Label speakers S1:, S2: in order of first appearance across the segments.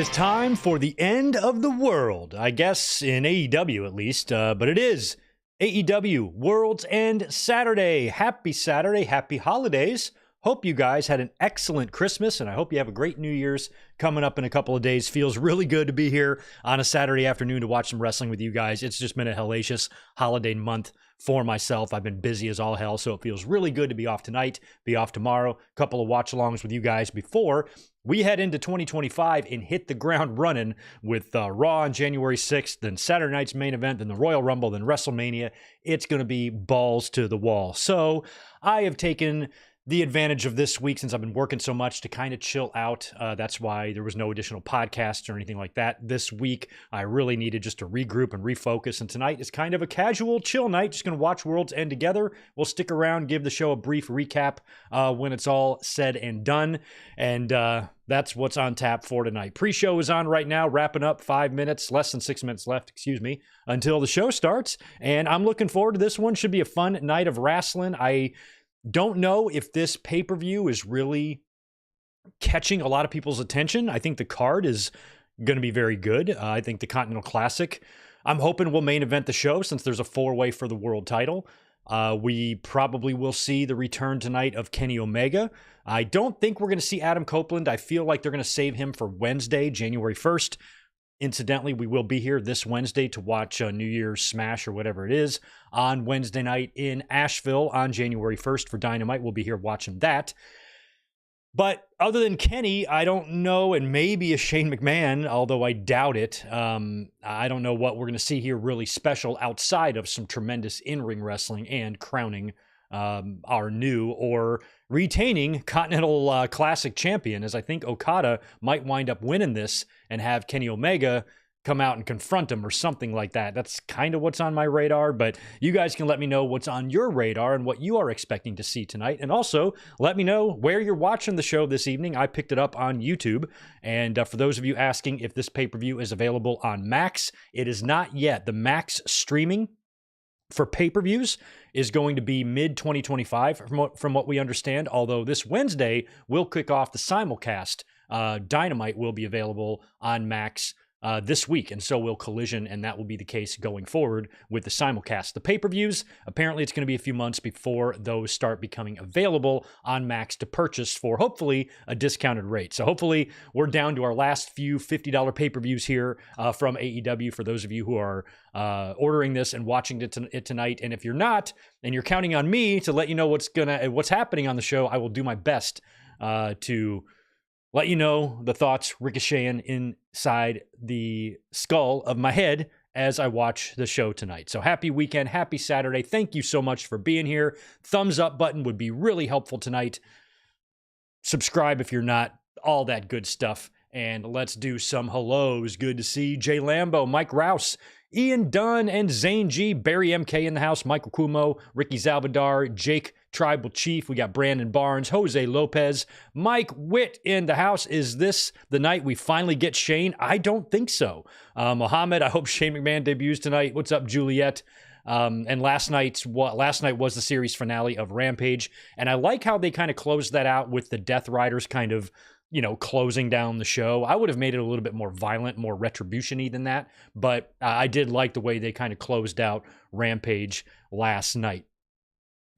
S1: is time for the end of the world, I guess in AEW at least, but it is AEW World's End Saturday. Happy Saturday, happy holidays. Hope you guys had an excellent Christmas, and I hope you have a great New Year's coming up in a couple of days. Feels really good to be here on a Saturday afternoon to watch some wrestling with you guys. It's just been a hellacious holiday month for myself. I've been busy as all hell, so it feels really good to be off tonight, be off tomorrow, a couple of watch-alongs with you guys before we head into 2025 and hit the ground running with Raw on January 6th, then Saturday night's main event, then the Royal Rumble, then WrestleMania. It's going to be balls to the wall. So I have taken the advantage of this week, since I've been working so much, to kind of chill out. That's why there was no additional podcasts or anything like that this week. I really needed just to regroup and refocus, and tonight is kind of a casual chill night. Just going to watch World's End together. We'll stick around, give the show a brief recap when it's all said and done, and that's what's on tap for tonight. Pre-show is on right now, wrapping up 5 minutes, less than 6 minutes left, until the show starts, and I'm looking forward to this one. Should be a fun night of wrestling. I don't know if this pay-per-view is really catching a lot of people's attention. I think the card is going to be very good. I think the Continental Classic, I'm hoping, will main event the show, since there's a 4-way for the world title. We probably will see the return tonight of Kenny Omega. I don't think we're going to see Adam Copeland. I feel like they're going to save him for Wednesday, January 1st. Incidentally, we will be here this Wednesday to watch New Year's Smash or whatever it is on Wednesday night in Asheville on January 1st for Dynamite. We'll be here watching that. But other than Kenny, I don't know, and maybe a Shane McMahon, although I doubt it. I don't know what we're going to see here really special outside of some tremendous in-ring wrestling and crowning our new or retaining Continental Classic champion, as I think Okata might wind up winning this and have Kenny Omega come out and confront him or something like that. That's kind of what's on my radar, but you guys can let me know what's on your radar and what you are expecting to see tonight. And also let me know where you're watching the show this evening. I picked it up on YouTube. And for those of you asking if this pay-per-view is available on Max, it is not yet. The Max streaming for pay-per-views is going to be mid-2025 from what we understand, although this Wednesday will kick off the simulcast. Dynamite will be available on Max this week, and so will Collision, and that will be the case going forward with the simulcast. The pay-per-views, apparently it's going to be a few months before those start becoming available on Max to purchase for hopefully a discounted rate. So hopefully we're down to our last few $50 pay-per-views here from AEW for those of you who are ordering this and watching it tonight. And if you're not, and you're counting on me to let you know what's happening on the show, I will do my best to let you know the thoughts ricocheting inside the skull of my head as I watch the show tonight. So happy weekend, happy Saturday. Thank you so much for being here. Thumbs up button would be really helpful tonight. Subscribe if you're not, all that good stuff. And let's do some hellos. Good to see Jay Lambo, Mike Rouse, Ian Dunn, and Zane G, Barry MK in the house, Michael Kumo, Ricky Zalvadar, Jake Tribal Chief. We got Brandon Barnes, Jose Lopez, Mike Witt in the house. Is this the night we finally get Shane? I don't think so. Mohammed, I hope Shane McMahon debuts tonight. What's up, Juliet? And last night was the series finale of Rampage, and I like how they kind of closed that out with the Death Riders kind of, closing down the show. I would have made it a little bit more violent, more retribution-y than that, but I did like the way they kind of closed out Rampage last night.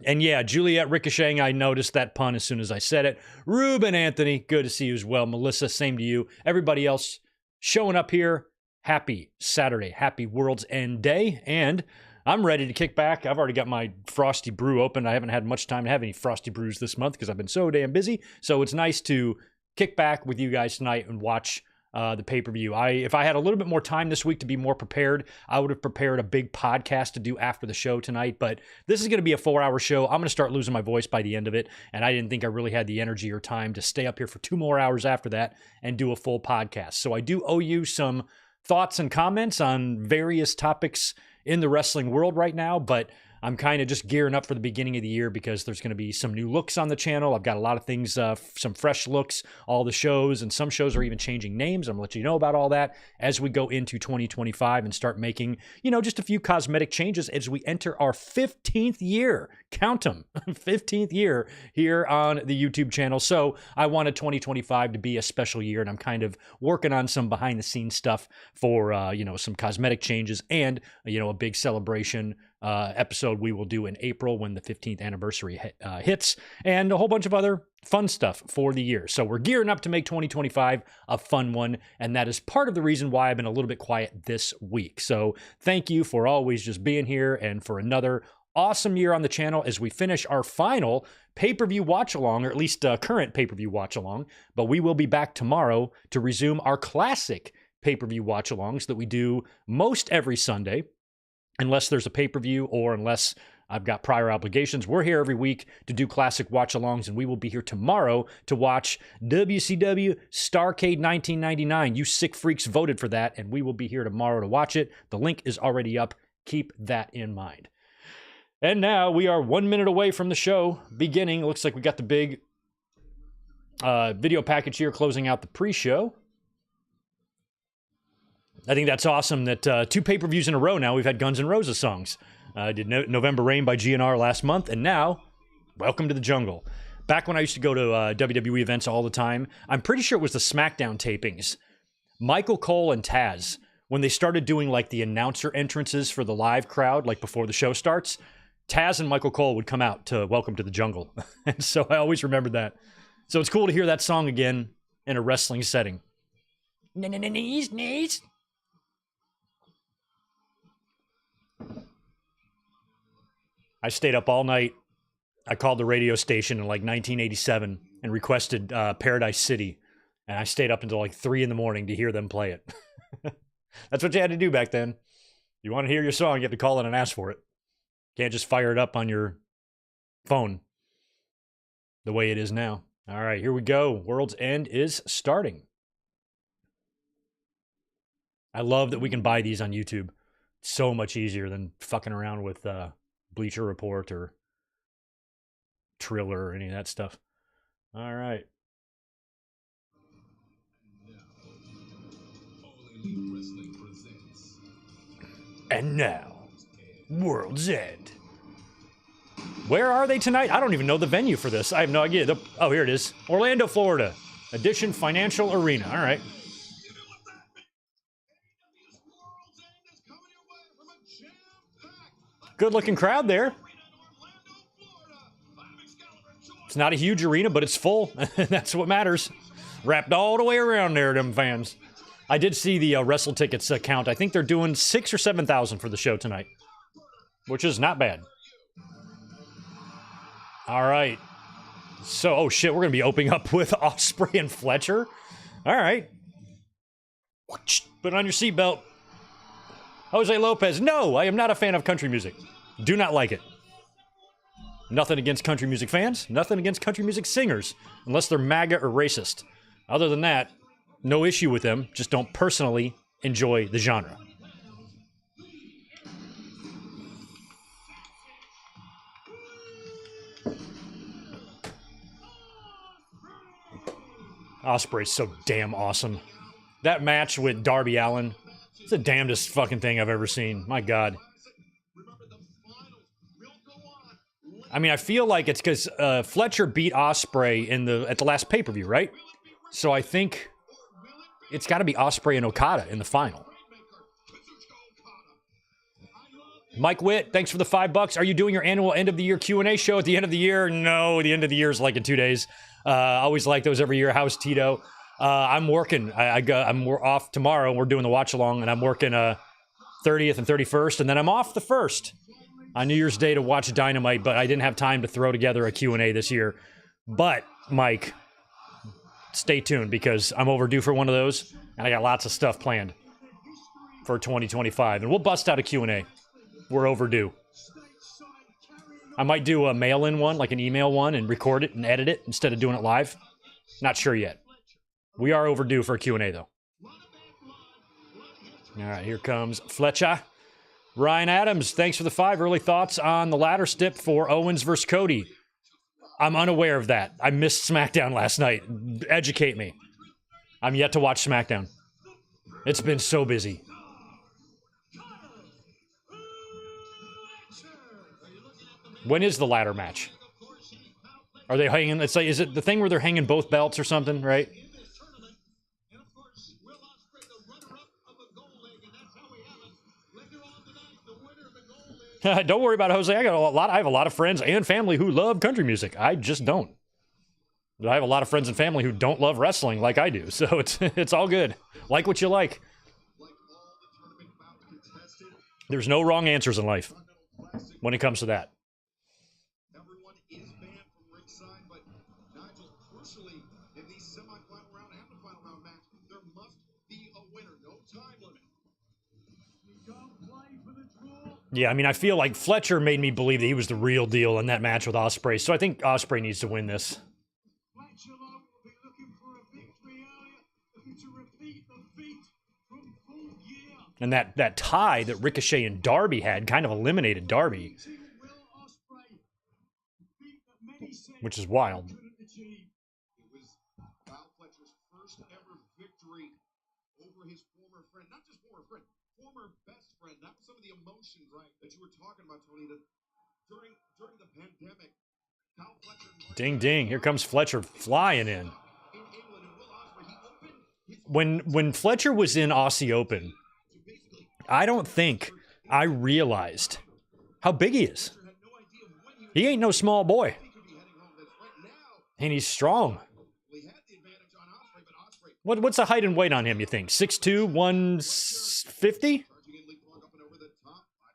S1: And yeah, Juliet ricocheting, I noticed that pun as soon as I said it. Ruben Anthony, good to see you as well. Melissa, same to you. Everybody else showing up here, happy Saturday, happy World's End Day, and I'm ready to kick back. I've already got my Frosty Brew open. I haven't had much time to have any Frosty Brews this month because I've been so damn busy, so it's nice to kick back with you guys tonight and watch the pay-per-view. If I had a little bit more time this week to be more prepared, I would have prepared a big podcast to do after the show tonight, but this is going to be a 4-hour show. I'm going to start losing my voice by the end of it, and I didn't think I really had the energy or time to stay up here for 2 more hours after that and do a full podcast. So I do owe you some thoughts and comments on various topics in the wrestling world right now, but I'm kind of just gearing up for the beginning of the year because there's going to be some new looks on the channel. I've got a lot of things, some fresh looks, all the shows, and some shows are even changing names. I'm going to let you know about all that as we go into 2025 and start making, just a few cosmetic changes as we enter our 15th year. Count them, 15th year here on the YouTube channel. So I wanted 2025 to be a special year, and I'm kind of working on some behind the scenes stuff for, some cosmetic changes and, a big celebration episode we will do in April when the 15th anniversary hits, and a whole bunch of other fun stuff for the year. So we're gearing up to make 2025 a fun one, and that is part of the reason why I've been a little bit quiet this week. So thank you for always just being here and for another awesome year on the channel as we finish our final pay-per-view watch-along, or at least current pay-per-view watch-along, but we will be back tomorrow to resume our classic pay-per-view watch-alongs that we do most every Sunday, unless there's a pay-per-view or unless I've got prior obligations. We're here every week to do classic watch-alongs, and we will be here tomorrow to watch WCW Starrcade 1999. You sick freaks voted for that, and we will be here tomorrow to watch it. The link is already up. Keep that in mind. And now we are 1 minute away from the show beginning. It looks like we got the big video package here closing out the pre-show. I think that's awesome that 2 pay-per-views in a row now we've had Guns N' Roses songs. Did November Rain by GNR last month, and now, Welcome to the Jungle. Back when I used to go to WWE events all the time, I'm pretty sure it was the SmackDown tapings. Michael Cole and Taz, when they started doing like the announcer entrances for the live crowd, like before the show starts, Taz and Michael Cole would come out to Welcome to the Jungle. And so I always remembered that. So it's cool to hear that song again in a wrestling setting. Knees. I stayed up all night. I called the radio station in like 1987 and requested Paradise City. And I stayed up until like 3 in the morning to hear them play it. That's what you had to do back then. You want to hear your song, you have to call in and ask for it. Can't just fire it up on your phone the way it is now. All right, here we go. World's End is starting. I love that we can buy these on YouTube. It's so much easier than fucking around with Bleacher Report or Triller or any of that stuff. All right. And now, World's End. Where are they tonight? I don't even know the venue for this. I have no idea. Oh, here it is. Orlando, Florida. Edition Financial Arena. All right. Good-looking crowd there. It's not a huge arena, but it's full. That's what matters. Wrapped all the way around there, them fans. I did see the Wrestle Tickets count. I think they're doing 6,000 or 7,000 for the show tonight, which is not bad. All right. So, oh shit, we're going to be opening up with Osprey and Fletcher. All right. Put on your seatbelt. Jose Lopez. No, I am not a fan of country music. Do not like it. Nothing against country music fans. Nothing against country music singers, unless they're MAGA or racist. Other than that, no issue with them. Just don't personally enjoy the genre. Osprey's so damn awesome. That match with Darby Allin, it's the damnedest fucking thing I've ever seen. My God. I mean, I feel like it's because Fletcher beat Osprey at the last pay-per-view, right? So I think it's got to be Osprey and Okata in the final. Mike Witt, thanks for the $5. Are you doing your annual end-of-the-year Q&A show at the end of the year? No, the end of the year is like in 2 days. I always like those every year. How's Tito? I'm working. I'm off tomorrow. We're doing the watch-along, and I'm working 30th and 31st, and then I'm off the 1st on New Year's Day to watch Dynamite, but I didn't have time to throw together a Q&A this year. But, Mike, stay tuned because I'm overdue for one of those, and I got lots of stuff planned for 2025, and we'll bust out a Q&A. We're overdue. I might do a mail-in one, like an email one, and record it and edit it instead of doing it live. Not sure yet. We are overdue for a Q&A, though. All right, here comes Fletcher. Ryan Adams, thanks for the 5. Early thoughts on the ladder stip for Owens versus Cody. I'm unaware of that. I missed SmackDown last night. Educate me. I'm yet to watch SmackDown. It's been so busy. When is the ladder match? Are they hanging? It's like, is it the thing where they're hanging both belts or something, right? Don't worry about it, Jose. I have a lot of friends and family who love country music. I just don't. But I have a lot of friends and family who don't love wrestling like I do. So it's all good. Like what you like. There's no wrong answers in life when it comes to that.
S2: Everyone is banned from ringside, but Nigel, crucially, in these semi-final round and the final round match, there must be a winner. No time limit.
S1: Yeah, I mean, I feel like Fletcher made me believe that he was the real deal in that match with Osprey, so I think Osprey needs to win this.
S2: Fletcher will be looking for a victory earlier, looking to repeat the feat from full gear.
S1: And that tie that Ricochet and Darby had kind of eliminated Darby, which is wild.
S2: It was Kyle Fletcher's first ever victory over his former friend, not just former friend, former best friend. That was some of the emotions, right, that you were talking about, Tony, that during the pandemic, Kyle Fletcher...
S1: Ding, ding. Here comes Fletcher flying in. When Fletcher was in Aussie Open, I don't think I realized how big he is. He ain't no small boy. And he's strong. What's the height and weight on him, you think? 6'2", 150?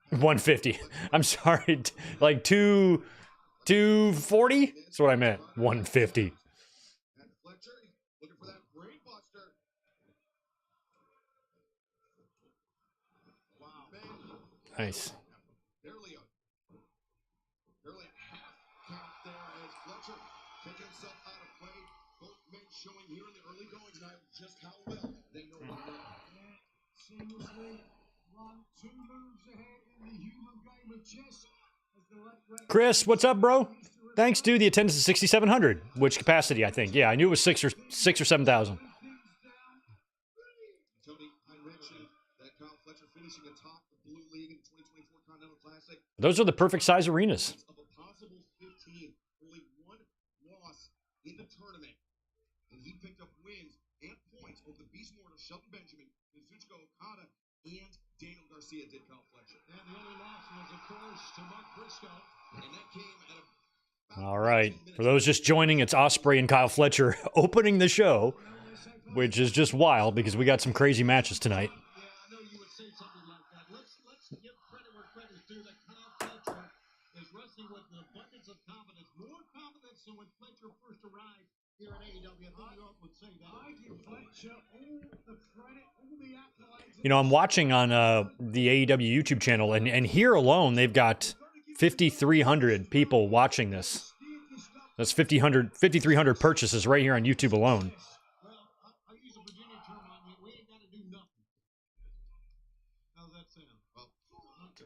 S1: 150. I'm sorry. Like 240? That's what I meant. 150. Nice.
S2: Barely a half count there as Fletcher taking himself out of play. Both men showing here in the early goings now just how well they know one another. Seamlessly run 2 moves ahead in the human game of chess.
S1: Chris, what's up, bro? Thanks, dude. The attendance is 6,700. Which capacity, I think. Yeah, I knew it was 6 or 7,000.
S2: Tony, I mentioned that Kyle Fletcher finishing atop the Blue League in the 2024 Continental Classic.
S1: Those are the perfect size arenas.
S2: Of a possible 15, only 1 loss in the tournament, and he picked up wins and points over the Beast Mortar, Shelton Benjamin, Kazuchika Okada, and Daniel Garcia did Kyle Fletcher. And the only loss was, of course, to Mark Briscoe, and that came at a...
S1: All right. For those just joining, it's Osprey and Kyle Fletcher opening the show, which is just wild because we got some crazy matches tonight.
S2: Yeah, I know you would say something like that. Let's give credit where credit is due. That Kyle Fletcher is wrestling with an abundance of confidence, more confidence than when Fletcher first arrived here at AEW. I think you all would say that. I give Fletcher all the credit, all the accolades.
S1: You know, I'm watching on the AEW YouTube channel, and here alone, they've got 5,300 people watching this. That's 5,300 purchases right here on YouTube alone.
S2: Well, I'll use a Virginia term on you. We ain't got to do nothing. How's that sound? Well,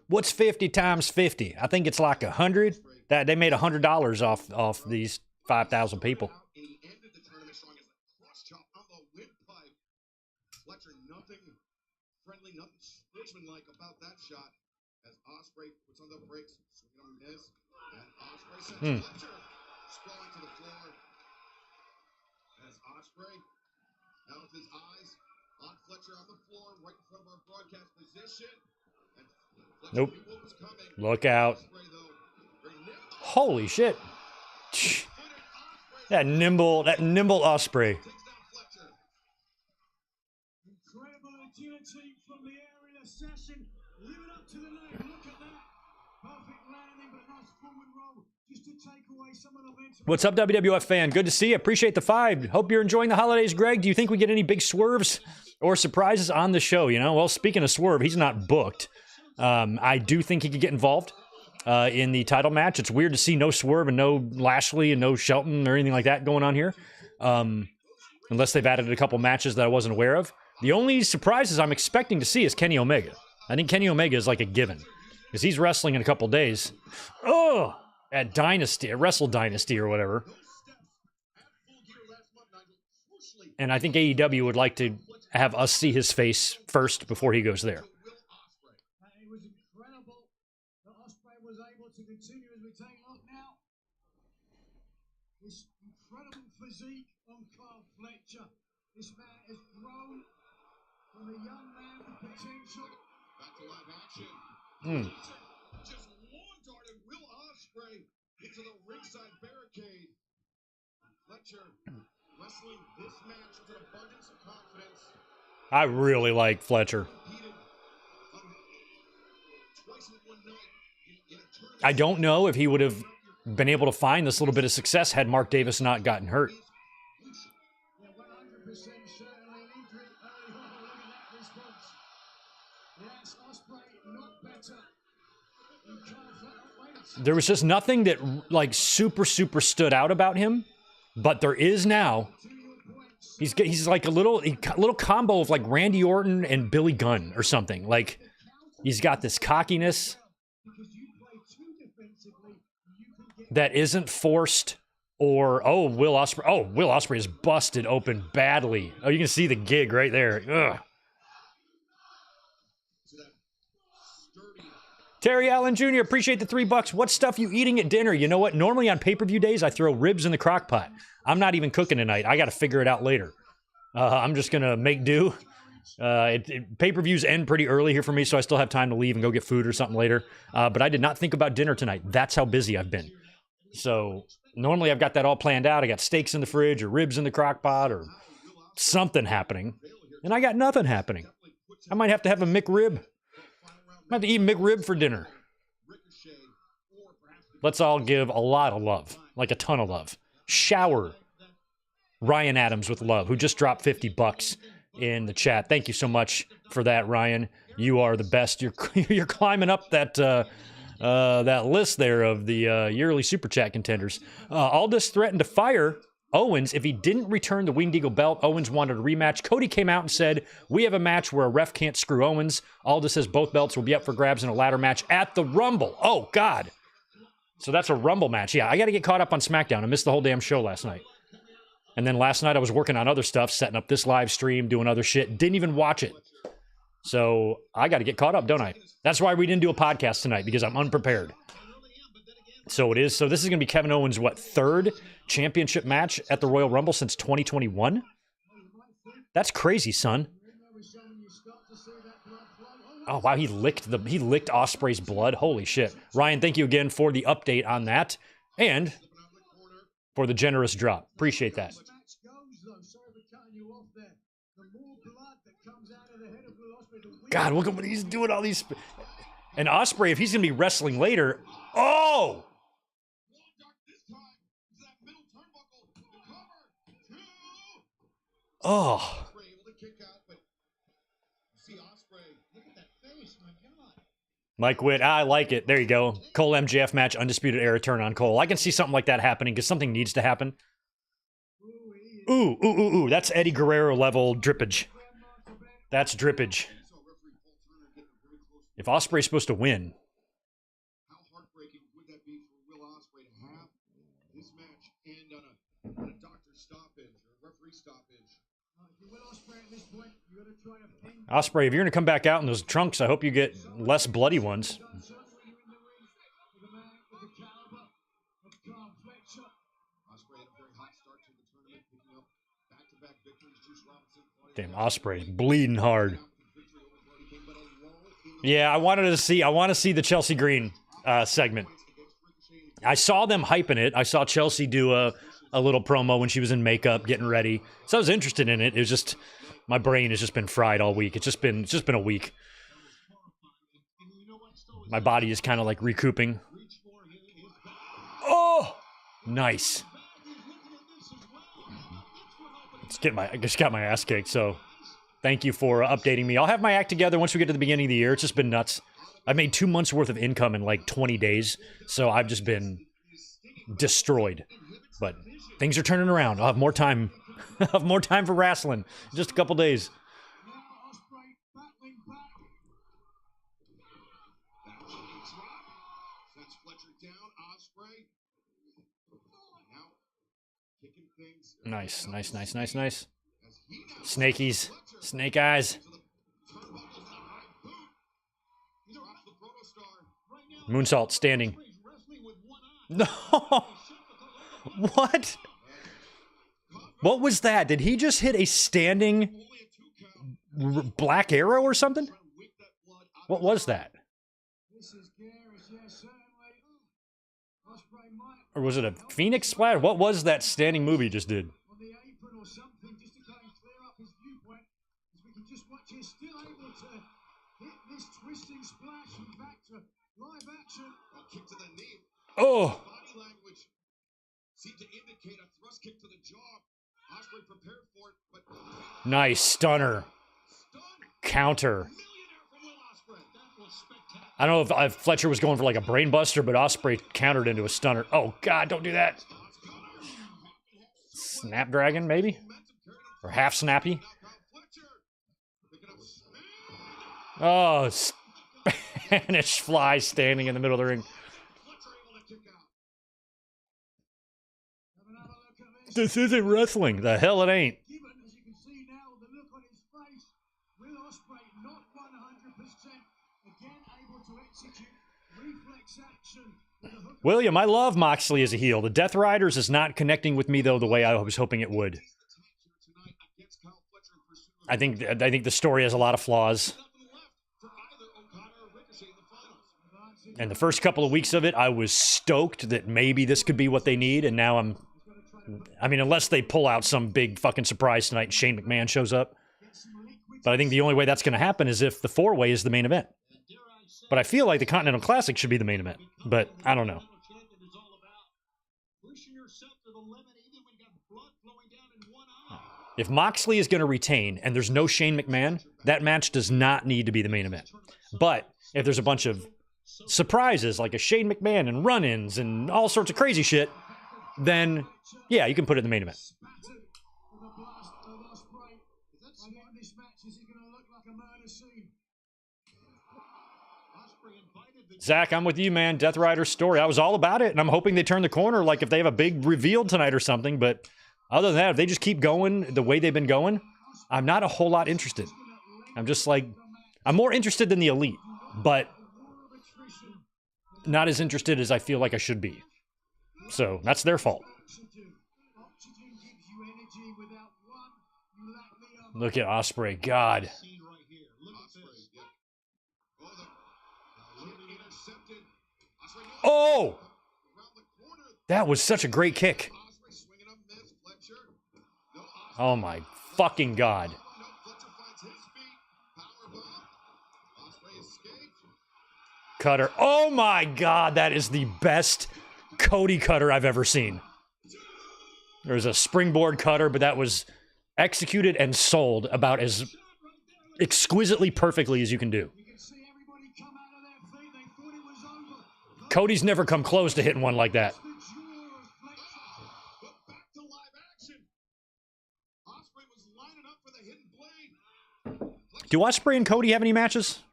S1: What's 50 times 50? I think it's like 100. That they made $100 off these 5,000 people.
S2: and he ended the tournament strong as a cross chop on the windpipe. Fletcher, nothing friendly, nothing sportsmanlike about that shot. As Osprey puts on the brakes, swinging on Miz, and Osprey sends Fletcher sprawling to the floor. As Osprey, now with his eyes on Fletcher on the floor, right in front of our broadcast position. And Fletcher
S1: Nope.
S2: knew what was coming.
S1: Look out.
S2: Osprey, though, very nimble.
S1: Holy shit. That nimble Osprey.
S2: Takes down Fletcher.
S3: Incredible agility from the area session. Living up to the name. Look at that. Perfect landing, but a nice forward roll just to take away some of the momentum.
S1: What's up, WWF fan? Good to see you. Appreciate the 5. Hope you're enjoying the holidays, Greg. Do you think we get any big swerves or surprises on the show? You know, well, speaking of Swerve, he's not booked. I do think he could get involved in the title match. It's weird to see no Swerve and no Lashley and no Shelton or anything like that going on here. Unless they've added a couple matches that I wasn't aware of. The only surprises I'm expecting to see is Kenny Omega. I think Kenny Omega is like a given. Because he's wrestling in a couple days. Oh! At Dynasty, at Wrestle Dynasty or whatever. And I think AEW would like to have us see his face first before he goes there.
S3: It was incredible that Osprey was able to continue as we take a look now. This incredible physique on Carl Fletcher. This man has grown from a young man with potential.
S2: Back to live action. Just lawn darted Will Osprey into the ringside barricade. Fletcher wrestling this match with an abundance of confidence.
S1: I really like Fletcher. I don't know if he would have been able to find this little bit of success had Mark Davis not gotten hurt.
S3: Yeah, 100% certainly injury early on. Look at that response. Yes, Osprey not better.
S1: There was just nothing that like super stood out about him, but there is now. He's like a little combo of like Randy Orton and Billy Gunn or something. Like he's got this cockiness that isn't forced or Will Osprey is busted open badly. Oh, you can see the gig right there. Ugh. Terry Allen Jr., appreciate the $3. What stuff you eating at dinner? You know what? Normally on pay-per-view days, I throw ribs in the crock pot. I'm not even cooking tonight. I got to figure it out later. I'm just going to make do. Pay-per-views end pretty early here for me, so I still have time to leave and go get food or something later. But I did not think about dinner tonight. That's how busy I've been. So normally I've got that all planned out. I got steaks in the fridge or ribs in the crock pot or something happening. And I got nothing happening. I might have to have a McRib. I'm about to eat McRib for dinner. Let's all give a lot of love, like a ton of love. Shower Ryan Adams with love, who just dropped $50 in the chat. Thank you so much for that, Ryan. You are the best. You're climbing up that that list there of the yearly super chat contenders. Aldis threatened to fire Owens if he didn't return the Winged Eagle belt. Owens wanted a rematch. Cody came out and said, we have a match where a ref can't screw Owens. Aldis says both belts will be up for grabs in a ladder match at the Rumble. Oh, God. So that's a Rumble match. Yeah, I got to get caught up on SmackDown. I missed the whole damn show last night. And then last night I was working on other stuff, setting up this live stream, doing other shit. Didn't even watch it. So I got to get caught up, don't I? That's why we didn't do a podcast tonight, because I'm unprepared. So it is. So this is going to be Kevin Owens' third championship match at the Royal Rumble since 2021? That's crazy, son. Oh, wow, he licked Osprey's blood. Holy shit. Ryan, thank you again for the update on that and for the generous drop. Appreciate that. God, look at what he's doing, all these... And Osprey, if he's going to be wrestling later... Oh! Oh. Mike Witt, I like it. There you go. Cole MJF match, Undisputed Era turn on Cole. I can see something like that happening because something needs to happen. Ooh. That's Eddie Guerrero level drippage. That's drippage. If Osprey's supposed to win.
S2: How heartbreaking would that be for Will Osprey to have this match end on a doctor's stoppage or a referee stoppage?
S1: Osprey, if you're going to come back out in those trunks, I hope you get less bloody ones. Damn, Osprey's bleeding hard. Yeah, I want to see the Chelsea Green segment. I saw them hyping it. I saw Chelsea do a little promo when she was in makeup, getting ready. So I was interested in it. It was just, my brain has just been fried all week. It's just been a week. My body is kind of like recouping. Oh, nice. I just got my ass kicked. So thank you for updating me. I'll have my act together once we get to the beginning of the year. It's just been nuts. I've made 2 months worth of income in like 20 days. So I've just been destroyed. But things are turning around. I'll have more time. I'll have more time for wrestling in just a couple days.
S2: Gets Fletcher down. Osprey. Now kicking things.
S1: Nice, nice, nice, nice, nice.
S2: As he now
S1: Snakies. Snake eyes.
S2: to the turnbuckles and a high boot. He drops the Proto Star.
S3: Right now,
S1: Moonsault standing.
S3: Osprey's wrestling with one eye.
S1: No. What? What was that? Did he just hit a standing
S2: Only a 2 count.
S1: black arrow or something?
S2: Trying to whip that blood out
S1: What
S2: of
S1: was that?
S3: This is garish, yes, certainly. Osprey might
S1: Or was it a phoenix splatter? What was that standing move he just did?
S3: on the apron or something just to kind of clear up his viewpoint. As we can just watch, he's still able to hit this twisting splash and back to live action.
S2: A kick to the knee.
S1: Oh,
S2: Body language seemed to indicate a thrust kick to the jaw. Osprey prepared for it, but
S1: nice stunner.
S2: stunned.
S1: Counter.
S2: Millionaire from Will Osprey. That was spectacular.
S1: I don't know if Fletcher was going for like a brain buster, but Osprey countered into a stunner. Oh, God, don't do that. Snapdragon, maybe? Or half snappy?
S2: Fletcher picking up speed.
S1: Oh, Spanish fly standing in the middle of the ring.
S2: Fletcher able to kick out.
S3: Have another look at this.
S1: This isn't wrestling. The hell it ain't.
S3: Given, as you can see now, the look on his face, Will Osprey not 100%. Again, able to execute reflex action with a hook.
S1: William, I love Moxley as a heel. The Death Riders is not connecting with me, though, the way I was hoping it would.
S2: Tonight against Kyle Fletcher in pursuit of
S1: I think the story has a lot of flaws.
S2: nothing left for either Okata or Ricochet in the finals.
S1: And the first couple of weeks of it, I was stoked that maybe this could be what they need, and now I mean, unless they pull out some big fucking surprise tonight and Shane McMahon shows up. But I think the only way that's going to happen is if the four-way is the main event. But I feel like the Continental Classic should be the main event. But I don't know.
S3: Champion is all about pushing yourself to the limit even when you got blood flowing down in one eye.
S1: If Moxley is going to retain and there's no Shane McMahon, that match does not need to be the main event. But if there's a bunch of surprises like a Shane McMahon and run-ins and all sorts of crazy shit, then yeah, you can put it in the main event.
S3: Spattered with a blast of Osprey. By the end of this match, is it going to look like a murder scene? Osprey invited the
S1: Zach, I'm with you, man. Death Rider's story. I was all about it, and I'm hoping they turn the corner, like if they have a big reveal tonight or something. But other than that, if they just keep going the way they've been going, I'm not a whole lot interested. I'm just like, I'm more interested than the Elite, but not as interested as I feel like I should be. So that's their fault.
S3: oxygen. Oxygen gives you energy. Without one, you lack the other.
S1: Look at Osprey. God.
S3: Scene right here. Look at
S2: Osprey,
S3: this.
S2: yeah. Oh, the kick intercepted. Osprey goes
S1: Oh!
S2: around the corner.
S1: That was such a great kick.
S2: Osprey swinging up, miss. Fletcher. No, Osprey.
S1: Oh my fucking God.
S2: No, Fletcher finds his feet. Power bomb. Osprey escaped.
S1: Cutter. Oh my God. That is the best Cody cutter I've ever seen. There was a springboard cutter, but that was executed and sold about as exquisitely perfectly as you can do.
S3: You can see everybody come out of their feet. They thought it was over.
S1: Cody's never come close to hitting one like that.
S3: The jaw of Fletcher.
S2: But back to live action. Osprey was lining up for the hidden blade.
S1: Do Osprey and Cody have any matches?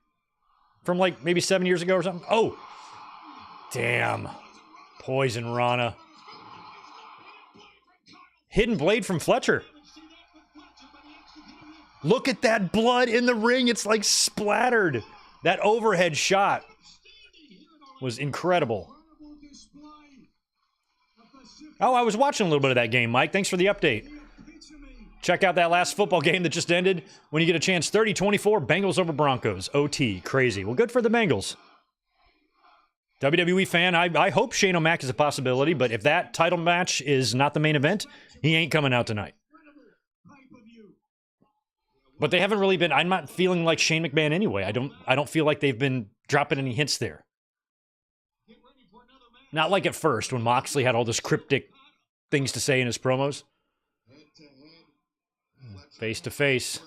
S1: From like maybe 7 years ago or something? Oh! Damn. Poison Rana. Hidden blade from Fletcher. Look at that blood in the ring. It's like splattered. That overhead shot was incredible.
S3: Incredible display of Pacific
S1: Oh, I was watching a little bit of that game, Mike. Thanks for the update.
S3: epitome.
S1: Check out that last football game that just ended. When you get a chance, 30-24, Bengals over Broncos. OT. Crazy. Well, good for the Bengals. WWE fan, I hope Shane O'Mac is a possibility, but if that title match is not the main event, he ain't coming out tonight.
S3: Pay-per-view.
S1: But they haven't really been. I'm not feeling like Shane McMahon anyway. I don't feel like they've been dropping any hints there.
S3: Get ready for another match.
S1: Not like at first when Moxley had all this cryptic things to say in his promos.
S2: Head to head. Fletcher
S1: Face to face.
S2: play.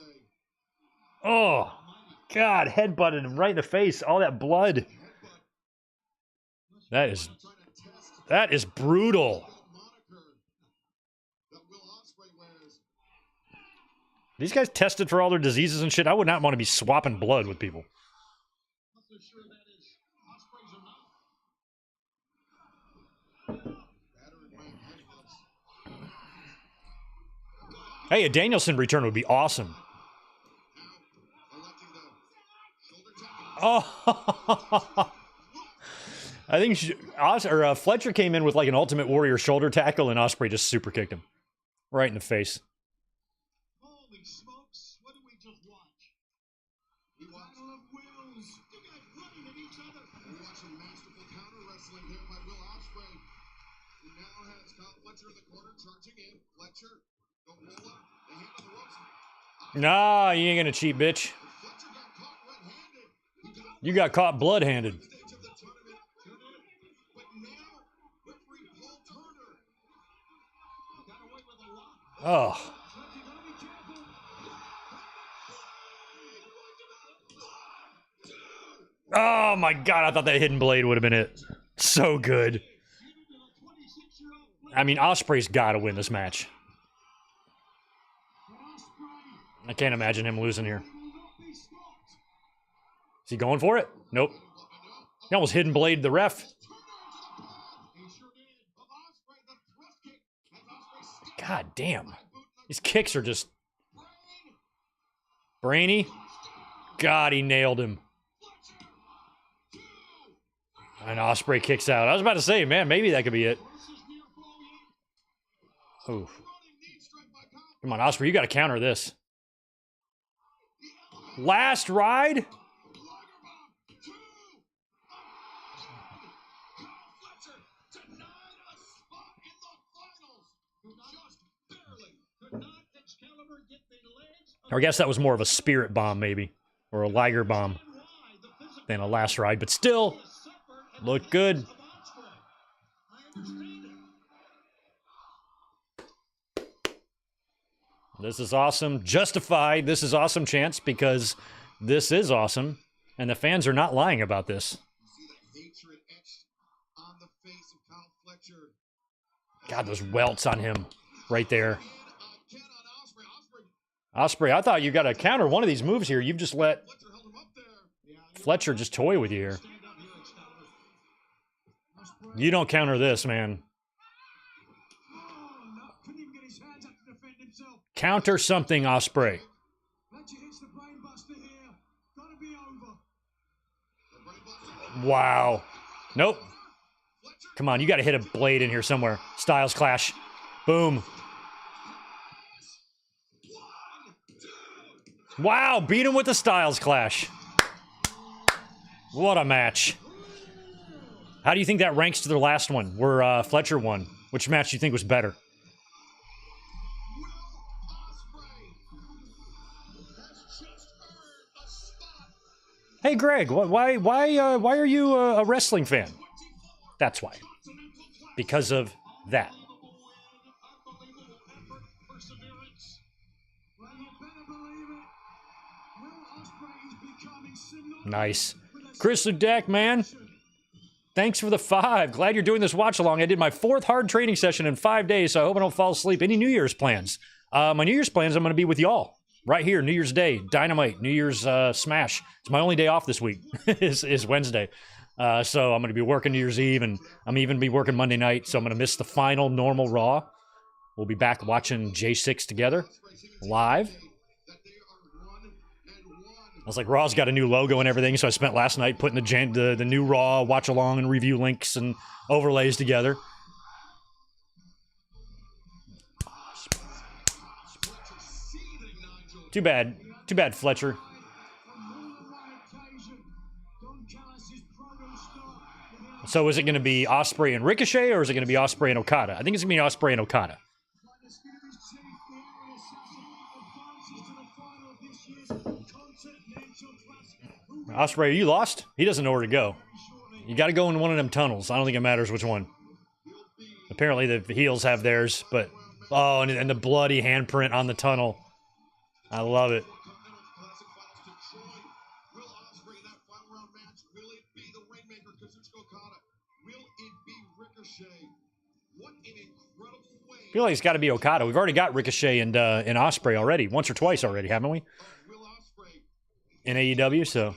S1: Oh, God, headbutted him right in the face. All that blood.
S2: Headbutt.
S1: That is
S2: Trying to test
S1: that is brutal.
S2: that moniker that Will Osprey wears.
S1: These guys tested for all their diseases and shit. I would not want to be swapping blood with people.
S3: Not so sure that is Osprey's enough.
S1: Hey, a Danielson return would be awesome. Oh, I think Fletcher came in with like an Ultimate Warrior shoulder tackle, and Osprey just super kicked him right in the face.
S3: Holy smokes, what did we just watch? Battle of wills. You guys running at each other.
S2: We're watching masterful counter wrestling here by Will Osprey. He now has Fletcher in the corner, charging in. Fletcher, go roll up, the hand on the ropes.
S1: Nah, you ain't gonna cheat, bitch.
S2: Fletcher got caught red-handed.
S1: You got caught blood-handed.
S2: Stage of the tournament. But now, referee Paul Turner got away with a lock.
S1: Oh.
S3: You gotta be careful.
S1: Oh my god, I thought that hidden blade would have been it. So good. I mean, Osprey's got to win this match. I can't imagine him losing here. Is he going for it? Nope. He almost hidden blade the ref. God damn. These kicks are just brainy. God, he nailed him. And Osprey kicks out. I was about to say, man, maybe that could be it. Ooh. Come on, Osprey, you got to counter this. Last ride? Or I guess that was more of a spirit bomb, maybe. Or a Liger bomb than a last ride. But still, looked good. This is awesome. Justified. This is awesome, Chance, because this is awesome. And the fans are not lying about this. God, those welts on him right there. Osprey, I thought you got to counter one of these moves here. You've just let Fletcher just toy with you here. You don't counter this, man. Counter something, Osprey. Wow. Nope. Come on, you got to hit a blade in here somewhere. Styles clash. Boom. Wow, beat him with the Styles clash. What a match. How do you think that ranks to the last one, where Fletcher won? Which match do you think was better? Hey, Greg, why are you a wrestling fan? That's why. Because of that. Nice. Chris Ludak, man. Thanks for the 5. Glad you're doing this watch along. I did my 4th hard training session in 5 days, so I hope I don't fall asleep. Any New Year's plans? My New Year's plans, I'm going to be with y'all. Right here, New Year's Day, Dynamite, New Year's Smash. It's my only day off this week, is Wednesday. So I'm going to be working New Year's Eve, and I'm even be working Monday night, so I'm going to miss the final normal Raw. We'll be back watching J6 together, live. I was like, Raw's got a new logo and everything, so I spent last night putting the new Raw watch-along and review links and overlays together. Too bad, Fletcher. So is it going to be Osprey and Ricochet, or is it going to be Osprey and Okata? I think it's going to be Osprey and Okata. Osprey, are you lost? He doesn't know where to go. You got to go in one of them tunnels. I don't think it matters which one. Apparently the heels have theirs, but... Oh, and the bloody handprint on the tunnel. I love it. I feel like it's got to be Okada. We've already got Ricochet and Osprey already. Once or twice already, haven't we? In AEW, so...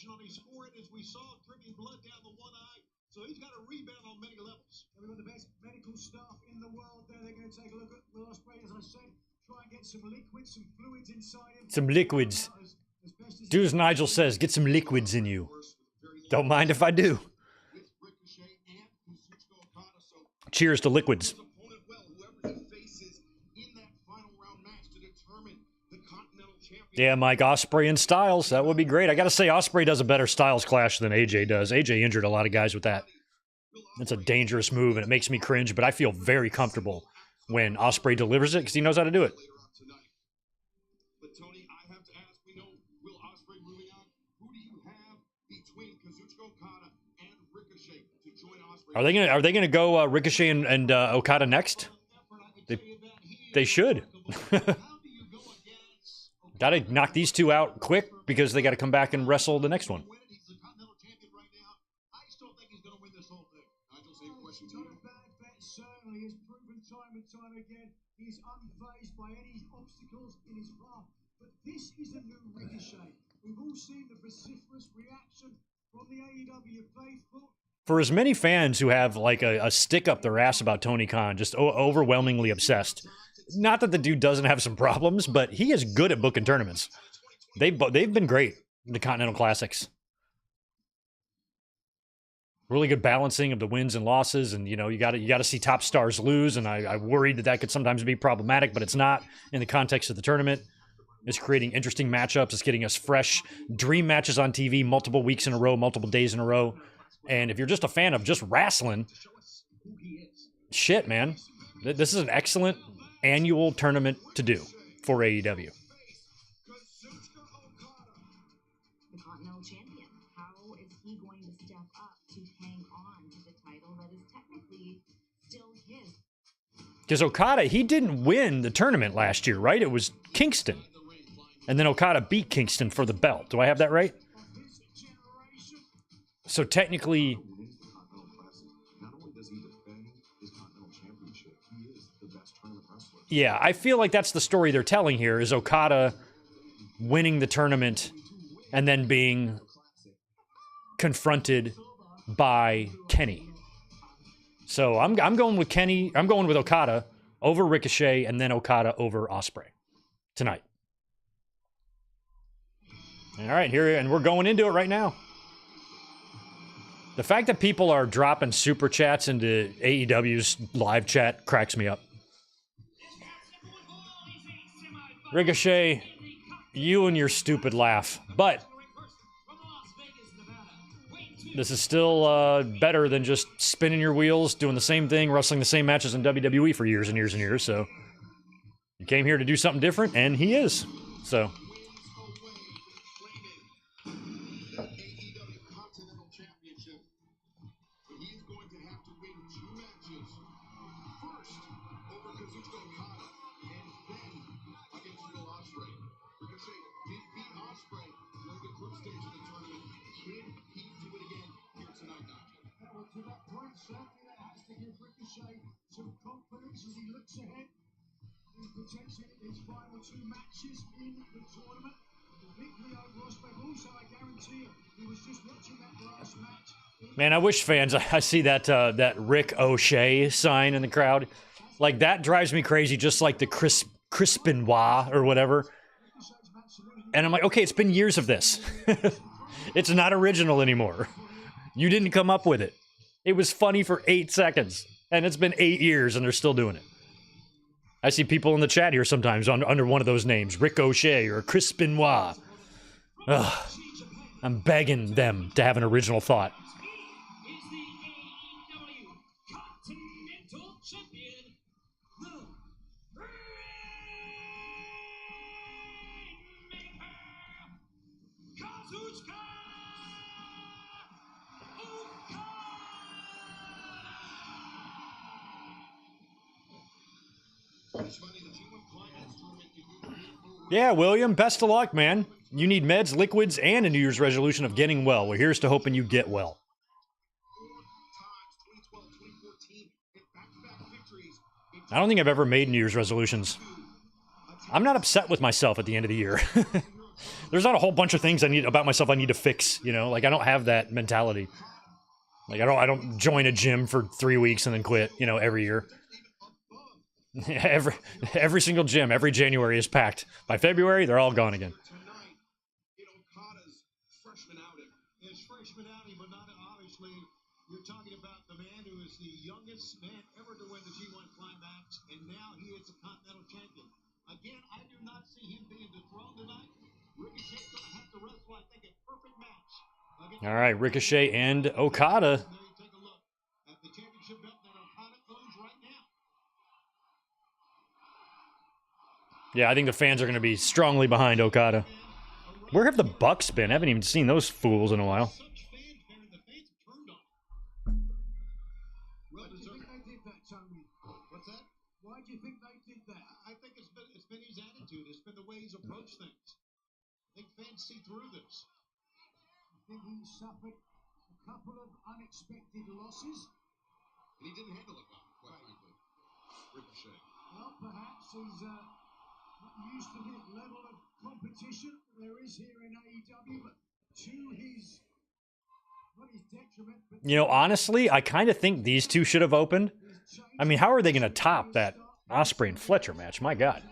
S3: On his forehead as we saw dripping blood down the one eye. So he's got a rebound on many levels. We've got the best medical staff in the world there. They're going to take a look at Will Osprey, as I said, try and get some liquids, some fluids inside him.
S1: Some liquids. Do as Nigel says, get some liquids in you. Don't mind if I do. Cheers to liquids. Yeah, Mike, Osprey and Styles. That would be great. I got to say, Osprey does a better Styles clash than AJ does. AJ injured a lot of guys with that. It's a dangerous move, and it makes me cringe, but I feel very comfortable when Osprey delivers it because he knows how to do it.
S2: But Tony, I have to ask, we know Will Osprey moving on. Who do you have between Kazuchika Okada and Ricochet to join Osprey?
S1: Are they gonna go Ricochet and Okada next? They should. Got to knock these two out quick because they got to come back and wrestle the next one.
S3: Certainly has proven time and time again he's unfazed by any obstacles in his path. But this is a new Ricochet. We've all seen the vociferous reaction from the AEW faithful.
S1: For as many fans who have like a stick up their ass about Tony Khan, just overwhelmingly obsessed. Not that the dude doesn't have some problems, but he is good at booking tournaments. They've been great in the Continental Classics. Really good balancing of the wins and losses, and you know you got to see top stars lose, and I worried that could sometimes be problematic, but it's not in the context of the tournament. It's creating interesting matchups. It's getting us fresh dream matches on TV multiple weeks in a row, multiple days in a row. And if you're just a fan of just wrestling, shit, man, this is an excellent annual tournament to do for AEW. Because Okada, he didn't win the tournament last year, right? It was Kingston. And then Okada beat Kingston for the belt. Do I have that right? So technically... Yeah, I feel like that's the story they're telling here, is Okada winning the tournament and then being confronted by Kenny. So I'm going with Kenny. I'm going with Okada over Ricochet, and then Okada over Osprey tonight. All right, here, and we're going into it right now. The fact that people are dropping super chats into AEW's live chat cracks me up. Ricochet, you and your stupid laugh, but this is still better than just spinning your wheels, doing the same thing, wrestling the same matches in WWE for years and years and years. So you came here to do something different, and he is. So
S3: some confidence as he looks ahead in potentially his final two matches in the tournament. The victory over Osprey. Also, I guarantee you, he was just watching that last match.
S1: Man, I wish fans, I see that that Rick O'Shea sign in the crowd. Like, that drives me crazy, just like the Crispinois or whatever. And I'm like, okay, it's been years of this. It's not original anymore. You didn't come up with it. It was funny for 8 seconds. And it's been 8 years, and they're still doing it. I see people in the chat here sometimes under one of those names, Rick O'Shea or Crispinois. Ugh. I'm begging them to have an original thought. Yeah, William, best of luck, man. You need meds, liquids, and a New Year's resolution of getting well. Well, here's to hoping you get well. I don't think I've ever made New Year's resolutions. I'm not upset with myself at the end of the year. There's not a whole bunch of things about myself I need to fix, you know? Like, I don't have that mentality. Like, I don't join a gym for 3 weeks and then quit, you know, every year. every single gym, every January is packed. By February, they're all gone again.
S2: Tonight, in Okada's freshman outing.
S3: His freshman outing, but not obviously. You're talking about the man who is the youngest man ever to win the G1 Climax, and now he is a Continental Champion. Again, I do not see him being dethroned tonight. Ricochet's going to have to wrestle, I think, a perfect match.
S1: All right, Ricochet and Okada.
S3: There you take a look at the championship belt that Okada owns right now.
S1: Yeah, I think the fans are going to be strongly behind Okada. Where have the Bucks been? I haven't even seen those fools in a while.
S3: Such fanfare, and the fans have turned on him. Well, do you think they did that, Tony? What's that? Why do you think they did that? I think it's been his attitude. It's been the way he's approached things. I think fans see through this. I think he suffered a couple of unexpected losses.
S2: And he didn't handle it well, quite frankly. Ricochet.
S3: Well, perhaps he's not used to this level of competition there is here in AEW, but to his, not his detriment, but
S1: You know, honestly, I kind of think these two should have opened. I mean, how are they going to top that Osprey and Fletcher match? My God.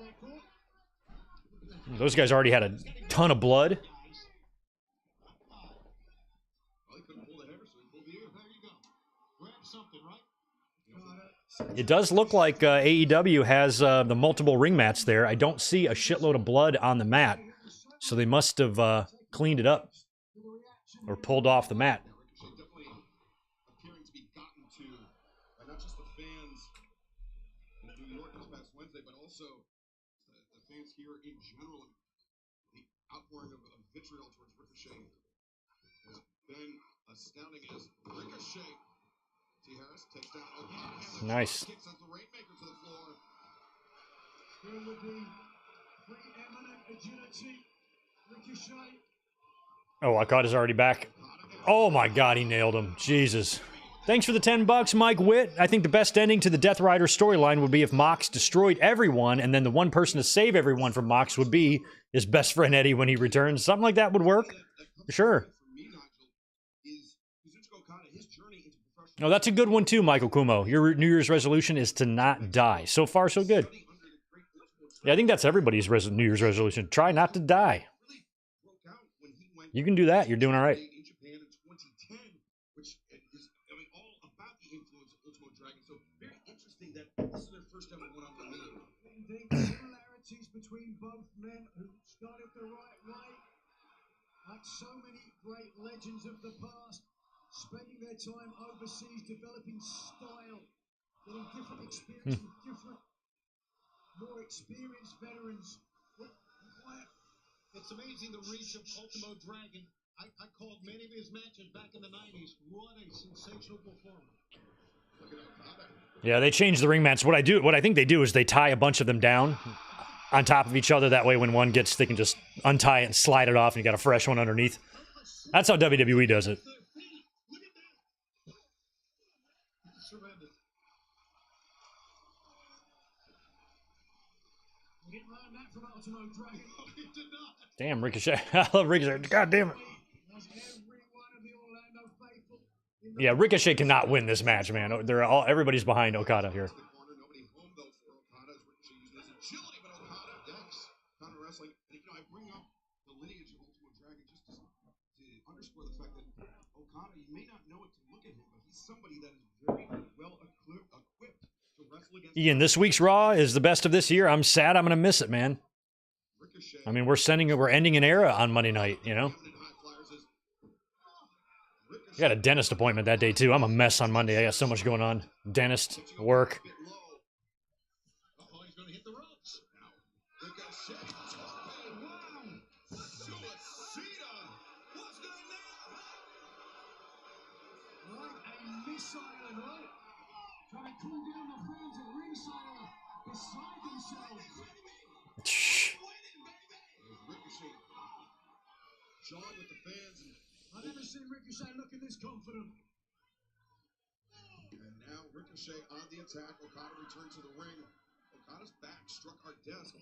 S1: Those guys already had a ton of blood.
S2: Well, he couldn't pull the hair, so he pulled the ear.
S3: there you go. Grab something, right?
S1: It does look like AEW has the multiple ring mats there. I don't see a shitload of blood on the mat, so they must have cleaned it up or pulled off the mat.
S2: Ricochet definitely appearing to be gotten to by not just the fans in New York this past Wednesday, but also the fans here in general. The outpouring of vitriol towards Ricochet has been astounding as Ricochet. T. Harris takes down Okada.
S1: Nice.
S2: Kicks out the Rainmaker to the floor.
S3: Here with the preeminent agility, Ricochet.
S1: Oh, Okada's already back. Oh my God, he nailed him. Jesus. Thanks for the $10, Mike Witt. I think the best ending to the Death Rider storyline would be if Mox destroyed everyone, and then the one person to save everyone from Mox would be his best friend Eddie when he returns. Something like that would work. For sure.
S2: For me, Nigel, is Kazuchika Okada, his journey into professional.
S1: No, that's a good one too, Michael Kumo. Your New Year's resolution is to not die. So far, so good. Yeah, I think that's everybody's New Year's resolution. Try not to die.
S2: Really broke out when he went
S1: You can do that. You're doing all right.
S2: in Japan in 2010, which is, I mean, all about the influence of Ultimo Dragon. So very interesting that this is their first ever one-on-one meeting.
S3: Indeed, similarities between both men who started the right way. Like so many great legends of the past, spending their time overseas, developing style, getting different experience with different, more experienced veterans. It's amazing the reach of Ultimo Dragon. I called many of his matches back in the 90s. What a sensational performer.
S1: Yeah, they changed the ring mats. What I think they do is they tie a bunch of them down on top of each other. That way, when one gets, they can just untie it and slide it off, and you got a fresh one underneath. That's how WWE does it.
S3: Look at that. Tremendous. You didn't learn that from Ultimo Dragon. You did not.
S1: Damn, Ricochet. I love Ricochet. God damn it.
S3: As every one of the Orlando faithful in
S1: Yeah, Ricochet cannot win this match, man. Everybody's behind Okada here.
S2: Corner, nobody home though for Okada as Ricochet using his agility, but Okada decks counter wrestling. And you know, I bring up the lineage of Ultimo Dragon just to underscore the fact that Okada, you may not know it to look at him, but he's somebody that is very well equipped to wrestle against.
S1: Ian, this week's Raw is the best of this year. I'm sad. I'm gonna miss it, man.
S2: Ricochet.
S1: I mean, we're ending an era on Monday night. You know, I got a dentist appointment that day too. I'm a mess on Monday. I got so much going on. Dentist, work.
S3: Oh, he's going to hit the ropes.
S2: Ricochet. Wow. Suicida. What's going on?
S3: Like a missile, right? Trying to cool down the fans at ringside beside themselves.
S2: Ricochet. Jawing with the fans.
S3: I've never seen Ricochet looking this confident.
S2: And now Ricochet on the attack. Okada returns to the ring. Okada's back struck our desk.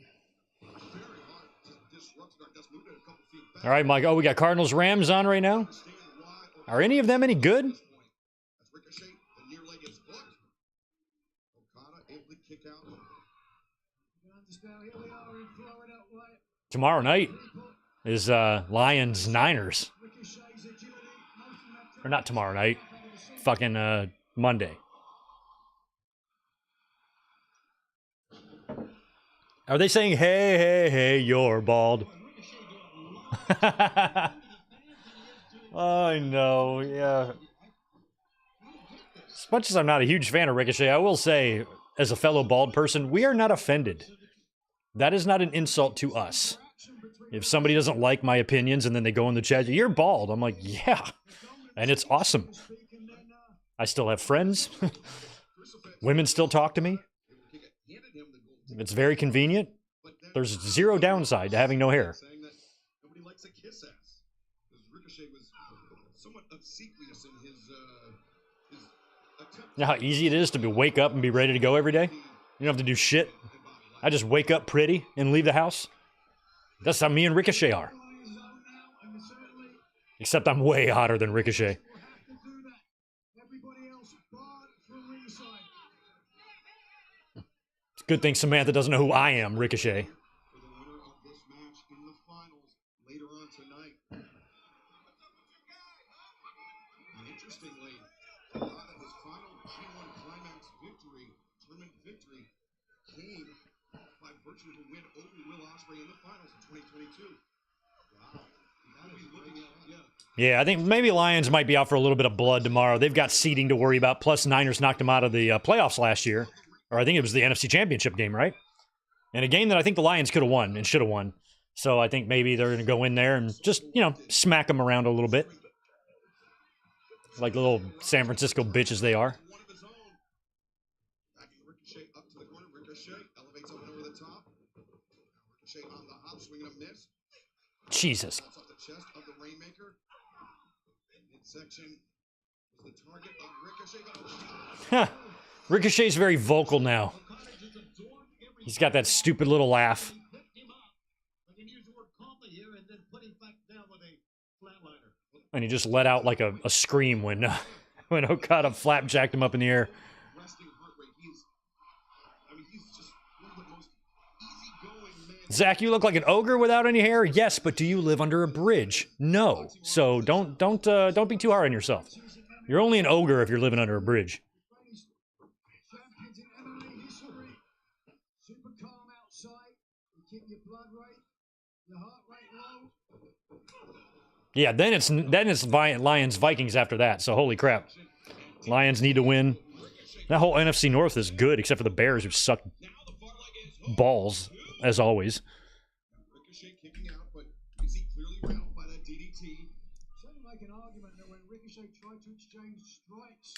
S2: Very hard. Just disrupted our desk. Moved it a couple feet back.
S1: All right, Mike. Oh, we got Cardinals Rams on right now.
S2: Understand why Okada
S1: Are any of them any good? Tomorrow night is Lions Niners. Or not tomorrow night. Fucking Monday. Are they saying, hey, hey, hey, you're bald? I know, yeah. As much as I'm not a huge fan of Ricochet, I will say, as a fellow bald person, we are not offended. That is not an insult to us. If somebody doesn't like my opinions and then they go in the chat, you're bald. I'm like, yeah. And it's awesome. I still have friends. Women still talk to me. It's very convenient. There's zero downside to having no hair.
S2: Nobody likes a kiss ass. Ricochet was somewhat obsequious in his attempt.
S1: You know how easy it is to wake up and be ready to go every day? You don't have to do shit. I just wake up pretty and leave the house. That's how me and Ricochet are. Except I'm way hotter than Ricochet. It's a good thing Samantha doesn't know who I am, Ricochet.
S2: For the winner of this match in the finals later on tonight. Interestingly, his final G1 Climax victory, tournament victory, came by virtue of a win over Will Osprey in the finals in 2022. Wow.
S1: Yeah, I think maybe Lions might be out for a little bit of blood tomorrow. They've got seeding to worry about. Plus, Niners knocked them out of the playoffs last year. Or I think it was the NFC Championship game, right? And a game that I think the Lions could have won and should have won. So I think maybe they're going to go in there and just, you know, smack them around a little bit. Like the little San Francisco bitches they are.
S2: Ricochet up to the corner. Ricochet elevates up and over the top. Ricochet on the hop, swinging a miss.
S1: Jesus.
S2: Off the chest of the Rainmaker. Midsection was the target of Ricochet.
S1: Ricochet's very vocal now. He's got that stupid little laugh. And he just let out like a scream when Okata flapjacked him up in the air. Zach, you look like an ogre without any hair. Yes, but do you live under a bridge? No. So don't be too hard on yourself. You're only an ogre if you're living under a bridge. Yeah, then it's Lions Vikings after that. So holy crap, Lions need to win. That whole NFC North is good except for the Bears, who suck balls as always.
S2: Ricochet kicking out, but is he clearly rattled by that DDT?
S3: Some make an argument that when Ricochet tried to exchange strikes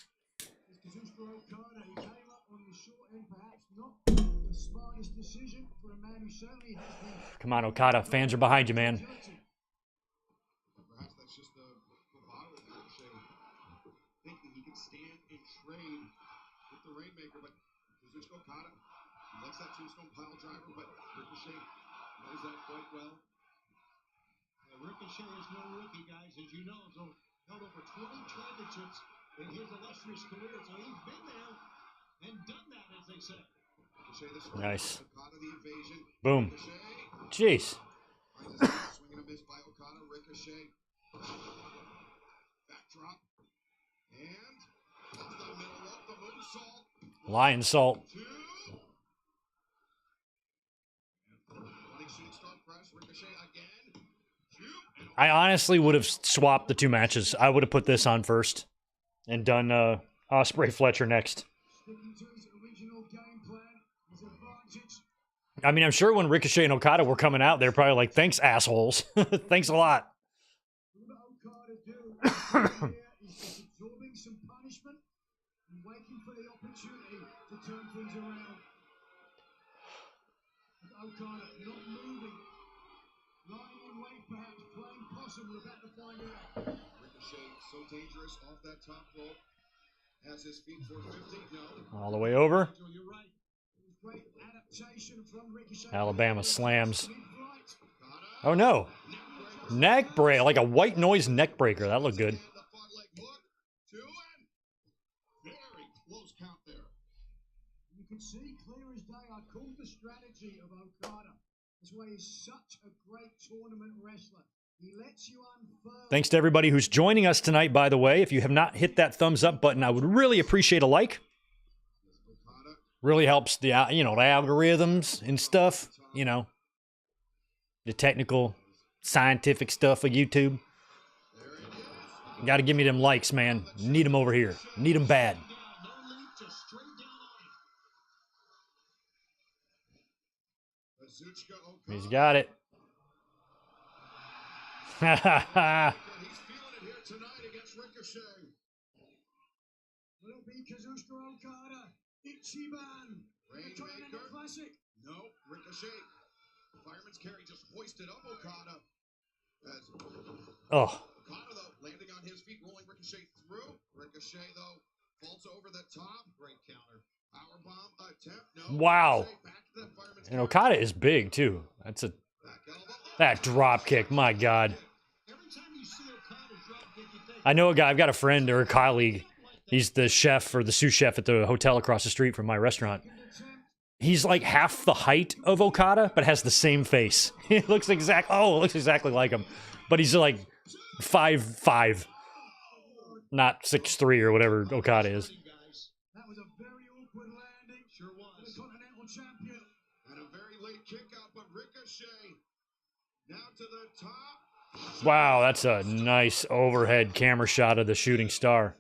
S3: with Okata, he came up on the short end, perhaps not the smartest decision for a man who certainly has been.
S1: Come on, Okada, fans are behind you, man.
S2: Perhaps that's just the bottle of Ricochet thinking he can stand and trade with the Rainmaker, but Okada likes that tombstone pile driver, but Ricochet knows that quite well.
S3: Ricochet is no rookie, guys, as you know. So held over 20 championships in his illustrious career, so he's been there and done that, as they say.
S1: Nice.
S2: Okada, the evasion.
S1: Boom. Jeez.
S2: Swinging a miss by Okada. Ricochet. Backdrop. And off the middle of the moonsault.
S1: Lion salt. I honestly would have swapped the two matches. I would have put this on first and done Osprey Fletcher next. I mean, I'm sure when Ricochet and Okada were coming out, they're probably like, thanks, assholes. Thanks a lot.
S3: Absorbing some punishment and waiting for the opportunity to turn things around. Okada not moving, lying in wait, perhaps playing possum. We're about to find out.
S2: Ricochet so dangerous off that top rope. Has his feet 450. No.
S1: All the way over.
S3: You're right. Great adaptation from Ricochet.
S1: Alabama slams. Oh no. Neck break, like a white noise neck breaker. That looked good.
S3: You can see clear as day. I called the strategy of Okada. That's why he's such a great tournament wrestler. He lets you unfurl.
S1: Thanks to everybody who's joining us tonight, by the way. If you have not hit that thumbs up button, I would really appreciate a like. Really helps the, you know, the algorithms and stuff, you know, the technical, scientific stuff of YouTube. Got to give me them likes, man. Need them over here. Need them bad. He's got it. Ha ha ha.
S2: He's feeling it here tonight against Ricochet.
S3: Will it be Kazuchika Okada? Ichiban.
S2: Rainmaker.
S3: Classic.
S2: No, Ricochet. Fireman's carry just hoisted up Okada. As
S1: Oh.
S2: Okada, though, landing on his feet, rolling Ricochet through. Ricochet, though, falls over the top. Great counter. Powerbomb attempt. No.
S1: Wow.
S2: Ricochet back to that fireman's
S1: And
S2: carry.
S1: Okada is big, too. That's a...
S2: Back elbow.
S1: That drop kick, my God. I know a guy, I've got a friend or a colleague. He's the chef or the sous chef at the hotel across the street from my restaurant. He's like half the height of Okada, but has the same face. It looks exactly like him. But he's like 5'5", not 6'3" or whatever Okada is.
S3: That was a very awkward landing.
S2: Sure was.
S3: The Continental Champion.
S2: And a very late kick out, but Ricochet now to the top.
S1: Wow, that's a nice overhead camera shot of the shooting star.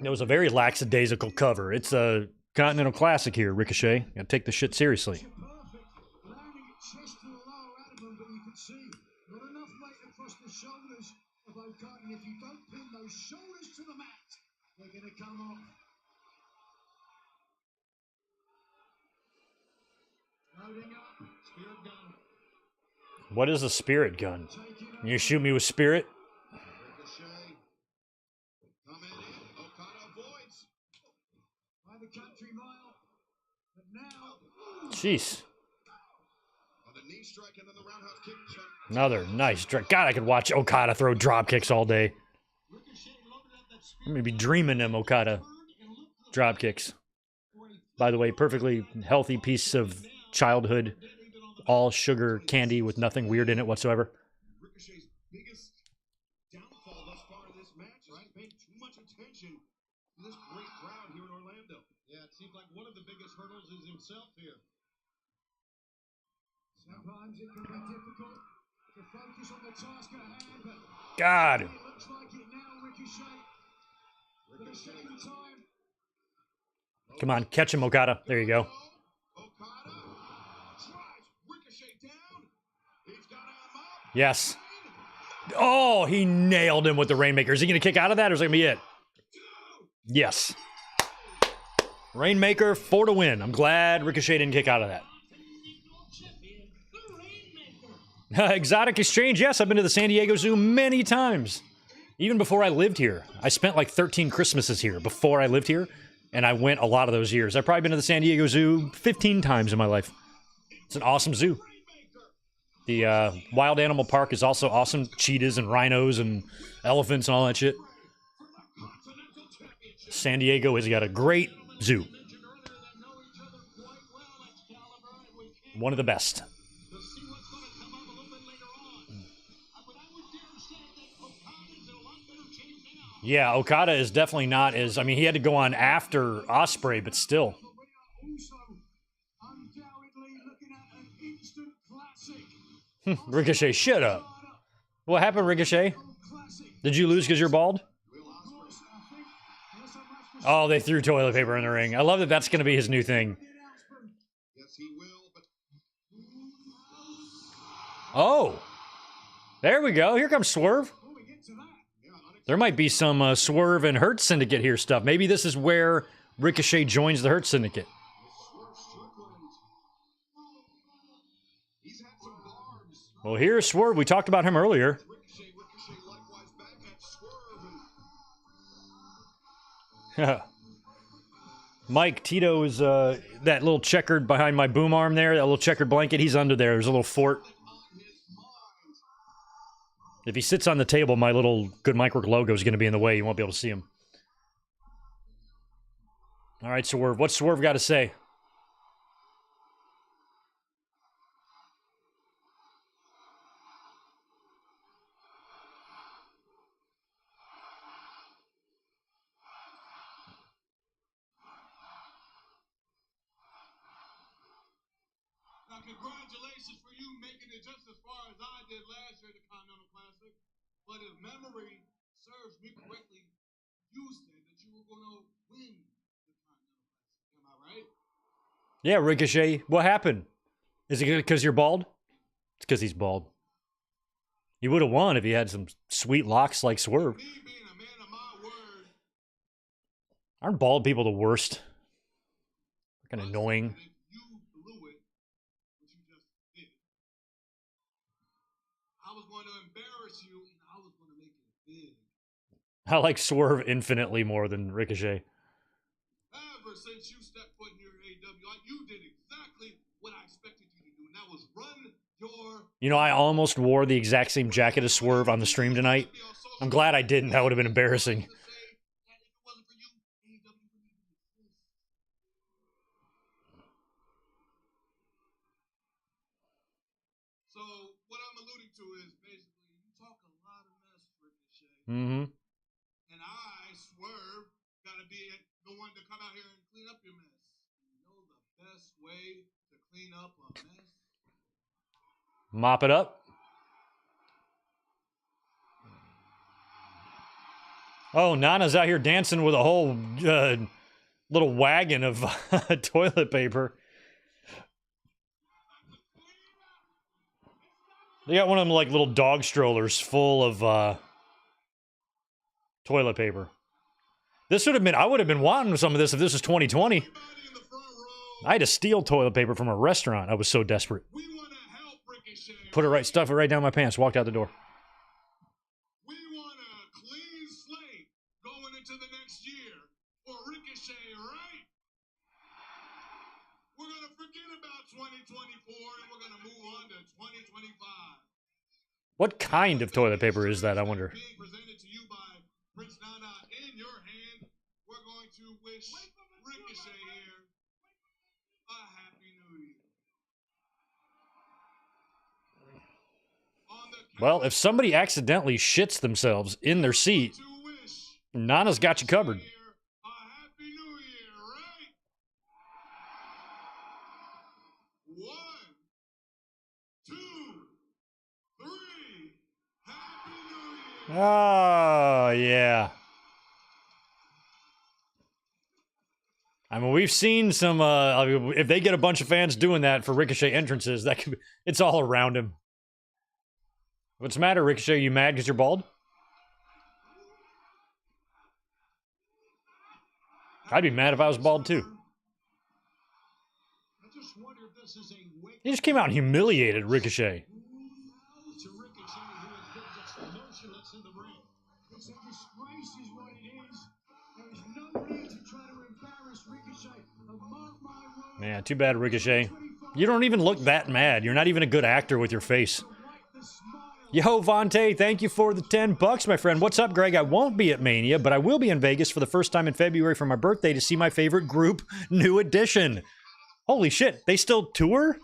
S1: It was a very lackadaisical cover. It's a Continental Classic here, Ricochet. Gotta take the shit seriously.
S3: Perfect. Landing it chest to the lower abdomen, but you can see not enough weight across the shoulders of Okada. And if you don't pin those shoulders to the mat, they're going to come off. Loading up. Spirit gun.
S1: What is a spirit gun? You shoot me with spirit?
S2: Ricochet coming in. Okada avoids.
S3: By the country mile. But now.
S1: Jeez.
S2: On the knee strike and then the roundhouse kick.
S1: Another nice drop. God, I could watch Okada throw drop kicks all day. I'm gonna be dreaming them Okada drop kicks. By the way, perfectly healthy piece of childhood, all sugar candy with nothing weird in it whatsoever.
S2: Ricochet's biggest downfall thus far in this match is paying too much attention to this great crowd here in Orlando. Yeah, it seems like one of the biggest hurdles is himself here.
S3: Sometimes it can be difficult to focus on the task at hand, but
S1: God.
S3: it looks like it now, Ricochet. For the second time.
S1: Come on, catch him, Okada. There you go.
S2: Okada drives Ricochet down. He's got him up.
S1: Yes. Oh, he nailed him with the Rainmaker. Is he going to kick out of that, or is that going to be it? Yes. Rainmaker, 4 to win. I'm glad Ricochet didn't kick out of that. Exotic Exchange, yes, I've been to the San Diego Zoo many times. Even before I lived here. I spent like 13 Christmases here before I lived here, and I went a lot of those years. I've probably been to the San Diego Zoo 15 times in my life. It's an awesome zoo. The Wild Animal Park is also awesome. Cheetahs and rhinos and elephants and all that shit. San Diego has got a great zoo. One of the best. Yeah, Okada is definitely not as... I mean, he had to go on after Osprey, but still.
S3: But we are also undoubtedly looking at an instant classic.
S1: Ricochet, shut up. What happened, Ricochet? Did you lose because you're bald? Oh, they threw toilet paper in the ring. I love that that's going to be his new thing.
S2: Yes, he will, but
S1: Oh. There we go. Here comes Swerve. There might be some Swerve and Hurt Syndicate here stuff. Maybe this is where Ricochet joins the Hurt Syndicate.
S2: he's had some barbs.
S1: Well, here's Swerve. We talked about him earlier.
S2: Ricochet likewise back at Swerve.
S1: Mike, Tito is that little checkered behind my boom arm there, that little checkered blanket. He's under there. There's a little fort. If he sits on the table, my little Good Mike Work logo is going to be in the way. You won't be able to see him. All right, Swerve. What's Swerve got to say?
S2: Now, congratulations for you making it just as far as I did last year at the Continental Classic. But if memory serves me correctly, you said that you were going to win the Continental Classic. Am I right?
S1: Yeah, Ricochet. What happened? Is it because you're bald? It's because he's bald. He would have won if he had some sweet locks like Swerve.
S2: Me being a man of my word.
S1: Aren't bald people the worst? Kind of annoying.
S2: If you blew it, which you just did, I was going to embarrass you and I was going to make it big.
S1: I like Swerve infinitely more than Ricochet.
S2: Ever since you stepped foot in your AEW, you did exactly what I expected you to do, and that was run your...
S1: You know, I almost wore the exact same jacket as Swerve on the stream tonight. I'm glad I didn't. That would have been embarrassing.
S2: So, what I'm alluding to is basically, you talk a lot of mess, Ricochet.
S1: Mm-hmm.
S2: And I, Swerve, gotta be the one to come out here and clean up your mess. You know the best way to clean up a mess?
S1: Mop it up. Oh, Nana's out here dancing with a whole little wagon of toilet paper. They got one of them like little dog strollers full of toilet paper. This would have been, I would have been wanting some of this if this was 2020. I had to steal toilet paper from a restaurant. I was so desperate.
S2: We want to help Ricochet.
S1: Put it right, stuff it right down my pants, walked out the door.
S2: We want a clean slate going into the next year for Ricochet, right? We're going to forget about 2024 and we're going to move on to 2025.
S1: What kind of toilet paper is that, I wonder?
S2: Being presented to you by Prince Nana in your hand, we're going to wish Ricochet here a Happy New Year.
S1: Well, if somebody accidentally shits themselves in their seat, Nana's got you covered.
S2: A Happy New Year, right? 1, 2, 3. Happy New Year.
S1: Oh, yeah. I mean, we've seen some, if they get a bunch of fans doing that for Ricochet entrances, that could be, it's all around him. What's the matter, Ricochet? You mad because you're bald? I'd be mad if I was bald, too. He just came out and humiliated Ricochet. Man, too bad, Ricochet. You don't even look that mad. You're not even a good actor with your face. Yo, Vontae, thank you for the $10, my friend. What's up, Greg? I won't be at Mania, but I will be in Vegas for the first time in February for my birthday to see my favorite group, New Edition. Holy shit, they still tour?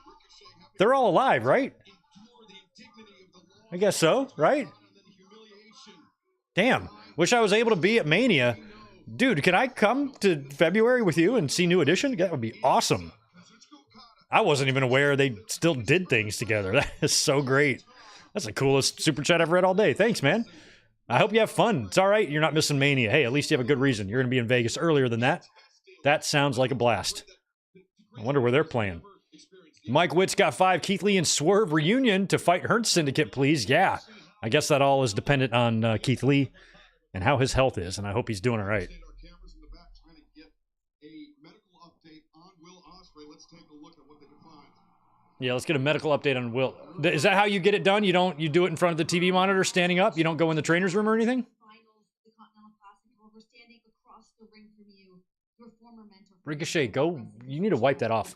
S1: They're all alive, right? I guess so, right? Damn, wish I was able to be at Mania. Dude, can I come to February with you and see New Edition? That would be awesome. I wasn't even aware they still did things together. That is so great. That's the coolest super chat I've read all day. Thanks, man. I hope you have fun. It's all right. You're not missing Mania. Hey, at least you have a good reason. You're going to be in Vegas earlier than that. That sounds like a blast. I wonder where they're playing. Mike Witt's got 5. Keith Lee and Swerve reunion to fight Hurt Syndicate, please. Yeah, I guess that all is dependent on Keith Lee and how his health is, and I hope he's doing all right. Yeah, let's get a medical update on Will. Is that how you get it done? You do it in front of the TV monitor standing up? You don't go in the trainer's room or anything? Ricochet, go. You need to wipe that off.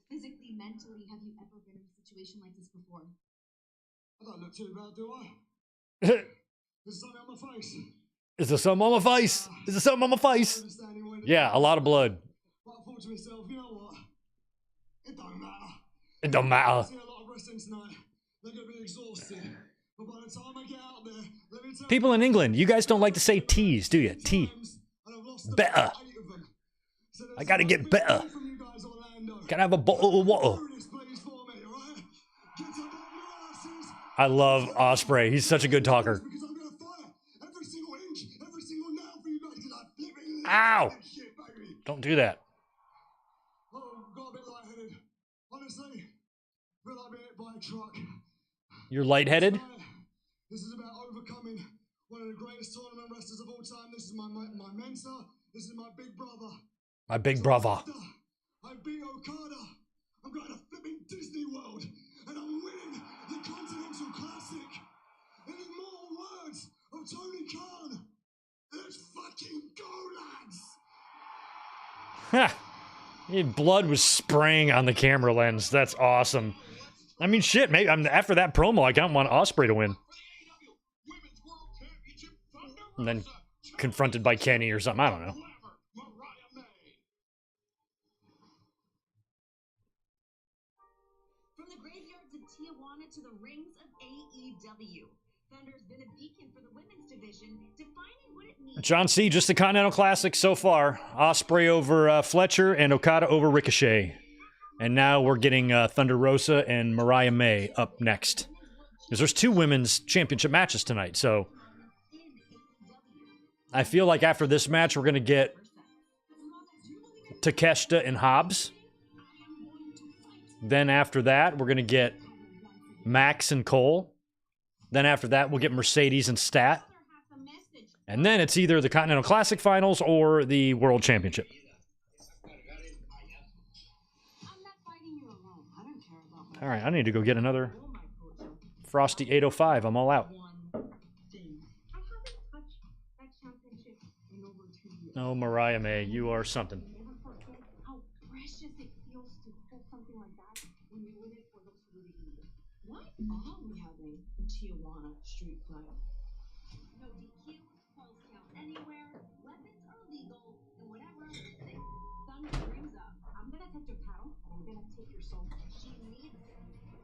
S3: Physically, mentally, have you ever been in a situation like this before? I don't look too bad, do I? There's something on my face.
S1: Is there something on my face? Is there something on my face? Yeah, a lot of blood.
S3: But I thought to myself, you know what? It don't matter.
S1: It don't matter.
S3: I've seen a lot of wrestling tonight. They're going to be exhausted. But by the time I get out there, let me tell
S1: People in England, you guys don't like to say teas, do you? Tea. Better. I gotta get better. Can I have a bottle of water? I love Osprey. He's such a good talker. Ow! Don't do that.
S3: Oh, got a bit lightheaded. Honestly, feel like being hit by a truck.
S1: You're lightheaded?
S3: This is about overcoming one of the greatest tournament wrestlers of all time. This is my mentor. This is my big brother.
S1: My big brother.
S3: I beat Okada. I'm going to flipping Disney World, and I'm winning the Continental Classic. In immortal words of Tony Khan, let's fucking go, lads!
S1: Ha! Blood was spraying on the camera lens. That's awesome. I mean, shit, maybe after that promo, I kind of want Osprey to win. And then confronted by Kenny or something. I don't know.
S4: From the graveyards of Tijuana to the rings of AEW, Thunder's been a beacon for the women's division, defining what it means.
S1: John C., just the Continental Classic so far. Osprey over Fletcher and Okata over Ricochet. And now we're getting Thunder Rosa and Mariah May up next. Because there's 2 women's championship matches tonight, so I feel like after this match, we're going to get Takeshita and Hobbs. Then after that, we're going to get Max and Cole. Then after that, we'll get Mercedes and Stat. And then it's either the Continental Classic Finals or the World Championship. All right, I need to go get another Frosty 805. I'm all out. Oh, Mariah May, you are something.
S4: How precious it feels to hold something like that when you win it or looks really good. What are we having? A Tijuana street fight. No DQ, falls count anywhere, weapons are legal, and whatever Thunder brings up, I'm gonna touch your paddle, and I'm gonna take your soul. She needs it.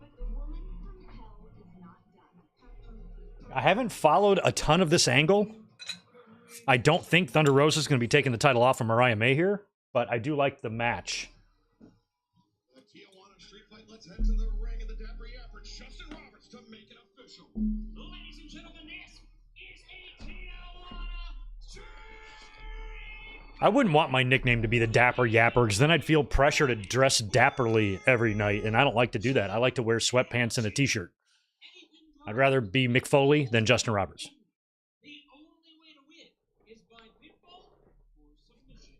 S4: But the woman from hell is not done.
S1: I haven't followed a ton of this angle. I don't think Thunder Rosa is going to be taking the title off of Mariah May here, but I do like the match.
S2: The Tijuana street fight. Let's head to the ring in the debris effort. Justin Roberts to make it official.
S5: Ladies and gentlemen, this is a Tijuana street.
S1: I wouldn't want my nickname to be the Dapper Yapper, because then I'd feel pressure to dress dapperly every night, and I don't like to do that. I like to wear sweatpants and a t-shirt. I'd rather be Mick Foley than Justin Roberts.
S5: The only way to win is by pinfall or submission.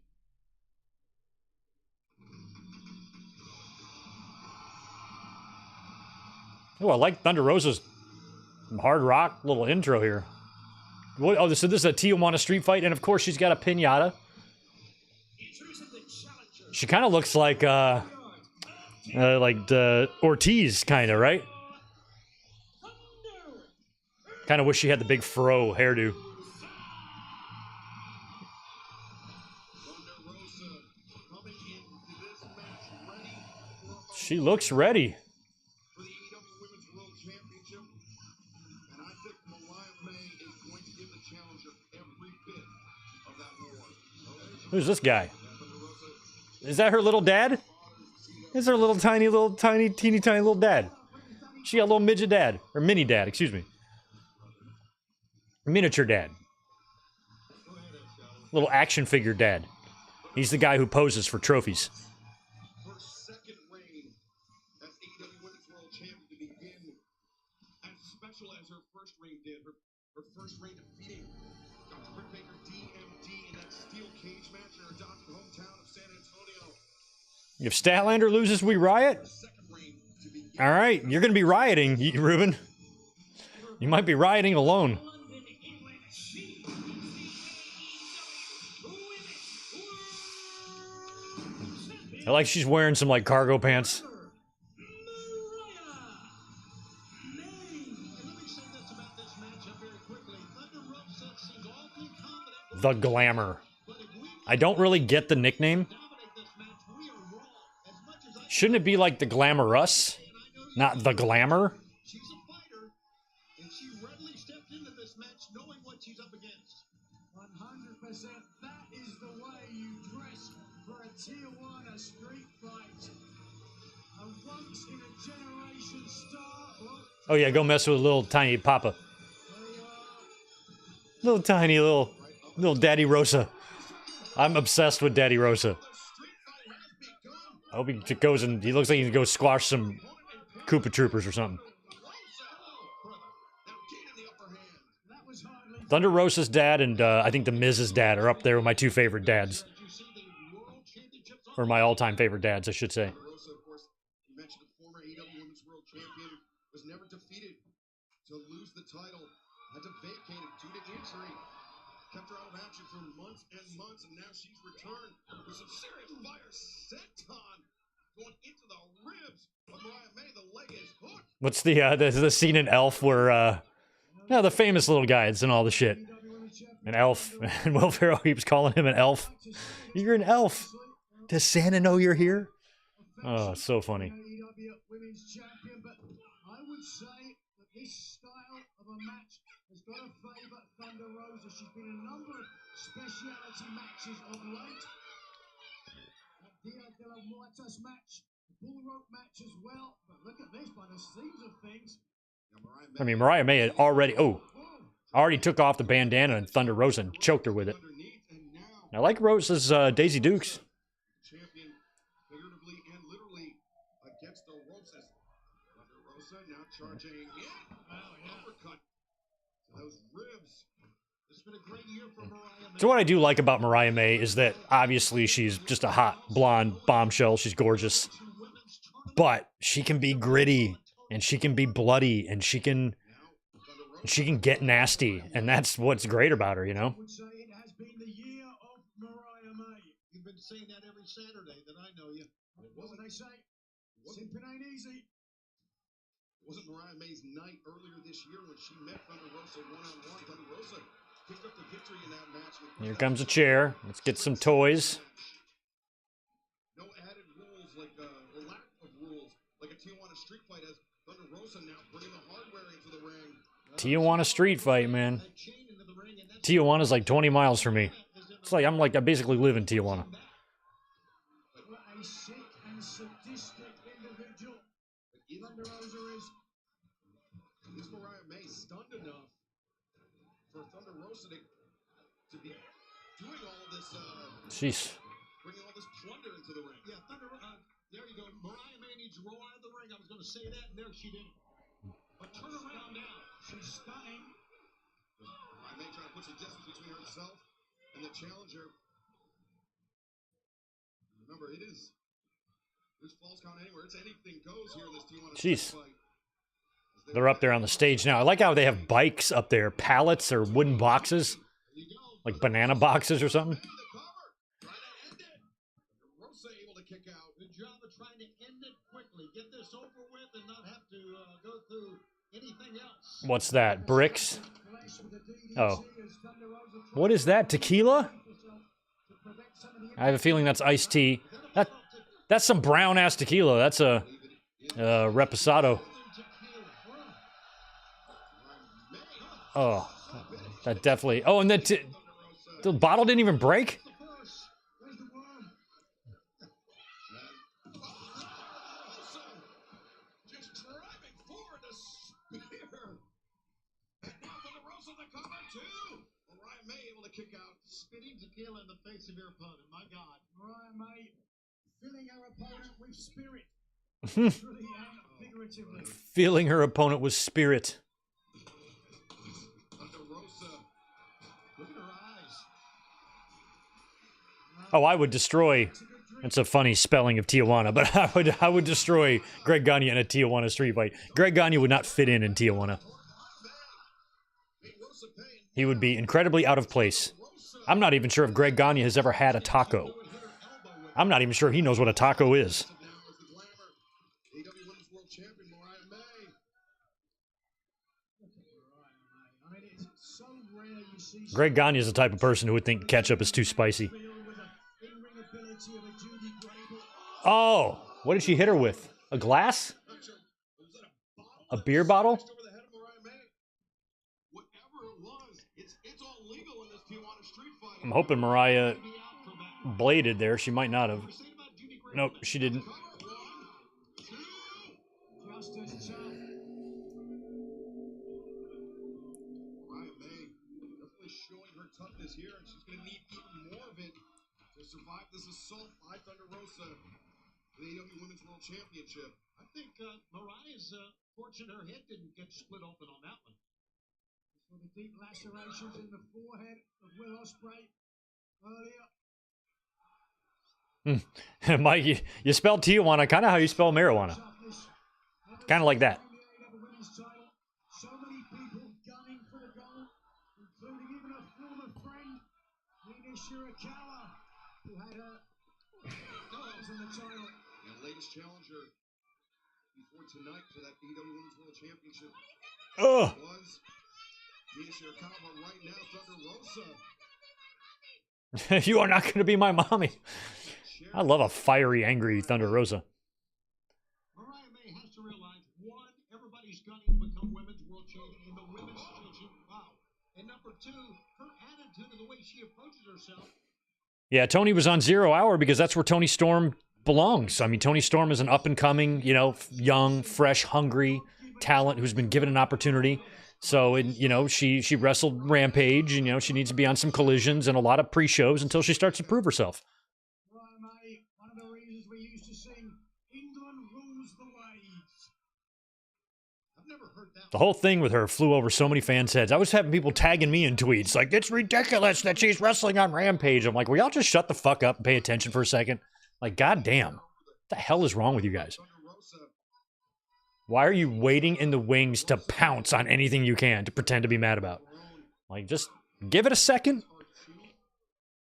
S1: Oh, I like Thunder Rosa's hard rock little intro here. What, oh, so this is a Tijuana street fight, and of course she's got a piñata. She kind of looks like Ortiz, kind of, right? Kind of wish she had the big fro hairdo. She looks ready.
S2: For the AEW Women's World Championship. And I think Mariah May is going to give the challenger every bit of that war.
S1: Who's this guy? Is that her little dad? Is her little tiny little dad? She got a little midget dad, or mini dad, excuse me. Miniature dad. Little action figure dad. He's the guy who poses for trophies.
S2: Her second reign as AEW Women's World Champion to begin as special as her first reign did. Her first reign defeating Dr. Britt Baker DMD in that steel cage match in her adopted hometown of San Antonio.
S1: If Statlander loses, we riot?
S2: Second reign to begin.
S1: All right, you're going to be rioting, Ruben. You might be rioting alone.
S5: London, England, she
S1: I like she's wearing some like cargo pants.
S5: Mariah May.
S2: And let me say this about this matchup very quickly. Thunder Rosa seems awfully
S1: The Glamour. I don't really get the nickname. Shouldn't it be like the Glamorous, not the Glamour?
S2: She's a fighter, and she readily stepped into this match knowing what she's up against.
S3: 100%. That is the way you dress for a Tijuana street fight. A once in a generation star.
S1: Oh yeah, go mess with little tiny Papa. Little tiny little Daddy Rosa. I'm obsessed with Daddy Rosa. I hope he goes and he looks like he can go squash some Koopa Troopers or something. Thunder Rosa's dad and I think the Miz's dad are up there with my two favorite dads. Or my all-time favorite dads, I should say.
S2: Rosa, of course, you mentioned the former AEW Women's World Champion, was never defeated to lose the title, had to vacate it due to injury. Kept her out of action for months and months, and now she's returned with some serious fire. Senton going into the ribs of Mariah May. The leg is hooked.
S1: What's the scene in Elf where the famous little guys and all the shit. An elf. And Will Ferrell keeps calling him an elf. You're an elf. Does Santa know you're here? Oh, it's so funny.
S3: Women's champion, but I would say that this style of a match has got to favour Thunder Rosa. She's been in a number of speciality matches of late. That Dia de la Muertos match, the bull rope match as well. But look at this, by the seams of things.
S1: I mean, Mariah May had already took off the bandana and Thunder Rosa and choked her with it. I like Rosa's Daisy Dukes.
S2: Champion, figuratively and literally, against the ropes. Thunder Rosa now charging in. Uppercut to those ribs. It's been a great year for Mariah May.
S1: So what I do like about Mariah May is that obviously she's just a hot blonde bombshell. She's gorgeous, but she can be gritty and she can be bloody and she can get nasty, and that's what's great about her, you know.
S3: I would say it has been the year of Mariah May.
S2: You've been saying that every Saturday that I know you.
S3: What would they say? Simping ain't easy.
S2: It wasn't Mariah May's night earlier this year when she met Thunder Rosa one-on-one. Thunder Rosa picked up the victory in that match.
S1: Here comes a chair. Let's get some toys.
S2: No added rules like or lack of rules like a Tijuana street fight as Thunder Rosa now bringing the hardware into the ring.
S1: Tijuana street fight, man. Tijuana's like 20 miles from me. It's like I basically live in Tijuana.
S3: What a sick and sadistic individual Thunder Rosa is.
S2: Is Mariah May stunned enough for Thunder Rosa to be doing all of this?
S1: Jeez.
S2: Bringing all this plunder into the ring. Yeah, Thunder. There you go. Mariah May needs to roll out of the ring. I was going to say that, and there she did. But turn around now.
S3: She's stunning.
S2: Mariah May trying to put some distance between herself and the challenger. Remember, there's falls count anywhere. It's anything goes here in this Tijuana
S1: Jeez.
S2: fight.
S1: They're up there on the stage now. I like how they have bikes up there, pallets or wooden boxes, like banana boxes or something.
S2: Rosa able to kick out.
S6: Good job of trying to end it quickly. Get this over with and not have to go through anything else.
S1: What's that? Bricks? Oh. What is that? Tequila? I have a feeling that's iced tea. That's some brown ass tequila. That's a reposado. Oh, that definitely. Oh, and the bottle didn't even break?
S2: Just driving forward to spear. Now Thunder Rosa the cover too. Mariah May able to kick out.
S6: Spitting tequila in the face of your opponent. My God.
S3: Mariah May filling her opponent with spirit. Literally and figuratively.
S1: Filling her opponent with spirit.
S2: Thunder Rosa. Look at her eyes.
S1: Oh, I would destroy. That's a funny spelling of Tijuana, but I would destroy Greg Gagne in a Tijuana street fight. Greg Gagne would not fit in Tijuana. He would be incredibly out of place. I'm not even sure if Greg Gagne has ever had a taco. I'm not even sure he knows what a taco is.
S2: Now is the Glamour. AEW Women's World Champion Mariah May.
S3: I mean, it's So rare you see
S1: Greg Gagne is the type of person who would think ketchup is too spicy.
S3: with the in-ring ability of a Judy Grable.
S1: Oh, what did she hit her with? A glass? A beer bottle?
S2: Over the head of Mariah May. Whatever it was, it's all legal in this Tijuana street fight.
S1: I'm hoping Mariah bladed there. She might not have. Nope, she didn't.
S3: Just as tough.
S2: Mariah May definitely showing her toughness here, and she's going to need even more of it to survive this assault by Thunder Rosa for the AEW Women's World Championship.
S6: I think Mariah's fortunate her head didn't get split open on that one.
S3: For the deep lacerations in the forehead of Will Osprey earlier.
S1: Mike, you spell Tijuana kind of how you spell marijuana. Kind of like that.
S3: So many people gunning for the goal, including even a former friend, Nina Shirakawa, who had her goals in the title.
S2: And latest challenger before tonight for that AEW Women's World Championship
S1: Ugh.
S2: was Nina Shirakawa. Right now, Thunder Rosa.
S1: You are not going to be my mommy. I love a fiery, angry Thunder Rosa.
S6: Mariah May has to realize, one, everybody's gunning to become women's world champion in the women's division. Wow. And number two, her attitude and the way she approaches herself.
S1: Yeah, Tony was on 0 Hour because that's where Tony Storm belongs. I mean, Tony Storm is an up-and-coming, young, fresh, hungry talent who's been given an opportunity. So, she wrestled Rampage, and, she needs to be on some collisions and a lot of pre-shows until she starts to prove herself.
S3: Mariah May, one of the reasons we used to sing, England rules the waves.
S2: I've never heard that.
S1: The whole thing with her flew over so many fans' heads. I was having people tagging me in tweets like, it's ridiculous that she's wrestling on Rampage. I'm like, will y'all just shut the fuck up and pay attention for a second? Like, goddamn. What the hell is wrong with you guys? Why are you waiting in the wings to pounce on anything you can to pretend to be mad about? Like, just give it a second.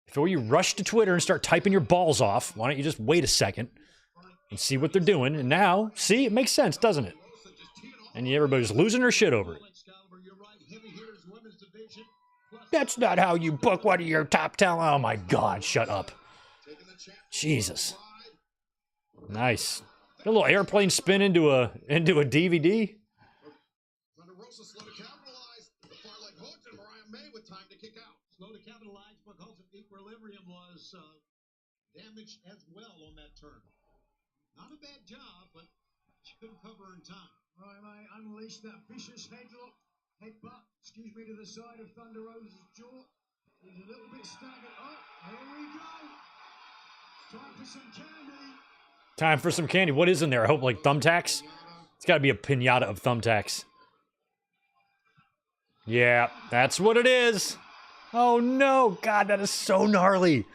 S1: Before you rush to Twitter and start typing your balls off, why don't you just wait a second and see what they're doing? And now, see, it makes sense, doesn't it? And everybody's losing their shit over it. That's not how you book one of your top talent. Oh my God, shut up. Jesus. Nice. A little airplane spin into a DVD.
S2: Thunder Rosa slow to capitalize. The far leg hooked, and Mariah May with time to kick out.
S6: Slow to capitalize because of equilibrium was damaged as well on that turn. Not a bad job, but she couldn't cover in time.
S3: Mariah May unleashed that vicious headbutt, to the side of Thunder Rosa's jaw. He's a little bit staggered. Oh, here we go. Time for some candy.
S1: Time for some candy. What is in there? I hope, like, thumbtacks? It's got to be a pinata of thumbtacks. Yeah, that's what it is. Oh, no. God, that is so gnarly.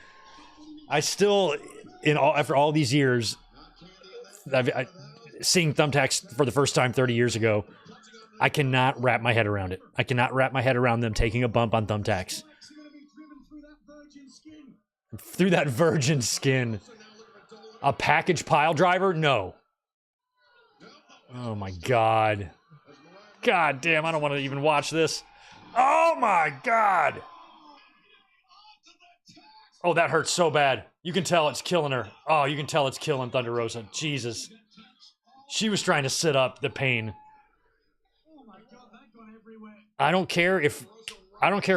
S1: I still, after all these years, seeing thumbtacks for the first time 30 years ago, I cannot wrap my head around it. I cannot wrap my head around them taking a bump on thumbtacks. Through that virgin skin. A package pile driver? No. Oh my God. God damn, I don't want to even watch this. Oh my God. Oh, that hurts so bad. You can tell it's killing her. Oh, you can tell it's killing Thunder Rosa. Jesus. She was trying to sit up the pain. I don't care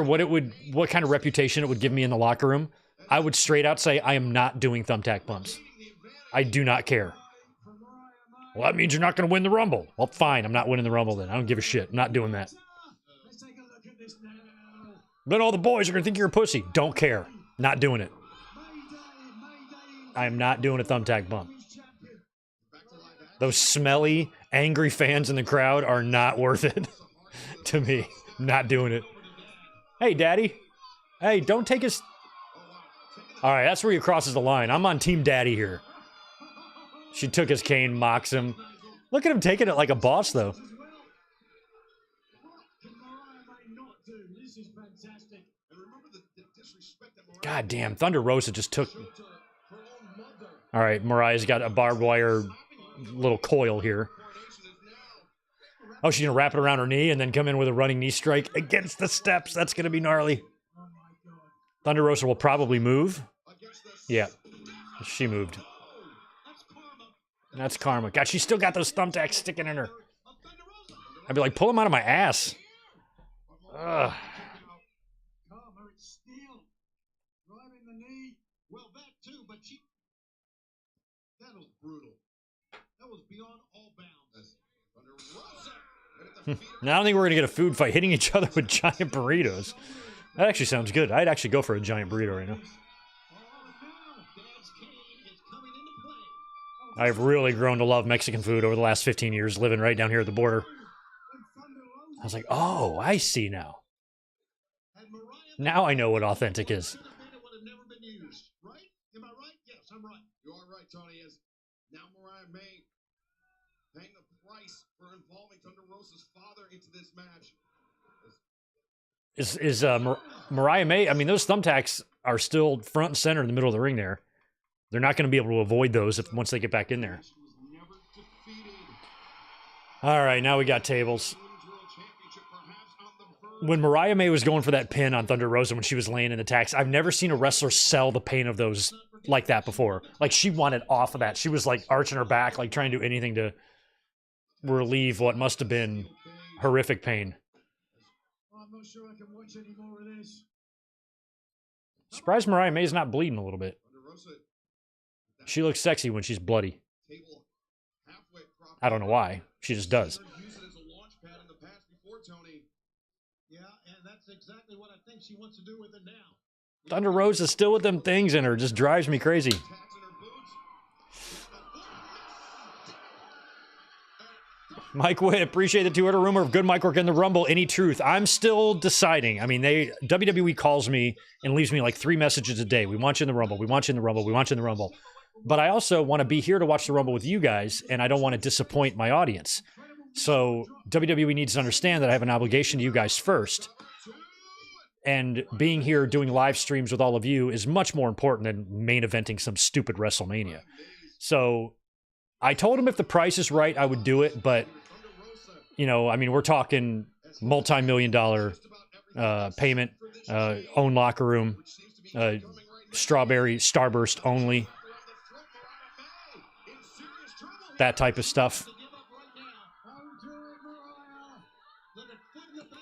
S1: what kind of reputation it would give me in the locker room. I would straight out say I am not doing thumbtack bumps. I do not care. Well, that means you're not going to win the Rumble. Well, fine. I'm not winning the Rumble then. I don't give a shit. I'm not doing that. Then all the boys are going to think you're a pussy. Don't care. Not doing it. I am not doing a thumbtack bump. Those smelly, angry fans in the crowd are not worth it to me. Not doing it. Hey, Daddy. Hey, don't take us... All right, that's where he crosses the line. I'm on Team Daddy here. She took his cane, mocks him. Look at him taking it like a boss, though. God damn, Thunder Rosa just took... All right, Mariah's got a barbed wire little coil here. Oh, she's going to wrap it around her knee and then come in with a running knee strike against the steps. That's going to be gnarly. Thunder Rosa will probably move. Yeah, she moved. That's karma. God, she's still got those thumbtacks sticking in her. I'd be like, pull them out of my ass. Ugh.
S6: Well, that too, but that was brutal. That was beyond all bounds.
S1: Now, I don't think we're going to get a food fight hitting each other with giant burritos. That actually sounds good. I'd actually go for a giant burrito right now. I've really grown to love Mexican food over the last 15 years, living right down here at the border. I was like, oh, I see now. Now I know what authentic is.
S2: You are right, Tony. Is now Mariah May paying the price for involving Thunder Rosa's father into this match.
S1: Is Mariah May? I mean, those thumbtacks are still front and center in the middle of the ring there. They're not going to be able to avoid those once they get back in there. All right, now we got tables. When Mariah May was going for that pin on Thunder Rosa when she was laying in the tacks, I've never seen a wrestler sell the pain of those like that before. Like, she wanted off of that. She was, like, arching her back, like, trying to do anything to relieve what must have been horrific pain.
S3: I'm not sure I can watch any more of this.
S1: Surprised Mariah May's not bleeding a little bit. She looks sexy when she's bloody. I don't know why. She just does.
S6: Yeah, and that's exactly what I think she wants to do with it now.
S1: Thunder Rosa is still with them things in her. Just drives me crazy. Mike Witt, appreciate the 200 rumor of good mic work in the Rumble. Any truth? I'm still deciding. I mean, WWE calls me and leaves me like 3 messages a day. We want you in the Rumble. We want you in the Rumble. We want you in the Rumble. But I also want to be here to watch the Rumble with you guys, and I don't want to disappoint my audience. So WWE needs to understand that I have an obligation to you guys first. And being here doing live streams with all of you is much more important than main eventing some stupid WrestleMania. So I told him if the price is right, I would do it. But, you know, I mean, we're talking multi-million-dollar payment, own locker room, strawberry starburst only, that type of stuff.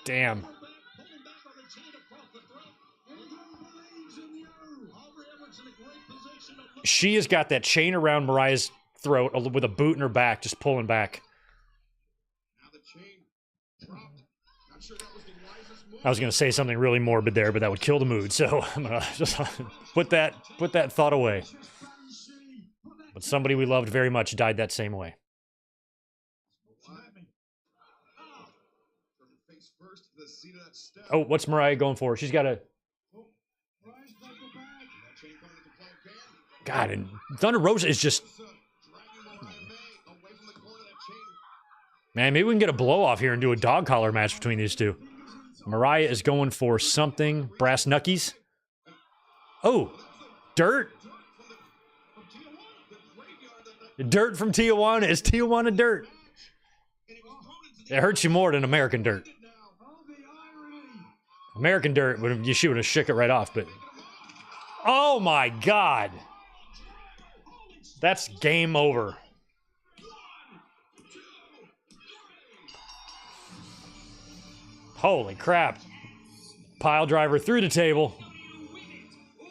S1: Damn. She has got that chain around Mariah's throat with a boot in her back, just pulling back. I was going to say something really morbid there, but that would kill the mood. So I'm going to just put that thought away. But somebody we loved very much died that same way. Oh, what's Mariah going for? She's got a... God, and Thunder Rosa is just... Man, maybe we can get a blow-off here and do a dog collar match between these two. Mariah is going for something. Brass knuckies. Oh, dirt. Dirt from Tijuana. Is Tijuana dirt? It hurts you more than American dirt. American dirt, she would have shook it right off, but... Oh, my God. That's game over. Holy crap. Pile driver through the table.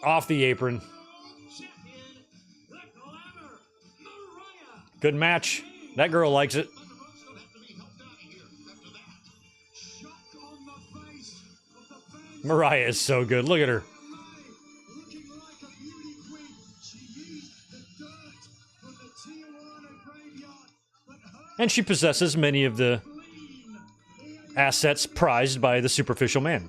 S1: Off the apron. Good match. That girl likes it. Mariah is so good. Look at her. And she possesses many of the assets prized by the superficial man.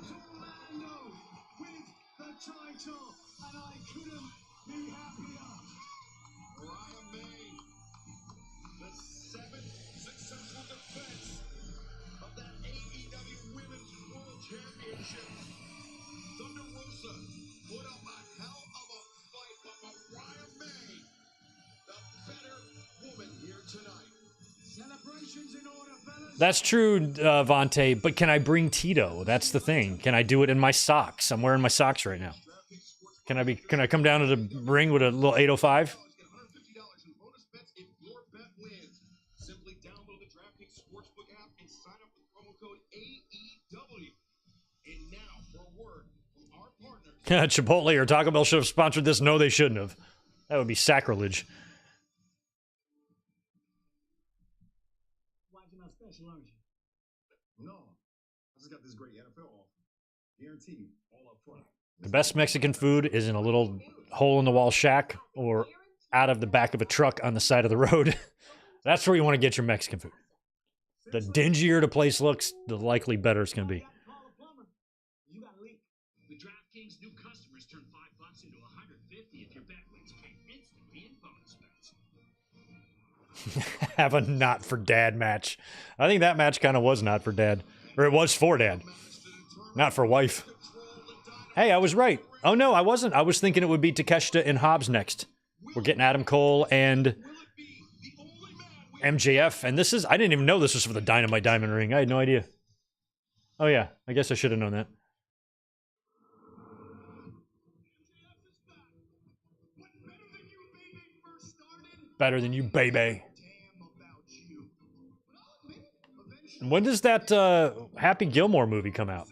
S3: Celebrations in order, fellas.
S1: That's true, Vontae, but can I bring Tito? That's the thing. Can I do it in my socks? I'm wearing my socks right now. Can I come down to the ring with a little 805?
S2: $150 in bonus bets if your bet wins. Simply download the DraftKings Sportsbook app and sign up with promo code AEW. And now for a word from our partners.
S1: Chipotle or Taco Bell should have sponsored this. No, they shouldn't have. That would be sacrilege.
S3: Watching our special, aren't you?
S2: No, I just got this great NFL offer. Guaranteed, all up front.
S1: The best Mexican food is in a little hole-in-the-wall shack or out of the back of a truck on the side of the road. That's where you want to get your Mexican food. The dingier the place looks, the likely better it's going to be.
S3: You got a leak.
S5: With DraftKings, new customers turn $5 into $150 if your bet wins pay instantly in bonus bets.
S1: Have a not for dad match. I think that match kind of was not for dad. Or it was for dad. Not for wife. Hey, I was right. Oh no, I wasn't. I was thinking it would be Takeshita and Hobbs next. We're getting Adam Cole and MJF. And this is, I didn't even know this was for the Dynamite Diamond Ring. I had no idea. Oh yeah, I guess I should have known that. Better than you, baby. When does that Happy Gilmore movie come out?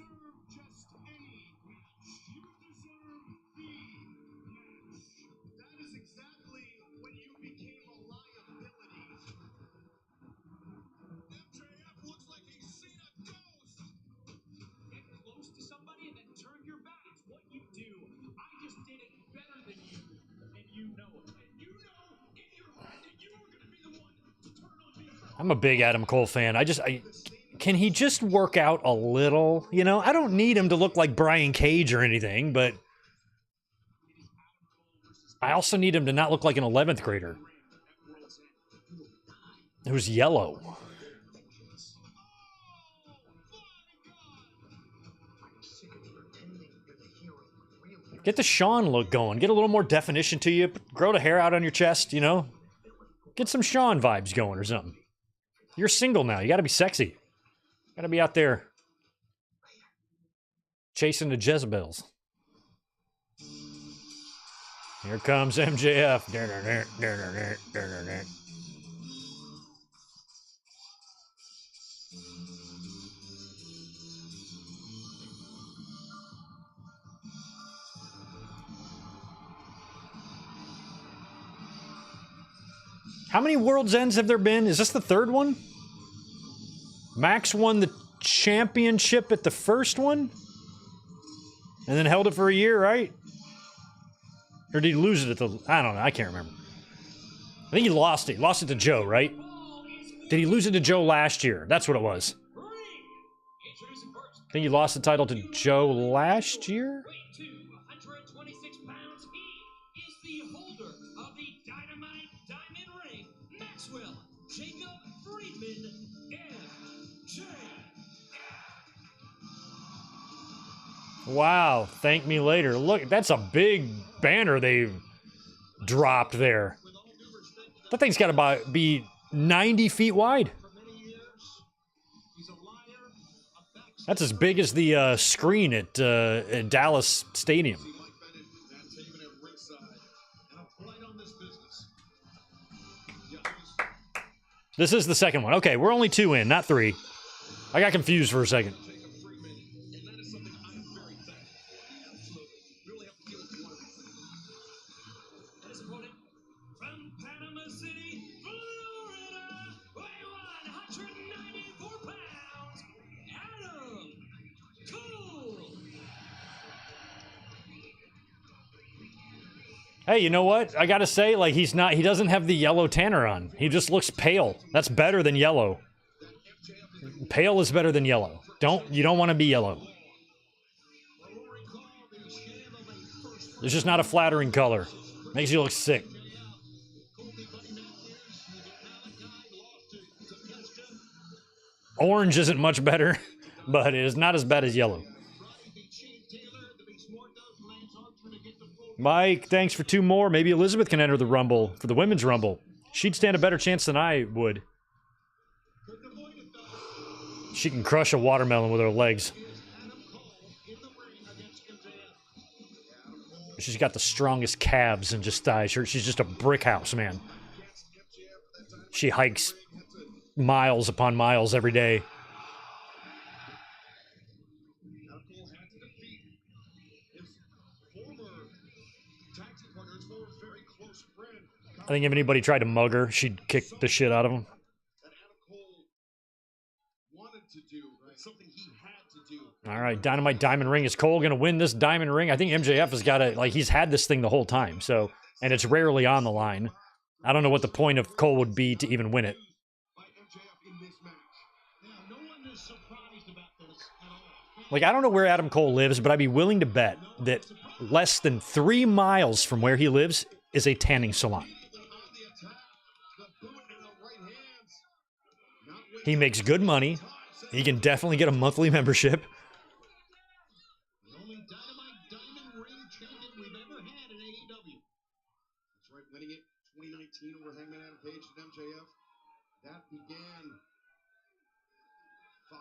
S1: I'm a big Adam Cole fan. Can he just work out a little? You know, I don't need him to look like Brian Cage or anything, but I also need him to not look like an 11th grader who's yellow. Get the Shawn look going. Get a little more definition to you. Grow the hair out on your chest, you know? Get some Shawn vibes going or something. You're single now. You got to be sexy. Got to be out there chasing the Jezebels. Here comes MJF. How many World's Ends have there been? Is this the third one? Max won the championship at the first one? And then held it for a year, right? Or did he lose it at the... I don't know. I can't remember. I think he lost it. He lost it to Joe, right? Did he lose it to Joe last year? That's what it was. I think he lost the title to Joe last year? Wow, thank me later. Look, that's a big banner they dropped there. That thing's got to be 90 feet wide. That's as big as the screen at Dallas Stadium. This is the second one. Okay, we're only 2 in, not 3. I got confused for a second. Hey, you know what? I gotta say, like, he doesn't have the yellow tanner on. He just looks pale. That's better than yellow. Pale is better than yellow. You don't want to be yellow. It's just not a flattering color. Makes you look sick. Orange isn't much better, but it is not as bad as yellow. Mike, thanks for 2 more. Maybe Elizabeth can enter the Rumble for the Women's Rumble. She'd stand a better chance than I would. She can crush a watermelon with her legs. She's got the strongest calves and just thighs. She's just a brick house, man. She hikes miles upon miles every day. I think if anybody tried to mug her, she'd kick the shit out of him. All right, Dynamite Diamond Ring. Is Cole going to win this Diamond Ring? I think MJF has got to, like, he's had this thing the whole time, so, and it's rarely on the line. I don't know what the point of Cole would be to even win it. Like, I don't know where Adam Cole lives, but I'd be willing to bet that less than 3 miles from where he lives is a tanning salon. He makes good money. He can definitely get a monthly membership.
S6: The only diamond ring champion we've ever had in AEW.
S2: That's right, winning it 2019 over Hangman Adam Page and MJF. That began 5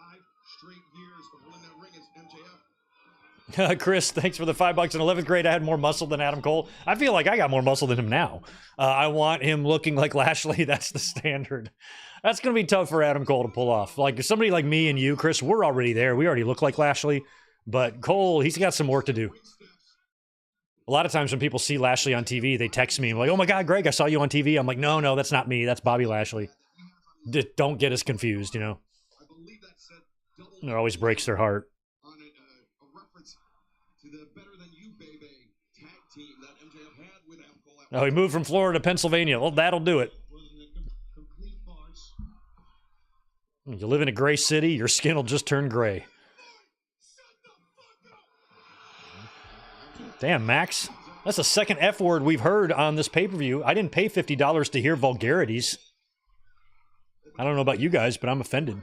S2: straight years of winning that ring as MJF.
S1: Chris, thanks for the $5 in 11th grade. I had more muscle than Adam Cole. I feel like I got more muscle than him now. I want him looking like Lashley. That's the standard. That's going to be tough for Adam Cole to pull off. Like, somebody like me and you, Chris, we're already there. We already look like Lashley. But Cole, he's got some work to do. A lot of times when people see Lashley on TV, they text me like, "Oh my God, Greg, I saw you on TV." I'm like, no, that's not me. That's Bobby Lashley. Don't get us confused, you know. It always breaks their heart. Oh, he moved from Florida to Pennsylvania. Well, that'll do it. You live in a gray city, your skin will just turn gray. Damn, Max. That's the second F word we've heard on this pay-per-view. I didn't pay $50 to hear vulgarities. I don't know about you guys, but I'm offended.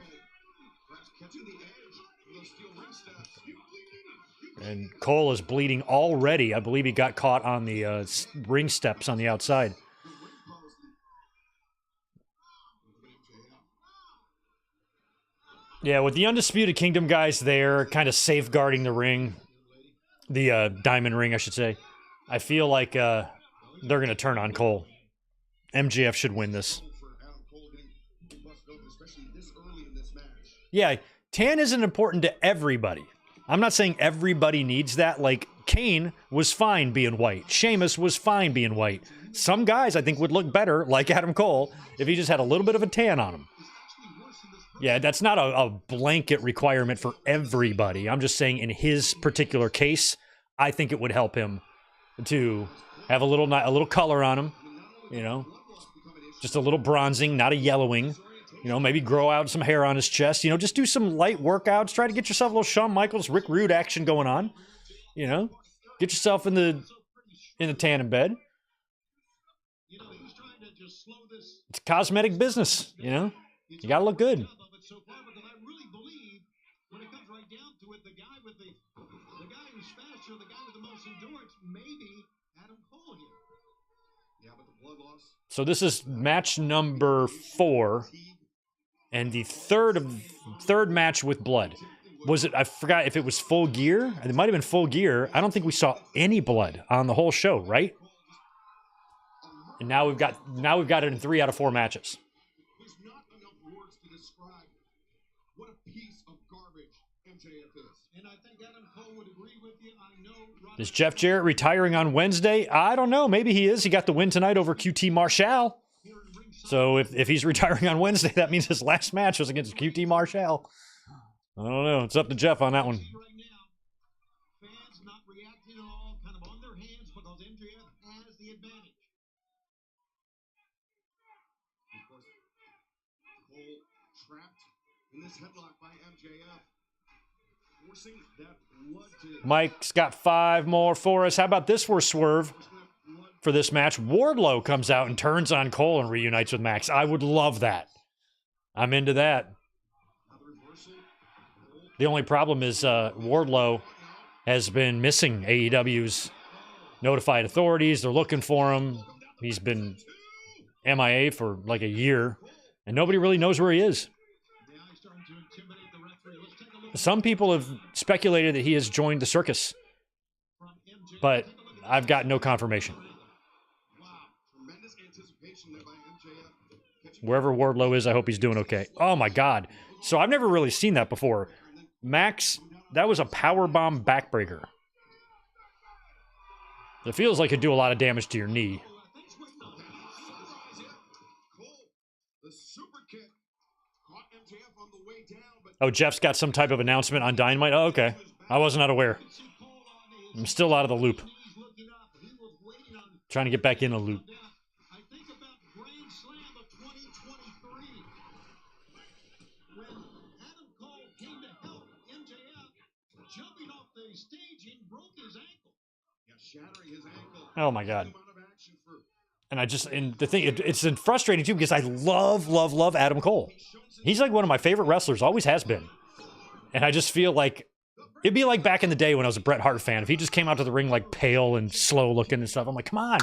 S1: And Cole is bleeding already. I believe he got caught on the ring steps on the outside. Yeah, with the Undisputed Kingdom guys there, kind of safeguarding the ring, the diamond ring, I should say, I feel like they're going to turn on Cole. MJF should win this. Yeah, tan isn't important to everybody. I'm not saying everybody needs that. Like, Kane was fine being white. Sheamus was fine being white. Some guys, I think, would look better, like Adam Cole, if he just had a little bit of a tan on him. Yeah, that's not a blanket requirement for everybody. I'm just saying in his particular case, I think it would help him to have a little color on him, you know, just a little bronzing, not a yellowing. You know, maybe grow out some hair on his chest. You know, just do some light workouts. Try to get yourself a little Shawn Michaels, Rick Rude action going on. You know, get yourself in the tanning bed. It's cosmetic business. You know, you gotta look good. So this is match number 4. And the third match with blood. Was it, I forgot if it was Full Gear. It might have been Full Gear. I don't think we saw any blood on the whole show, right? And now we've got it in 3 out of 4 matches.
S2: There's not enough words to describe what a piece of garbage MJF is. And I think Adam Cole would agree with you. I know.
S1: Is Jeff Jarrett retiring on Wednesday? I don't know. Maybe he is. He got the win tonight over QT Marshall. So if he's retiring on Wednesday, that means his last match was against QT Marshall. I don't know. It's up to Jeff on that one.
S6: Fans not reacting at all, kind of on their hands because MJF has the advantage.
S2: Of course, Cole trapped in this headlock by MJF, forcing that blood to...
S1: Mike's got 5 more for us. How about this for Swerve? For this match, Wardlow comes out and turns on Cole and reunites with Max. I would love that. I'm into that. The only problem is Wardlow has been missing AEW's notified authorities. They're looking for him. He's been MIA for like a year, and nobody really knows where he is. Some people have speculated that he has joined the circus, but I've got no confirmation. Wherever Wardlow is, I hope he's doing okay. Oh my God. So I've never really seen that before. Max, that was a powerbomb backbreaker. It feels like it'd do a lot of damage to your knee. Oh, Jeff's got some type of announcement on Dynamite? Oh, okay. I was not aware. I'm still out of the loop. Trying to get back in the loop. Oh my God. And the thing, it's frustrating too because I love Adam Cole. He's like one of my favorite wrestlers, always has been. And I just feel like it'd be like back in the day when I was a Bret Hart fan. If he just came out to the ring like pale and slow looking and stuff, I'm like, come on.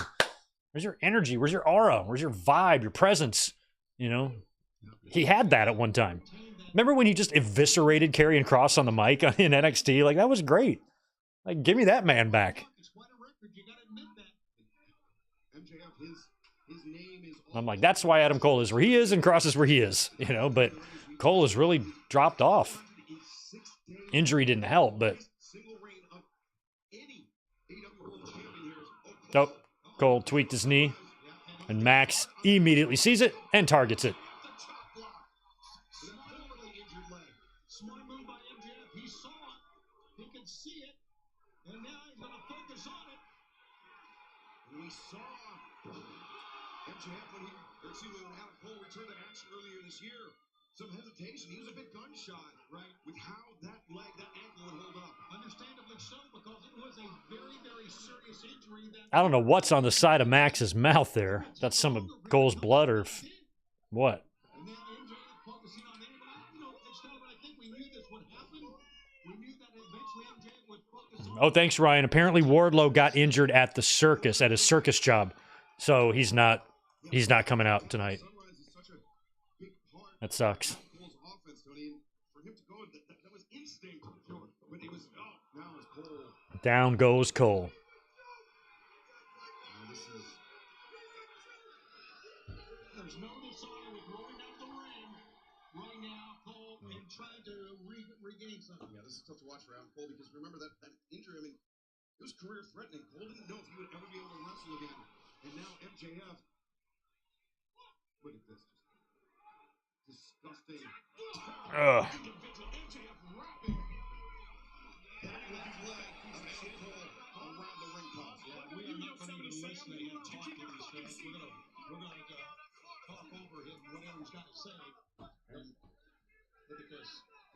S1: Where's your energy? Where's your aura? Where's your vibe? Your presence? You know? He had that at one time. Remember when he just eviscerated Karrion Kross on the mic in NXT? Like, that was great. Like, give me that man back. I'm like, that's why Adam Cole is where he is and Kross is where he is, you know, but Cole has really dropped off. Injury didn't help, but... Oh, Cole tweaked his knee, and Max immediately sees it and targets it.
S2: Some hesitation. He was a bit gunshot, right? With how that ankle would hold up. Understandably so, because it was a very serious injury.
S1: I don't know what's on the side of Max's mouth there. That's some of Cole's blood or what? Oh, thanks, Ryan. Apparently Wardlow got injured at the circus, at his circus job. So he's not coming out tonight. That sucks. Down goes Cole.
S6: There's no deciding with rolling out the ring right now. Cole and trying to regain something.
S2: Yeah, this is tough to watch for Adam Cole because remember that injury. I mean, it was career threatening. Cole didn't know if he would ever be able to wrestle again. And now MJF. Look at this. Disgusting.
S1: Ugh.
S2: MJF wrapping that left leg of Adam Cole around the ring post.
S6: Yeah, we are not going to even listen to him talk to these guys. We're going to talk over him, whatever he's got to say. And look at this.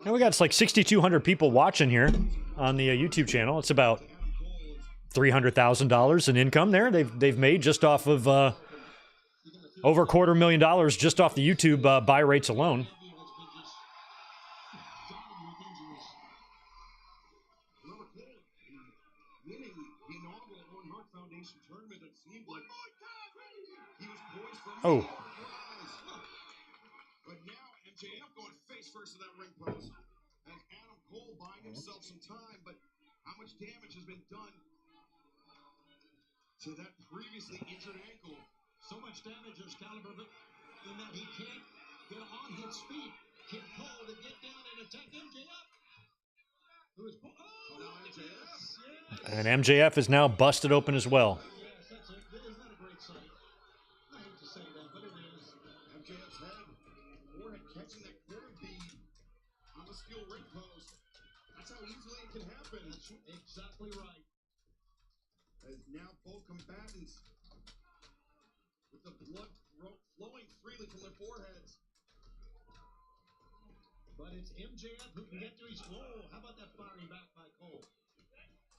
S1: And we got like 6,200 people watching here on the YouTube channel. It's about $300,000 in income there. They've made just off of over $250,000 just off the YouTube buy rates alone. Oh.
S2: But now MJF going face first to that ring post. As Adam Cole buying himself some time, but how much damage has been done to that previously injured ankle?
S6: So much damage is caliber in that he can't get on his feet. Can Cole to get down and attack MJF? Who is MJF? Yes.
S1: And MJF is now busted open as well.
S6: Yes, that's it. Isn't that a great sight? I hate to say that, but it is.
S2: MJF's head, forehead catching that quarter bead on the steel ring post. That's how easily it can happen.
S6: That's exactly right.
S2: As now both combatants with the blood flowing freely from their foreheads.
S6: But it's MJF who can get to his... Whoa, how about that firing back by Cole?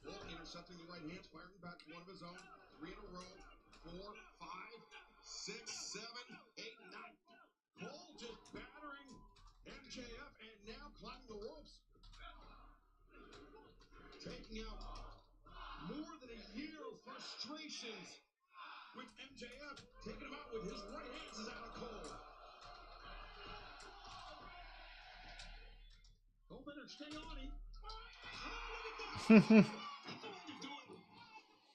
S2: Cole intercepting the right hands, firing back one of his own. 3 in a row. 4, 5, 6, 7, 8, 9. Cole just battering MJF and now climbing the ropes. Taking out more than a year of frustrations with MJF. Taking him out with his right hands is Adam Cole.
S6: Cole better Stay on him. Oh, look at that. That's the way to do it.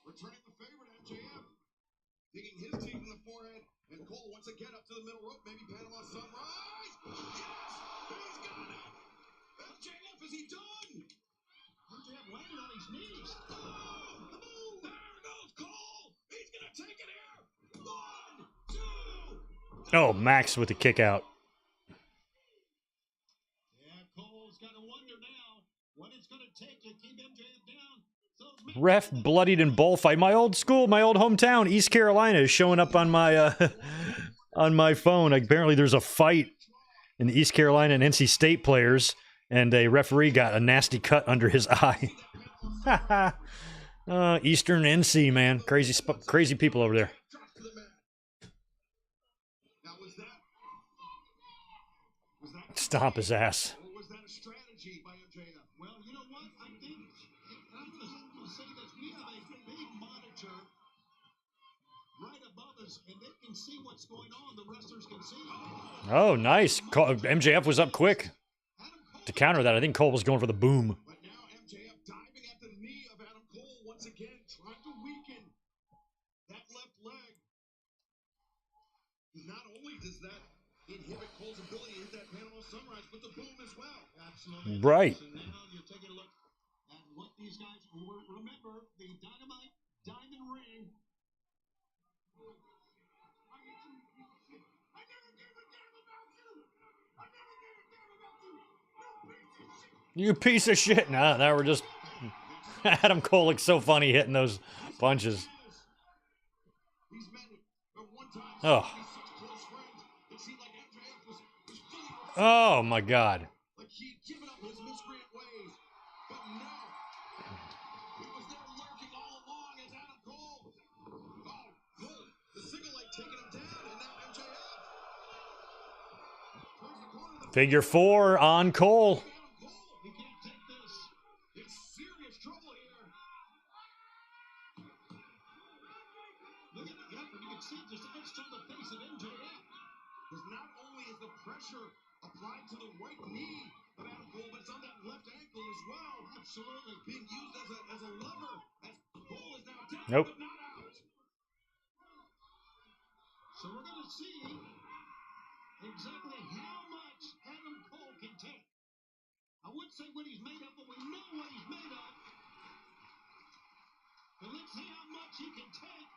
S2: Returning the favorite, MJF. Digging his teeth in the forehead. And Cole once again up to the middle rope. Maybe Panama Sunrise. Yes! He's got it! MJF, is he done?
S6: MJF landed on his knees.
S2: Oh! There goes Cole! He's gonna take it here! 1, 2!
S1: Oh, Max with the kick out.
S6: Yeah, Cole's got to wonder now what it's going to take to keep MJF down.
S1: Ref bloodied in bullfight. My old school, my old hometown, East Carolina, is showing up on my on my phone. Apparently, there's a fight in the East Carolina and NC State players, and a referee got a nasty cut under his eye. Eastern NC, man, crazy people over there. Stomp his ass.
S2: Or was that a strategy by MJF?
S6: Well, you know what? I think I'm going to say this. We have a big monitor right above us, and they can see what's going on. The wrestlers can see.
S1: Oh, nice. MJF was up quick to counter that. I think Cole was going for the boom.
S2: But now MJF diving at the knee of Adam Cole once again, trying to weaken that left leg. Not only does that inhibit Cole's ability to hit that Panama Sunrise, but the boom as well.
S6: Absolutely.
S1: Right.
S6: So now you're taking a look at what these guys remember, the Dynamite Diamond Ring.
S1: You piece of shit. Nah, that were just... Adam Cole looks so funny hitting those punches. Oh. Oh, my God.
S2: Like he'd given up his miscreant ways. But no. He was there lurking all along as Adam Cole. Oh, Cole. The single leg taking him down, and now MJF. Turns the corner of the
S1: Figure 4 on Cole.
S2: Adam Cole. He can't take this. It's serious trouble here.
S6: Look at the effort. You can see just etched on the face of MJF.
S2: Because not only is the pressure applied to the right knee of Adam Cole, but it's on that left ankle as well. Absolutely. Being used as a lever as Cole is now down,
S1: Nope.
S2: but not out.
S6: So we're going to see exactly how much Adam Cole can take. I wouldn't say what he's made of, but we know what he's made of. But let's see how much he can take.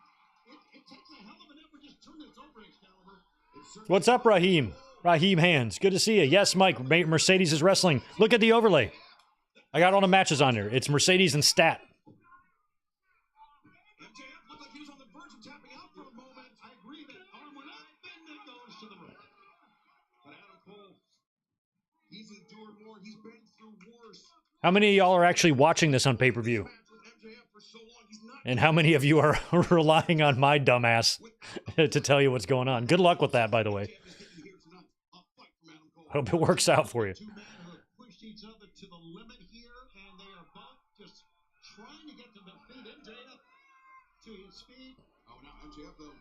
S6: It takes a hell of an effort just to turn this over, Excalibur.
S1: What's up, Raheem? Raheem Hands. Good to see you. Yes, Mike. Mercedes is wrestling. Look at the overlay. I got all the matches on there. It's Mercedes and Stat.
S2: MJF looked like he was on the verge of tapping out for a moment.
S6: I agree that arm went up, and it goes to the right.
S2: But Adam Cole, he's endured more. He's been through worse.
S1: How many of y'all are actually watching this on pay-per-view?
S2: Match with MJF for so long. He's not
S1: And how many of you are relying on my dumbass to tell you what's going on? Good luck with that, by the way.
S2: MJF is getting here tonight. A fight from Adam Cole.
S1: Hope it works out for you.
S6: Two men who have pushed each other to the limit here, and they are both just trying to get to their feet. MJF to his feet.
S2: Oh, now MJF though.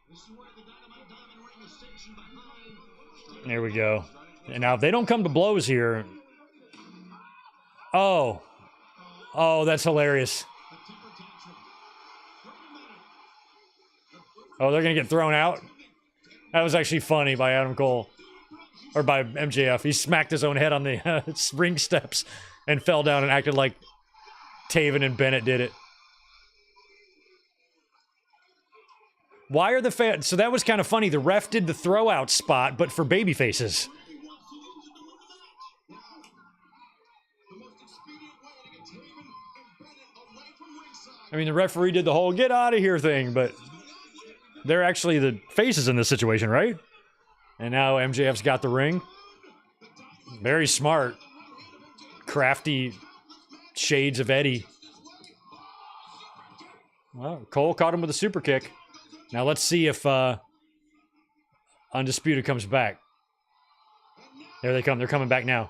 S6: This is where the Dynamite Diamond Ring is stationed behind.
S1: There we go. And now, if they don't come to blows here... Oh. Oh, that's hilarious.
S6: A temper tantrum. Wait a minute.
S1: Oh, they're going to get thrown out? That was actually funny by Adam Cole. Or by MJF. He smacked his own head on the ring steps and fell down and acted like Taven and Bennett did it. Why are the fans... So that was kind of funny. The ref did the throw out spot, but for baby faces.
S6: He wants to use it to win the match.
S2: The most expedient way to get Taven and Bennett away from ringside.
S1: I mean, the referee did the whole get out of here thing, but they're actually the faces in this situation, right? And now MJF's got the ring. Very smart. Crafty shades of Eddie. Well, Cole caught him with a super kick. Now let's see if Undisputed comes back. There they come. They're coming back now.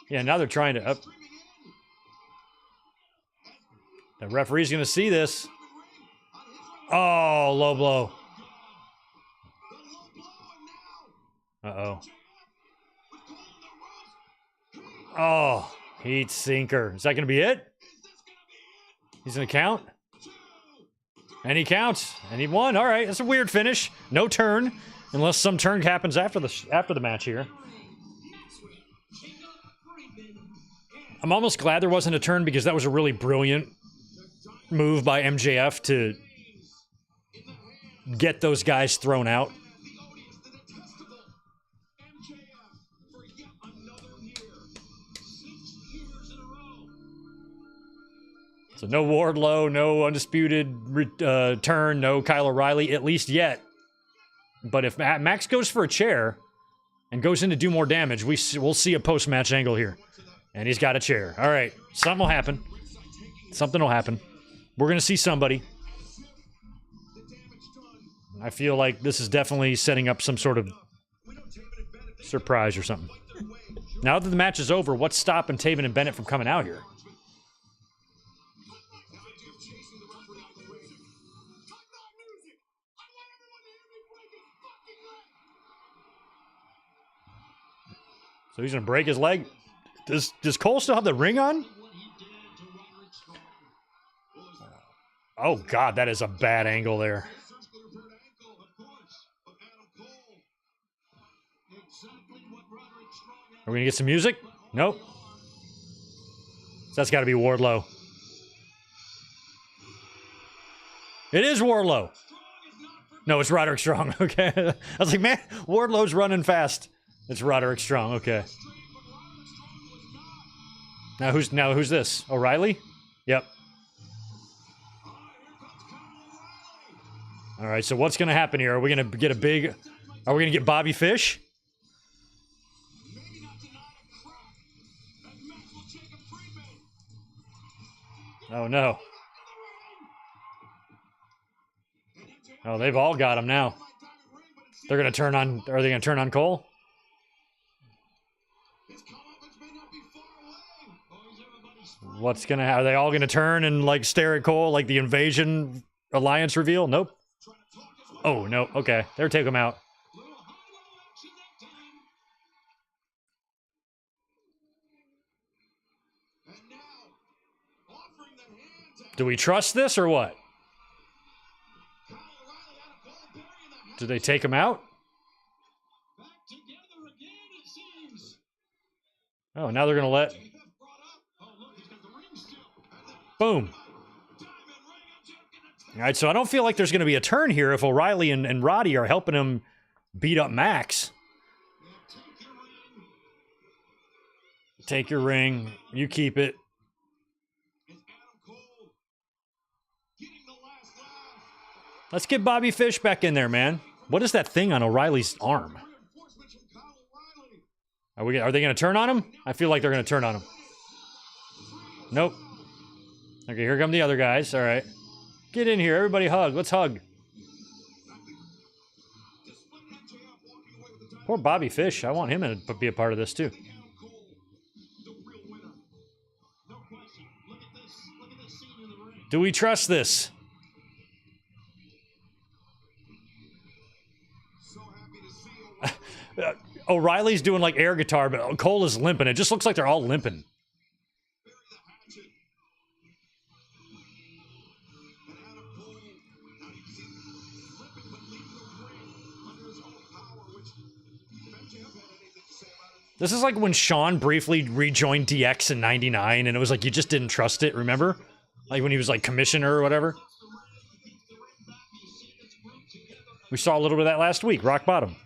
S1: Yeah, now they're trying to up. The referee's going to see this. Oh, low blow. Uh-oh. Oh, heat sinker. Is that going to be it? He's going to count? And he counts. And he won. All right, that's a weird finish. No turn, unless some turn happens after the match here. I'm almost glad there wasn't a turn because that was a really brilliant move by MJF to get those guys thrown out. So no Wardlow, no undisputed turn, no Kyle O'Reilly, at least yet. But if Max goes for a chair and goes in to do more damage, we'll see a post-match angle here. And he's got a chair. All right, something will happen. Something will happen. We're going to see somebody. I feel like this is definitely setting up some sort of surprise or something. Now that the match is over, what's stopping Taven and Bennett from coming out here? So he's going to break his leg. Does Cole still have the ring on? Oh, God, that is a bad angle there. Are we going to get some music? Nope. That's got to be Wardlow. It is Wardlow. No, it's Roderick Strong. Okay. I was like, man, Wardlow's running fast. It's Roderick Strong. Okay. Now who's this? O'Reilly? Yep. All right, so what's going to happen here? Are we going to get are we going to get Bobby Fish? Oh, no. Oh, they've all got him now. They're going to turn on... Are they going to turn on Cole? What's going to... Are they all going to turn and, like, stare at Cole like the Invasion Alliance reveal? Nope. Oh, no. Okay. They'll take him out. Do we trust this or what? Do they take him out? Oh, now they're going to let... Boom. All right, so I don't feel like there's going to be a turn here if O'Reilly and Roddy are helping him beat up Max. Take your ring. You keep it. Let's get Bobby Fish back in there, man. What is that thing on O'Reilly's arm? Are they going to turn on him? I feel like they're going to turn on him. Nope. Okay, here come the other guys. All right. Get in here. Everybody hug. Let's hug. Poor Bobby Fish. I want him to be a part of this, too. Do we trust this? O'Reilly's doing like air guitar, but Cole is limping. It just looks like they're all limping. This is like when Shawn briefly rejoined DX in '99, and it was like you just didn't trust it, remember? Like when he was like commissioner or whatever. We saw a little bit of that last week, Rock Bottom.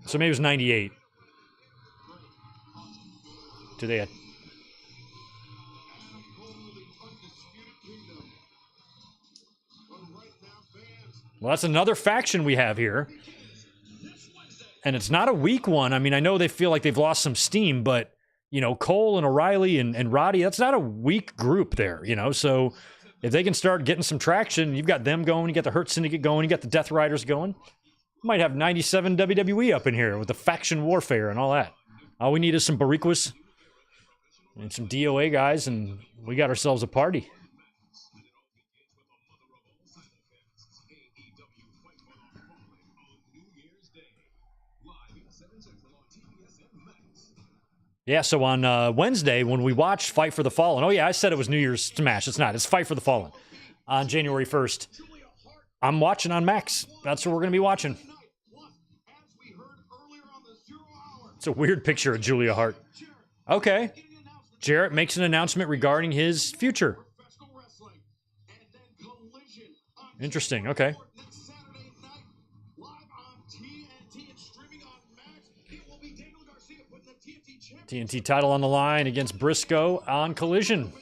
S1: So maybe it was 98. Do they... Well, that's another faction we have here. And it's not a weak one. I mean, I know they feel like they've lost some steam, but, you know, Cole and O'Reilly and Roddy, that's not a weak group there, you know? So if they can start getting some traction, you've got them going, you got the Hurt Syndicate going, you got the Death Riders going. Might have 97 WWE up in here with the faction warfare and all that. All we need is some Bariquas and some DOA guys, and we got ourselves a party. Yeah, so on Wednesday, when we watched Fight for the Fallen, oh yeah, I said it was New Year's Smash. It's not. It's Fight for the Fallen on January 1st. I'm watching on Max. That's what we're going to be watching. It's a weird picture of Julia Hart. Okay. Jarrett makes an announcement regarding his future. Interesting. Okay. TNT title on the line against Briscoe on Collision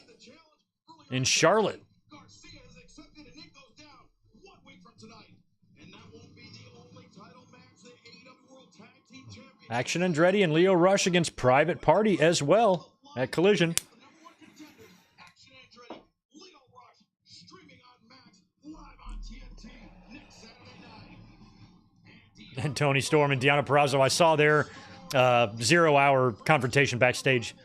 S1: in Charlotte. Action Andretti and Lio Rush against Private Party as well at Collision. And Tony Storm and Deonna Purrazzo, I saw their 0-hour confrontation backstage.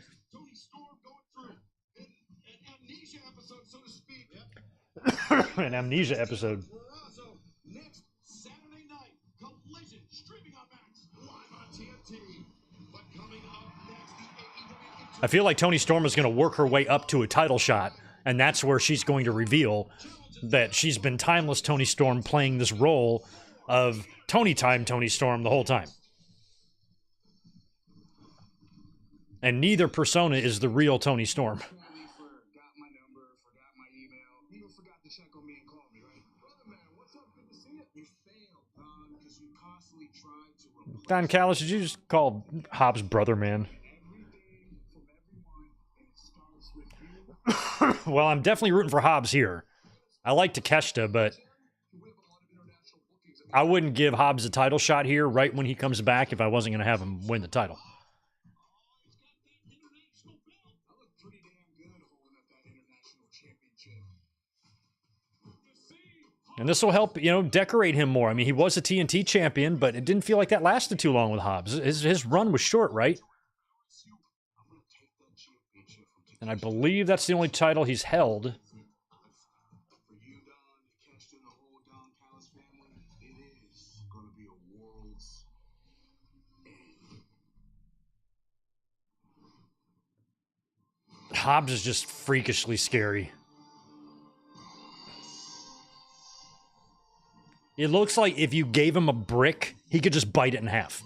S1: An amnesia episode. I feel like Toni Storm is going to work her way up to a title shot, and that's where she's going to reveal that she's been timeless Toni Storm playing this role of Tony Storm the whole time. And neither persona is the real Toni Storm. Don Callis, did you just call Hobbs brother, man? Well, I'm definitely rooting for Hobbs here. I like Takeshita, but I wouldn't give Hobbs a title shot here right when he comes back if I wasn't going to have him win the title. And this will help, decorate him more. I mean, he was a TNT champion, but it didn't feel like that lasted too long with Hobbs. His run was short, right? And I believe that's the only title he's held. Hobbs is just freakishly scary. It looks like if you gave him a brick, he could just bite it in half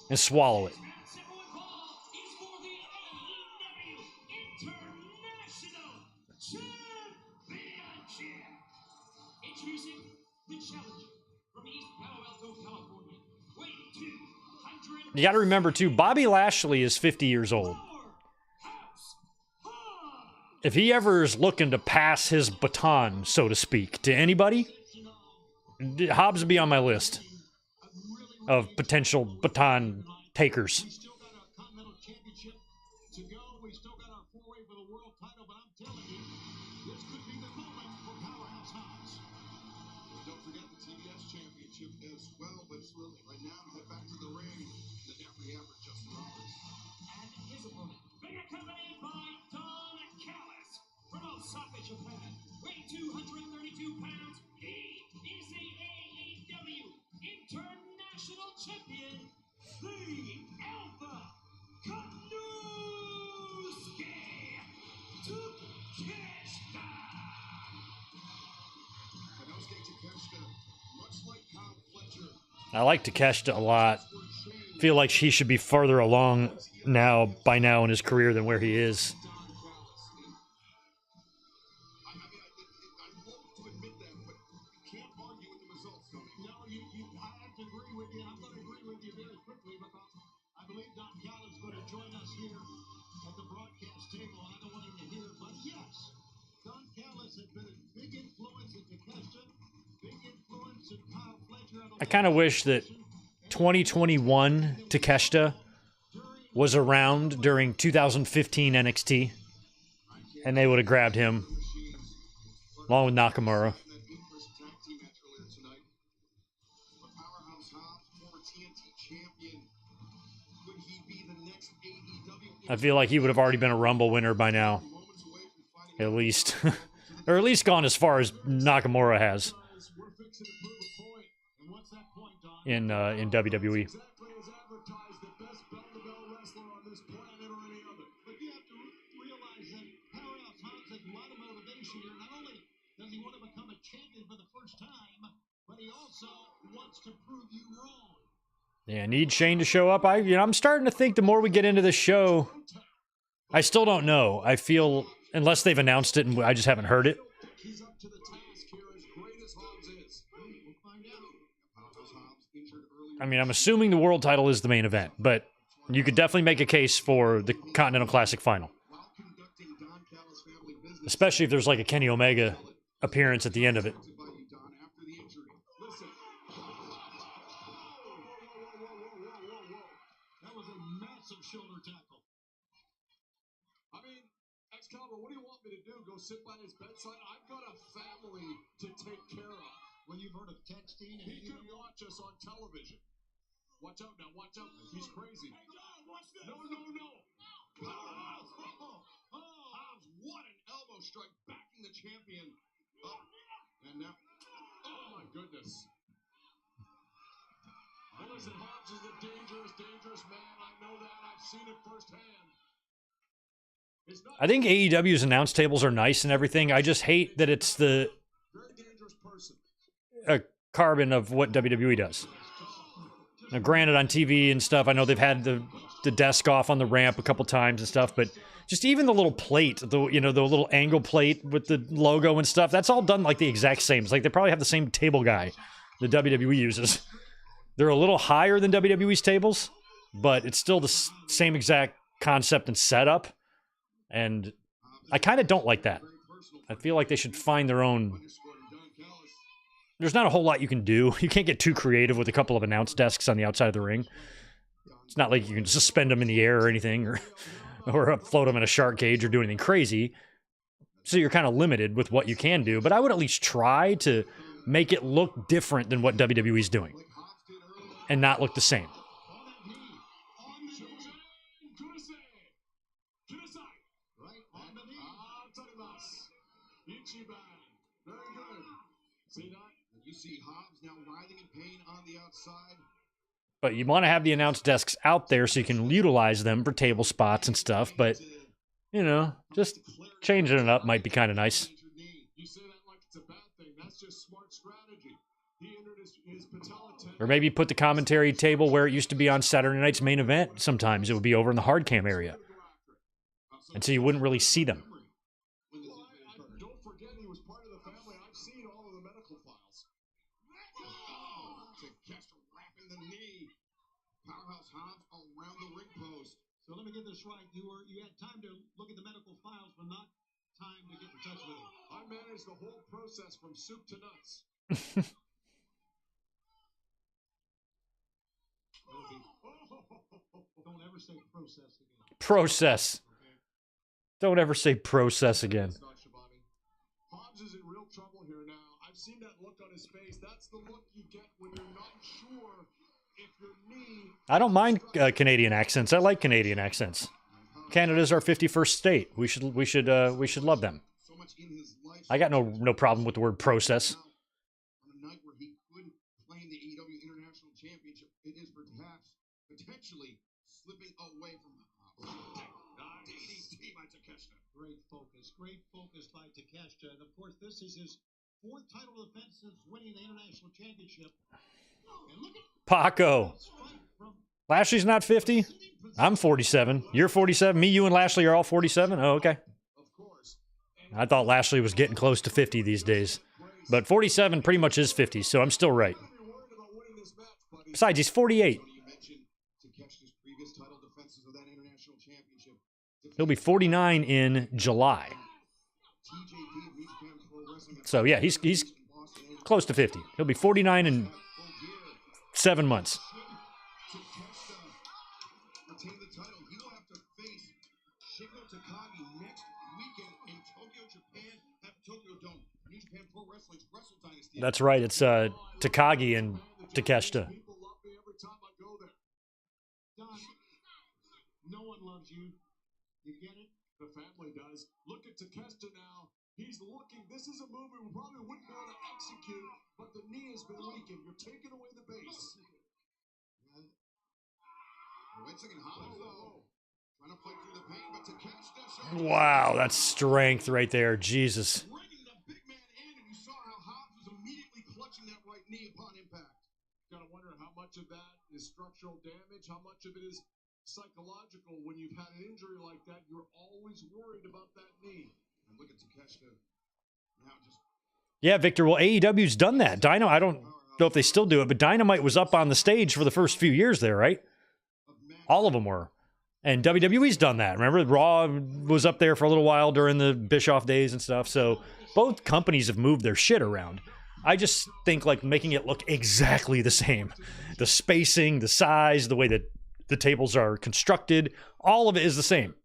S1: and swallow it. You got to remember, too, Bobby Lashley is 50 years old. If he ever is looking to pass his baton, so to speak, to anybody, Hobbs would be on my list of potential baton takers.
S5: Osaka, Japan, weighing 232 pounds, he is the AEW International Champion, the Alpha Kanusuke Takeshita.
S1: I like Takeshita a lot. Feel like he should be further along by now in his career than where he is. I kind of wish that 2021 Takeshita was around during 2015 NXT, and they would have grabbed him, along with Nakamura. I feel like he would have already been a Rumble winner by now, at least. Or at least gone as far as Nakamura has. in WWE.
S6: Exactly as advertised, the best bell-to-bell wrestler on this planet or any other. But you have to realize that Powerhouse Hobbs has a lot of motivation here. Not only does he want to become a champion for the first time, but he also wants to prove you wrong.
S1: Yeah, need Shane to show up. I'm starting to think the more we get into this show, I still don't know. I feel, unless they've announced it and I just haven't heard it.
S2: He's up to the task here, as great as Hobbs is. We'll find out. Powerhouse Hobbs injured earlier.
S1: I mean, I'm assuming the world title is the main event, but you could definitely make a case for the Continental Classic final.
S2: While conducting Don Callis family business.
S1: Especially if there's like a Kenny Omega appearance at the end of it.
S2: By you, Don, after the injury. Listen.
S6: That was a massive shoulder tackle.
S2: I mean, Excalibur, what do you want me to do? Go sit by his bedside? I've got a family to take care of.
S6: Well, you've heard of texting. And
S2: He could watch us on television. Watch out now, watch out. He's crazy.
S6: Hey, John, watch this.
S2: No. Powerhouse. Hobbs, what an elbow strike, backing the champion up. And now, oh my goodness. Listen, Hobbs is a dangerous man. I know that. I've seen it firsthand. It's not
S1: I think AEW's announce tables are nice and everything. I just hate that it's the
S2: very dangerous person.
S1: carbon of what WWE does. Now, granted, on TV and stuff, I know they've had the desk off on the ramp a couple times and stuff, but just even the little plate, the little angle plate with the logo and stuff, that's all done like the exact same. It's like they probably have the same table guy the WWE uses. They're a little higher than WWE's tables, but it's still the same exact concept and setup. And I kind of don't like that. I feel like they should find their own. There's not a whole lot you can do. You can't get too creative with a couple of announce desks on the outside of the ring. It's not like you can suspend them in the air or anything, or float them in a shark cage or do anything crazy. So you're kind of limited with what you can do. But I would at least try to make it look different than what WWE's doing, and not look the same.
S2: You see Hobbs now writhing in pain on the outside.
S1: But you want to have the announce desks out there so you can utilize them for table spots and stuff. But, just changing it up might be kind of nice.
S2: You say that like it's a bad thing. That's just smart strategy. He entered his patella tendon.
S1: Or maybe put the commentary table where it used to be on Saturday night's main event. Sometimes it would be over in the hard cam area. And so you wouldn't really see them.
S2: Don't forget he was part of the family. I've seen all of the medical files. Kester wrapping the knee. Powerhouse Hobbs around the ring post.
S6: So let me get this right. You had time to look at the medical files, but not time to get in touch with him.
S2: I managed the whole process from soup to nuts.
S6: Don't ever say process again.
S1: Process. Don't ever say process again.
S2: Hobbs is in real trouble here now. I've seen that look on his face. That's the look you get when you're not sure if your knee.
S1: I don't mind Canadian accents. I like Canadian accents. Canada's our 51st state. We should love them.
S2: So much in his life.
S1: I got no problem with the word process.
S2: On a night where he could claim the AEW International Championship, it is perhaps potentially slipping away from DDT by Takeshita.
S6: Great focus by Takeshita. And of course, this is his fourth title defense since winning the International Championship. And look at
S1: Paco. Lashley's not 50? I'm 47. You're 47? Me, you, and Lashley are all 47? Oh, okay. I thought Lashley was getting close to 50 these days. But 47 pretty much is 50, so I'm still right. Besides, he's 48. He'll be 49 in July. So, yeah, he's close to 50. He'll be 49 in 7 months. That's right. It's Takagi and Takeshita.
S6: No one loves you. You get it?
S2: The family does. Look at Takeshita now. He's looking. This is a move we probably wouldn't be able to execute, but the knee has been weakened. You're taking away the base. Wait a second, Hobbs, though. Trying to fight through the pain, but Takeshita showed
S1: Wow, that's strength right there. Jesus.
S2: bringing the big man in, and you saw how Hobbs was immediately clutching that right knee upon impact.
S6: Gotta wonder how much of that is structural damage, how much of it is psychological. When you've had an injury like that, you're always worried about that knee.
S2: And look at Takeshita now just
S1: Yeah, Victor. Well, AEW's done that. Dino, I don't know if they still do it, but Dynamite was up on the stage for the first few years there, right? All of them were. And WWE's done that. Remember, Raw was up there for a little while during the Bischoff days and stuff. So both companies have moved their shit around. I just think like making it look exactly the same. The spacing, the size, the way that the tables are constructed, all of it is the same.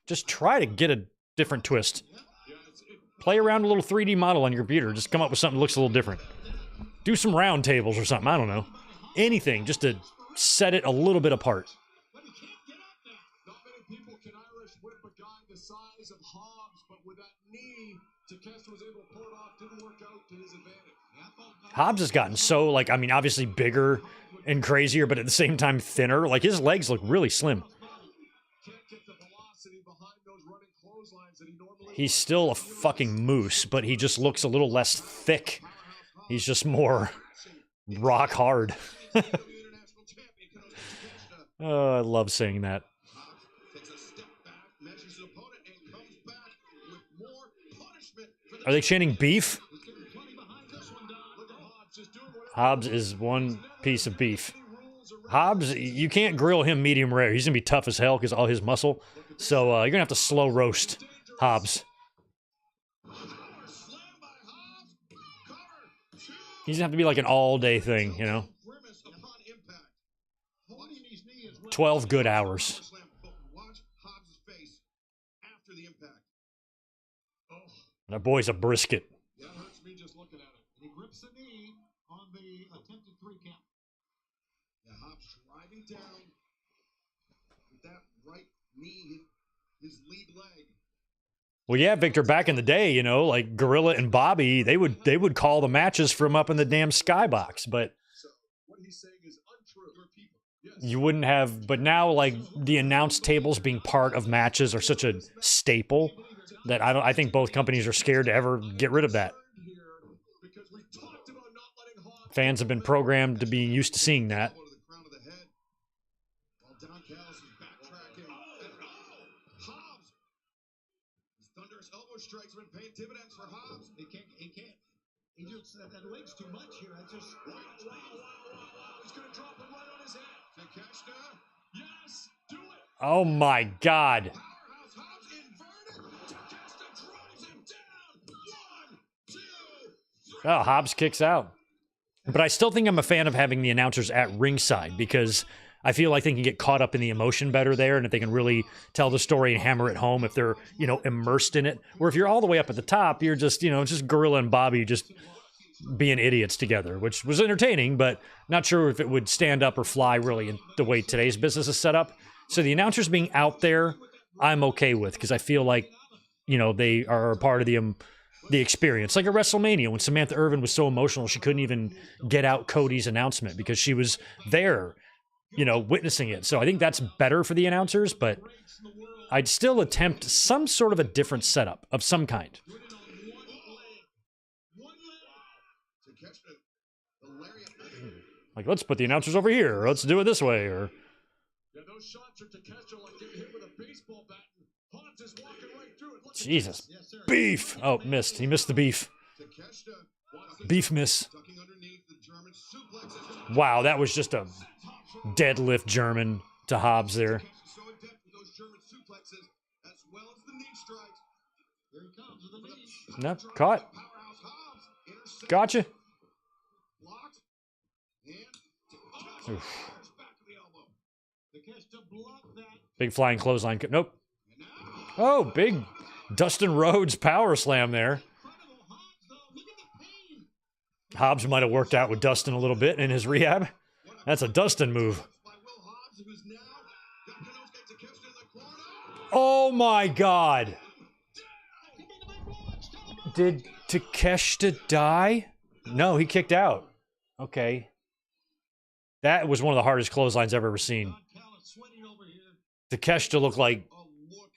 S1: Just try to get a different twist. Play around a little 3D model on your computer. Just come up with something that looks a little different. Do some round tables or something. I don't know. Anything just to set it a little bit apart.
S6: But he can't get up there. Not many people can Irish whip a guy the size of Hobbs, but with that knee, Takeshita was able to pull it off. Didn't work out to his advantage.
S1: Hobbs has gotten so, like, I mean, obviously bigger and crazier, but at the same time thinner. Like, his legs look really slim.
S6: Can't get the velocity behind those running clotheslines that he normally
S1: He's still a fucking moose, but he just looks a little less thick. He's just more rock hard.
S2: international champion can Takeshita.
S1: Oh, I love saying that.
S2: Hobbs takes a step back, measures his opponent, and comes back with more punishment for the
S1: Are they chanting beef?
S6: He's getting plenty behind this one, Don. Look at Hobbs just doing whatever.
S1: Hobbs is one piece of beef. Hobbs, you can't grill him medium rare. He's going to be tough as hell because all his muscle. So you're going to have to slow roast Hobbs.
S2: power slam by Hobbs. Cover two.
S1: He's going to have to be like an all-day thing, you know?
S2: Grimace upon impact.
S6: Holding his knee is
S1: 12 good hours.
S2: Slam, but watch Hobbs' face after the impact.
S1: That boy's a brisket.
S6: that hurts me just looking at it. And he grips the knee on the attempted 3 count.
S2: Yeah, Hobbs driving down with that right knee, his lead leg.
S1: Well, yeah, Victor, back in the day, you know, like Gorilla and Bobby, they would call the matches from up in the damn skybox, but
S6: So what he's saying is untrue. Your people. Yes.
S1: you wouldn't have, but now like the announce tables being part of matches are such a staple that I think both companies are scared to ever get rid of that.
S6: Here, because we talked about not letting Hobbs
S1: Fans have been programmed to be used to seeing that.
S2: Elbow to the crown of the head. While Don Callis is backtracking. And Hobbs. His thunderous elbow strikes have been paying dividends for Hobbs.
S6: He can't. He just that leg's too much here. That's just wow. He's gonna drop it right on his head.
S2: Takeshita.
S6: Yes, do it.
S1: Oh my God.
S2: Powerhouse Hobbs inverted. Takeshita drives him down. 1, 2, 3.
S1: Oh, Hobbs kicks out. But I still think I'm a fan of having the announcers at ringside because I feel like they can get caught up in the emotion better there, and if they can really tell the story and hammer it home if they're, you know, immersed in it. Where if you're all the way up at the top, you're just, you know, just Gorilla and Bobby just being idiots together, which was entertaining, but not sure if it would stand up or fly really in the way today's business is set up. So the announcers being out there, I'm okay with because I feel like, you know, they are a part of the experience. Like at WrestleMania when Samantha Irvin was so emotional she couldn't even get out Cody's announcement because she was there, you know, witnessing it. So I think that's better for the announcers, but I'd still attempt some sort of a different setup of some kind.
S2: Takeshita. The lariat.
S1: Like, let's put the announcers over here, or let's do it this way, or
S6: Yeah, those shots are Takeshita like getting hit with a baseball bat. And Hobbs is walking right through it. Look at
S1: Jesus.
S6: this. Yes, sir.
S1: Beef. Oh, missed. He missed the beef.
S2: Takeshita. wants the
S1: Beef miss.
S2: Ducking underneath the German suplexes.
S1: Wow, that was just a deadlift German to Hobbs there.
S2: Takeshita so adept with those German suplexes as well as the knee strikes.
S6: Here he comes with the knee.
S1: No, caught.
S2: Powerhouse Hobbs. Intercept.
S1: Gotcha.
S2: Blocked. And
S1: Oof.
S2: back to the elbow.
S6: Takeshita blocked that.
S1: Big flying clothesline. Nope.
S2: And now
S1: Oh, big Dustin Rhodes power slam there.
S6: Incredible Hobbs, though. Look at the pain.
S1: Hobbs might have worked out with Dustin a little bit in his rehab. That's a Dustin move.
S2: by Will Hobbs, who's now got Kanosuke Takeshita in the corner.
S1: Oh my God. Did Takeshita die? No, he kicked out. Okay. That was one of the hardest clotheslines I've ever seen.
S6: Don sweating over here.
S1: Takeshita looked like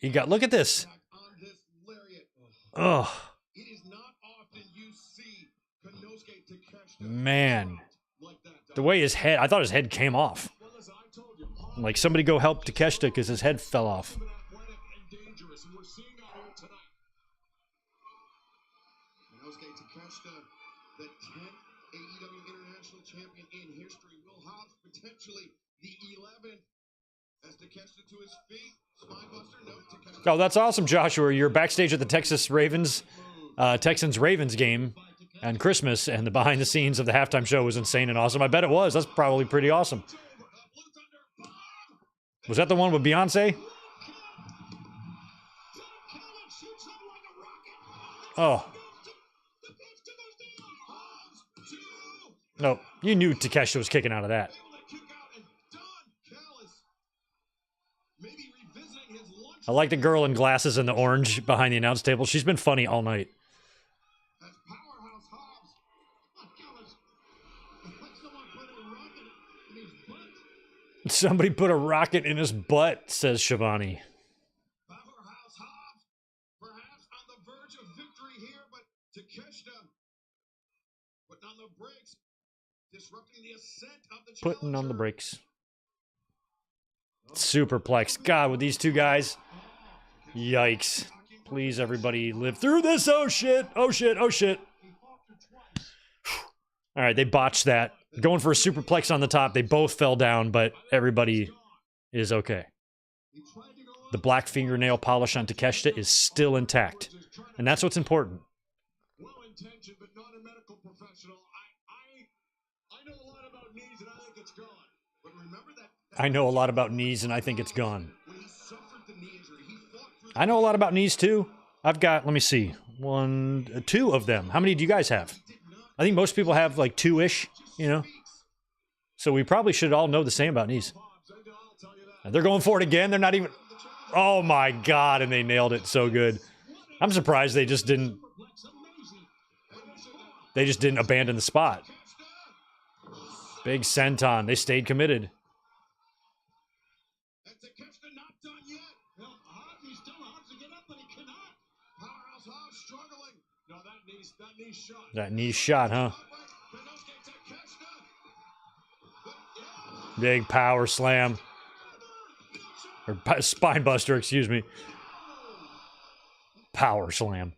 S1: he got. Look at this.
S2: On this lariat.
S1: Ugh,
S2: It is not often you see Konosuke Takeshita
S1: man.
S2: like that.
S1: The way his head, I thought his head came off.
S6: Well, listen, I told you.
S1: Like somebody go help Takeshita because his head fell off.
S6: Athletic and dangerous, and we're seeing that here tonight.
S2: Konosuke Takeshita, the 10th AEW International Champion in history. Will Hobbs potentially the 11th? As Takeshita to his feet. Spinebuster, no. Takeshita.
S1: Oh, that's awesome, Joshua. You're backstage at the Texans Ravens game on Christmas, and the behind the scenes of the halftime show was insane and awesome. I bet it was. That's probably pretty awesome. Was that the one with Beyonce? Oh. No, you knew Takeshita was kicking out of that. I like the girl in glasses and the orange behind the announce table. She's been funny all night.
S2: As Powerhouse Hobbs.
S1: Somebody put a rocket in his butt, says Shivani.
S2: Powerhouse Hobbs, perhaps on the verge of victory here, but Takeshita putting on the brakes, disrupting the ascent of the
S1: Putting on the
S2: challenger.
S1: brakes. Superplex. God, with these two guys. Yikes. Please, everybody, live through this. Oh, shit. Oh, shit. Oh, shit. All right, they botched that. Going for a superplex on the top. They both fell down, but everybody is okay. The black fingernail polish on Takeshita is still intact. And that's what's important.
S6: Well-intentioned, but not a medical professional. I know a lot about knees, and I think it's gone.
S2: But remember that
S1: I know a lot about knees, and I think it's gone.
S2: when he suffered the knee injury, he fought through
S1: I know a lot about knees, too. I've got, let me see, two of them. How many do you guys have? I think most people have like two-ish, you know? So we probably should all know the same about knees. And they're going for it again. They're not even... Oh, my God, and they nailed it so good. I'm surprised they just didn't... They just didn't abandon the spot. Big senton. They stayed committed.
S2: And Takeshita not done yet.
S6: Well, Hobbs, he's still Hobbs to get up, but he cannot.
S2: Powerhouse Hobbs struggling.
S6: No, that knee shot.
S1: That knee shot, huh?
S2: Konosuke Takeshita.
S1: Big power slam. Or spine buster, excuse me. Power slam.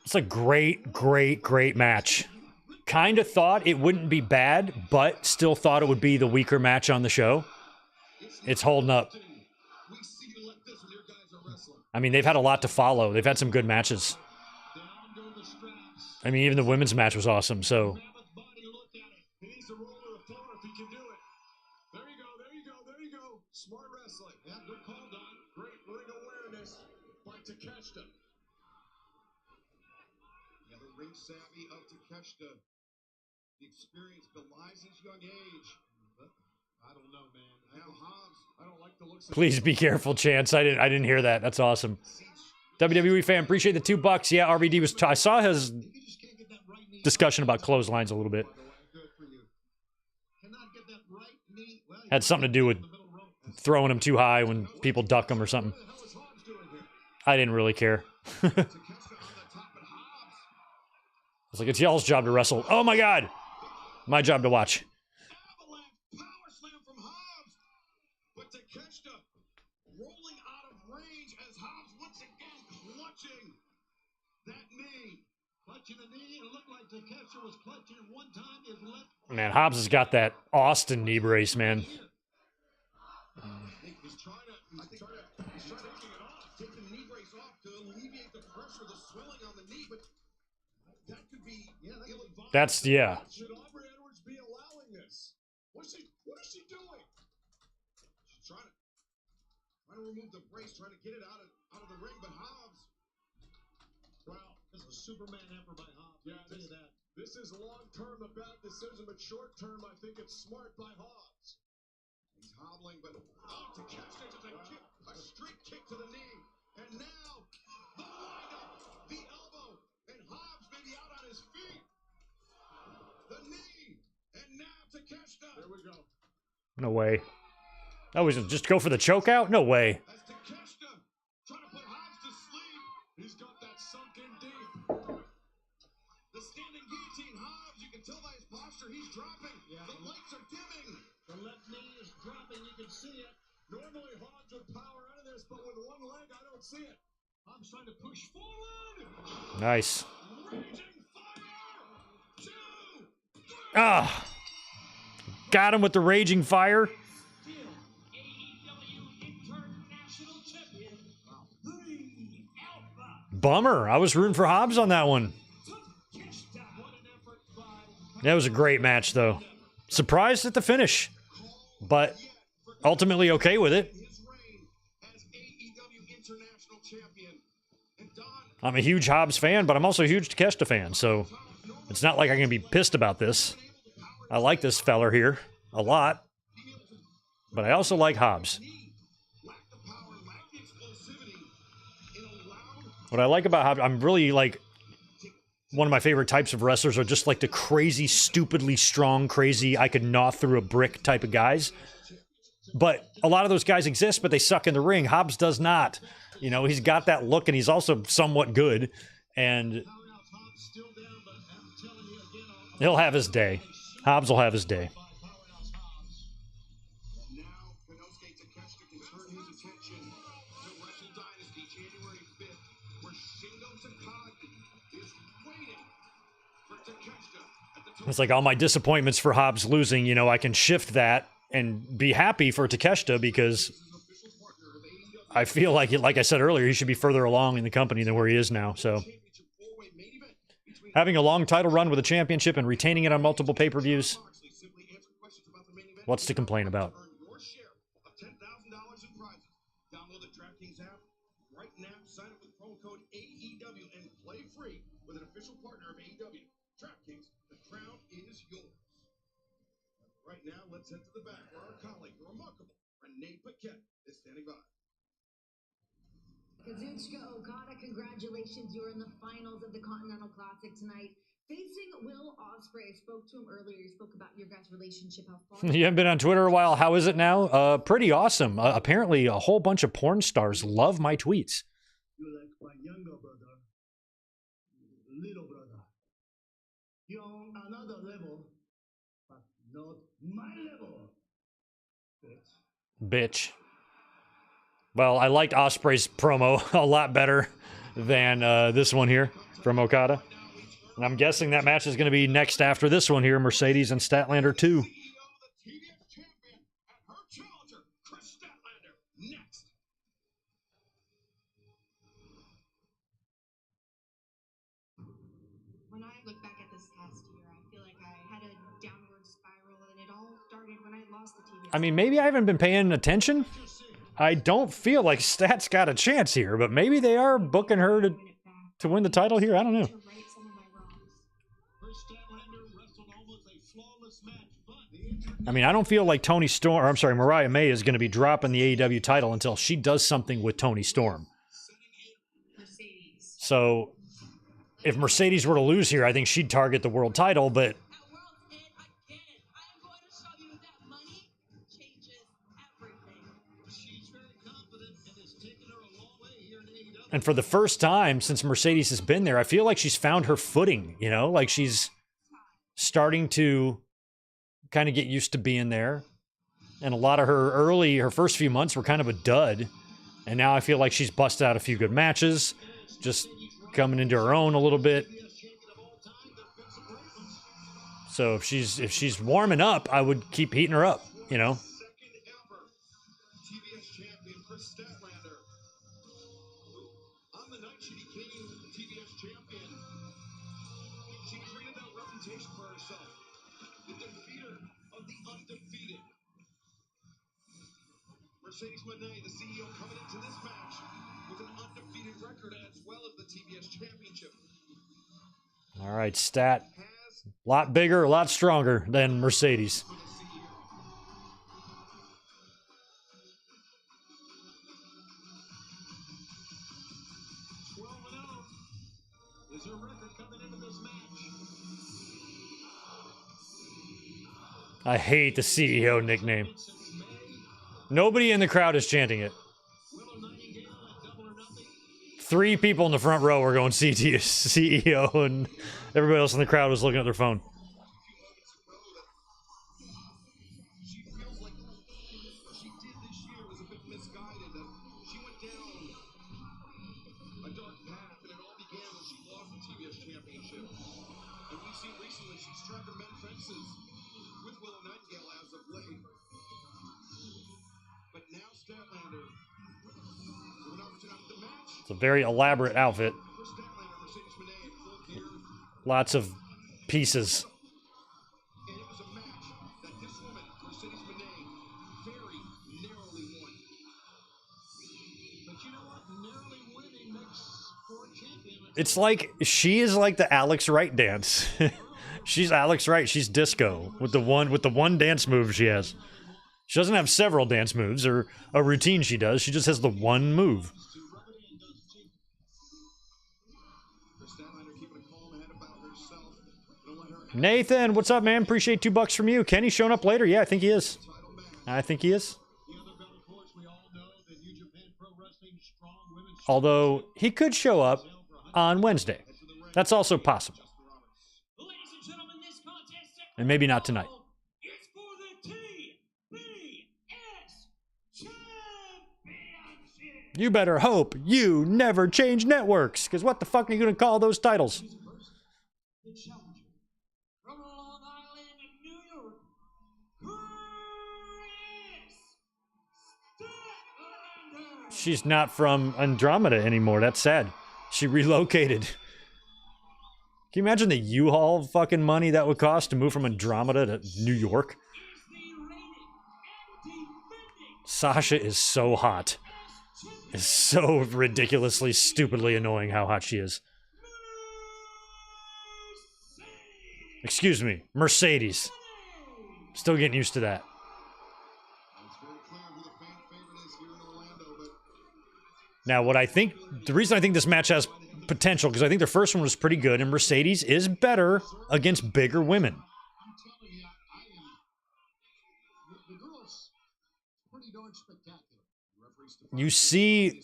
S1: It's a great, great, great match. Kind of thought it wouldn't be bad, but still thought it would be the weaker match on the show. It's holding up.
S2: We see you like this when your guys are wrestling.
S1: I mean, they've had a lot to follow. They've had some good matches.
S6: Down go the straps.
S1: I mean, even the women's match was awesome, so...
S6: Mammoth body, look at it. He needs to roll to the floor if he can do it. There you go, there you go, there you go. Smart wrestling. Yeah, good call, Don. Great ring awareness by Takeshita.
S2: Yeah, the ring savvy of Takeshita. The experience belies his young age.
S6: I don't know, man.
S2: Now Hobbs.
S6: I don't like the looks of
S1: Please be careful, Chance. I didn't hear that. That's awesome. WWE fan, appreciate the $2. Yeah, RVD was... I saw his
S6: You just can't get that right knee.
S1: discussion about clotheslines a little bit.
S6: By the way, good for you. Cannot get that right knee. Well,
S1: Had something to do with
S6: the middle rope.
S1: throwing him too high when people duck him or something.
S6: What the hell is Hobbs doing here?
S1: I didn't really care.
S2: Takeshita on the top and Hobbs.
S1: It's like, it's y'all's job to wrestle. Oh my God! My job to watch.
S2: Avalanche power slam from Hobbs. But Takeshita rolling out of range as Hobbs once again clutching that knee.
S6: Clutching the knee. It looked like Takeshita was clutching it one time. His left.
S1: Man, Hobbs has got that Austin knee brace, man.
S2: He's trying to take it off, take the knee brace off to alleviate the pressure, the swelling on the knee, but that could be ill-advised.
S1: That's, yeah.
S6: Should Aubrey Edwards be allowing this? What is she doing?
S2: She's trying to remove the brace, trying to get it out of the ring, but Hobbs.
S6: Wow, this is a Superman effort by Hobbs. Yeah, I'll tell you that. This is long-term a bad decision, but short-term I think it's smart by Hobbs.
S2: He's hobbling, but Takeshita just a straight kick to the knee, and now the windup, the elbow, and Hobbs may be out on his feet. The knee.
S1: No way. Oh, is it just go for the choke out? No way.
S6: As Takeshita trying to put Hobbs to sleep. He's got that sunk in deep.
S2: The standing guillotine, Hobbs. You can tell by his posture he's dropping. The lights are dimming.
S6: The left knee is dropping. You can see it. Normally Hobbs would power out of this, but with one leg, I don't see it. Hobbs trying to push forward.
S1: Nice.
S6: Raging fire. 2, 3.
S1: Ah. Got him with the raging fire.
S5: Still AEW International Champion, the Alpha
S1: Bummer. I was rooting for Hobbs on that one.
S5: Takeshita.
S6: What an effort by
S1: That was a great match, though. Surprised at the finish, but ultimately okay with it.
S2: His reign as AEW International Champion. And Don,
S1: I'm a huge Hobbs fan, but I'm also a huge Takeshita fan, so it's not like I'm going to be pissed about this. I like this feller here a lot, but I also like Hobbs.
S2: lack the power, lack the explosivity in a loud
S1: What I like about Hobbs, I'm really like, one of my favorite types of wrestlers are just like the crazy, stupidly strong, crazy, I could gnaw through a brick type of guys. But a lot of those guys exist, but they suck in the ring. Hobbs does not. You know, he's got that look, and he's also somewhat good. And
S6: Hobbs still down, but I'm telling you again,
S1: he'll have his day. Hobbs will have his day.
S6: Powerhouse Hobbs.
S2: And now, Konosuke Takeshita can turn his attention to Wrestle Dynasty January 5th, where Shingo Takagi is waiting for Takeshita at the
S1: It's like all my disappointments for Hobbs losing, you know, I can shift that and be happy for Takeshita because I feel like I said earlier, he should be further along in the company than where he is now. So
S2: championship four-way main event between
S1: having a long title run with a championship and retaining it on multiple pay-per-views,
S2: Moxley. Simply answer questions about the main event.
S1: what's to complain about?
S2: Earn your share of $10,000 in prizes. Download the DraftKings app right now. Sign up with promo code AEW and play free with an official partner of AEW. DraftKings, the crown is yours. Right now, let's head to the back where our colleague, the remarkable Renee Paquette, is standing by.
S4: Kazuchika Okada, congratulations. You're in the finals of the Continental Classic tonight. Facing Will Osprey. I spoke to him earlier. He spoke about your guys' relationship, how far
S1: You haven't been on Twitter a while. How is it now? Pretty awesome. Apparently, a whole bunch of porn stars love my tweets.
S3: You like my younger brother, little brother. You're on another level, but not my level. Bitch.
S1: Bitch. Well, I liked Osprey's promo a lot better than this one here from Okada. And I'm guessing that match is going to be next after this one here, Mercedes and Statlander 2.
S2: CEO of the TBS champion and her challenger, Chris Statlander, next.
S7: When I look back at this past year, I feel like I had a downward spiral, and it all started when I lost the TV.
S1: I mean, maybe I haven't been paying attention. I don't feel like Stat's got a chance here, but maybe they are booking her to win the title here. I don't know.
S7: To right some of my wrongs.
S6: Chris Statlander wrestled almost a flawless match, but the injury
S1: I mean, I don't feel like Toni Storm, or I'm sorry, Mariah May is going to be dropping the AEW title until she does something with Toni Storm.
S7: Mercedes.
S1: So if Mercedes were to lose here, I think she'd target the world title, but
S7: At World's End again, I am going to show you that money changes everything.
S6: she's very confident and it's taken her a long way here in AEW.
S1: and for the first time since Mercedes has been there, I feel like she's found her footing, you know, like she's starting to kind of get used to being there. And a lot of her first few months were kind of a dud. And now I feel like she's busted out a few good matches, just coming into her own a little bit. So if she's warming up, I would keep heating her up, you know.
S2: Second ever TBS champion, Chris Statlander. On the night she became the TBS champion, she created that reputation for herself. The defeater of the undefeated. Mercedes Moné, the CEO, coming into this match with an undefeated record as well as the TBS championship.
S1: All right, Stat.
S2: Has
S1: A lot bigger, a lot stronger than Mercedes.
S2: for the CEO.
S6: Is her record coming into this match?
S1: I hate the CEO nickname. Nobody in the crowd is chanting it. 3 people in the front row were going CEO, and everybody else in the crowd was looking at their phone.
S2: She feels like what she did this year was a bit misguided. She went down a dark path, and it all began when she lost the TBS championship. And we've seen recently she's tried to mend fences with Willow Nightingale as of late. But now Statlander with an opportunity to match.
S1: It's a very elaborate outfit.
S2: For Statlander, Mercedes Moné in full gear.
S1: Lots of pieces.
S2: And it was a match that this woman, Mercedes Moné, very narrowly won.
S6: But you know what? Narrowly winning makes for a champion.
S1: It's like she is like the Alex Wright dance. She's Alex Wright. She's disco with the one dance move she has. She doesn't have several dance moves or a routine she does. She just has the one move. Nathan, what's up, man? Appreciate $2 from you. Kenny's showing up later. Yeah, I think he is. I think he is. Although he could show up on Wednesday. That's also possible.
S5: Ladies and gentlemen, this contest
S1: And maybe not tonight.
S5: is for the TBS Championship.
S1: You better hope you never change networks, because what the fuck are you going to call those titles?
S3: The challenger
S5: From Long Island, New York, Chris Statlander.
S1: She's not from Andromeda anymore. That's sad. She relocated. Can you imagine the U-Haul fucking money that would cost to move from Andromeda to New York?
S5: Is the reigning and defending
S1: Sasha is so hot. It's so ridiculously, stupidly annoying how hot she is. Excuse me, Mercedes. Still getting used to that.
S2: It's very clear who the fan favorite is here in Orlando, but
S1: Now, the reason I think this match has potential, because I think the first one was pretty good, and Mercedes is better against bigger women.
S6: I'm telling you, I am. The girl's pretty darn spectacular.
S1: You see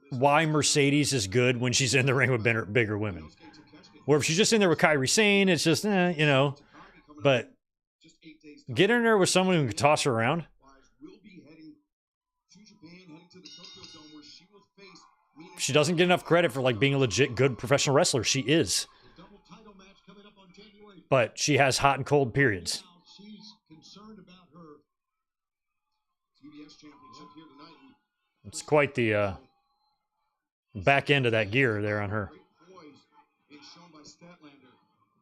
S1: why Mercedes is good when she's in the ring with bigger women. Where if she's just in there with Kairi Sane, it's just, you know. But get in there with someone who can toss her around.
S2: will be heading to Japan, heading to the Tokyo Dome, where she will face Mina.
S1: She doesn't get enough credit for like being a legit good professional wrestler. She is.
S6: Double title match coming up on January.
S1: But she has hot and cold periods.
S6: Now she's concerned about her.
S2: TBS championship here tonight. And
S1: It's quite the back end of that gear there on her.
S2: great poise being shown by Statlander.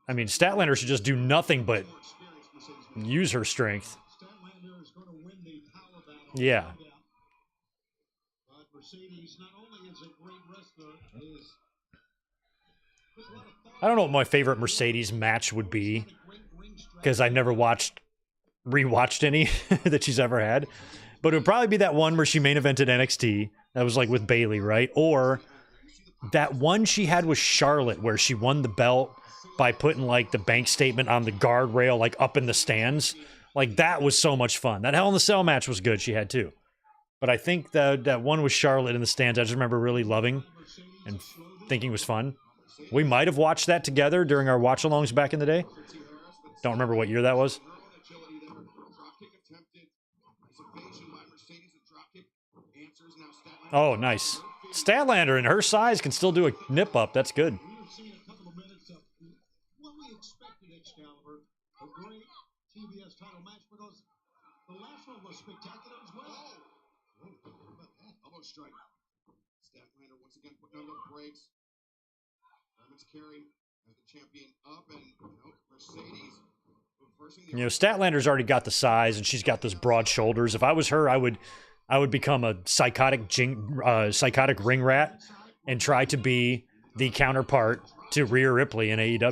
S1: I mean, Statlander should just do nothing but
S2: More experienced Mercedes Moné.
S1: use her strength.
S6: Statlander is going to win the power battle.
S1: Yeah.
S6: no doubt. But Mercedes not only is a great wrestler, is there's a lot of thought.
S1: I don't know what my favorite Mercedes match would be,
S6: Great ring strength.
S1: because I never rewatched any that she's ever had. But it would probably be that one where she main evented NXT. That was like with Bayley, right? Or that one she had with Charlotte where she won the belt by putting like the bank statement on the guardrail, like up in the stands. Like that was so much fun. That Hell in the Cell match was good. She had too. But I think that one with Charlotte in the stands, I just remember really loving and thinking was fun. We might have watched that together during our watch-alongs back in the day. Don't remember what year that was.
S2: Her own agility there. Dropkick attempted. Nice evasion by Mercedes. A dropkick answers now. Statlander.
S1: Oh, nice. Statlander and her size can still do a nip up. That's good.
S6: We've seen a couple of minutes of what we expected Excalibur, a great TBS title match, because the last one was spectacular as well.
S2: Elbow strike. Statlander once again putting on the brakes. Herman's carry as the champion up, and Mercedes reversing the
S1: You know, Statlander's already got the size and she's got those broad shoulders. If I was her, I would become a psychotic ring rat and try to be the counterpart to Rhea Ripley in AEW.
S2: down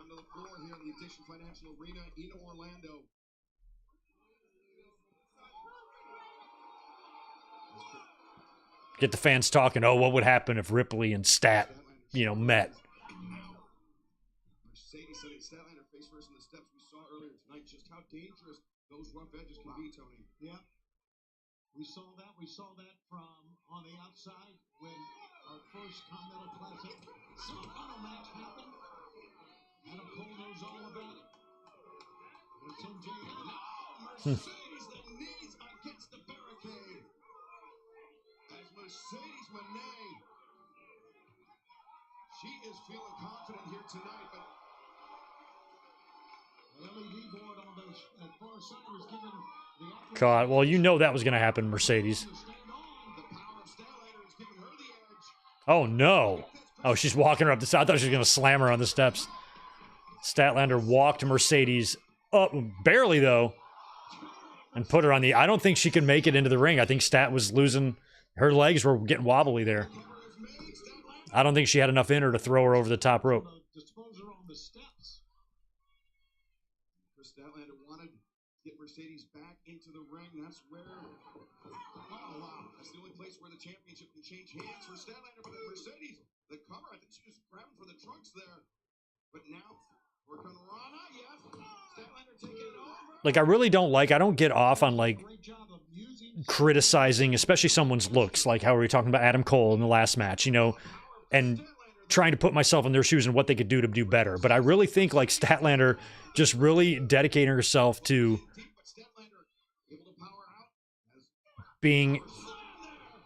S2: to the floor here in the Addition Financial Arena in Orlando.
S1: Get the fans talking. Oh, what would happen if Ripley and Stat, met?
S2: Mercedes setting Statlander face first in the steps we saw earlier tonight, how dangerous those rough edges can be, Tony.
S6: Yeah. We saw that. We saw that from on the outside when our first Continental Classic semifinal match happened. Adam Cole knows all about it. It's MJF.
S2: No, Mercedes, the knees against the barricade. As Mercedes Moné, she is feeling confident here tonight, but
S6: the LED board on those at far side was given the opportunity.
S1: God, well, you know that was going to happen, Mercedes.
S6: to stand on.
S2: the power of Statlander is giving her the edge.
S1: Oh, no. Oh, she's walking her up the side. I thought she was going to slam her on the steps. Statlander walked Mercedes up, barely, though, and put her on the... I don't think she could make it into the ring. I think Stat was losing... Her legs were getting wobbly there. I don't think she had enough in her to throw her over the top rope.
S6: Dispose her on the steps.
S2: Chris Statlander wanted to get Mercedes back into the ring. That's where... Oh, wow. That's the only place where the championship can change hands for Statlander. But then Mercedes, the cover, I think she was grabbing for the trunks there. But now, work on Rana, yes. Statlander taking it over.
S1: Like, I really don't like... I don't get off on, like,
S6: Great job of using
S1: criticizing, especially someone's looks. Like, how we were talking about Adam Cole in the last match, you know, and trying to put myself in their shoes and what they could do to do better. But I really think, like, Statlander just really dedicating herself to
S2: Deep, but Statlander able to power out. As
S1: being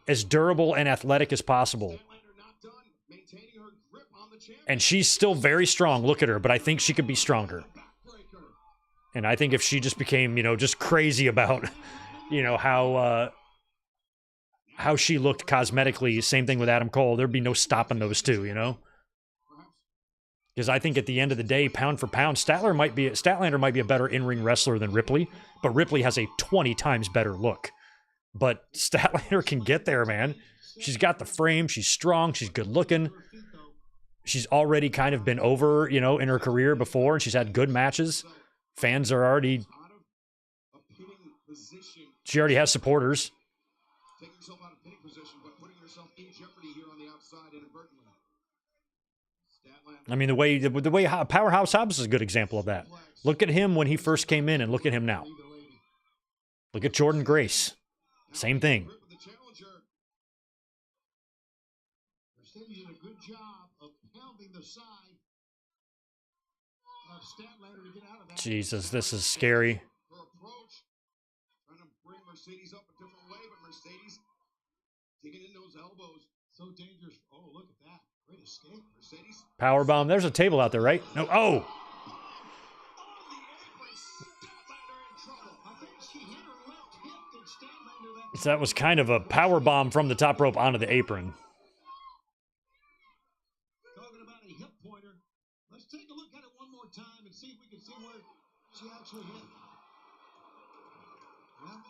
S1: as durable and athletic as possible.
S2: Statlander not done maintaining her grip on the champion.
S1: And she's still very strong. Look at her. But I think she could be stronger.
S2: Backbreaker.
S1: And I think if she just became, you know, just crazy about, you know, how she looked cosmetically, same thing with Adam Cole, there'd be no stopping those two, you know? Because I think at the end of the day, pound for pound, Statlander might be a better in-ring wrestler than Ripley, but Ripley has a 20 times better look. But Statlander can get there, man. She's got the frame, she's strong, she's good looking. She's already kind of been over, you know, in her career before, and she's had good matches. Fans are already...
S2: Out of a pinning position.
S1: She already has supporters.
S2: Taking herself out of pinning position, but putting herself in jeopardy here on the outside inadvertently. Statlander.
S1: I mean, the way Powerhouse Hobbs is a good example of that. Look at him when he first came in, and look at him now. Look at Jordan Grace. Same thing.
S2: Grip of the challenger.
S6: Mercedes did a good job of pounding the side of Statlander to get out of that.
S1: Jesus, this is scary.
S2: Her approach. Trying to bring Mercedes up a different way, but Mercedes digging in those elbows.
S6: So dangerous. Oh, look at that. Great escape.
S2: Mercedes
S1: Powerbomb. There's a table out there, right? No. Oh!
S2: on the apron. Statlander in trouble.
S6: I think she hit her left hip that Statlander that
S1: So that was kind of a powerbomb from the top rope onto the apron.
S6: talking about a hip pointer. Let's take a look at it one more time and see if we can see where she actually hit. Well,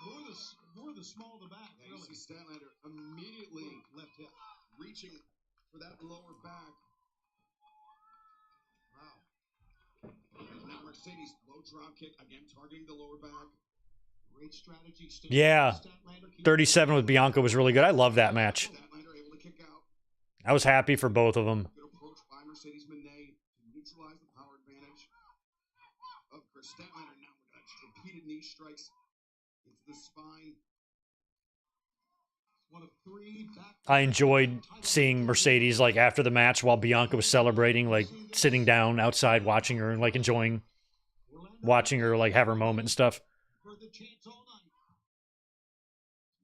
S6: more the small of the back,
S2: Yeah, you
S6: really.
S2: see Statlander immediately
S6: Left hip.
S2: reaching for that lower back. Wow. And now Mercedes, low drop kick, again targeting the lower back.
S6: Great strategy.
S1: Yeah.
S6: Statlander keeps
S1: 37 with Bianca was really good. I love that match.
S2: Statlander able to kick out.
S1: I was happy for both of them.
S2: Good approach by Mercedes Moné to neutralize the power advantage of Chris Statlander. Now we're going to repeated knee strikes into the spine.
S6: one of three back.
S1: I enjoyed seeing Mercedes, like, after the match while Bianca was celebrating, like, sitting down outside watching her and, like, enjoying watching her, like, have her moment and stuff.
S6: For the chance all night.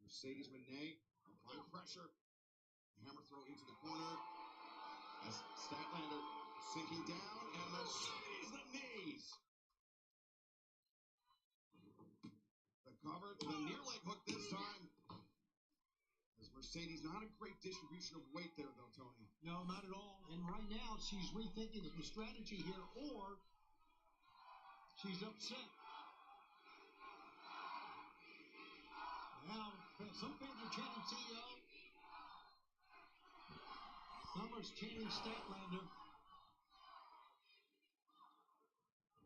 S2: Mercedes Moné applying pressure. Hammer throw into the corner. As Statlander sinking down, and Mercedes the knees. The cover to the near leg hook this time. As Mercedes, not a great distribution of weight there, though, Tony.
S6: No, not at all. And right now, she's rethinking the strategy here, or she's upset. Now, some fans are chanting CEO. Numbers chanting Statlander.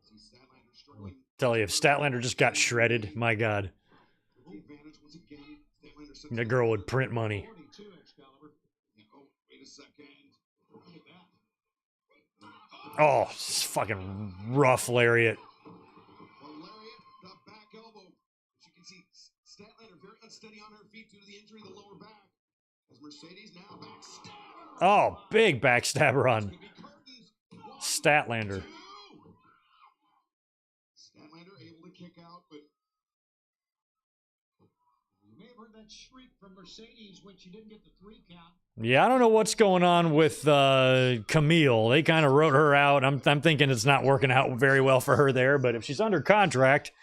S2: See Statlander struggling.
S1: Tell you, if Statlander just got shredded, my God,
S2: The advantage once again. Statlander sets
S1: that girl would print money.
S6: 42 Excalibur.
S2: Yeah, oh, wait a second.
S6: Look at that.
S1: Oh, it's fucking rough lariat.
S2: The lariat unsteady on her feet due to the injury to the lower back. As Mercedes now backstabber.
S1: Oh, big backstabber on
S2: Could be curtains. One,
S1: Statlander.
S2: two. Statlander able to kick out, but
S3: You may have heard that shriek from Mercedes when she didn't get the 3 count.
S1: Yeah, I don't know what's going on with Camille. They kind of wrote her out. I'm thinking it's not working out very well for her there. But if she's under contract,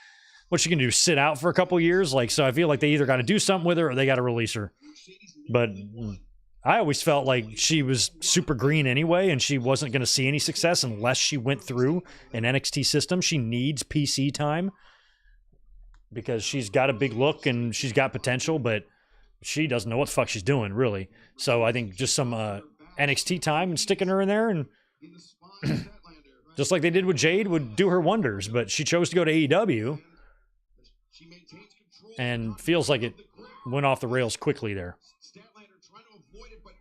S1: what she can do, sit out for a couple years? Like, so I feel like they either got to do something with her or they got to release her. But I always felt like she was super green anyway, and she wasn't going to see any success unless she went through an NXT system. She needs PC time because she's got a big look and she's got potential, but she doesn't know what the fuck she's doing, really. So I think just some NXT time and sticking her in there, and just like they did with Jade, would do her wonders. But she chose to go to AEW, and feels like it went off the rails quickly there.
S2: Statlander trying to avoid it, but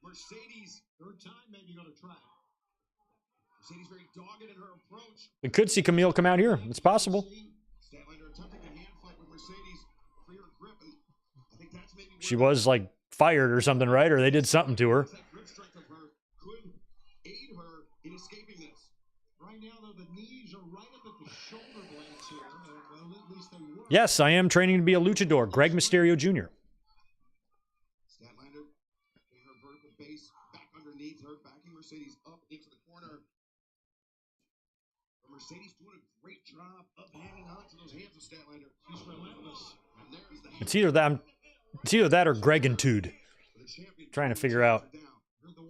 S2: Mercedes,
S3: Third time, maybe going to try.
S2: Mercedes very dogged in her approach.
S1: We could see Camille come out here. It's possible.
S2: Statlander attempting a hand fight with Mercedes for your grip, and I think that's maybe
S1: She was like fired or something, right? Or they did something to her.
S2: that grip strength of her could aid her in escaping this.
S3: Right now, though, the knees are right up at the shoulder blades here. Well, at least they were.
S1: Yes, I am training to be a luchador. Greg Mysterio Jr.
S2: Statlander getting her vertical base back underneath her, backing Mercedes up into the corner. But Mercedes doing a great job of hanging on to those hands of Statlander. She's relentless. And there's the
S1: It's either that or Gregentude. Trying to figure out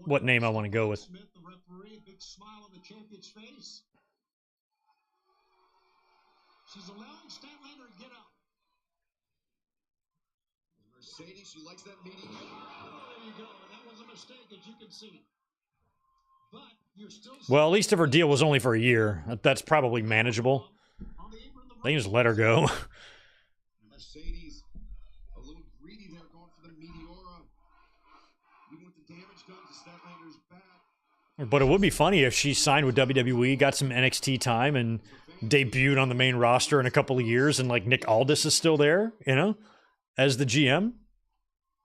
S1: what name I want to go with.
S3: Smith, the referee, a big smile on the champion's face. She's allowing Statlander to get up.
S2: Mercedes, she likes that meeting.
S3: Oh, there you go. That was a mistake, as you can see. But you're still.
S1: Well, at least if her deal was only for a year, that's probably manageable.
S3: On the apron, the
S1: They can just let her go.
S2: Mercedes, a little greedy there, going for the Meteora. Even with the damage done to Statlander's back.
S1: But it would be funny if she signed with WWE, got some NXT time, and debuted on the main roster in a couple of years, and like Nick Aldis is still there, you know, as the GM.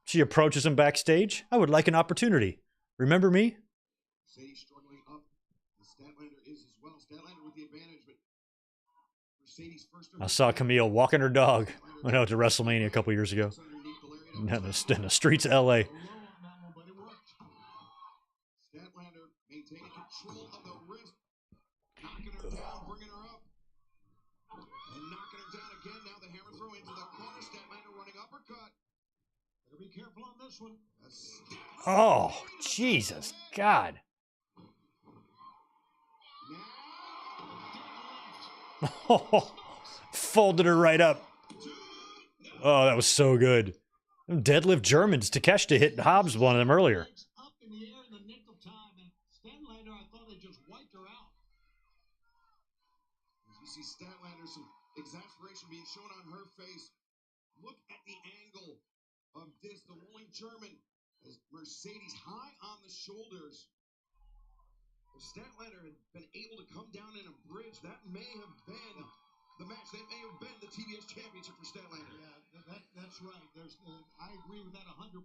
S1: She approaches him backstage. I would like an opportunity. Remember me?
S2: Mercedes struggling up. And Statlander is as well. Statlander with the advantage, but Mercedes first.
S1: I saw Camille walking her dog. Went out to WrestleMania a couple years ago. In the streets of LA.
S2: Statlander maintaining control of the wrist, knocking her down, bringing her up, and knocking her down again. Now the hammer throw into the corner. Statlander running uppercut.
S3: Better be careful on this one.
S1: Oh, Jesus, God. Oh, folded her right up. Oh, that was so good. Deadlift Germans. Takeshita hit Hobbs one of them earlier.
S3: Up in the air in the nick of time, and Statlander, I thought they just wiped her out.
S2: As you see Statlander, some exasperation being shown on her face. Look at the angle of this, the rolling German, as Mercedes high on the shoulders. If Statlander had been able to come down in a bridge, that may have been the match. That may have been the TBS championship for Statlander.
S3: Yeah, that's right. I agree with that 100%,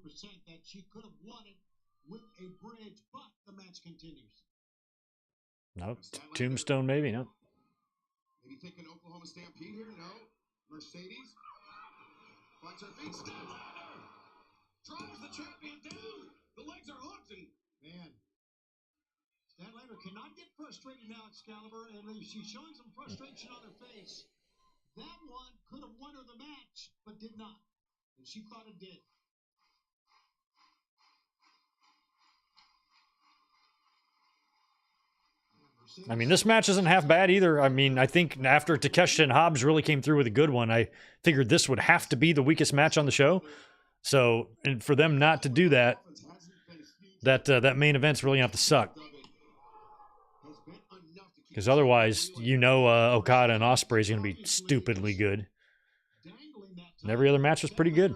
S3: that she could have won it with a bridge, but the match continues.
S1: No, Tombstone maybe, no.
S2: Maybe thinking Oklahoma Stampede here? No. Mercedes finds her feet. Statlander drives the champion down. The legs are hooked, and
S3: Man, Statlander cannot get frustrated now, Excalibur, and she's showing some frustration on her face. That one could have won her the match, but did not. And she thought it did.
S1: I mean, this match isn't half bad either. I mean, I think after Takeshita and Hobbs really came through with a good one, I figured this would have to be the weakest match on the show. So, and for them not to do that, that main event's really going to have to suck. Because otherwise, you know, Okata and Osprey is going to be stupidly good. And every other match was pretty good.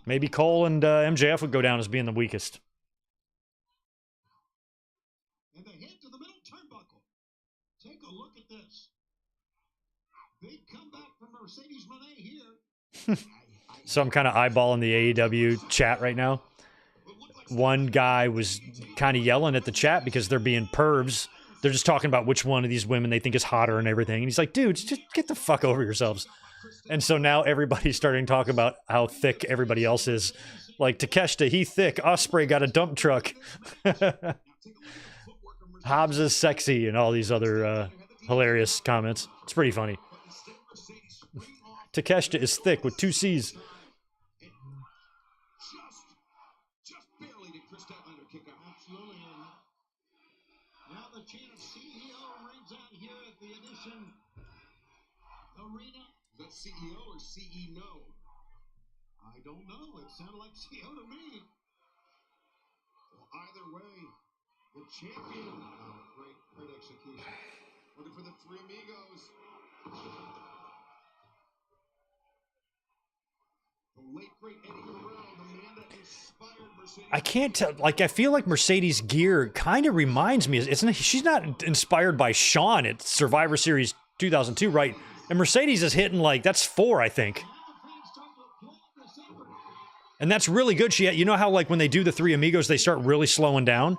S1: Maybe Cole and MJF would go down as being the weakest.
S3: And they head to the middle turnbuckle. Take a look at this. Big comeback from Mercedes Moné here.
S2: I
S1: So I'm kind of eyeballing the AEW chat right now. One guy was kind of yelling at the chat because they're being pervs. They're just talking about which one of these women they think is hotter and everything. And he's like, dude, just get the fuck over yourselves. And so now everybody's starting to talk about how thick everybody else is. Like, Takeshita, he thick. Osprey got a dump truck. Hobbs is sexy and all these other hilarious comments. It's pretty funny. Takeshita is thick with 2 C's.
S6: Just barely did Chris Statlander kick out. Absolutely. And now the chant of CEO rings out here at the Edition Arena. Is that CEO or CE no? I don't know. It sounded like CEO to me.
S2: Well, either way, the champion. Oh, great execution. Looking for the Three Amigos. The late great Eddie Guerrero, the man that inspired Mercedes.
S1: I can't tell. Like, I feel like Mercedes' gear kind of reminds me. She's not inspired by Shawn at Survivor Series 2002, right? And Mercedes is hitting like, that's 4, I think. And that's really good. You know how like when they do the Three Amigos, they start really slowing down?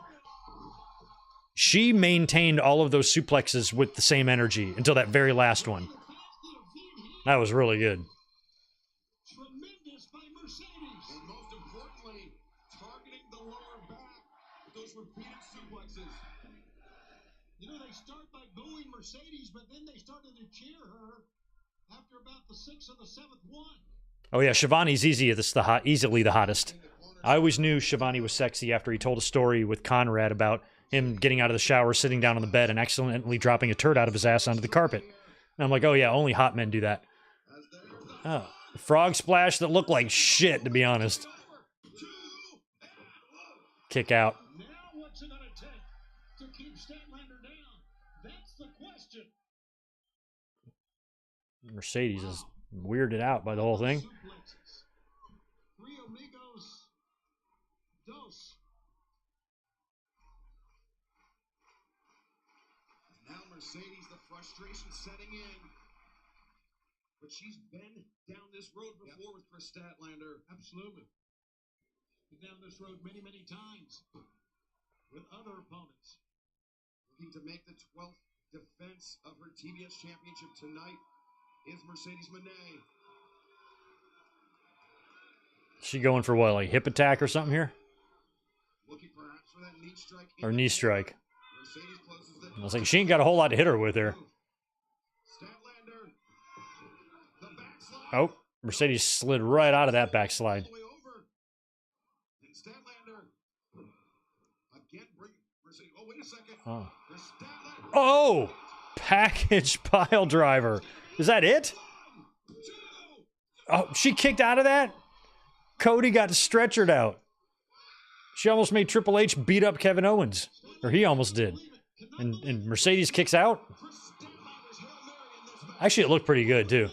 S1: She maintained all of those suplexes with the same energy until that very last one. That was really good.
S6: Tremendous by Mercedes.
S2: And most importantly, targeting the lower back with those repeated suplexes.
S6: You know, they start by booing Mercedes, but then they started to cheer her after about the 6th or the 7th one.
S1: Oh yeah, Shivani's easily the hottest. I always knew Shivani was sexy after he told a story with Conrad about him getting out of the shower, sitting down on the bed, and accidentally dropping a turd out of his ass onto the carpet. And I'm like, oh yeah, only hot men do that. Oh, frog splash that looked like shit, to be honest. Kick out.
S6: Now what's it going to take to keep Statlander down? That's the question.
S1: Mercedes is weirded out by the whole thing.
S6: Suplexes. Three Amigos. Dos.
S2: Now Mercedes, the frustration setting in. But she's been down this road before with Chris Statlander.
S6: Absolutely. Been down this road many, many times with other opponents.
S2: Looking to make the 12th defense of her TBS championship tonight is Mercedes Moné.
S1: She going for what, like hip attack or something here?
S2: Looking perhaps for that knee strike.
S1: Or knee strike.
S2: Mercedes closes the
S1: I was like, she ain't got a whole lot to hit her with there.
S2: Statlander. The backslide.
S1: Oh, Mercedes slid right out of that backslide.
S2: All the way over. And Statlander. Again, bring Mercedes. Oh, wait a second.
S1: Oh.
S2: There's Statlander.
S1: Oh! Package pile driver. Is that it? Oh, she kicked out of that? Cody got stretchered out. She almost made Triple H beat up Kevin Owens. Or he almost did. And Mercedes kicks out? Actually, it looked pretty good, too.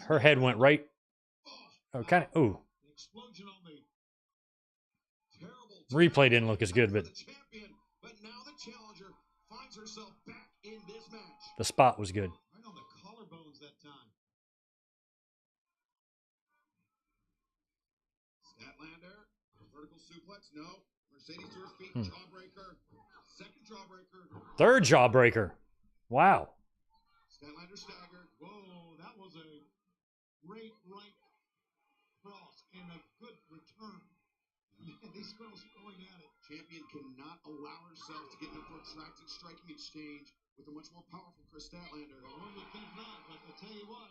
S1: Her head went right... Oh, kind of... Ooh. Replay didn't look as good, but...
S2: But now the challenger finds herself back in this match.
S1: The spot was good.
S6: Right on the collarbones that time.
S2: Statlander, vertical suplex, no. Mercedes to her feet, jawbreaker. Second jawbreaker.
S1: Third jawbreaker. Wow.
S2: Statlander staggered.
S6: Whoa, that was a great right cross and a good return. These girls going at it.
S2: Champion cannot allow herself to get in a protracted striking exchange with a much more powerful Chris Statlander.
S6: One would think not, but I'll tell you what,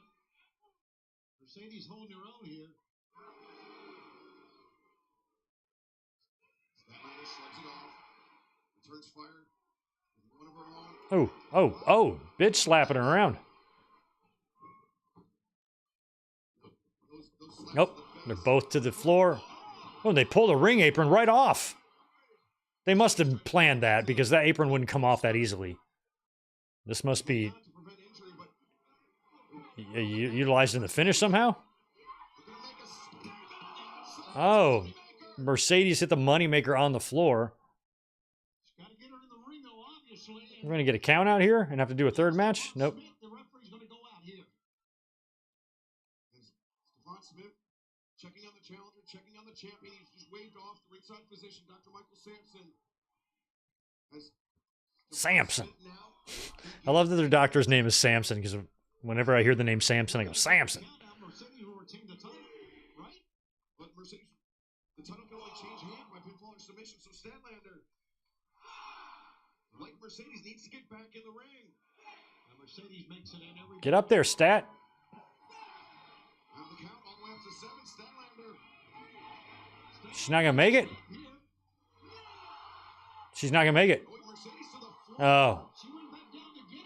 S6: Mercedes holding her own here.
S2: Statlander shrugs it off. Returns fire with one of her own.
S1: Oh, bitch slapping her around.
S2: Those slaps
S1: Nope,
S2: to the face.
S1: they're both to the floor. Oh, they pulled a ring apron right off. They must have planned that because that apron wouldn't come off that easily. This must be
S2: Not to prevent injury, but
S1: utilized in the finish somehow?
S2: they're gonna make a statement.
S1: Oh, Mercedes hit the moneymaker on the floor.
S6: Got to get her in the ring, though, obviously.
S1: We're going to get a count out here and have to do a third match? Nope.
S6: The referee's going to go out here.
S2: Stephon the champion. He's just waved off the ringside physician, Dr. Michael Sampson.
S1: Samson. I love that their doctor's name is Samson because whenever I hear the name Samson, I go, Samson.
S2: But Mercedes, the title can only change hands by pinfall or submission, so Statlander, like Mercedes, needs to get back in the ring. Mercedes makes it in every
S1: Get up there, Stat.
S2: on the count, all the way up to 7. Statlander.
S1: She's not going to make it? She's not going to make it.
S2: Mercedes to the floor.
S1: Oh.
S2: She went back down to get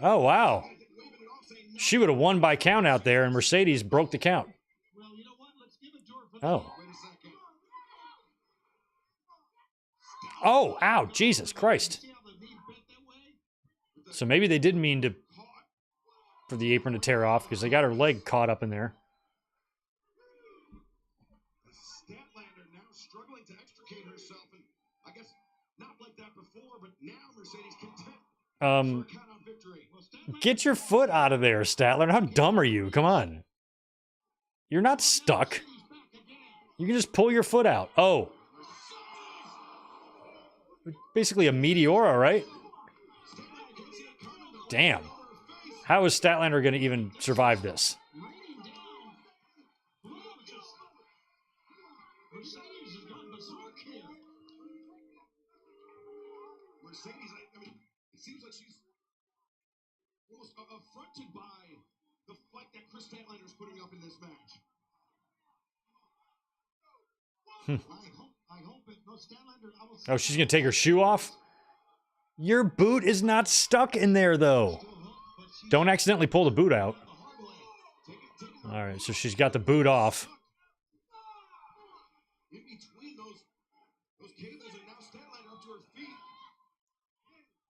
S2: her.
S1: Oh, wow. She would have won by count out there, and Mercedes broke the count.
S2: Well, you know what? Let's give it to her for
S1: Oh.
S2: Wait a second.
S1: Oh, ow, Jesus Christ.
S2: See how the knee bent that way?
S1: So maybe they didn't mean to for the apron to tear off because they got her leg caught up in there.
S2: Statlander now struggling to extricate herself, and I guess not like that before, but now Mercedes content for a count on victory. Well,
S1: Get your foot out of there, Statlander. How dumb are you? Come on. You're not stuck. You can just pull your foot out. Oh. Basically a Meteora, right? Damn. How is Statlander going to even survive this?
S2: Mercedes has gone berserk here. Mercedes, I mean, it seems like she's almost affronted by the fight that Chris Statlander's putting up in this match. I hope it. No, Statlander, I will say
S1: Oh, she's going to take her shoe off? Your boot is not stuck in there, though. Don't accidentally pull the boot out. All right, so she's got the boot off.
S2: in between those cables, and now Statlander up to her feet.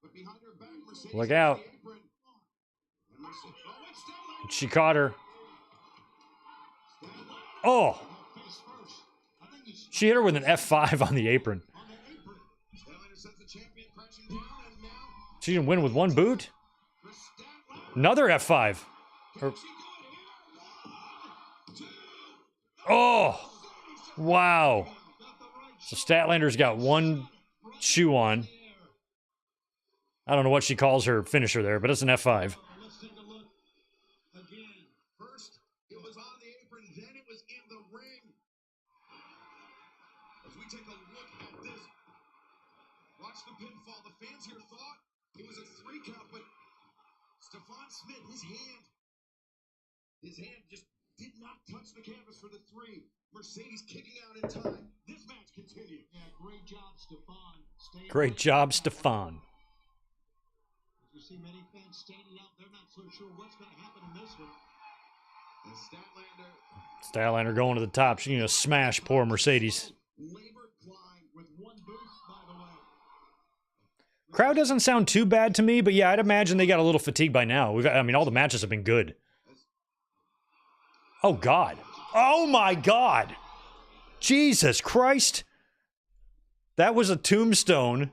S2: But behind her back, Mercedes
S1: Look out.
S2: has the apron. And Mercedes, oh, it's Statlander.
S1: She caught her. Oh.
S2: Face first. I think he's
S1: She hit her with an F5 on the apron.
S2: on that apron. Statlander sends the champion crashing down, and now
S1: She didn't win with one boot.
S2: for Statlander.
S1: Another F5. Or-
S2: Can she do it here? 1, 2.
S1: Oh. Wow. So Statlander's got one shoe on. I don't know what she calls her finisher there, but it's an F5.
S2: Let's take a look again. First, it was on the apron, then it was in the ring. As we take a look at this, watch the pinfall. The fans here thought it was a 3 count, but Stephon Smith, his hand just did not touch the canvas for the 3. Mercedes kicking out in time. This match continues. Yeah, great job, Stephon.
S1: Great job, Stephon.
S2: You see many fans standing out. They're not so sure what's going to happen in this one. And Statlander
S1: Statlander going to the top. She's going to smash poor Mercedes.
S2: labored climb with 1 boot, by the way.
S1: Crowd doesn't sound too bad to me, but yeah, I'd imagine they got a little fatigued by now. I mean, all the matches have been good. Oh, God. Oh, my God. Jesus Christ. That was a tombstone.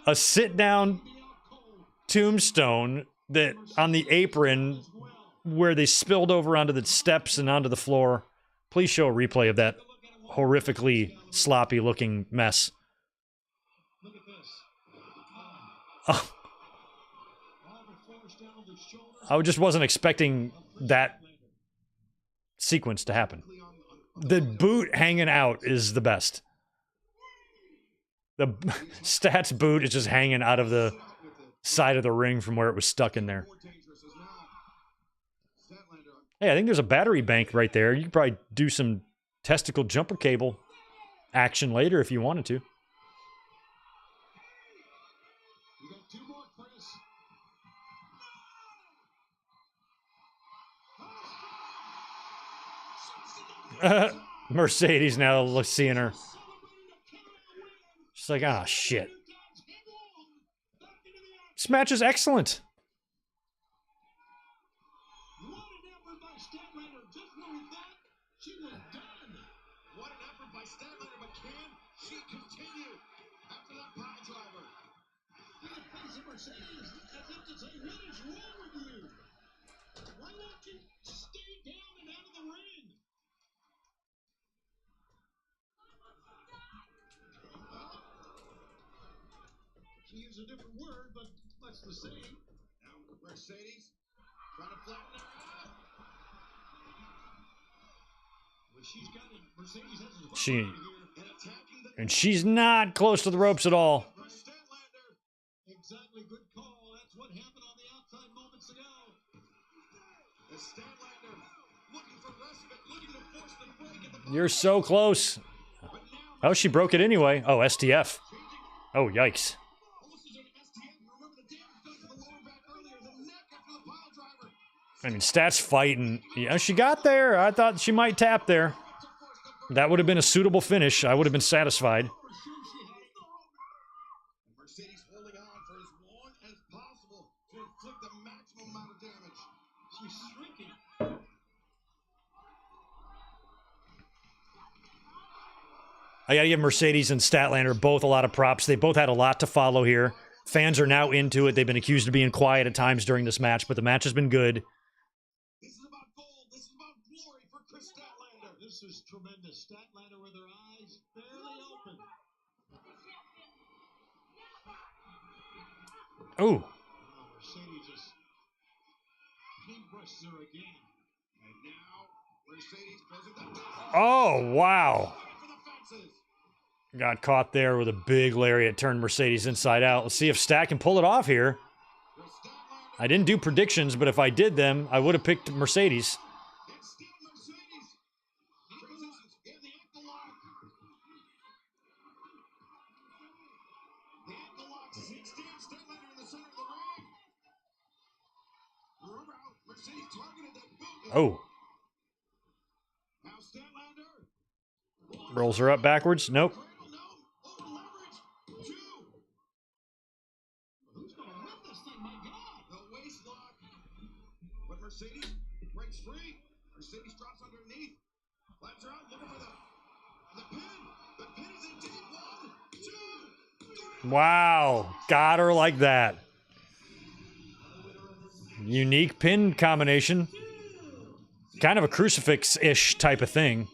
S1: A sit-down tombstone that on the apron where they spilled over onto the steps and onto the floor. Please show a replay of that horrifically sloppy-looking mess.
S2: Look at this.
S1: Oh,
S2: All the force down the shoulders.
S1: I just wasn't expecting that sequence to happen. The boot hanging out is the best. The Stats boot is just hanging out of the side of the ring from where it was stuck in there.
S2: More dangerous as now. Statlander.
S1: Hey, I think there's a battery bank right there. You could probably do some testicle jumper cable action later if you wanted to.
S2: You got 2 more, Chris.
S1: Mercedes now seeing her. She's like, ah, shit. This match is excellent.
S2: What an effort by Statlander. Just when we thought she was done. What an effort by Statlander, but can she continue after that pile driver? In the face of Mercedes, as if to say, what is wrong with you? Why don't you stay down and out of the ring?
S6: to use a different word, but much the same.
S2: Now Mercedes trying to flatten her out.
S6: Well, she's got it. Mercedes has his
S1: She
S6: here.
S2: And attacking the
S1: and she's not close to the ropes at all.
S2: Statlander.
S6: Exactly, good call. That's what happened on the outside moments ago.
S2: The Statlander looking for respite, looking to force the break at the
S1: You're so close. Oh, she broke it anyway. Oh, STF. Oh, yikes.
S2: almost as an STM. Remember the damage done to the lower back earlier, the neck after the pile driver.
S1: I mean, Stats fighting. Yeah, she got there. I thought she might tap there. That would have been a suitable finish. I would have been satisfied.
S2: Mercedes holding on for as long as possible to inflict the maximum amount of damage.
S6: She's shrinking.
S1: I gotta give Mercedes and Statlander both a lot of props. They both had a lot to follow here. Fans are now into it. They've been accused of being quiet at times during this match, but the match has been good.
S2: This is about gold. This is about glory for Chris Statlander.
S6: This is tremendous. Statlander with her eyes barely open.
S1: Ooh.
S6: Mercedes just paintbrushes her again.
S2: And now Mercedes closing the distance
S1: Oh, wow.
S2: for the fences.
S1: Got caught there with a big lariat, turned Mercedes inside out. Let's see if Stat can pull it off here.
S2: The Statlander
S1: I didn't do predictions, but if I did them, I would have picked Mercedes.
S2: it's still Mercedes. Transitions in the ankle lock. The ankle lock 16. Statlander in the center of the ring. Remember how Mercedes targeted that boot.
S1: Oh,
S2: Now Statlander.
S1: rolls her up backwards. Nope.
S2: Cradle, no. Over leverage. 2.
S6: Who's going to win this thing? My God.
S2: The waist lock. But Mercedes breaks free. Mercedes drops underneath. Fletcher out looking for the pin. The pin is in deep. 1, 2, 3.
S1: Wow. Got her like that. Unique pin combination. Kind of a crucifix-ish type of thing.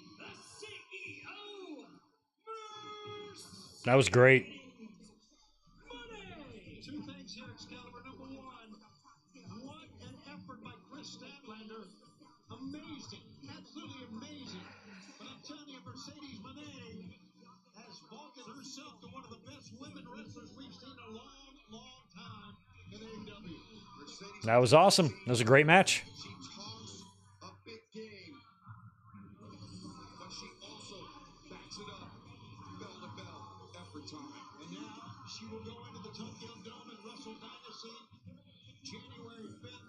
S1: That was great.
S6: Two things here, Excalibur. Number one, what an effort by Chris Statlander. Amazing. Absolutely amazing. But I'm telling you, Mercedes Moné has vaulted herself to one of the best women wrestlers we've seen in a long, long time in AEW.
S2: Mercedes,
S1: That was awesome. That was a great match.
S2: she talks a big game. But she also backs it up bell to bell every time.
S6: And now she will go into the Tokyo Dome and wrestle Dynasty January 5th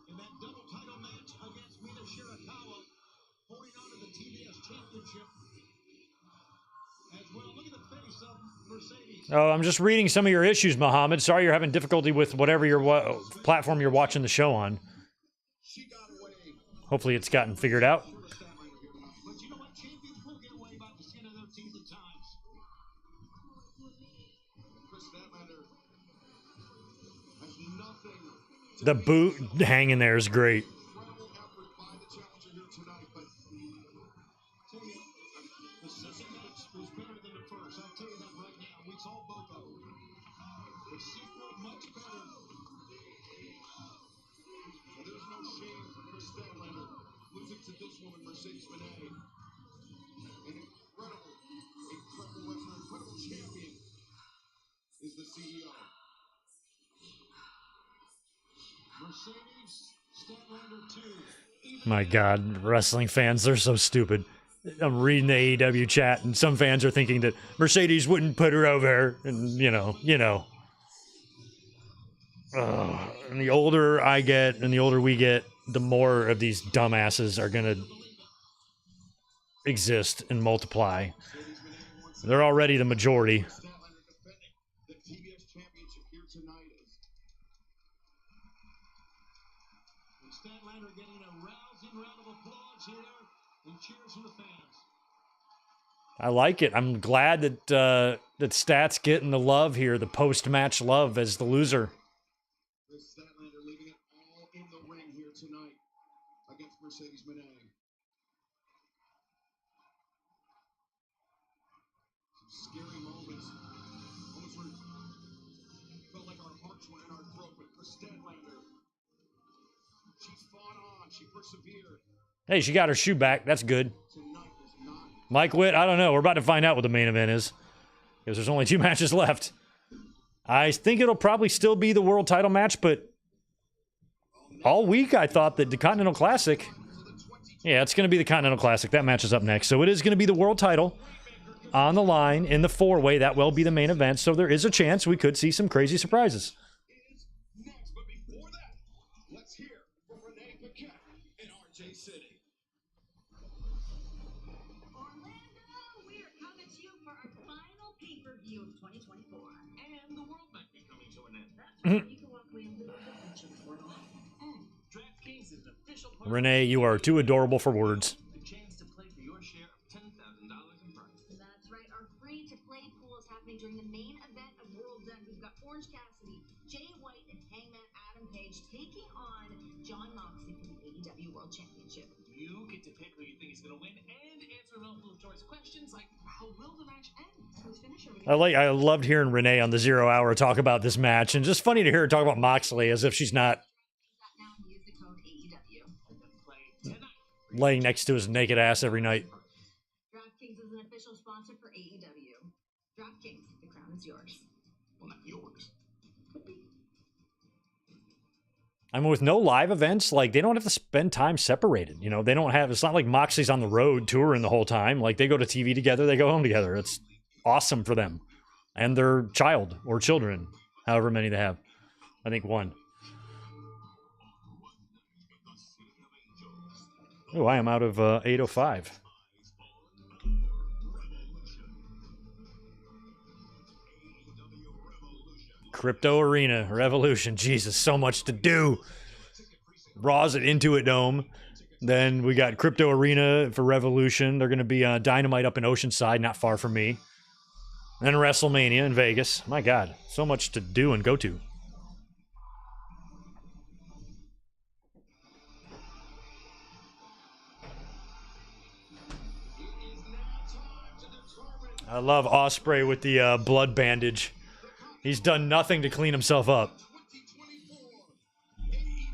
S6: in that double title match against Mina Shirakawa, holding on to the TBS Championship as well. Look at the face of Mercedes.
S1: Oh, I'm just reading some of your issues, Mohammed. Sorry you're having difficulty with whatever your platform you're watching the show on.
S2: She got away.
S1: Hopefully it's gotten figured out.
S6: But you know what? Champions will get away by the skin of their teeth at times.
S2: Chris Statlander has nothing.
S1: The boot hanging there is great.
S2: Incredible effort by the challenger here tonight, but
S6: Tell you, the second match was better than the first. I'll tell you that right now. We saw both of them. The sequel much better.
S2: well, there's no shame for Chris Statlander losing to this woman, Mercedes Moné. An incredible, incredible wrestler, incredible champion is the CEO.
S6: Mercedes Statlander 2.
S1: My God, wrestling fans, they're so stupid. I'm reading the AEW chat, and some fans are thinking that Mercedes wouldn't put her over, and you know. And the older I get, and the older we get, the more of these dumbasses are gonna exist and multiply. They're already the majority.
S2: Statlander defending the TBS championship here tonight.
S6: And Statlander getting a rousing round of applause here and cheers from the fans.
S1: I like it. I'm glad that that Stat's getting the love here, the post-match love as the loser.
S2: Chris Statlander leaving it all in the ring here tonight against Mercedes Moné. Some scary moments. Moments where trying our throat, but for Statlander, she's fought on. She persevered.
S1: Hey, she got her shoe back. That's good.
S2: Tonight was not.
S1: Mike Witt, I don't know. We're about to find out what the main event is. Because there's only 2 matches left. I think it'll probably still be the world title match, but all week I thought that the Continental Classic... Yeah, it's going to be the Continental Classic. That match is up next. So it is going to be the world title on the line in the 4-way. That will be the main event. So there is a chance we could see some crazy surprises.
S2: Next, but before that, let's hear from Renee Paquette in RJ City.
S4: Orlando, we are coming to you for our final pay-per-view of 2024.
S5: And the world might be coming to an end.
S4: That's right. You can walk away a little bit richer before it all happens.
S5: DraftKings is an official partner.
S1: Renee, you are too adorable for words.
S5: The chance to play for your share of $10,000 in prizes.
S4: That's right. Our free-to-play pool is happening during the main event of World's End. We've got Orange Cassidy, Jay White, and Hangman Adam Page taking on John Moxley for the AEW World Championship.
S5: You get to pick who you think is going to win and answer multiple choice questions like, how will the match end?
S4: Who's finisher? Are we gonna
S1: I loved hearing Renee on the 0 Hour talk about this match. And just funny to hear her talk about Moxley as if she's not
S4: now use the code AEW.
S5: And then play tonight.
S1: laying next to his naked ass every night.
S4: DraftKings is an official sponsor for AEW. DraftKings, the crown is yours.
S2: Well, not yours.
S1: I mean, with no live events, like, they don't have to spend time separated. You know, they don't have, it's not like Moxley's on the road touring the whole time. Like, they go to TV together, they go home together. It's awesome for them and their child or children, however many they have. I think 1. Oh, I am out of 805. Crypto Arena, Revolution. Jesus, so much to do. Raw's at Intuit Dome. Then we got Crypto Arena for Revolution. They're going to be Dynamite up in Oceanside, not far from me. Then WrestleMania in Vegas. My God, so much to do and go to. I love Osprey with the blood bandage. He's done nothing to clean himself up.
S2: 2024 AEW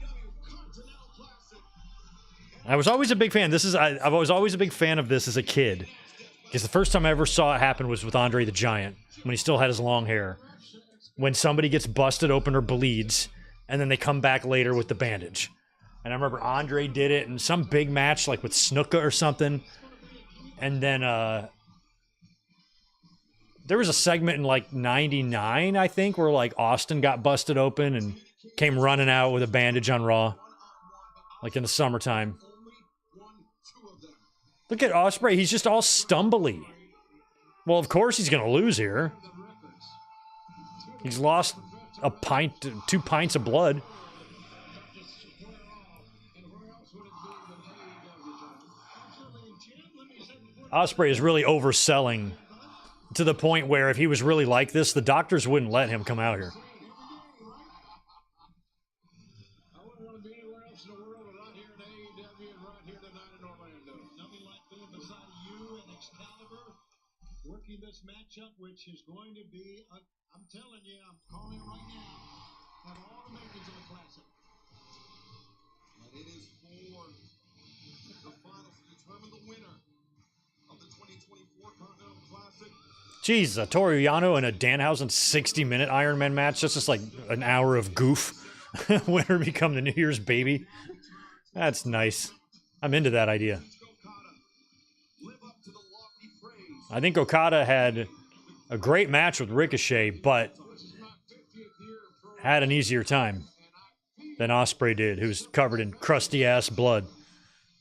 S2: Continental Classic.
S1: I was always a big fan. I was always a big fan of this as a kid. Because the first time I ever saw it happen was with Andre the Giant, when he still had his long hair. When somebody gets busted open or bleeds, and then they come back later with the bandage. And I remember Andre did it in some big match, like with Snuka or something. And then there was a segment in like 99, I think, where like Austin got busted open and came running out with a bandage on Raw. Like in the summertime. Look at Osprey, he's just all stumbly. Well, of course he's going to lose here. He's lost a pint, 2 pints of blood. Osprey is really overselling to the point where if he was really like this, the doctors wouldn't let him come out here.
S6: I wouldn't want to be anywhere else in the world but right here in AEW and right here tonight in Orlando. Nothing like being beside you and Excalibur, working this matchup, which is going to be, I'm telling you, I'm calling it right now, have all the makings of a classic.
S2: And it is for the finals to determine the winner of the 2024 Continental Classic.
S1: Jeez, a Toru Yano and a Danhausen 60-minute Iron Man match. That's just like an hour of goof. Winner become the New Year's baby. That's nice. I'm into that idea. I think Okada had a great match with Ricochet, but had an easier time than Osprey did, who's covered in crusty-ass blood.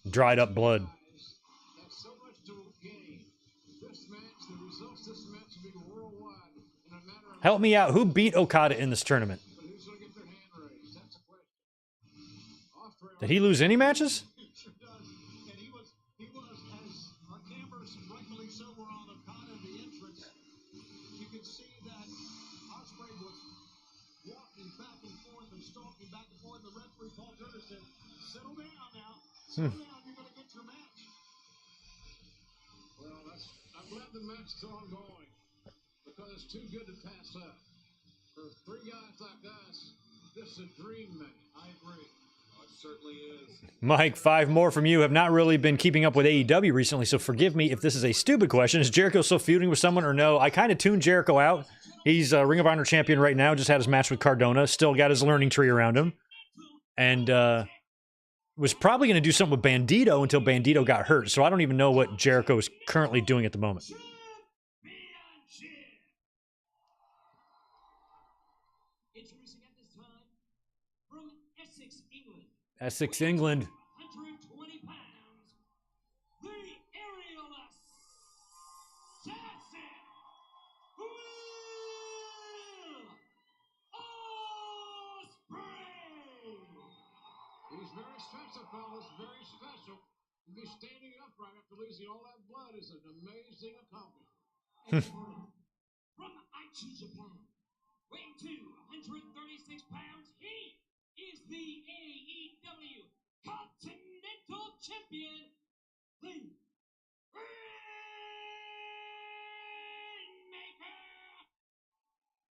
S1: Dried up blood.
S6: That's so much to gain. This match, the results of this match will be worldwide in a matter of
S1: Help me out. Who beat Okada in this tournament?
S6: but who's going to get their hand raised? That's the question. Osprey
S1: Did he lose any matches?
S6: sure does. And he was, as our cameras rightfully so were on Okada in the entrance, you could see that Osprey was walking back and forth and stalking back and forth. The referee, Paul Turner, said, settle down now. Settle down. You're going to get your match. Well, I'm glad the match is ongoing because it's too good to pass up. For three guys like us, this is a dream match. I agree.
S2: Oh, it certainly is.
S1: Mike, 5 more from you. Have not really been keeping up with AEW recently, so forgive me if this is a stupid question. Is Jericho still feuding with someone or no? I kind of tuned Jericho out. He's a Ring of Honor champion right now. Just had his match with Cardona. Still got his learning tree around him. And was probably going to do something with Bandito until Bandito got hurt. So I don't even know what Jericho is currently doing at the moment.
S5: Introducing at this time from Essex, England.
S1: Essex, England.
S5: 120 pounds, the aerial assassin, Osprey.
S6: He's very special, fellas. Very special. To be standing upright after losing all that blood is an amazing accomplishment.
S5: From Aichi, Japan, weighing 236 pounds, he is the AEW Continental Champion, the Rainmaker,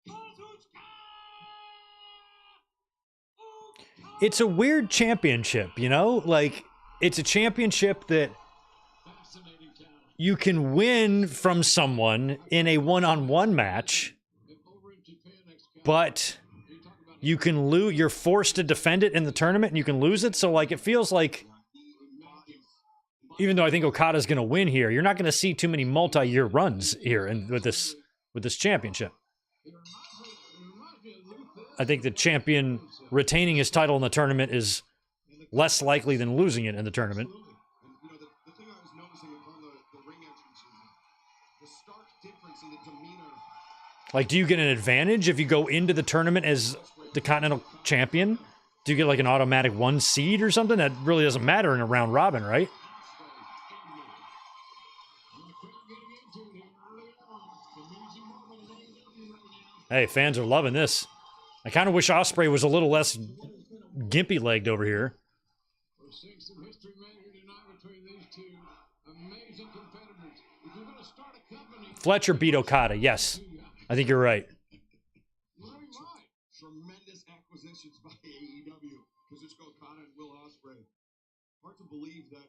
S5: Kazuchika Okata.
S1: It's a weird championship, you know? Like, it's a championship that
S6: Fascinating talent.
S1: you can win from someone in a one-on-one match,
S6: And over in Japan next count,
S1: but
S6: you talk about
S1: you can lose. You're forced to defend it in the tournament, and you can lose it. So, like, it feels like, even though I think Okada's going to win here, you're not going to see too many multi-year runs here and with this championship.
S6: it reminds me of Luther.
S1: I think the champion retaining his title in the tournament is less likely than losing it in the tournament.
S2: And, the thing I was noticing upon the ring entrances, the stark difference in the demeanor.
S1: Like, do you get an advantage if you go into the tournament as the Continental Champion? Do you get like an automatic 1 seed or something? That really doesn't matter in a round robin, right? Hey, fans are loving this. I kind of wish Osprey was a little less gimpy-legged over here.
S6: We're seeing some history made here tonight between these two amazing competitors. If you're going to start a company,
S1: Fletcher beat Okada, yes. I think you're right.
S6: you're right.
S2: Tremendous acquisitions by AEW. Kazuchika Okada and Will Ospreay. Hard to believe that,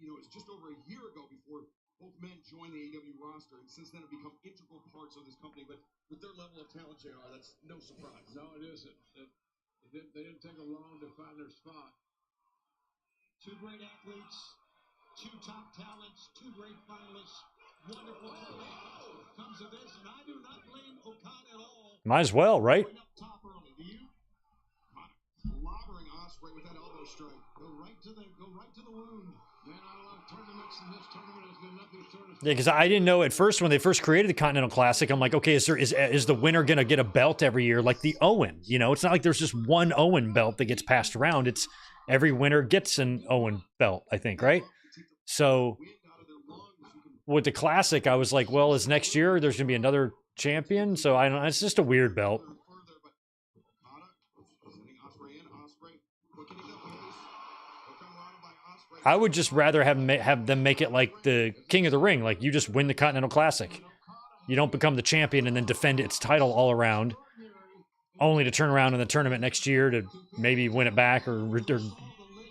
S2: it's just over a year ago before both men joined the AEW roster, and since then have become integral parts of this company. But with their level of talent, JR, that's no surprise.
S6: No, it isn't. They didn't take them long to find their spot. Two great athletes, two top talents, two great finalists. Wonderful comes to this, and I do not blame Okada at all.
S1: Might as well, right?
S6: Going up top early. Do you?
S2: Clobbering Ospreay with that elbow strike.
S6: Go right to the wound. Man, I love tournaments, and this tournament has been nothing short of.
S1: Yeah, because I didn't know at first when they first created the Continental Classic. I'm like, okay, is the winner gonna get a belt every year like the Owen? It's not like there's just one Owen belt that gets passed around. It's every winner gets an Owen belt, I think, right? So with the Classic, I was like, well, is next year there's gonna be another champion? So I don't know. It's just a weird belt.
S2: Further, but Okada sending Ospreay in. Ospreay quickening the pace. Okada by Ospreay.
S1: I would just rather have them make it like the King of the Ring, like you just win the Continental Classic. You don't become the champion and then defend its title all around, only to turn around in the tournament next year to maybe win it back or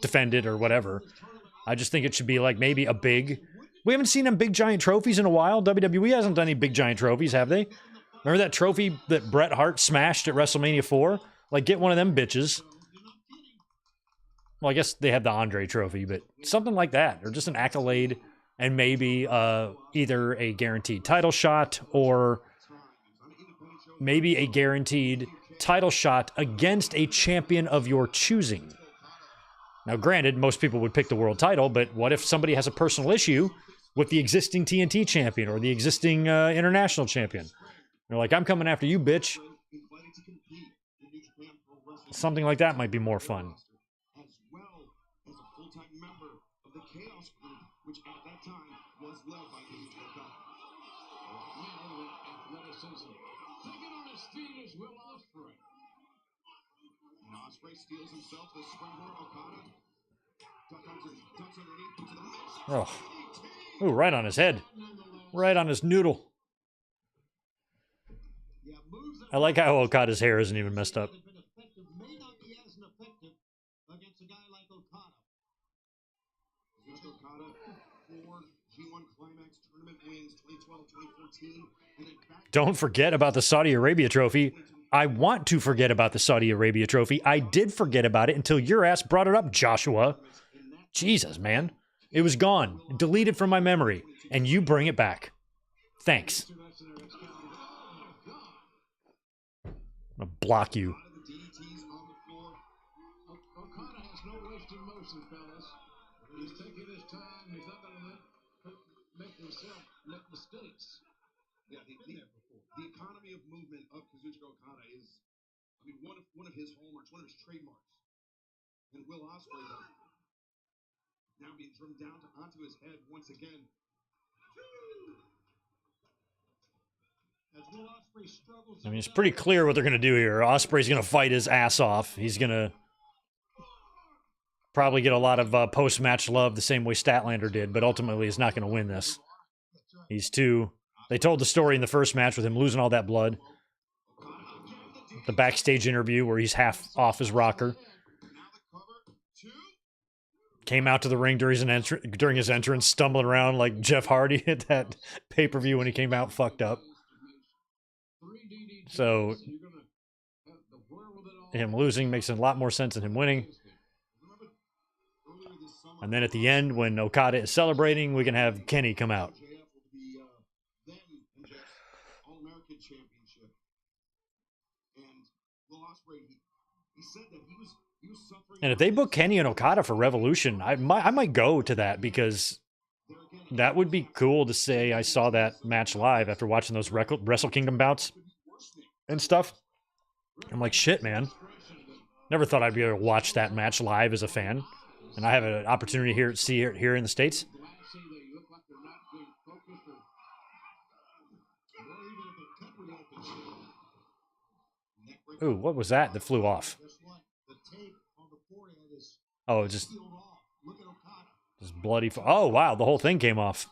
S1: defend it or whatever. I just think it should be like maybe a big. We haven't seen them big giant trophies in a while. WWE hasn't done any big giant trophies, have they? Remember that trophy that Bret Hart smashed at WrestleMania 4? Like, get one of them bitches. Well, I guess they have the Andre trophy, but something like that, or just an accolade, and maybe either a guaranteed title shot or maybe a guaranteed title shot against a champion of your choosing. Now, granted, most people would pick the world title, but what if somebody has a personal issue with the existing TNT champion or the existing international champion? They're like, I'm coming after you, bitch. Something like that might be more fun.
S2: As well as a full-time member of the Chaos Group, which at that time was led by Kazuchika Okada.
S6: Man, athleticism. Taking on his feet is Will Ospreay.
S2: And Ospreay steals himself the springboard. Okada ducks underneath into the mix.
S1: Oh. Ooh, right on his head. Right on his noodle.
S6: Yeah, moves that
S1: I like how Okada's hair isn't even messed up.
S6: May not be as effective against a guy like Okada.
S2: Okada, 4 G1 Climax tournament wins, 2012, 2014, and then back.
S1: Don't forget about the Saudi Arabia trophy. I want to forget about the Saudi Arabia trophy. I did forget about it until your ass brought it up, Joshua. Jesus, man. It was gone, deleted from my memory, and you bring it back. Thanks. I'm gonna block you.
S6: Okada has no wasting motion, fellas. He's taking his time. He's not going to make himself make mistakes.
S2: Yeah, the economy of movement of Kazuchika Okada is, I mean, one of his hallmarks, one of his trademarks. And Will Osprey, though, now being driven down onto his head once again.
S6: As Will Osprey struggles.
S1: I mean, it's pretty clear what they're going to do here. Osprey's going to fight his ass off. He's going to probably get a lot of post-match love the same way Statlander did, but ultimately he's not going to win this. He's too... They told the story in the first match with him losing all that blood. The backstage interview where he's half off his rocker. Came out to the ring during his entrance, stumbling around like Jeff Hardy at that pay-per-view when he came out fucked up. So, him losing makes a lot more sense than him winning. And then at the end, when Okada is celebrating, we can have Kenny come out.
S2: All-American Championship. And Will Osprey, he said that he was suffering.
S1: And if they book Kenny and Okada for Revolution, I might go to that, because that would be cool to say I saw that match live after watching those Wrestle Kingdom bouts and stuff. I'm like, shit, man. Never thought I'd be able to watch that match live as a fan. And I have an opportunity here to see it here in the States. Ooh, what was that flew off? Oh, just bloody. Oh, wow, the whole thing came off.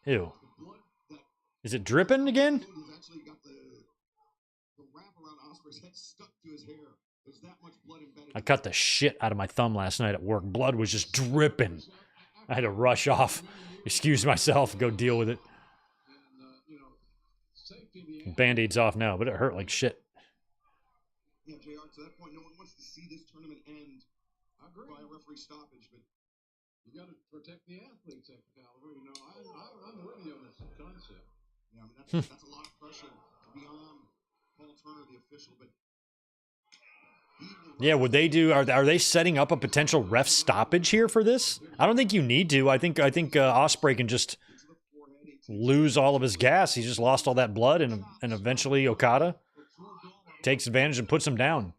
S1: Ew. Is it dripping again? I cut the shit out of my thumb last night at work. Blood was just dripping. I had to rush off, excuse myself, go deal with it. Band-Aid's off now, but it hurt like shit.
S2: Yeah, JR, to that point, no one wants to see this tournament end by a referee stoppage, but
S6: you got to protect the athletes at Caliber. You know, I'm with you on this concept.
S2: Yeah, I mean, that's a lot of pressure beyond Paul Turner, the official, but
S1: yeah, would they do? Are they setting up a potential ref stoppage here for this? I don't think you need to. I think Osprey can just lose all of his gas. He just lost all that blood, and eventually Okada takes advantage and puts him down.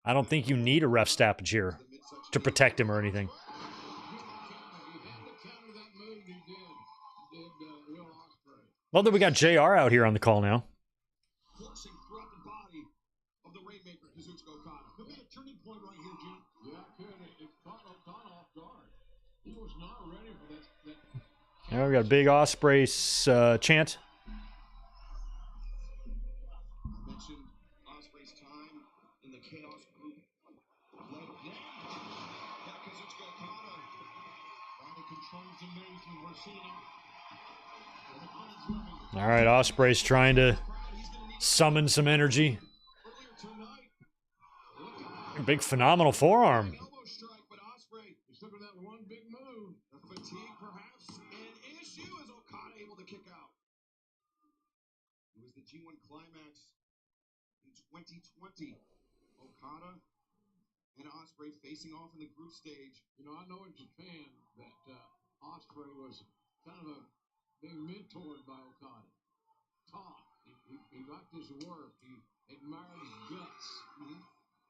S1: I don't think you need a ref stoppage here to protect him or anything. Love that we got JR out here on the call now.
S2: coursing throughout the body of the Rainmaker, Kazuchika Okada.
S6: Could be a turning point right here, Jim. Yeah, it could. It caught Okada off guard. He was not ready for that.
S1: Now we got a big Osprey chant.
S2: I mentioned Osprey's time in the Chaos Group. Kazuchika Okada.
S6: Body control's amazing. We're seeing him.
S1: All right, Osprey's trying to summon some energy. Big phenomenal forearm.
S2: But Osprey is looking at that one big move. The fatigue, perhaps, an issue as Okada able to kick out. It was the G1 Climax in 2020. Okada and Osprey facing off in the group stage.
S6: You know, I know in Japan that Osprey was kind of being mentored by Okada. Taught. He liked his work. He admired his guts.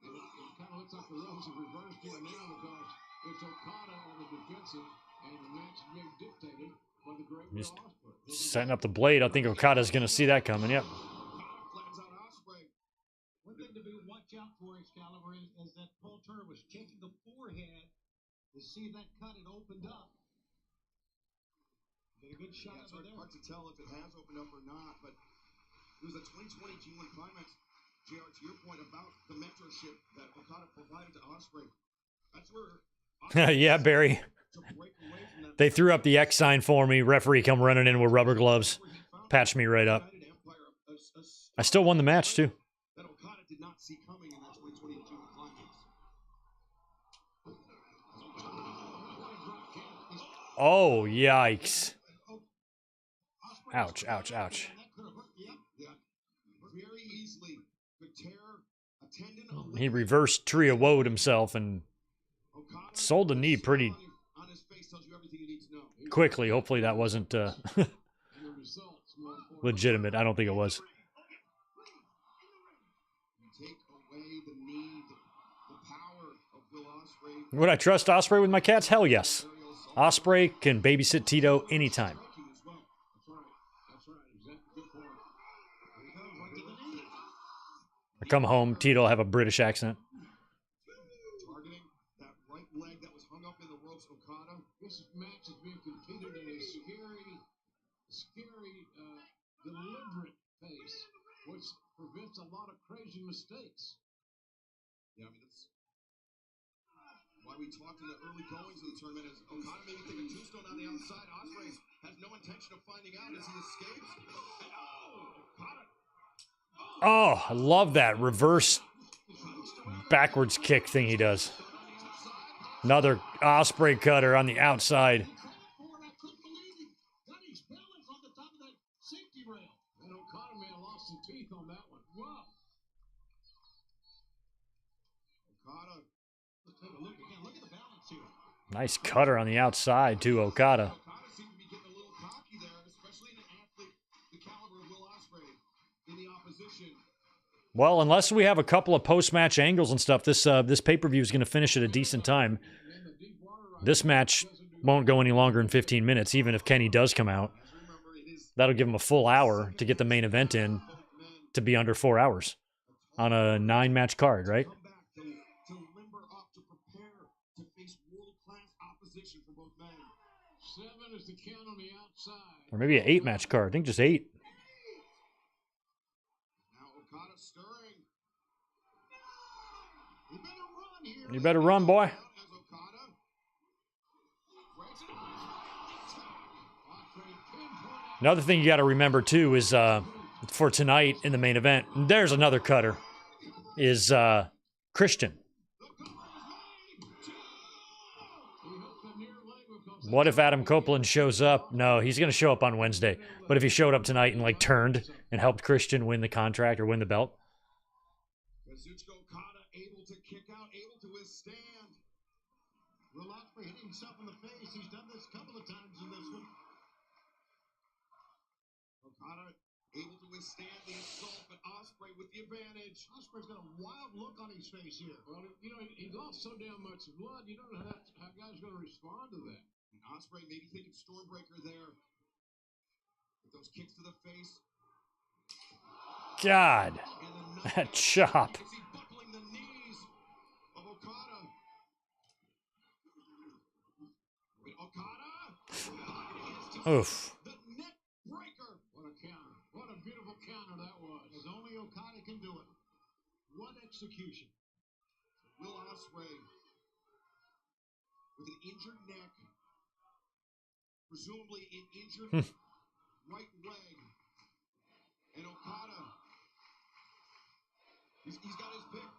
S6: It kind of looks like the roles have reversed here now because it's Okada on the defensive and the match is being dictated by the great Will Osprey.
S1: Setting up the blade. I think Okada's going to see that coming. Yep.
S6: One thing to watch out for, Excalibur, is that Paul Turner was checking the forehead to see if that cut had opened up. Get a good shot of it there.
S2: Hard to tell if it has opened up or not, but It was the 2020 G1 Climax. JR, to your point about the mentorship that Okada provided to Osprey. That's where
S1: Yeah, Barry.
S2: to break away from that.
S1: They threw up the X sign for me. Referee come running in with rubber gloves. Patched me right up. I still won the match, too.
S2: That Okada did not see coming in that 2020 G1 Climax.
S1: Oh, yikes. Ouch, ouch, ouch.
S2: Yeah. Very easily could tear a tendon.
S1: He reversed Tree of Woad himself and sold the knee pretty
S2: On his face tells you everything you need to know.
S1: quickly. Hopefully that wasn't legitimate. I don't think it was.
S2: Take away the need, the power of Will Osprey.
S1: Would I trust Osprey with my cats? Hell yes. Osprey can babysit Tito anytime.
S6: That's right. Exactly. Good point.
S1: I come home, Tito will have a British accent.
S2: Targeting that right leg that was hung up in the ropes, Okada.
S6: This match is being competed at a scary, deliberate pace, which prevents a lot of crazy mistakes.
S2: Yeah, I mean, that's why we talked in the early goings of the tournament as Okada maybe take a tombstone on the outside. Osprey has no intention of finding out as he escapes. And Okada.
S1: Oh, I love that reverse backwards kick thing he does. Another Osprey cutter on the outside.
S6: I couldn't believe he got his balance on the top of that safety rail. And Okada may have lost some teeth on that one. Wow.
S2: Okada.
S6: Let's take a look again. Look at the balance here.
S1: Nice cutter on the outside to Okada.
S2: Okada seemed to be getting a little cocky there, especially in an athlete the caliber of Will Osprey in the opposition.
S1: Well, unless we have a couple of post-match angles and stuff, this pay-per-view is going to finish at a decent time. This match won't go any longer than 15 minutes, even if Kenny does come out. That'll give him a full hour to get the main event in to be under 4 hours on a 9-match card, right?
S2: Come back to limber up, to prepare to face world-class opposition for both men.
S6: 7 is the count on the outside.
S1: Or maybe an 8-match card. I think just 8.
S2: Now Okada stirring. He better run here.
S1: You better run, boy.
S2: As Okada breaks it.
S6: Osprey pinpoint.
S1: Another thing you got to remember, too, is for tonight in the main event, there's another cutter, is Christian. What if Adam Copeland shows up? No, he's going to show up on Wednesday. But if he showed up tonight and, like, turned and helped Christian win the contract or win the belt?
S2: Kazuchika Okada able to kick out, able to withstand.
S6: Will Osprey hit himself in the face. He's done this a couple of times in this one.
S2: Okada able to withstand the assault, but Osprey with the advantage.
S6: Osprey's got a wild look on his face here. Well, you know, he lost so damn much blood. You don't know how guys are going to respond to that.
S2: And Osprey maybe thinking Stormbreaker there. With those kicks to the face.
S1: God,
S2: And
S1: that chop.
S2: You can see buckling the knees of Okada. But Okada.
S1: Oof.
S2: The neck breaker.
S6: What a counter. What a beautiful counter that was. As only Okada can do it. What execution.
S2: Will Osprey with an injured neck, presumably an injured right leg, and Okada, he's got his pick.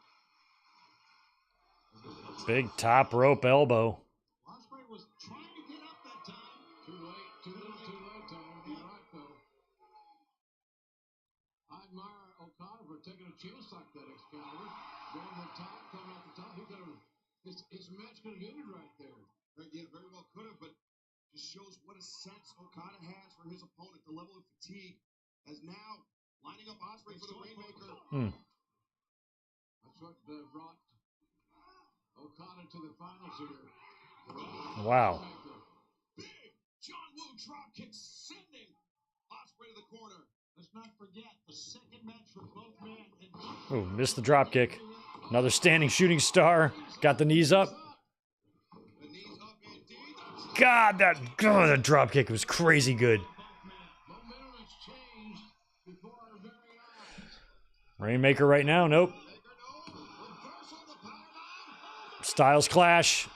S1: Big top rope elbow.
S6: Osprey was trying to get up that time. Too late, Tom. You're right, though. I admire Okada for taking a chance like that, Excalibur. Going to the top, coming off the top. He could have, his match could have ended right there.
S2: Right, yeah, very well could have, but just shows what a sense Okada has for his opponent. The level of fatigue as now lining up Osprey for the Rainmaker.
S6: That's what brought Okada to the finals here.
S1: Wow.
S2: Big John Woo drop kick sending Osprey to the corner.
S6: Let's not forget the second match for both men.
S1: Oh, missed the drop kick. Another standing shooting star. Got the knees up.
S2: The knees up indeed.
S1: God, that drop kick was crazy good.
S6: Momentum has changed before our very
S1: Rainmaker right now. Nope. Styles clash.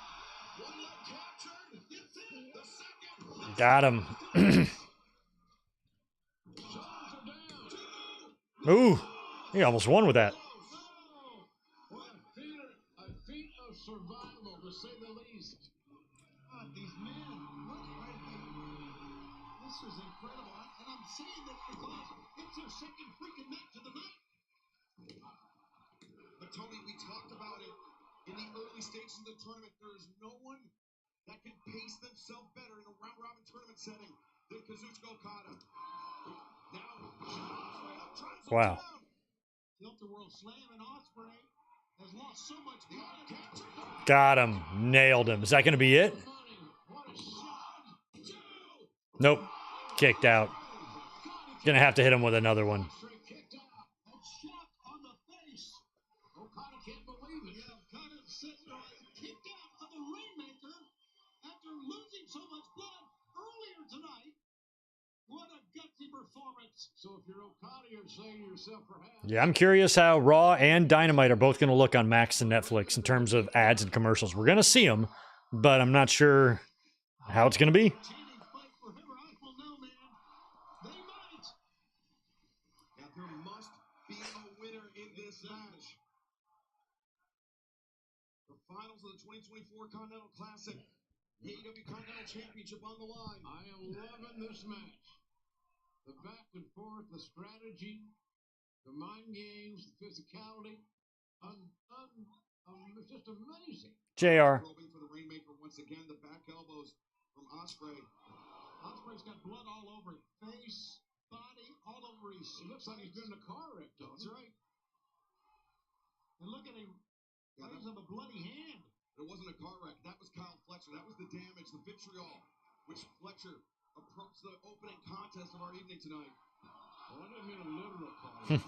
S1: Got him. Ooh. He almost won with that.
S6: A feat of survival, to say the least. God, these men, this is incredible. And I'm saying that because it's their second freaking match of the night.
S2: But Tony, we talked about it in the early stages of the tournament. There is no one that can pace themselves better in a round-robin tournament setting than Kazuchika Okada. Now,
S1: wow.
S6: Tilt-a-whirl slam, and Osprey has lost so much blood.
S1: Got him. Nailed him. Is that going to be it? Nope. Kicked out. Gonna have to hit him with another one.
S6: Okada can't believe it. Okada kicked out of the Rainmaker after losing so much blood earlier tonight. What a gutsy performance. So if you're Okada, you're saying to yourself, perhaps.
S1: Yeah, I'm curious how Raw and Dynamite are both going to look on Max and Netflix in terms of ads and commercials. We're going to see them, but I'm not sure how it's going to be.
S2: There must be a winner in this match. The finals of the 2024 Continental Classic. The AEW Continental Championship on the line.
S6: I am loving this match. The back and forth, the strategy, the mind games, the physicality. It's just amazing.
S1: JR.
S2: Probing for the Rainmaker once again. The back elbows from Osprey.
S6: Osprey's got blood all over his face, body, all over his. It looks like he's been in a car wreck, though.
S2: That's right.
S6: And look at him. Raise him a bloody hand.
S2: It wasn't a car wreck. That was Kyle Fletcher. That was the damage, the vitriol, which Fletcher approached the opening contest of our evening tonight.
S6: Well, I didn't mean a literal car wreck.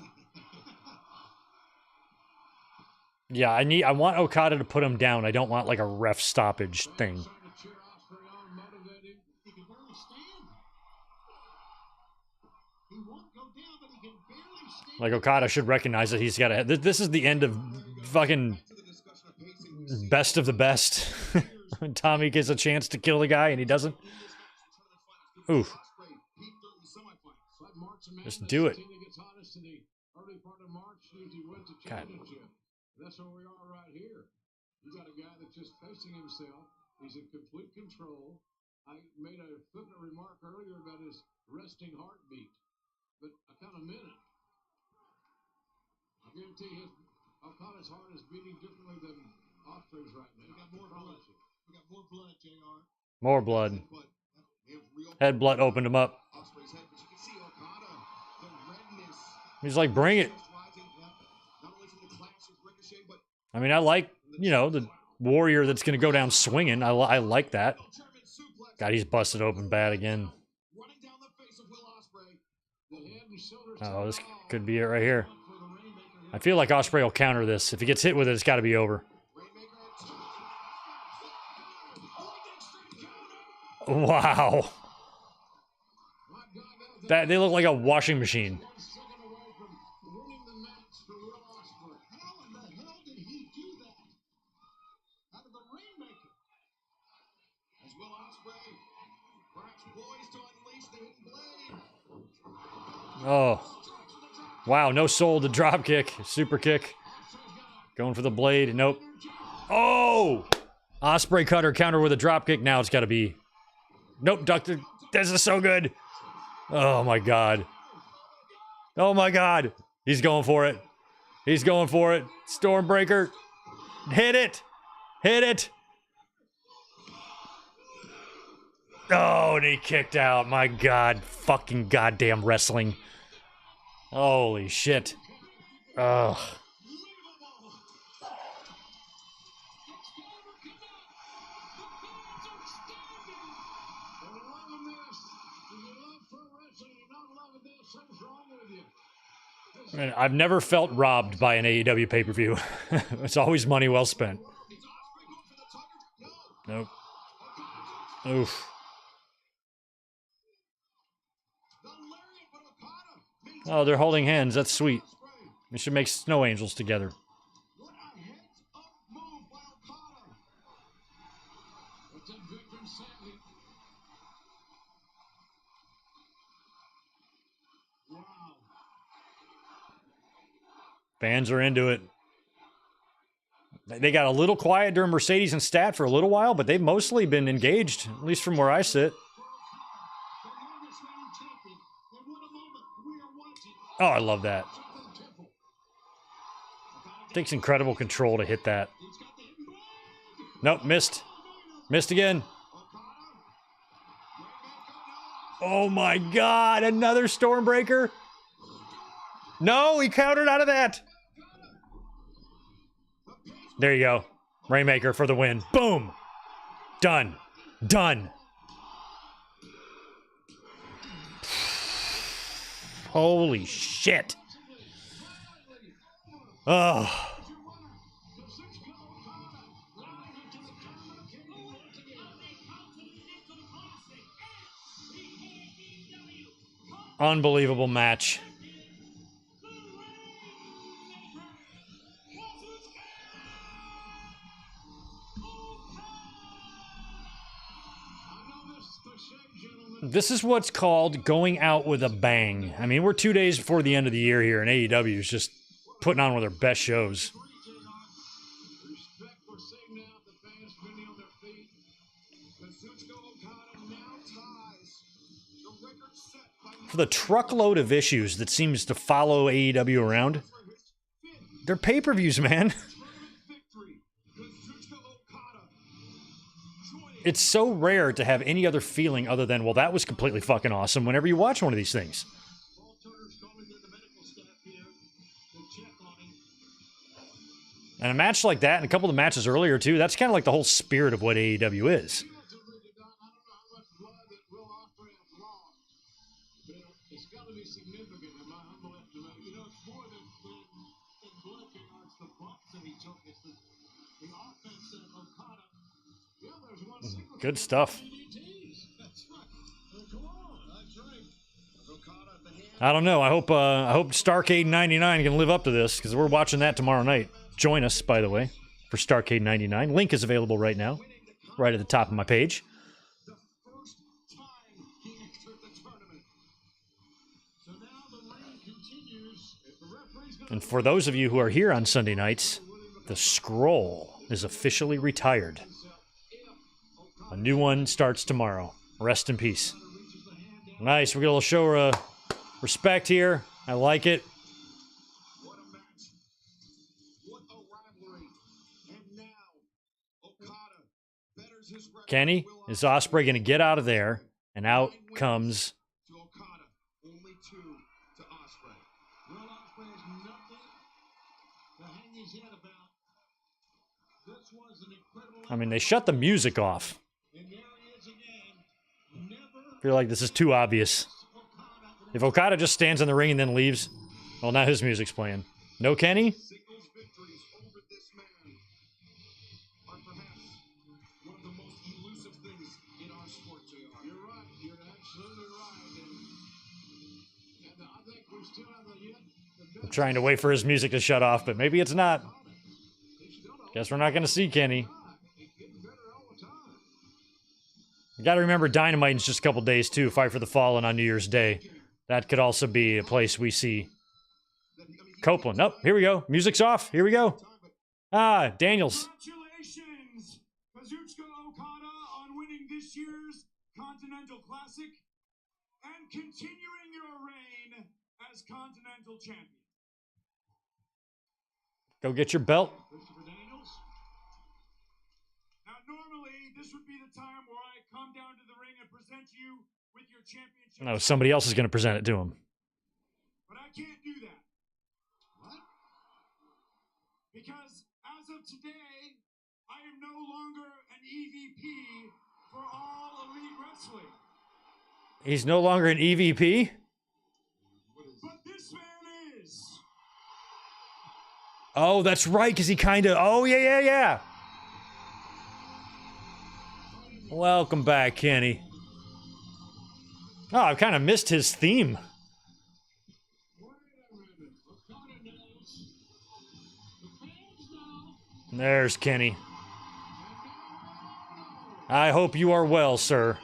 S1: Yeah, I want Okada to put him down. I don't want like a ref stoppage thing. Like Okada should recognize that he's got to. This is the end of fucking best of the best. When Tommy gets a chance to kill the guy and he doesn't. Oof. Just do it. God.
S6: That's where we are right here. You got a guy that's just facing himself. He's in complete control. I made a footnote remark earlier about his resting heartbeat, but I kind of meant it. I guarantee Okada's heart is beating differently than Osprey's right now. We got more blood. We got more blood, JR.
S1: More blood. Head blood opened him up. He's like, bring it. I mean, I like, you know, the warrior that's going to go down swinging. I like that. God, he's busted open bad again. Oh, this could be it right here. I feel like Osprey will counter this. If he gets hit with it, it's got to be over. Wow. That they look like a washing machine. Oh. Wow, no soul to drop kick. Super kick. Going for the blade. Nope. Oh! Osprey cutter counter with a drop kick. Now it's got to be. Nope, Doctor. This is so good. Oh my god. Oh my god. He's going for it. He's going for it. Stormbreaker. Hit it. Hit it. Oh, and he kicked out. My god. Fucking goddamn wrestling. Holy shit. Ugh. Man, I've never felt robbed by an AEW pay-per-view. It's always money well spent. Nope. Oof. Oh, they're holding hands. That's sweet. We should make snow angels together.
S6: What a heads-up move by Okada. But then Victor sadly. Wow.
S1: Fans are into it. They got a little quiet during Mercedes and Stat for a little while, but they've mostly been engaged, at least from where I sit.
S6: The longest reigning champion. And what a moment we are watching.
S1: Oh, I love that. Takes incredible control to hit that.
S6: He's got the hidden blade.
S1: Nope, missed. Missed again. Oh my God, another Stormbreaker? No, he countered out of that. There you go. Rainmaker for the win. Boom. Done. Done. Holy shit. Oh. Unbelievable match. This is what's called going out with a bang. I mean, we're 2 days before the end of the year here, and AEW is just putting on one of their best shows.
S6: Respect for saying now the fans spinning on their feet. Kazuchika Okada now ties the record set by
S1: For the truckload of issues that seems to follow AEW around, they're pay-per-views, man.
S6: victory. Kazuchika Okada joining
S1: It's so rare to have any other feeling other than, well, that was completely fucking awesome whenever you watch one of these things.
S6: Paul Turner's calling in the medical staff here to check on him.
S1: And a match like that, and a couple of the matches earlier, too, that's kind of like the whole spirit of what AEW is.
S6: I don't know how much blood that Will Osprey has lost, but it's got to be significant in my humble estimate. You know, it's more than blood, it's the bumps that he took. It's the offense that Okada. Yeah, there's one single.
S1: Good stuff.
S6: DDTs. That's right. Come on, that's right. Okada at the hand.
S1: I don't know. I hope Starcade 99 can live up to this, because we're watching that tomorrow night. Join us, by the way, for Starcade 99. Link is available right now, right at the top of my page.
S6: The first time he entered the tournament. So now the reign continues. If the referee's gonna
S1: And for those of you who are here on Sunday nights, the scroll is officially retired. A new one starts tomorrow. Rest in peace. Nice. We get a little show of respect here. I like it.
S6: what a match. What a rivalry. And now Okada betters his record.
S1: Kenny, is Osprey going to get out of there? And out comes...
S6: To Okada, only 2 to Osprey. Will Osprey has nothing to hang his head about. This was an incredible.
S1: I mean, they shut the music off.
S6: And there he is again. Never
S1: I feel like this is too obvious.
S6: Okada.
S1: If Okada just stands in the ring and then leaves, well, now his music's playing. No Kenny?
S6: Singles victories over this man are perhaps one of the most elusive things in our sport, JR. You're right. You're absolutely right. And I think we still have
S1: I'm trying to wait for his music to shut off, but maybe it's not. Guess we're not going to see Kenny. You got to remember Dynamite is just a couple days, too. Fight for the Fallen on New Year's Day. That could also be a place we see Copeland. Oh, here we go. Music's off. Here we go. Ah, Daniels.
S3: Congratulations, Kazuchika Okada, on winning this year's Continental Classic and continuing your reign as Continental Champion.
S1: Go get your belt.
S6: Christopher Daniels.
S3: Now, normally, this would be the time where I come down to the ring and present you with your championship.
S1: No, somebody else is going to present it to him.
S3: But I can't do that. What? Because as of today, I am no longer an EVP for All Elite Wrestling.
S1: He's no longer an EVP?
S3: But this man is.
S1: Oh, that's right, because he kind of... Oh, yeah. Welcome back, Kenny. Oh, I've kind of missed his theme.
S6: Wait a minute. Okada knows
S1: There's Kenny. I hope you are well, sir.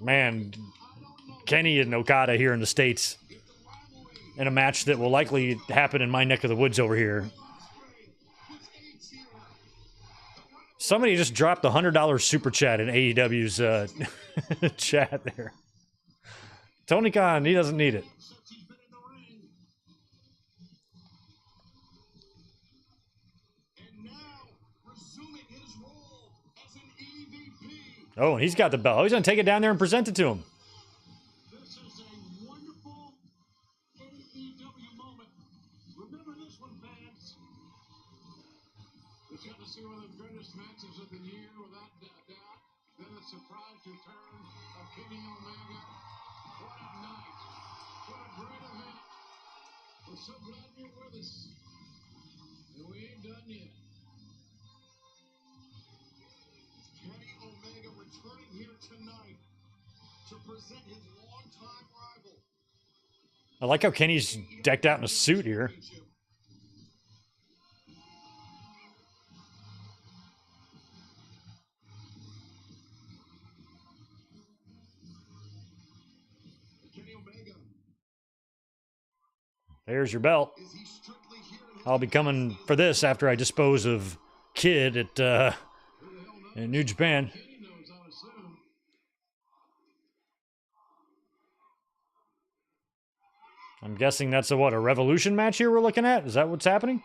S1: Man, Kenny and Okata here in the States in a match that will likely happen in my neck of the woods over here. Somebody just dropped a $100 super chat in AEW's chat there. Tony Khan, he doesn't need it. Oh, and he's got the belt. Oh, he's going to take it down there and present it to him.
S6: This is a wonderful AEW moment. Remember this one, fans. It's got to see one of the greatest matches of the year, without doubt. Then the surprise return of Kenny Omega. What a night. What a great event. We're so glad you're with us. And we ain't done yet. Kenny Omega returning here tonight to present his longtime rival.
S1: I like how Kenny's decked out in a suit here.
S6: Kenny Omega.
S1: There's your belt. I'll be coming for this after I dispose of Kid at in New Japan. I'm guessing that's a Revolution match here we're looking at? Is that what's happening?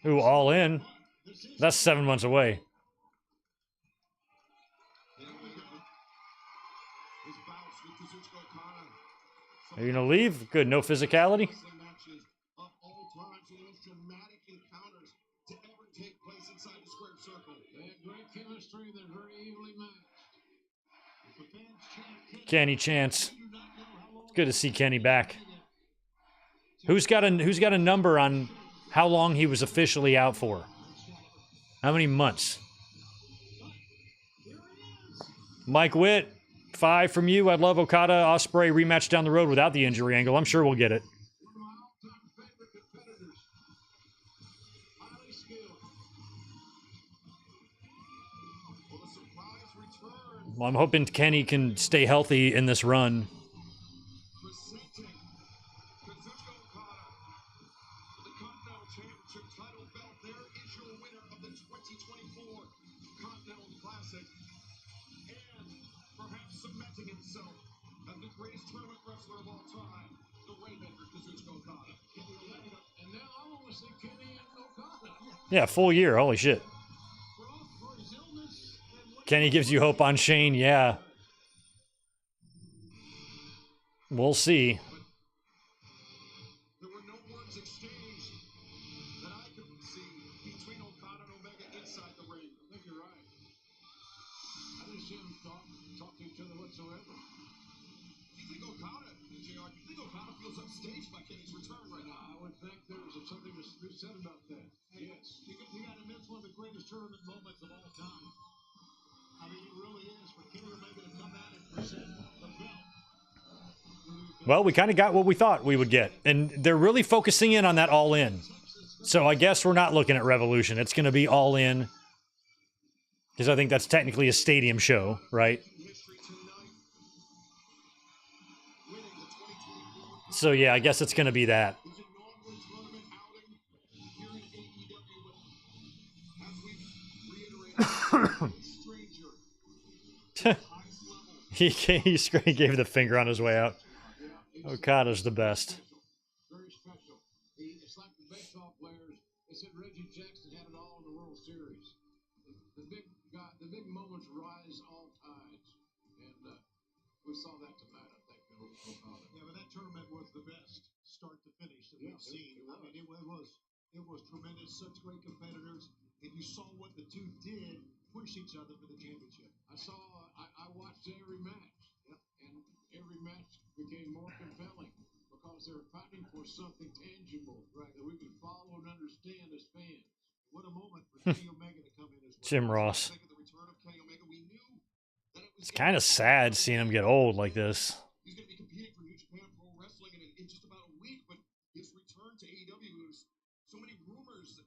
S1: Ooh, All In. That's 7 months away. Are you gonna leave? Good, no physicality. Kenny Chance. It's good to see Kenny back. Who's got a number on how long he was officially out for? How many months? Mike Witt, 5 from you. I'd love Okada Osprey rematch down the road without the injury angle. I'm sure we'll get it. Well, I'm hoping Kenny can stay healthy in this run. Yeah, full year. Holy shit. Kenny gives you hope on Shane. Yeah. We'll see.
S6: There were no words exchanged that I could see between Okada and Omega inside the ring. I think you're right. I didn't see them talk to each other whatsoever. You think Okada, JR, you think Okada feels upstaged by Kenny's return right now? I would think there's something to be said about that. Yes. You got to miss one of the greatest tournament moments of all time. I mean, it really is for Kenny Omega to come out and present the belt.
S1: Well, we kind of got what we thought we would get. And they're really focusing in on that All In. So I guess we're not looking at Revolution. It's going to be All In. Because I think that's technically a stadium show, right? So yeah, I guess it's going to be that. He gave the finger on his way out. Okada's the best.
S6: Very special. It's like the baseball players. They said Reggie Jackson had it all in the World Series. The big moments rise all tides, and we saw that tonight. I think Okada. Yeah, but that tournament was the best start to finish that we've seen. I mean, it was tremendous. Such great competitors, and you saw what the two did push each other for the championship.
S2: I watched every match, and every match became more compelling because they're fighting for something tangible, right, that we can follow and understand as fans.
S6: What a moment for Kenny Omega to come in as well.
S1: Jim Ross.
S2: Think of the return of Kenny Omega. We knew that it was
S1: It's kind of sad seeing him get old like this.
S2: He's going to be competing for New Japan Pro Wrestling in just about a week, but his return to AEW was so many rumors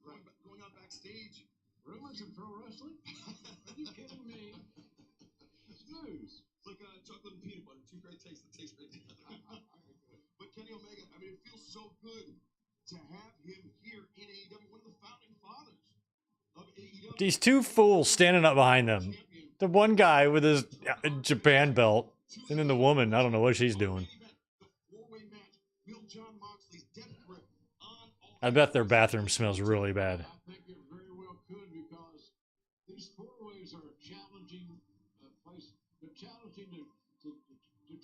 S2: going on backstage.
S6: Rumors in pro wrestling? Are you kidding me? It's news.
S2: It's like chocolate and peanut butter, two great tastes that taste great together. But Kenny Omega, I mean, it feels so good to have him here in AEW, one of the founding fathers of AEW.
S1: These two fools standing up behind them. The one guy with his Japan belt, and then the woman, I don't know what she's doing. I bet their bathroom smells really bad.
S2: I think it very well could, because these four-ways are a challenging place. They're challenging to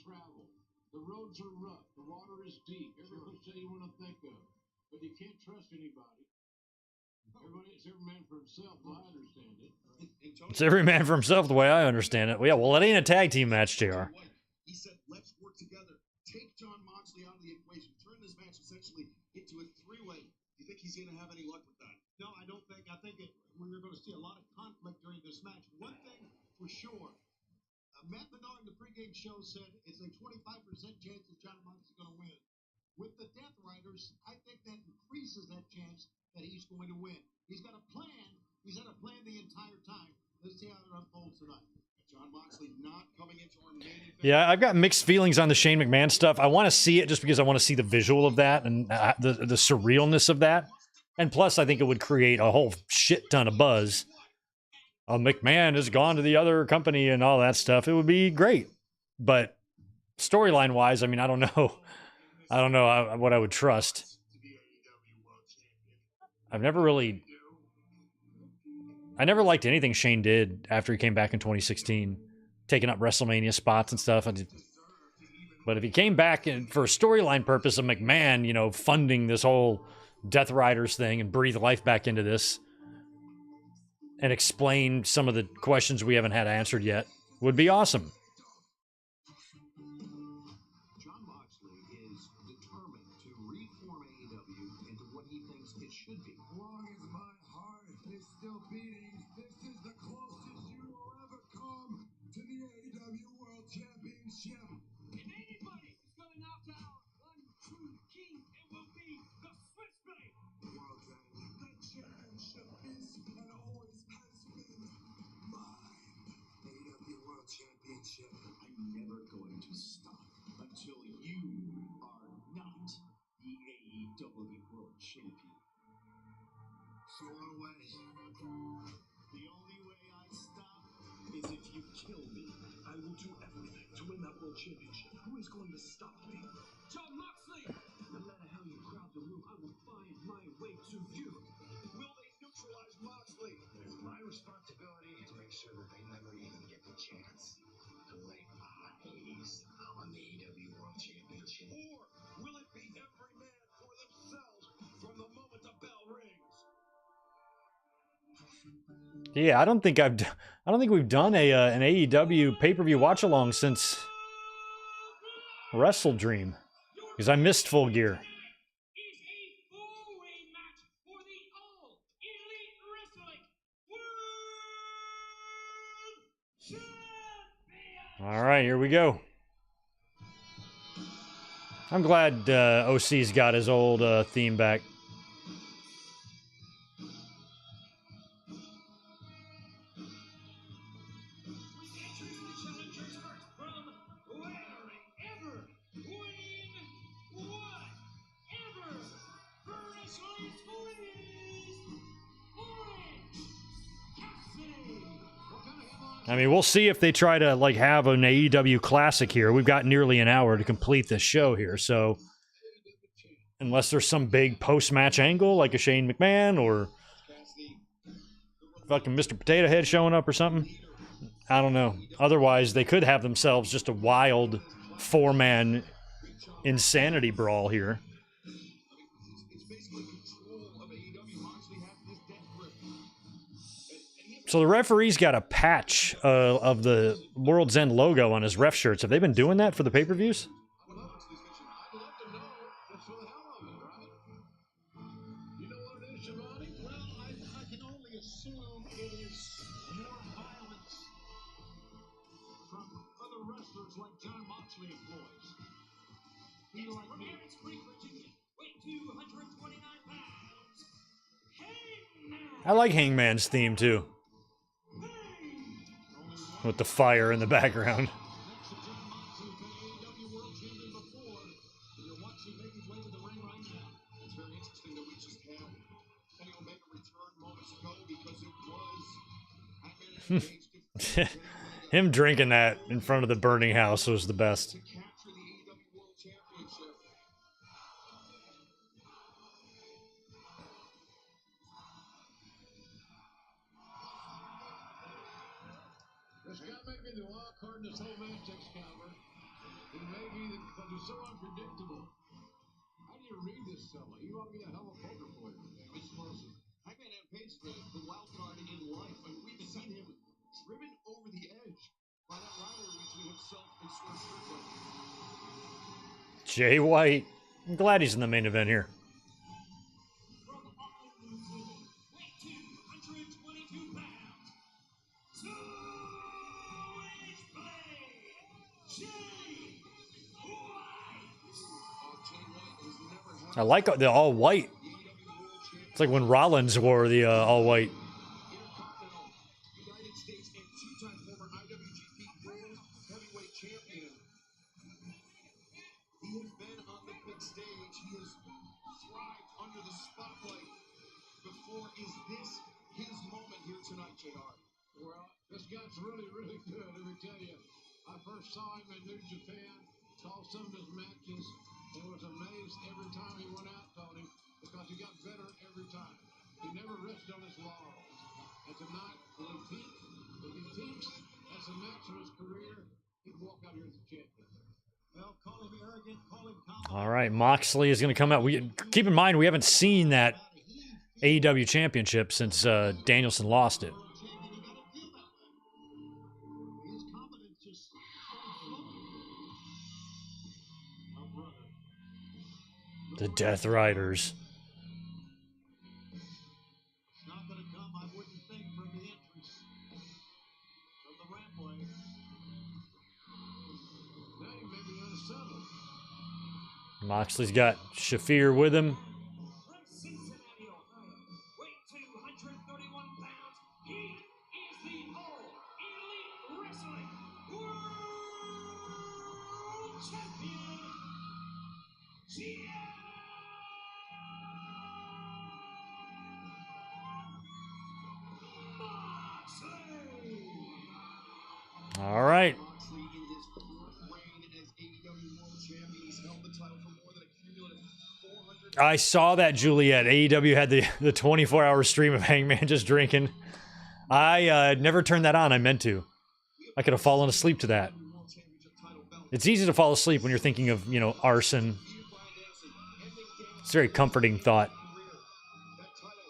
S2: travel. The roads are rough. The water is deep. Every cliche you want to think of. But you can't trust anybody. It's every man for himself, the way I understand it.
S1: It's every man for himself, the way I understand it. Well, yeah, well, it ain't a tag team match, JR.
S2: He said, let's work together. Take Jon Moxley out of the equation. Turn this match essentially into a three-way. Do you think he's going to have any luck with that?
S6: No, I don't think. I think we're going to see a lot of conflict during this match. One thing for sure, Matt Menard in the pregame show said it's a 25% chance that Jon Moxley is going to win. With the Death Riders, I think that increases that chance that he's going to win. He's got a plan. He's had a plan the entire time. Let's see how it unfolds tonight.
S2: Jon Moxley not coming into our main event.
S1: Yeah, I've got mixed feelings on the Shane McMahon stuff. I want to see it just because I want to see the visual of that and the surrealness of that. And plus, I think it would create a whole shit ton of buzz. McMahon has gone to the other company and all that stuff. It would be great. But storyline-wise, I mean, I don't know. I don't know what I would trust. I never liked anything Shane did after he came back in 2016, taking up WrestleMania spots and stuff. But if he came back for a storyline purpose of McMahon, you know, funding this whole Death Riders thing and breathe life back into this and explain some of the questions we haven't had answered yet, would be awesome.
S2: Jon Moxley is determined to reform AEW into what he thinks it should be.
S3: As long as my heart is still beating, this is the closest you will ever come to the AEW World Championship.
S5: If anybody is going to knock out one true king, it will be the Switchblade.
S3: Well then, the championship is and always has been mine. AEW World Championship.
S6: I'm never going to stop until you are not the AEW World Champion.
S3: Throw it away.
S6: The only way I stop is if you kill me. I will do everything to win that World Championship. Who is going to stop me?
S5: Jon Moxley!
S6: No matter how you crowd the room, I will find my way to you.
S2: Will they neutralize Moxley?
S3: It's my responsibility to make sure that they never even get the chance to lay eyes on the AEW World Championship.
S2: Or will it be every man for themselves from the moment the bell rings?
S1: Yeah, I don't think we've done an AEW pay-per-view watch-along since Wrestle Dream, because I missed Full Gear.
S5: Is a four-way match for the All Elite Wrestling World Champion!
S1: All right, here we go. I'm glad OC's got his old theme back. I mean, we'll see if they try to like have an AEW classic here. We've got nearly an hour to complete this show here, so unless there's some big post-match angle like a Shane McMahon or fucking Mr. Potato Head showing up or something, I don't know. Otherwise, they could have themselves just a wild four-man insanity brawl here. So the referee's got a patch of the World's End logo on his ref shirts. Have they been doing that for the pay-per-views?
S2: I'd love to know just for the hell of it, right? You know what it is, Shivani?
S6: Well, I can only assume it is more violence from other wrestlers like John Moxley employs. He like
S5: From
S6: me.
S5: here in Spring, Virginia, weight 229 pounds. Hangman.
S1: I like Hangman's theme, too. With the fire in the background.
S6: Next to John Moxley, been AEW World Champion before. And you're watching make his way to the ring right now.
S2: It's very interesting that we just had Kenny Omega return moments ago because it was Hangman engaged in
S1: Him drinking that in front of the burning house was the best.
S2: to capture the AEW World Championship.
S6: This guy may be the wild card in this whole match, Excalibur. He may be because he's so unpredictable. How do you read this fella? You ought to be a hell of a poker player.
S2: Explosive. Hangman Adam Page, the wild card in life, and we've seen him driven over the edge by that rivalry between himself and Swerve Strickland.
S1: Jay White. I'm glad he's in the main event here.
S5: From Auckland, New Zealand, weight 222 pounds. Switchblade. Jay White.
S2: Jay White has never had
S1: I like the all white.
S2: the AEW World Championship.
S1: It's like when Rollins wore the all white.
S2: Intercontinental United States and two-time former IWGP World Heavyweight Champion. He has been on the big stage. He has thrived under the spotlight before. Is this his moment here tonight, JR?
S6: Well, this guy's really, really good, let me tell you. I first saw him in New Japan, saw some of his matches, and was amazed every time he went out, Tony, because he got better every time. He never rested on his laurels. And tonight, if he peaks as the match of his career, he'd walk out here as a champion. Well, call him arrogant, call him confident.
S1: All right, Moxley is going to come out. Keep in mind, we haven't seen that AEW championship since Danielson lost it.
S6: His confidence just my brother.
S1: The Death Riders.
S6: It's not going to come, I wouldn't think, from the entrance of the rampway. Now he may be unsettled.
S1: Moxley's got Shafir with him.
S5: From Cincinnati, Ohio, weight 231 pounds. He is the All Elite Wrestling World Champion. Moxley.
S1: All right.
S2: Moxley in his fourth reign as AEW World Champion. He's held the title for more than a cumulative 400.
S1: I saw that, Juliet. AEW had the 24-hour stream of Hangman just drinking. I never turned that on. I meant to. I could have fallen asleep to that.
S2: World Championship title belt.
S1: It's easy to fall asleep when you're thinking of, arson. It's a very comforting thought.
S2: That title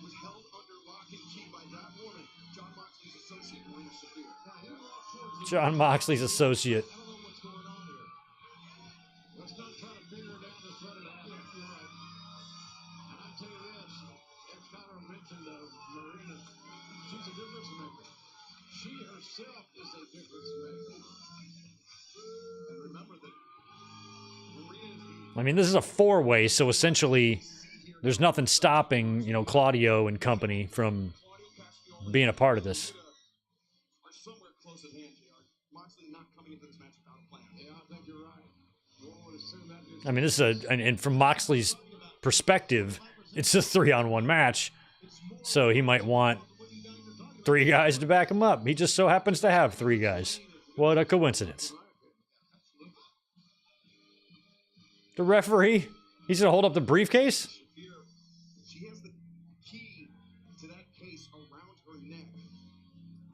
S2: was held under lock and key by Rap Warren, John Moxley's associate, Marina Shafir. Now, here are all sorts of
S1: John Moxley's associate.
S6: I don't know what's going on here. Let's not try to figure it out. Let's let it happen. You're right. And I tell you this, Excalibur mentioned Marina. She's a difference maker. She herself is a difference maker. And remember that Marina is the
S1: I mean, this is a four-way, so essentially there's nothing stopping, Claudio and company from being a part of this.
S2: are somewhere close at hand, JR. Moxley not coming into this match without a plan.
S6: Yeah, I think you're right. One would assume that is
S1: I mean, this is and from Moxley's perspective, it's a 3-on-1 match, so he might want 3 guys to back him up. He just so happens to have 3 guys. What a coincidence. The referee, he's gonna hold up the briefcase?
S2: Shafir, she has the key to that case around her neck.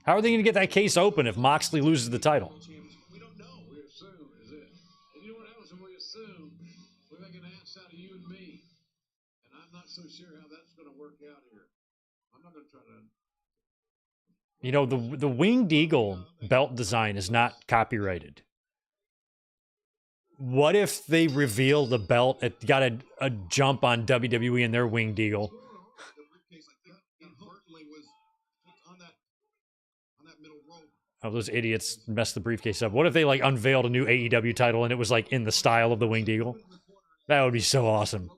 S1: How are they gonna get that case open if Moxley loses the title?
S2: We don't know.
S6: we assume, is it? And you know what happens when we assume? We make an ass out of you and me. And I'm not so sure how that's going to work out here. I'm not going to try to
S1: You know, the Winged Eagle belt design is not copyrighted. What if they reveal the belt? It got a jump on WWE and their Winged Eagle.
S2: The briefcase, I think, inadvertently was on that middle rope.
S1: Oh, those idiots messed the briefcase up. What if they like unveiled a new AEW title and it was like in the style of the Winged Eagle? That would be so awesome.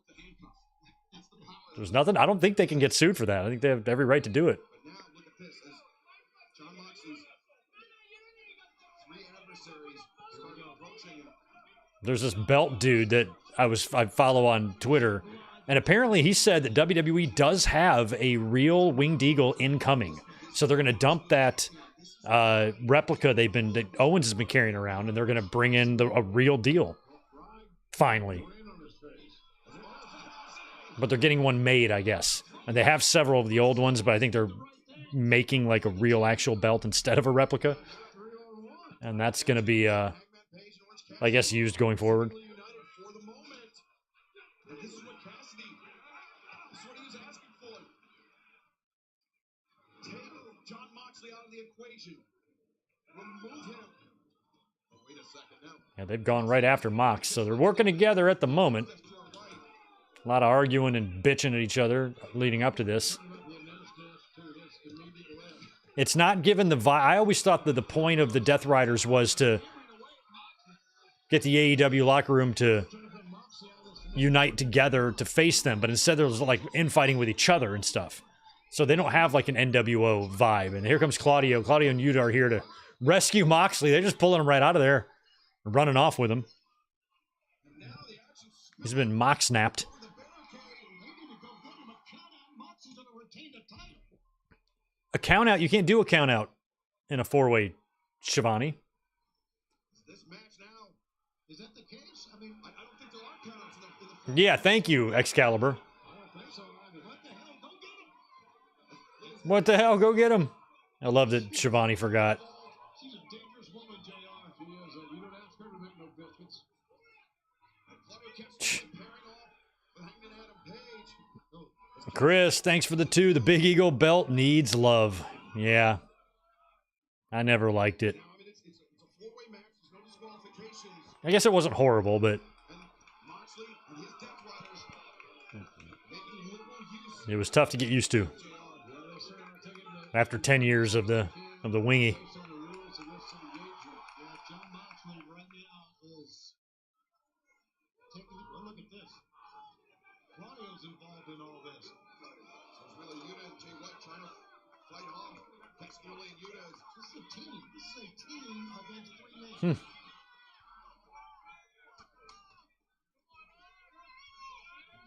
S1: There's nothing. I don't think they can get sued for that. I think they have every right to do it.
S2: But now look at this as John Moxley's three adversaries start approaching him.
S1: There's this belt dude that I follow on Twitter, and apparently he said that WWE does have a real Winged Eagle incoming. So they're going to dump that replica that Owens has been carrying around, and they're going to bring in a real deal. Finally. But they're getting one made, I guess. And they have several of the old ones, but I think they're making like a real actual belt instead of a replica. And that's going to be, I guess, used going forward.
S2: United for the moment. And this is what Cassidy, this is what he was asking for. Take John Moxley out of the equation. Remove him. Oh, wait a second now.
S1: Yeah, they've gone right after Mox, so they're working together at the moment. A lot of arguing and bitching at each other leading up to this. It's not given the vibe. I always thought that the point of the Death Riders was to get the AEW locker room to unite together to face them, but instead there's like infighting with each other and stuff. So they don't have like an NWO vibe. And here comes Claudio. Claudio and Yuta are here to rescue Moxley. They're just pulling him right out of there, running off with him. He's been mock-snapped. A count out? You can't do a count out in a four-way, Shivani.
S2: This match now, is that the case? I mean, I don't think there are countouts in the
S1: Yeah, thank you, Excalibur.
S2: I don't think so.
S1: What the hell? Go get him. I love that Shivani forgot.
S6: She's a dangerous woman, JR. She is. You don't ask her to make no biscuits.
S1: Chris, thanks for the 2. The Big Eagle belt needs love. Yeah. I never liked it. I guess it wasn't horrible, but it was tough to get used to. After 10 years of the wingy.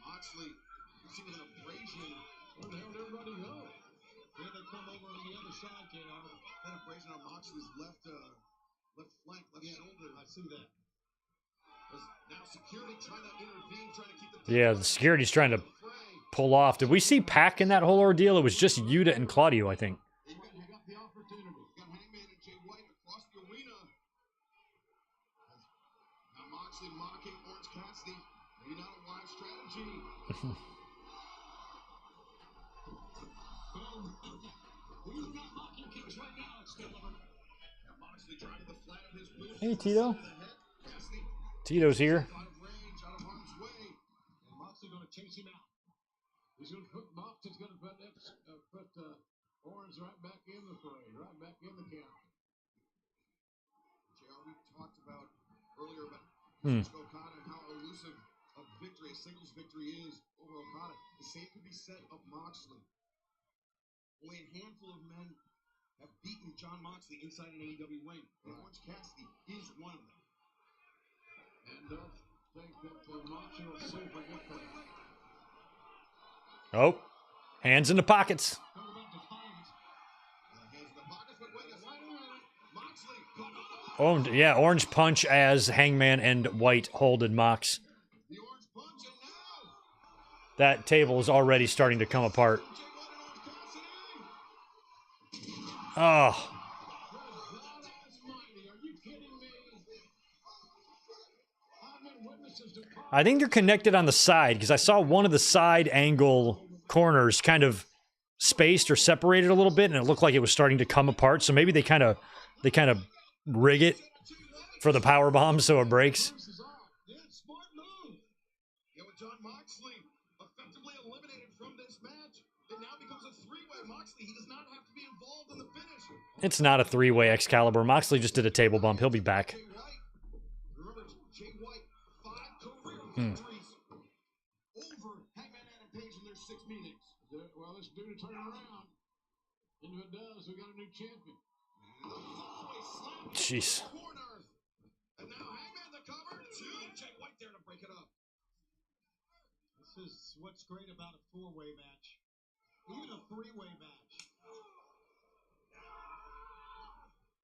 S2: Moxley, you see with an abrasion. Where the hell did everybody go? Here they come over on the other side, JR. That abrasion on Moxley's left flank, left shoulder. I see that. Now security trying to intervene, trying to keep the
S1: Yeah, the security's trying to pull off. Did we see Pac in that whole ordeal? It was just Yuta and Claudio, I think.
S2: You got the opportunity. You got Hangman and Jay White across the arena. Now Moxley mocking Orange Cassidy. Maybe not a wise strategy.
S6: We've got mocking kicks right now, Statlander.
S2: Now Moxley trying the flat of his boot.
S1: Hey, Tito.
S2: Cassidy
S1: Tito's here.
S2: out of range, out of harm's way.
S6: And Moxley going to chase him out. He's going to put Moxley's going to put Orange right back in the fray, right back in the count.
S2: JR, we talked about earlier about Okata and how elusive a victory, a singles victory is over Okada. The same could be said of Moxley. Only a handful of men have beaten John Moxley inside an AEW ring, and Orange Cassidy is one of them.
S6: And don't think that Moxley will save a victory.
S1: Oh, hands in the pockets.
S6: Talk about defiance.
S2: Hands in the pockets, but wait a second. Moxley.
S1: Oh, yeah, orange punch as Hangman and White holding Mox.
S2: The orange punch, and now
S1: That table is already starting to come apart.
S2: Jay White and Orange Cassidy.
S1: Oh,
S6: Almighty, are you kidding me? I've been witnesses to
S1: I think they're connected on the side because I saw one of the side angle corners kind of spaced or separated a little bit, and it looked like it was starting to come apart. So maybe they kind of rig it for the power bomb so it breaks.
S2: Yeah, smart move. Yeah, with Jon Moxley effectively eliminated from this match, it now becomes a three-way. Moxley, he does not have to be involved in the finish.
S1: It's not a three-way Excalibur. Moxley just did a table bump. He'll be back.
S2: Jay White. Remember, Jay White, 5 career victories over Hangman Adam Page in their 6 meetings.
S6: Well, this dude turn around. And if it does, we got a new champion.
S2: And the fallaway slam.
S1: Jeez.
S2: Corner. And now Hangman the cover. 2. Jay White there to break it up.
S6: This is what's great about a 4-way match. Even a 3-way match.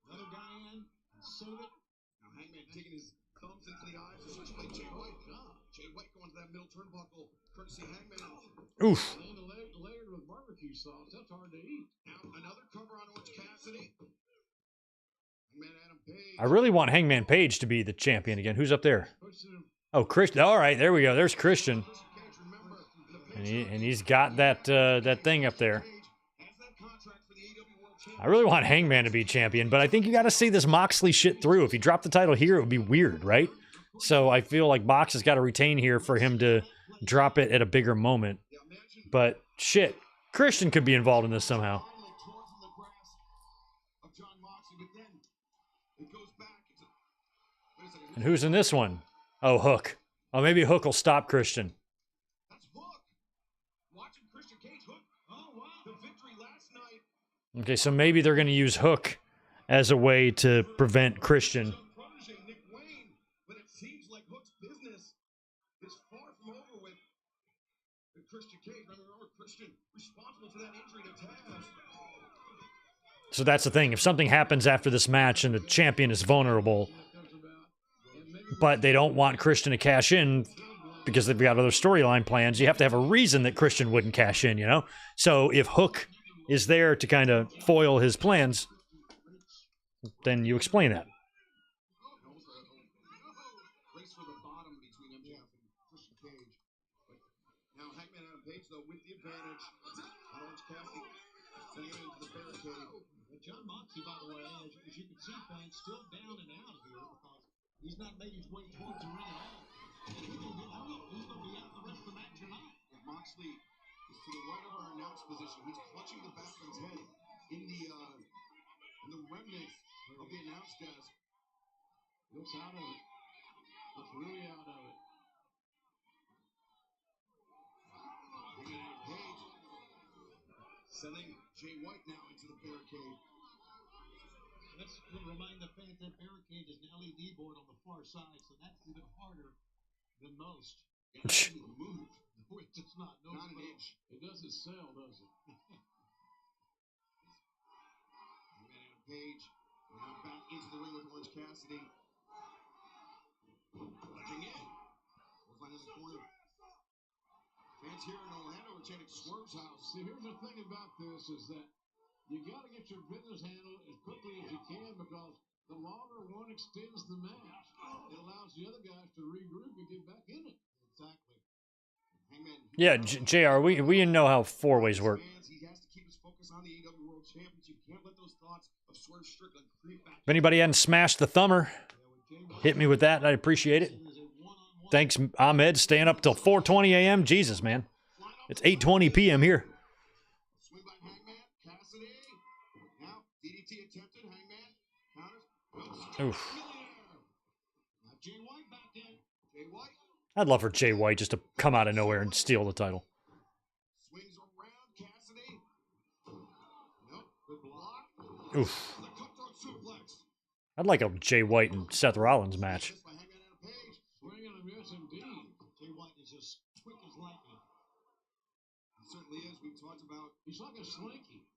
S6: Another guy in. Save it.
S2: Now Hangman digging his thumbs into the eyes, essentially Jay White. Jay White going to that middle turnbuckle, courtesy Hangman.
S1: Oof.
S6: And layered with barbecue sauce. That's hard to eat.
S2: Now another cover on Orange Cassidy. Hangman Adam Page.
S1: I really want Hangman Page to be the champion again. Who's up there?
S6: Pushing him.
S1: Oh, Christian. All right, there we go. There's Christian.
S2: Christian Cage, remember, the
S1: And he's got that thing up there.
S2: Page has that contract for the AEW World Championship.
S1: I really want Hangman to be champion, but I think you got to see this Moxley shit through. If he dropped the title here, it would be weird, right? So I feel like Mox has got to retain here for him to drop it at a bigger moment.
S2: Yeah, imagine
S1: But shit, Christian could be involved in this somehow.
S2: finally torn from the grasp of Jon Moxley, but then it goes back. Wait a second.
S1: And who's in this one? Oh, Hook. Oh, maybe Hook will stop Christian.
S2: That's Hook. Watching Christian Cage Hook. Oh, wow. The victory last night.
S1: Okay, so maybe they're going to use Hook as a way to prevent Christian.
S2: Young protege Nick Wayne, but it seems like Hook's business is far from over with Christian Cage. Remember, Christian responsible for that injury to Taz.
S1: So that's the thing. If something happens after this match and the champion is vulnerable, but they don't want Christian to cash in because they've got other storyline plans, you have to have a reason that Christian wouldn't cash in, you know? So if Hook is there to kind of foil his plans, then you explain that.
S2: Race for the bottom between MJF and Christian Cage. But now Hangman Adam Page, though, with the advantage on Orange Cassidy, sending him into the barricade.
S6: And Jon Moxley, by the way, as you can see, fans, still down and out here because he's not made his way towards the ring at all. And he's going to get out. He's going to be out the rest of the match or not.
S2: Yeah, Moxley is to the right of our announce position. He's clutching the back of his head in the remnants of the announce desk.
S6: Looks out of it. Looks really out of it.
S2: Hangman Adam Page sending Jay White now into the barricade.
S6: Let's remind the fans that barricade is an LED board on the far side, so that's even harder than most.
S2: Yeah, it doesn't move.
S6: No, it does not. No,
S2: Not an inch.
S6: It doesn't sell, does it?
S2: Hangman Adam Page now back into the ring with Orange Cassidy. Lurching in. Clothesline in the corner. Fans here in Orlando are chanting Swerve's house.
S6: See, here's the thing about this is that you got to get your business handled as quickly as you can because the longer one extends the match, it allows the other guys to regroup and get back in it.
S2: Exactly. Hangman.
S1: Yeah, JR, we know how four-ways work.
S2: Fans, he has to keep his focus on the AEW World Championship. Can't let those thoughts of Swerve Strickland creep back.
S1: If anybody hadn't smashed the thumber, hit me with that. I'd appreciate it. Thanks, Ahmed, staying up till 4:20 a.m. Jesus, man. It's 8:20 p.m. here.
S2: Swing by Hangman. Cassidy. Now, DDT attempted. Hangman. Counters.
S1: Oof.
S2: Now, Jay White back in. Jay White.
S1: I'd love for Jay White just to come out of nowhere and steal the title.
S2: Swings around. Cassidy. Nope. Good block.
S1: Oof.
S2: The cutthroat suplex.
S1: I'd like a Jay White and Seth Rollins match.
S2: This by Hangman Adam Page.
S6: Swing on him, yes, indeed. Jay White is just quick as lightning.
S2: He certainly is. We've talked about.
S6: He's like a slinky.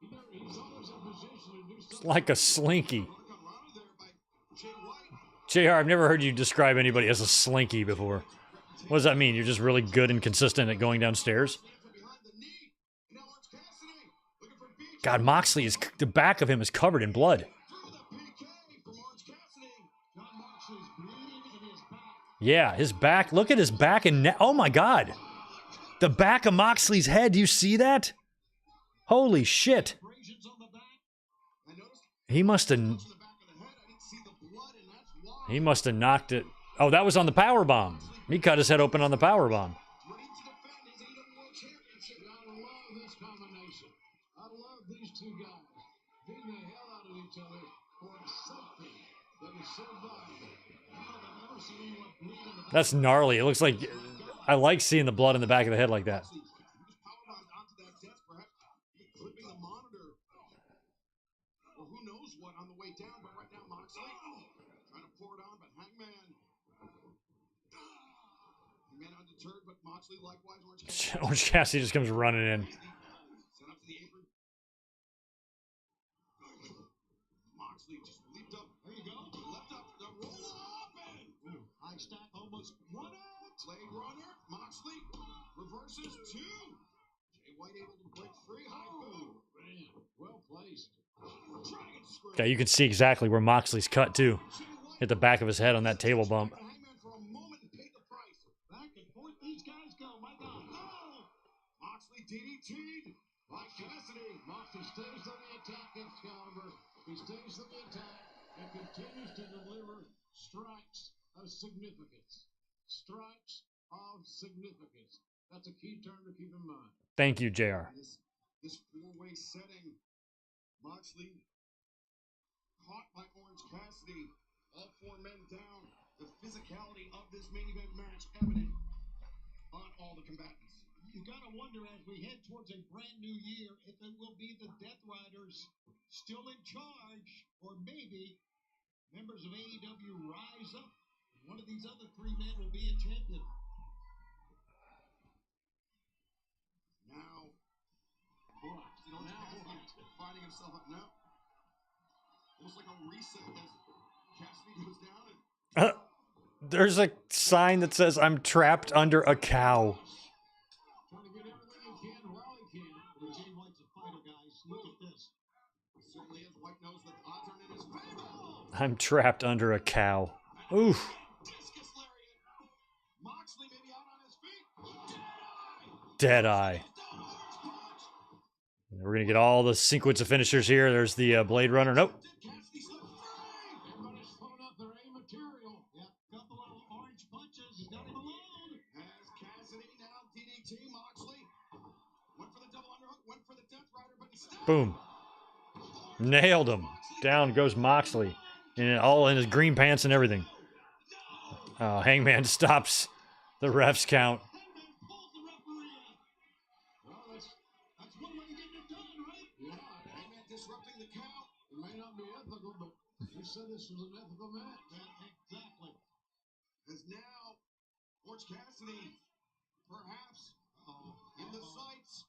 S6: He's always in position to do something.
S1: Like a slinky.
S2: Hurricane Rana there by Jay White.
S1: JR, I've never heard you describe anybody as a slinky before. What does that mean? You're just really good and consistent at going downstairs?
S2: Behind the knee. Now Orange Cassidy. Looking for BJ.
S1: God, Moxley is the back of him is covered in blood.
S2: Through the PK from Orange Cassidy.
S6: Jon Moxley's bleeding in his back.
S1: Yeah, his back. Look at his back and neck. Oh my God. The back of Moxley's head. Do you see that? Holy shit.
S6: Abrasions on the back.
S2: I noticed
S1: He must have...
S2: on the back of the head. I didn't see the blood, and that's why.
S1: He must have knocked it. Oh, that was on the power bomb. He cut his head open on the power bomb.
S2: Ready to defend his AEW World Championship.
S6: I love this combination. I love these two guys beating the hell out of each other for something that is so vital. I've never seen anyone bleed in the back.
S1: That's gnarly. It looks like... I like seeing the blood in the back of the head like that.
S2: He just powerbombed onto that desk, perhaps clipping the monitor. Or who knows what on the way down, but right now Moxley trying to pour it on, but Hangman undeterred, but Moxley likewise.
S1: Orange Cassidy just comes running in.
S2: Sent up to the apron. Moxley just leaped up. There you go. Left up the roll up and
S6: High stack almost won it.
S2: Blade Runner. Moxley reverses two. Jay White able to break free. High boom.
S6: Man, well placed.
S2: Dragon screw.
S1: Okay, you can see exactly where Moxley's cut too. Hit the back of his head on that table bump.
S2: Hangman for a moment and paid the price.
S6: Back and forth these guys go. My God. Oh!
S2: Moxley DDT'd by Cassidy.
S6: Moxley stays on the attack, Excalibur. He stays on the attack and continues to deliver strikes of significance. Strikes of significance. That's a key term to keep in mind.
S1: Thank you, JR.
S2: This four-way setting. Moxley caught by Orange Cassidy. All four men down. The physicality of this main event match evident on all the combatants.
S6: You gotta wonder as we head towards a brand new year if it will be the Death Riders still in charge, or maybe members of AEW rise up. One of these other three men will be a champion.
S2: Now, finding himself up now. Almost like a reset as Cassidy goes down and
S1: There's a sign that says, I'm trapped under a cow.
S6: Trying to get everything he can while he can. But Jay White's a fighter, guys. Look at this.
S2: certainly is. White knows that the odds aren't in his favor.
S1: I'm trapped under a cow. Oof.
S2: Discus lariat. Moxley may be out on his feet.
S1: Deadeye. We're going to get all the sequence of finishers here. There's the Blade Runner. Nope.
S2: Cassidy slipped free.
S6: Everybody's throwing out their A material. Yep, couple of orange punches. He's got him alone.
S2: As Cassidy now DDT Moxley. Went for the double underhook, went for the Death Rider, but instead.
S1: Boom. Nailed him. Down goes Moxley. And all in his green pants and everything. Hangman stops the ref's count.
S6: Hangman pulls the referee out. Well, that's one way to get it done, right?
S2: Yeah, Hangman disrupting the count.
S6: It may not be ethical, but you said this was an ethical match. Exactly.
S2: As now, Orange Cassidy, perhaps in the sights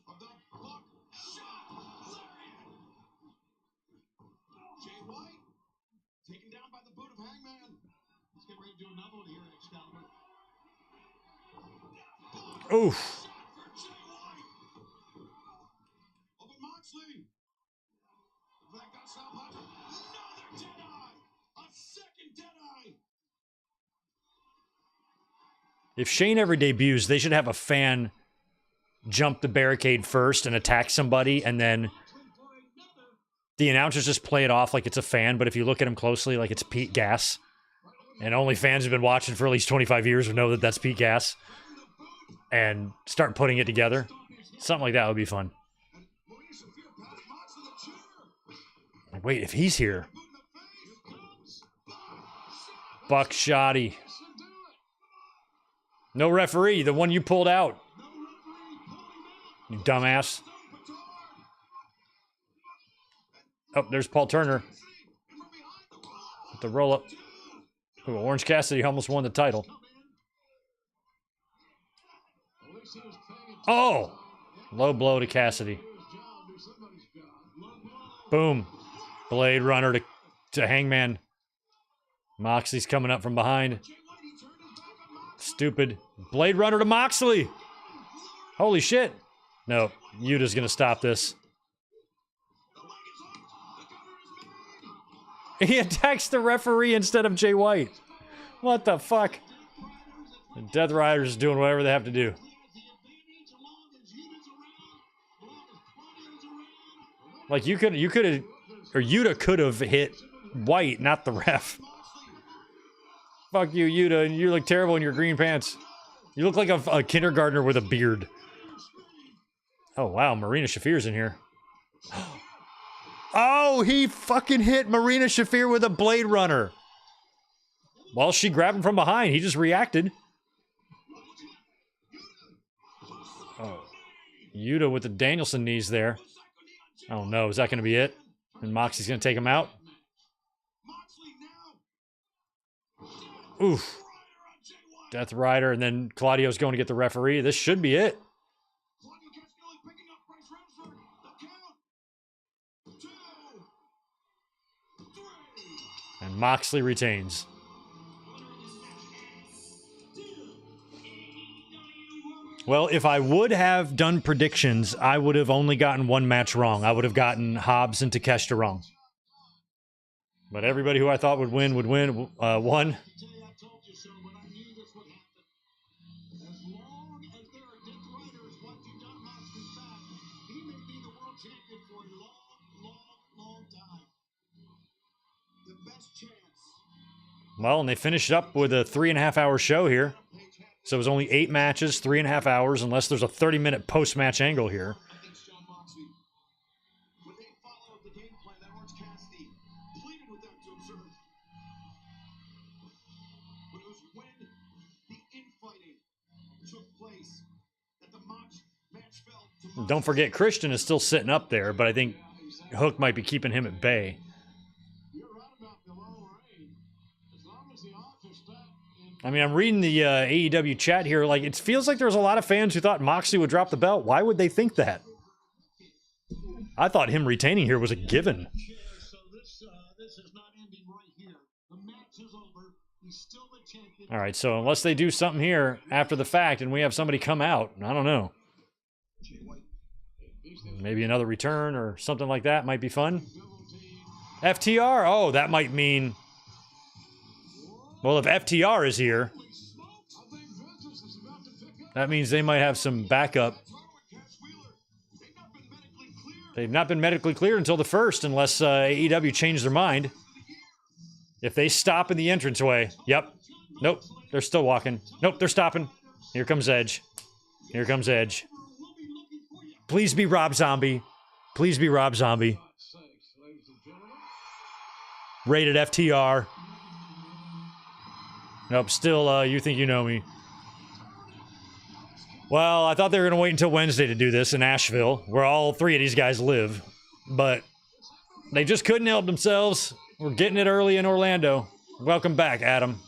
S2: of the buckshot lariat. Jay White taken down by the boot of Hangman.
S6: Let's get ready to do another one here, Excalibur.
S1: Oof.
S2: Shot for Jay White. Oh, but Moxley. That got stop punch. Another Deadeye. A second Deadeye.
S1: If Shane ever debuts, they should have a fan jump the barricade first and attack somebody, and then the announcers just play it off like it's a fan, but if you look at him closely, like it's Pete Gas. And only fans who've been watching for at least 25 years would know that that's Pete Gas. And start putting it together. Something like that would be fun.
S2: And Maurice Shafir passed Moxley the chair.
S1: Wait, if he's here.
S2: Boot in the face.
S1: Buckshotty. No referee, the one you pulled out. You dumbass. Oh, there's Paul Turner. With the roll up. Ooh, Orange Cassidy almost won the title. Oh! Low blow to Cassidy. Boom. Blade Runner to Hangman. Moxley's coming up from behind. Stupid. Blade Runner to Moxley. Holy shit. No, Yuta's gonna stop this. He attacks the referee instead of Jay White. What the fuck? The Death Riders is doing whatever they have to do. Like you could have, or Yuta could have hit White, not the ref. Fuck you, Yuta, and you look terrible in your green pants. You look like a kindergartner with a beard. Oh wow, Marina Shafir's in here. Oh, he fucking hit Marina Shafir with a Blade Runner. Well, she grabbed him from behind. He just reacted. Oh, Yuta with the Danielson knees there. Oh no, is that going to be it? And Moxie's going to take him out? Oof. Death Rider, and then Claudio's going to get the referee. This should be it. And Moxley retains. Well, if I would have done predictions, I would have only gotten one match wrong. I would have gotten Hobbs and Takeshita wrong. But everybody who I thought would win won. Well, and they finished up with a 3.5-hour show here. So it was only 8 matches, 3.5 hours, unless there's a 30-minute post-match angle here. Don't forget, Christian is still sitting up there, but I think Hook might be keeping him at bay. I mean, I'm reading the AEW chat here. Like, it feels like there's a lot of fans who thought Moxley would drop the belt. Why would they think that? I thought him retaining here was a given. All right, so unless they do something here after the fact and we have somebody come out, I don't know. Maybe another return or something like that might be fun. FTR? Oh, that might mean... Well, if FTR is here, that means they might have some backup. They've not been medically cleared until the 1st, unless AEW changed their mind. If they stop in the entranceway, yep. Nope, they're still walking. Nope, they're stopping. Here comes Edge. Here comes Edge. Please be Rob Zombie. Please be Rob Zombie. Rated FTR. Nope, still, you think you know me. Well, I thought they were going to wait until Wednesday to do this in Asheville, where all 3 of these guys live. But they just couldn't help themselves. We're getting it early in Orlando. Welcome back, Adam.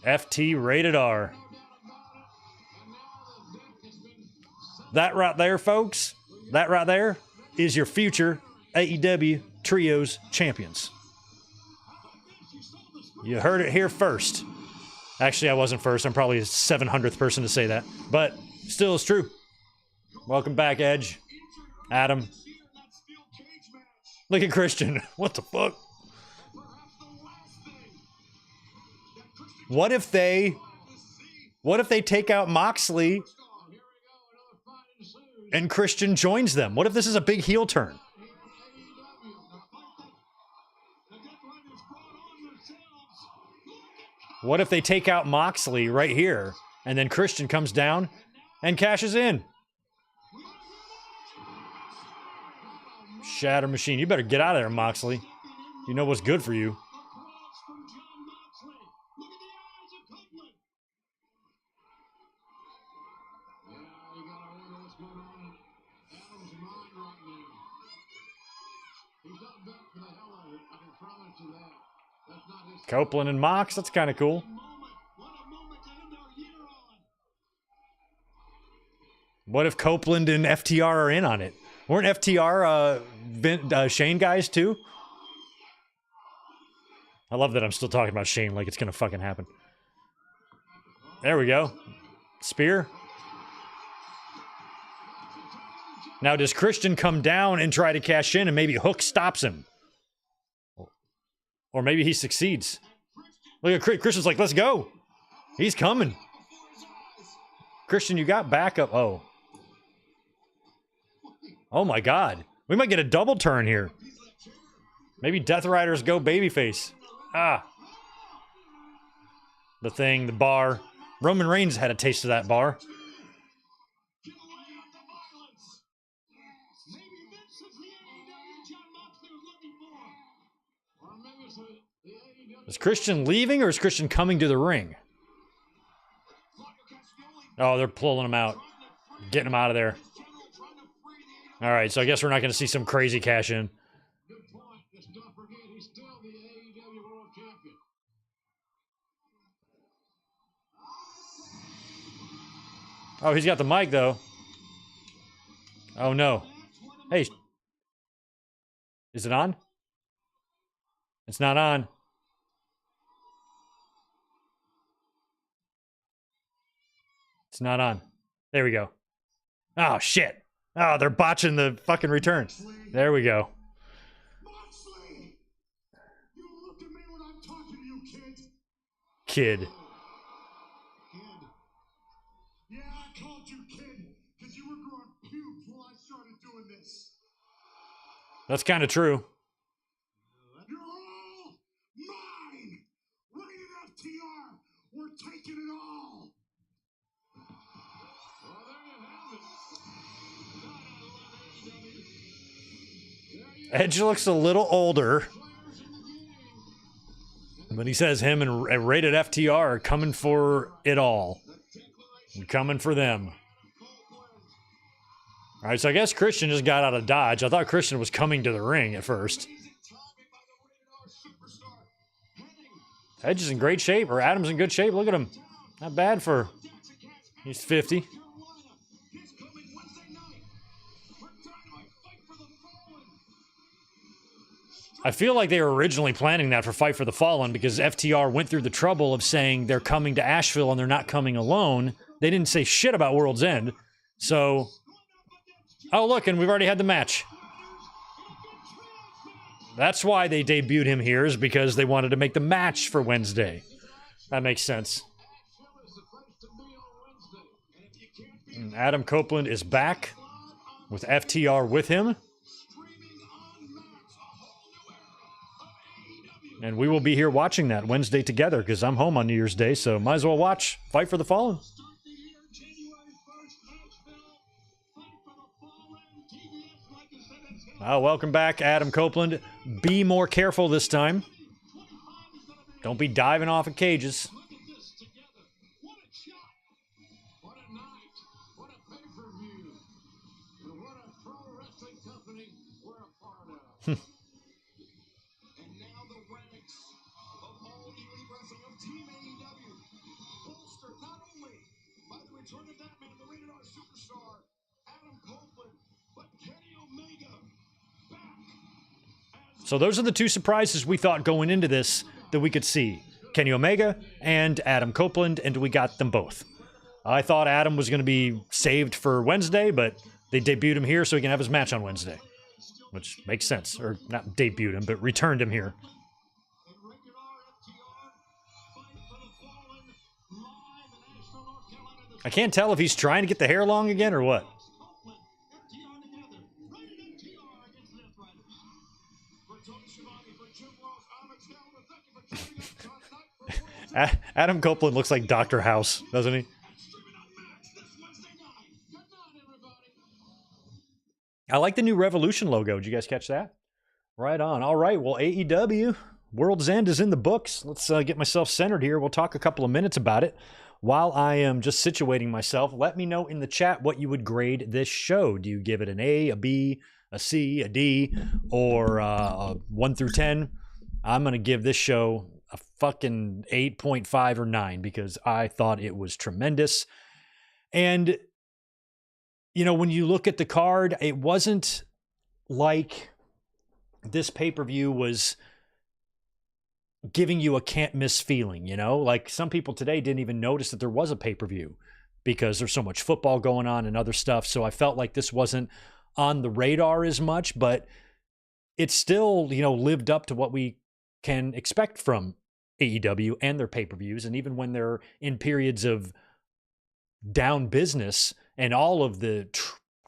S1: FT Rated R. That right there, folks, that right there is your future AEW Trios champions. You heard it here first. Actually, I wasn't first. I'm probably the 700th person to say that. But still, it's true. Welcome back, Edge. Adam. Look at Christian. What the fuck? What if they take out Moxley and Christian joins them? What if this is a big heel turn? What if they take out Moxley right here, and then Christian comes down and cashes in? Shatter Machine. You better get out of there, Moxley. You know what's good for you. Copeland and Mox, that's kind of cool. What if Copeland and FTR are in on it? Weren't FTR Shane guys too? I love that I'm still talking about Shane like it's going to fucking happen. There we go. Spear. Now does Christian come down and try to cash in and maybe Hook stops him? Or maybe he succeeds. Look at Christian's like, let's go. He's coming. Christian, you got backup. Oh. Oh my God. We might get a double turn here. Maybe Death Riders go babyface. Ah. The thing, the bar. Roman Reigns had a taste of that bar.
S6: Get away on the violence. Maybe this is the AEW John Moxley was looking for. Or maybe it's the AEW.
S1: Is Christian leaving or is Christian coming to the ring? Oh, they're pulling him out. Getting him out of there. All right, so I guess we're not going to see some crazy cash in.
S6: Good point. Just don't forget, he's still the AEW World Champion.
S1: Oh, he's got the mic, though. Oh, no. Hey. Is it on? It's not on. It's not on. There we go. Oh, shit. Oh, they're botching the fucking return. There we go.
S3: Moxley! You look at me when I'm talking to you, kid.
S1: Kid.
S3: Kid. Yeah, I called you kid because you were growing pubes while I started doing this.
S1: That's kind of true.
S3: You're all mine! Rated FTR! We're taking it all!
S6: Well, there you have it. God, I love AEW. There you
S1: Edge looks a little older.
S6: players in the game.
S1: But he says him and Rated FTR are coming for it all. And coming for them. All right, so I guess Christian just got out of Dodge. I thought Christian was coming to the ring at first. Edge is in great shape, or Adam's in good shape. Look at him. Not bad for... He's 50. I feel like they were originally planning that for Fight for the Fallen because FTR went through the trouble of saying they're coming to Asheville and they're not coming alone. They didn't say shit about World's End. So... Oh, look, and we've already had the match. That's why they debuted him here, is because they wanted to make the match for Wednesday. That makes sense. And Adam Copeland is back with FTR with him. And we will be here watching that Wednesday together because I'm home on New Year's Day, so might as well watch Fight for the Fallen. Welcome back, Adam Copeland. Be more careful this time. Don't be diving off of cages.
S6: Look at this together. What a shot. What a night. What a pay-per-view. And what a pro wrestling company we're a part of. And now the ranks of all elite wrestling of Team AEW bolstered not only by the return of that man, the rated R superstar, Adam Copeland, but Kenny Omega back.
S1: So those are the two surprises we thought going into this that we could see. Kenny Omega and Adam Copeland, and we got them both. I thought Adam was going to be saved for Wednesday, but they debuted him here so he can have his match on Wednesday. Which makes sense. Or not debuted him, but returned him here. I can't tell if he's trying to get the hair long again or what. Adam Copeland looks like Dr. House, doesn't he? I like the new Revolution logo. Did you guys catch that? Right on. All right. Well, AEW, World's End is in the books. Let's get myself centered here. We'll talk a couple of minutes about it. While I am just situating myself, let me know in the chat what you would grade this show. Do you give it an A, a B, a C, a D, or a 1 through 10? I'm going to give this show a fucking 8.5 or 9 because I thought it was tremendous. And, you know, when you look at the card, it wasn't like this pay-per-view was giving you a can't miss feeling, you know? Like some people today didn't even notice that there was a pay-per-view because there's so much football going on and other stuff. So I felt like this wasn't on the radar as much, but it still, you know, lived up to what we can expect from AEW and their pay-per-views. And even when they're in periods of down business and all of the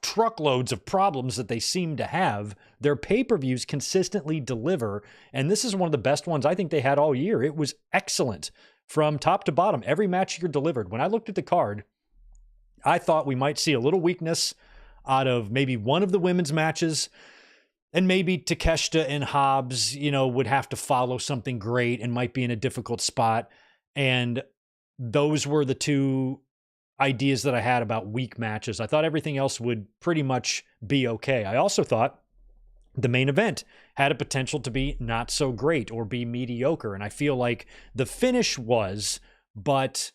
S1: truckloads of problems that they seem to have, their pay-per-views consistently deliver. And this is one of the best ones I think they had all year. It was excellent from top to bottom. Every match here delivered. When I looked at the card, I thought we might see a little weakness out of maybe one of the women's matches, and maybe Takeshita and Hobbs, would have to follow something great and might be in a difficult spot. And those were the two ideas that I had about weak matches. I thought everything else would pretty much be okay. I also thought the main event had a potential to be not so great or be mediocre. And I feel like the finish was, but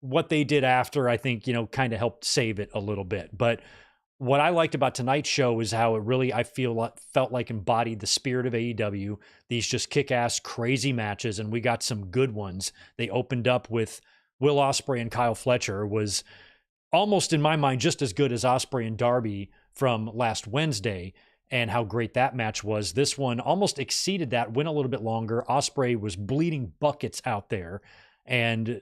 S1: what they did after, I think, kind of helped save it a little bit. But what I liked about tonight's show is how it really, felt like embodied the spirit of AEW. These just kick-ass, crazy matches, and we got some good ones. They opened up with Will Osprey and Kyle Fletcher, was almost, in my mind, just as good as Osprey and Darby from last Wednesday, and how great that match was. This one almost exceeded that, went a little bit longer. Osprey was bleeding buckets out there, and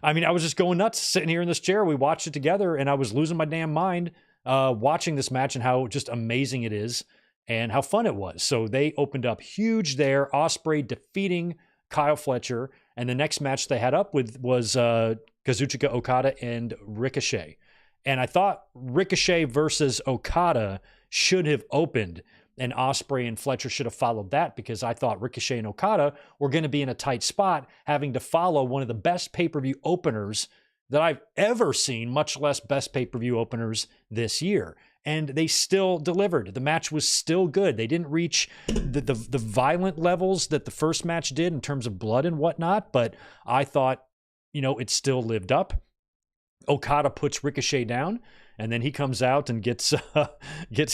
S1: I mean, I was just going nuts sitting here in this chair. We watched it together, and I was losing my damn mind watching this match and how just amazing it is and how fun it was. So they opened up huge there. Osprey defeating Kyle Fletcher, and the next match they had up with was Kazuchika Okada and Ricochet. And I thought Ricochet versus Okada should have opened, and Osprey and Fletcher should have followed that, because I thought Ricochet and Okada were going to be in a tight spot, having to follow one of the best pay-per-view openers that I've ever seen, much less best pay-per-view openers this year. And they still delivered. The match was still good. They didn't reach the violent levels that the first match did in terms of blood and whatnot, but I thought, it still lived up. Okada puts Ricochet down, and then he comes out and gets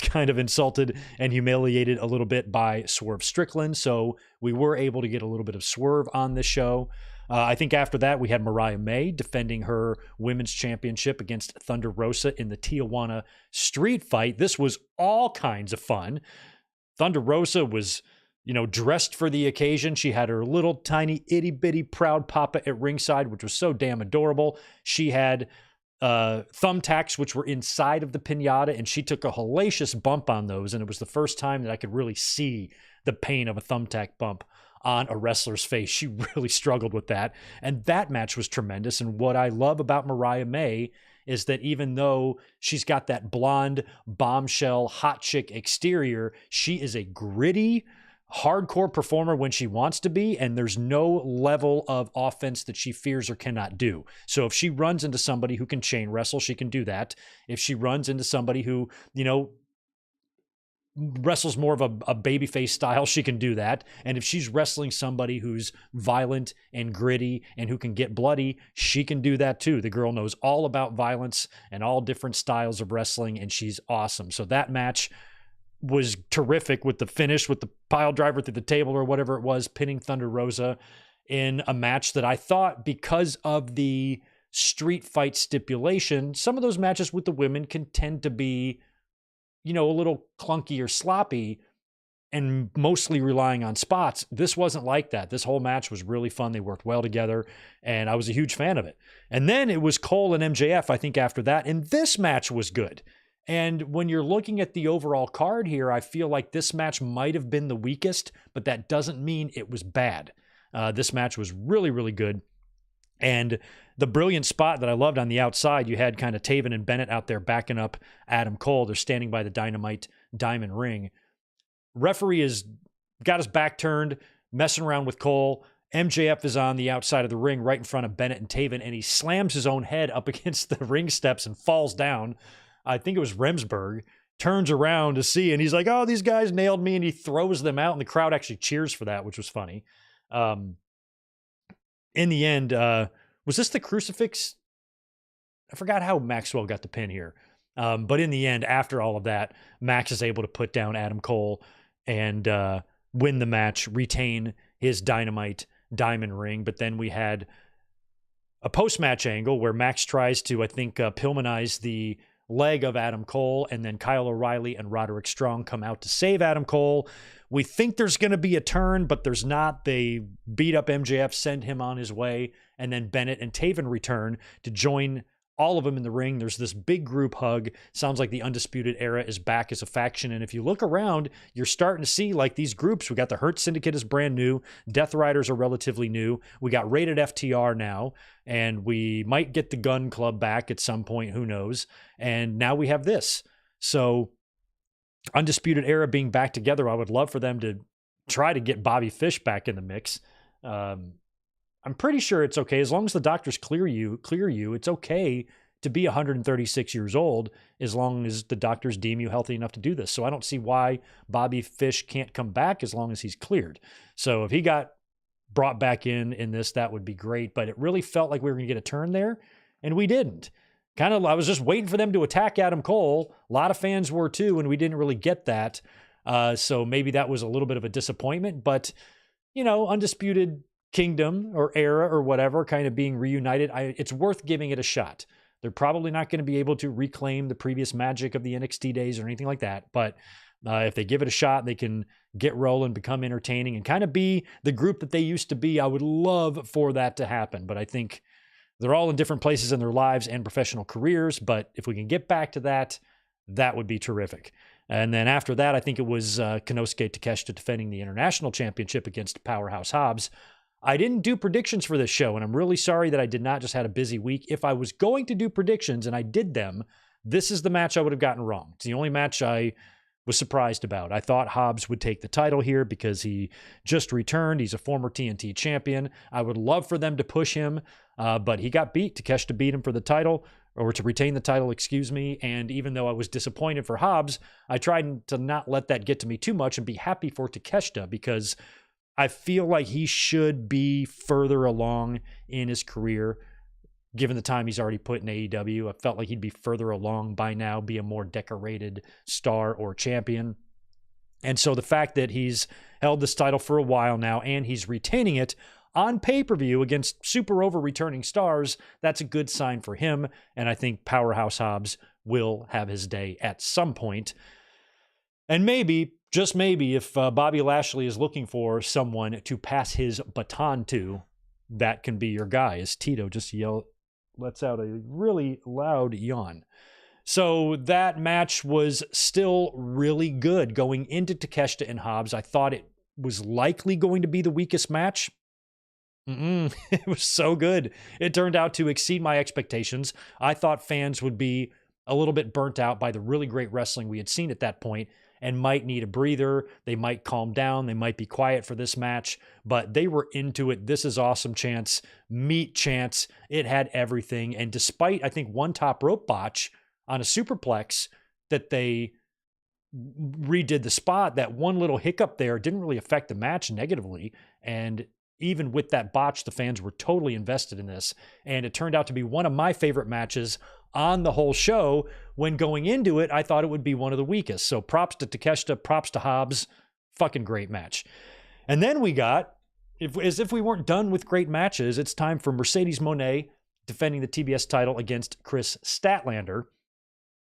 S1: kind of insulted and humiliated a little bit by Swerve Strickland. So we were able to get a little bit of Swerve on the show. I think after that, we had Mariah May defending her women's championship against Thunder Rosa in the Tijuana street fight. This was all kinds of fun. Thunder Rosa was, dressed for the occasion. She had her little tiny itty bitty proud papa at ringside, which was so damn adorable. She had thumbtacks, which were inside of the pinata, and she took a hellacious bump on those. And it was the first time that I could really see the pain of a thumbtack bump on a wrestler's face. She really struggled with that. And that match was tremendous. And what I love about Mariah May is that even though she's got that blonde, bombshell, hot chick exterior, she is a gritty, hardcore performer when she wants to be, and there's no level of offense that she fears or cannot do. So if she runs into somebody who can chain wrestle, she can do that. If she runs into somebody who, wrestles more of a babyface style, she can do that. And if she's wrestling somebody who's violent and gritty and who can get bloody, she can do that too. The girl knows all about violence and all different styles of wrestling, and she's awesome. So that match was terrific, with the finish, with the pile driver through the table or whatever it was, pinning Thunder Rosa in a match that I thought, because of the street fight stipulation, some of those matches with the women can tend to be, a little clunky or sloppy and mostly relying on spots. This wasn't like that. This whole match was really fun. They worked well together, and I was a huge fan of it. And then it was Cole and MJF, I think, after that, and this match was good. And when you're looking at the overall card here, I feel like this match might have been the weakest, but that doesn't mean it was bad. This match was really, really good. And the brilliant spot that I loved on the outside, you had kind of Taven and Bennett out there backing up Adam Cole. They're standing by the Dynamite Diamond Ring. Referee has got his back turned, messing around with Cole. MJF is on the outside of the ring right in front of Bennett and Taven, and he slams his own head up against the ring steps and falls down. I think it was Remsburg, turns around to see, and he's like, oh, these guys nailed me, and he throws them out, and the crowd actually cheers for that, which was funny. In the end, was this the crucifix? I forgot how Maxwell got the pin here. But in the end, after all of that, Max is able to put down Adam Cole and win the match, retain his Dynamite Diamond Ring. But then we had a post-match angle where Max tries to, I think, Pillmanize the leg of Adam Cole, and then Kyle O'Reilly and Roderick Strong come out to save Adam Cole. We think there's going to be a turn, but there's not. They beat up MJF, send him on his way, and then Bennett and Taven return to join all of them in the ring. There's this big group hug. Sounds like the Undisputed Era is back as a faction. And if you look around, you're starting to see like these groups. We got the Hurt Syndicate is brand new. Death Riders are relatively new. We got Rated FTR now, and we might get the Gun Club back at some point. Who knows? And now we have this. So Undisputed Era being back together, I would love for them to try to get Bobby Fish back in the mix. I'm pretty sure it's okay as long as the doctors clear you. It's okay to be 136 years old as long as the doctors deem you healthy enough to do this. So I don't see why Bobby Fish can't come back as long as he's cleared. So if he got brought back in this, that would be great. But it really felt like we were going to get a turn there, and we didn't. I was just waiting for them to attack Adam Cole. A lot of fans were too, and we didn't really get that. So maybe that was a little bit of a disappointment. But, Undisputed Kingdom or Era or whatever kind of being reunited, it's worth giving it a shot. They're probably not going to be able to reclaim the previous magic of the NXT days or anything like that. But if they give it a shot, they can get rolling, become entertaining, and kind of be the group that they used to be. I would love for that to happen. But I think they're all in different places in their lives and professional careers. But if we can get back to that, that would be terrific. And then after that, I think it was Konosuke Takeshita defending the International Championship against Powerhouse Hobbs. I didn't do predictions for this show, and I'm really sorry that I did not. Just had a busy week. If I was going to do predictions and I did them, this is the match I would have gotten wrong. It's the only match I was surprised about. I thought Hobbs would take the title here because he just returned. He's a former TNT champion. I would love for them to push him, but he got beat. Takeshita beat him for the title, or to retain the title, excuse me. And even though I was disappointed for Hobbs, I tried to not let that get to me too much and be happy for Takeshita because I feel like he should be further along in his career, given the time he's already put in AEW. I felt like he'd be further along by now, be a more decorated star or champion. And so the fact that he's held this title for a while now and he's retaining it on pay-per-view against super over returning stars, that's a good sign for him. And I think Powerhouse Hobbs will have his day at some point. And maybe, just maybe, if Bobby Lashley is looking for someone to pass his baton to, that can be your guy, as Tito just lets out a really loud yawn. So that match was still really good going into Takeshita and Hobbs. I thought it was likely going to be the weakest match. It was so good. It turned out to exceed my expectations. I thought fans would be a little bit burnt out by the really great wrestling we had seen at that point and might need a breather. They might calm down. They might be quiet for this match, but they were into it. This is awesome chance, meat chance. It had everything. And despite, I think, one top rope botch on a superplex that they redid the spot, that one little hiccup there didn't really affect the match negatively. And even with that botch, the fans were totally invested in this. And it turned out to be one of my favorite matches on the whole show. When going into it, I thought it would be one of the weakest. So props to Takeshita, props to Hobbs. Fucking great match. And then we got, as if we weren't done with great matches, it's time for Mercedes Moné defending the TBS title against Chris Statlander.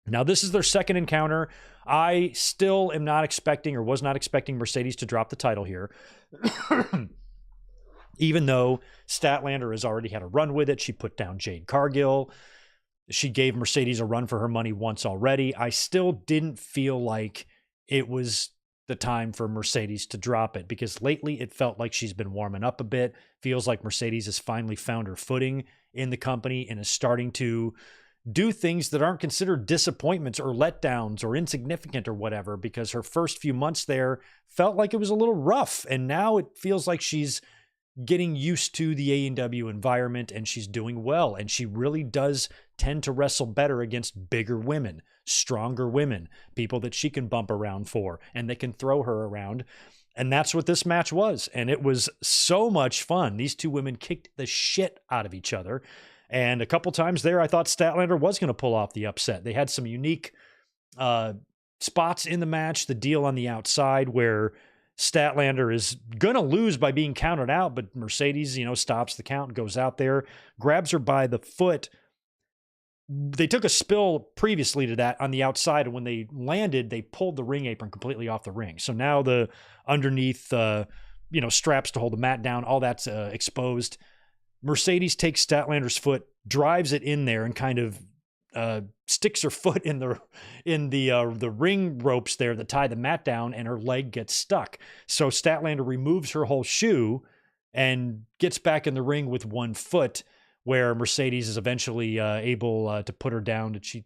S1: Now, this is their second encounter. I still am not expecting, or was not expecting, Mercedes to drop the title here. Even though Statlander has already had a run with it. She put down Jade Cargill. She gave Mercedes a run for her money once already. I still didn't feel like it was the time for Mercedes to drop it, because lately it felt like she's been warming up a bit. Feels like Mercedes has finally found her footing in the company and is starting to do things that aren't considered disappointments or letdowns or insignificant or whatever, because her first few months there felt like it was a little rough. And now it feels like she's getting used to the AEW environment and she's doing well. And she really does tend to wrestle better against bigger women, stronger women, people that she can bump around for and they can throw her around. And that's what this match was. And it was so much fun. These two women kicked the shit out of each other. And a couple times there, I thought Statlander was going to pull off the upset. They had some unique spots in the match. The deal on the outside where Statlander is going to lose by being counted out, but Mercedes, stops the count, goes out there, grabs her by the foot. They took a spill previously to that on the outside, and when they landed, they pulled the ring apron completely off the ring. So now the underneath, straps to hold the mat down, all that's exposed. Mercedes takes Statlander's foot, drives it in there, and kind of sticks her foot in the ring ropes there that tie the mat down, and her leg gets stuck. So Statlander removes her whole shoe and gets back in the ring with one foot, where Mercedes is eventually able to put her down. Did she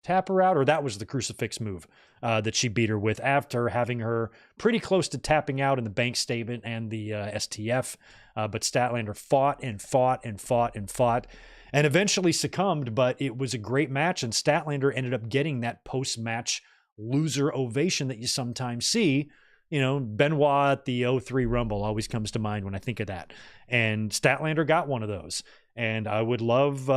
S1: tap her out? Or that was the crucifix move that she beat her with after having her pretty close to tapping out in the bank statement and the STF. But Statlander fought and fought and fought and fought and eventually succumbed. But it was a great match, and Statlander ended up getting that post-match loser ovation that you sometimes see. You know, Benoit at the 03 Rumble always comes to mind when I think of that. And Statlander got one of those. And I would love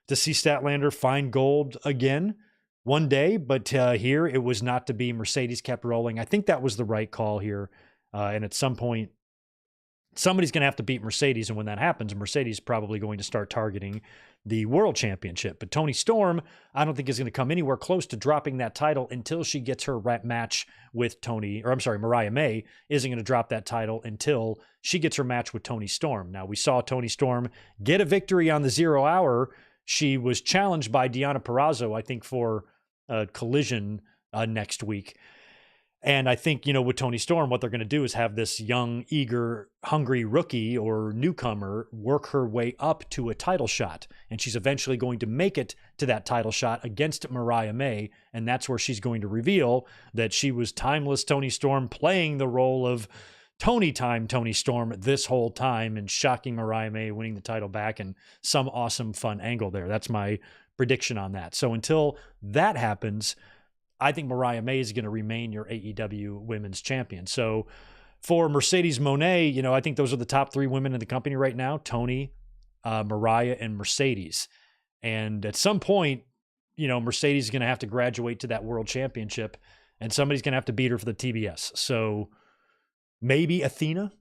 S1: to see Statlander find gold again one day. But here it was not to be. Mercedes kept rolling. I think that was the right call here. And at some point, somebody's going to have to beat Mercedes. And when that happens, Mercedes is probably going to start targeting the world championship. But Toni Storm, I don't think is going to come anywhere close to dropping that title until she gets her match with Mariah May isn't going to drop that title until she gets her match with Toni Storm. Now, we saw Toni Storm get a victory on the 0 Hour. She was challenged by Deonna Purrazzo, I think, for a collision next week. And I think, with Toni Storm, what they're going to do is have this young, eager, hungry rookie or newcomer work her way up to a title shot. And she's eventually going to make it to that title shot against Mariah May. And that's where she's going to reveal that she was timeless Toni Storm, playing the role of Toni Storm this whole time, and shocking Mariah May, winning the title back, and some awesome, fun angle there. That's my prediction on that. So until that happens, I think Mariah May is going to remain your AEW Women's Champion. So for Mercedes Moné, I think those are the top 3 women in the company right now: Toni, Mariah, and Mercedes. And at some point, Mercedes is going to have to graduate to that World Championship, and somebody's going to have to beat her for the TBS. So maybe Athena,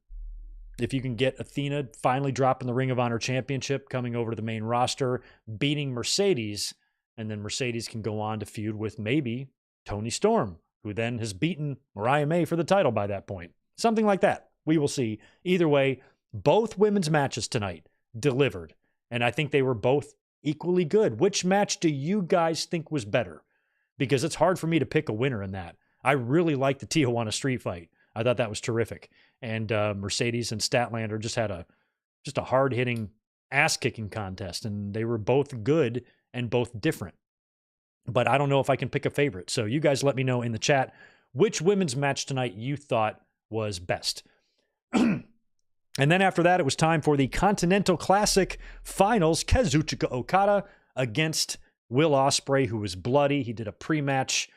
S1: if you can get Athena finally dropping the Ring of Honor Championship, coming over to the main roster, beating Mercedes, and then Mercedes can go on to feud with maybe Toni Storm, who then has beaten Mariah May for the title by that point. Something like that. We will see. Either way, both women's matches tonight delivered, and I think they were both equally good. Which match do you guys think was better? Because it's hard for me to pick a winner in that. I really liked the Tijuana street fight. I thought that was terrific. And Mercedes and Statlander just had a hard-hitting, ass-kicking contest, and they were both good and both different. But I don't know if I can pick a favorite. So you guys let me know in the chat which women's match tonight you thought was best. And then after that, it was time for the Continental Classic Finals. Kazuchika Okada against Will Osprey, who was bloody. He did a pre-match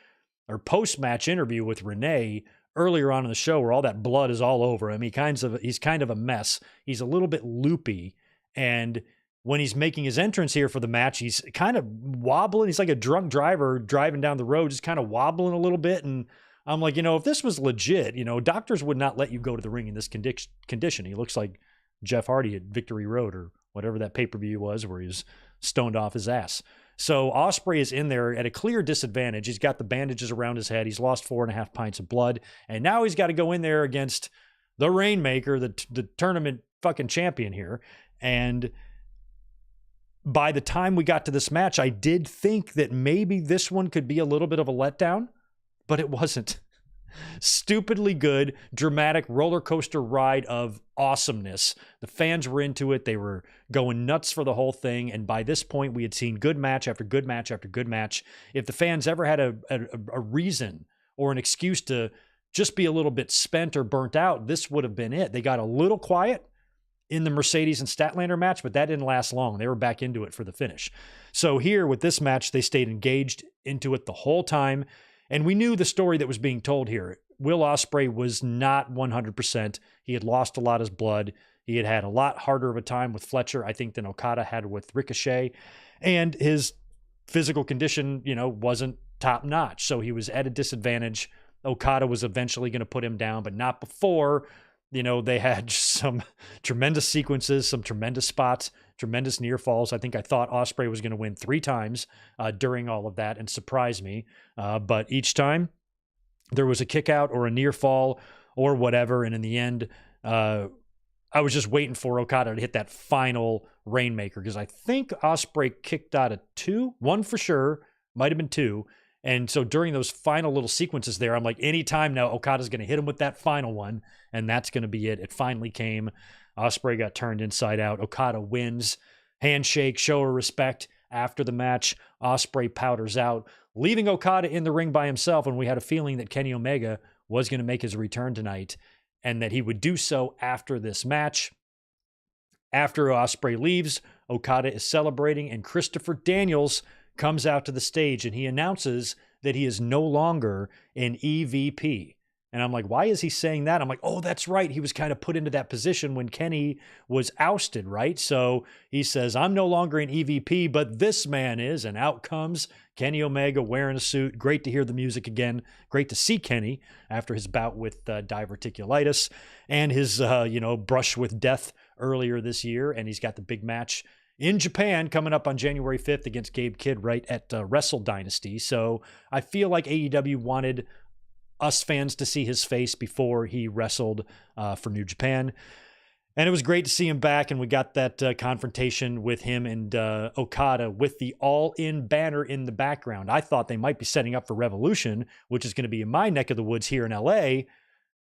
S1: or post-match interview with Renee earlier on in the show where all that blood is all over him. He's kind of a mess. He's a little bit loopy. And when he's making his entrance here for the match, he's kind of wobbling. He's like a drunk driver driving down the road, just kind of wobbling a little bit. And I'm like, if this was legit, doctors would not let you go to the ring in this condition. He looks like Jeff Hardy at Victory Road or whatever that pay-per-view was where he was stoned off his ass. So Osprey is in there at a clear disadvantage. He's got the bandages around his head. He's lost 4.5 pints of blood. And now he's got to go in there against the Rainmaker, the tournament fucking champion here. And by the time we got to this match, I did think that maybe this one could be a little bit of a letdown, but it wasn't. Stupidly good, dramatic roller coaster ride of awesomeness. The fans were into it. They were going nuts for the whole thing. And by this point, we had seen good match after good match after good match. If the fans ever had a reason or an excuse to just be a little bit spent or burnt out, this would have been it. They got a little quiet in the Mercedes and Statlander match, but that didn't last long. They were back into it for the finish. So here with this match, they stayed engaged into it the whole time. And we knew the story that was being told here. Will Osprey was not 100%. He had lost a lot of his blood. He had a lot harder of a time with Fletcher, I think, than Okata had with Ricochet. And his physical condition, wasn't top notch. So he was at a disadvantage. Okada was eventually going to put him down, but not before. They had some tremendous sequences, some tremendous spots, tremendous near falls. I think I thought Osprey was going to win 3 times during all of that and surprise me. But each time there was a kick out or a near fall or whatever. And in the end, I was just waiting for Okada to hit that final Rainmaker because I think Osprey kicked out of 2, 1 for sure, might have been 2. And so during those final little sequences there, I'm like, anytime now, Okada's going to hit him with that final one, and that's going to be it. It finally came. Osprey got turned inside out. Okada wins. Handshake, show of respect. After the match, Osprey powders out, leaving Okada in the ring by himself, and we had a feeling that Kenny Omega was going to make his return tonight and that he would do so after this match. After Osprey leaves, Okada is celebrating, and Christopher Daniels comes out to the stage, and he announces that he is no longer an EVP. And I'm like, why is he saying that? I'm like, oh, that's right. He was kind of put into that position when Kenny was ousted, right? So he says, I'm no longer an EVP, but this man is. And out comes Kenny Omega wearing a suit. Great to hear the music again. Great to see Kenny after his bout with diverticulitis and his, brush with death earlier this year. And he's got the big match in Japan coming up on January 5th against Gabe Kidd right at Wrestle Dynasty. So I feel like AEW wanted us fans to see his face before he wrestled for New Japan. And it was great to see him back, and we got that confrontation with him and Okada with the All-In banner in the background. I thought they might be setting up for Revolution, which is going to be in my neck of the woods here in LA.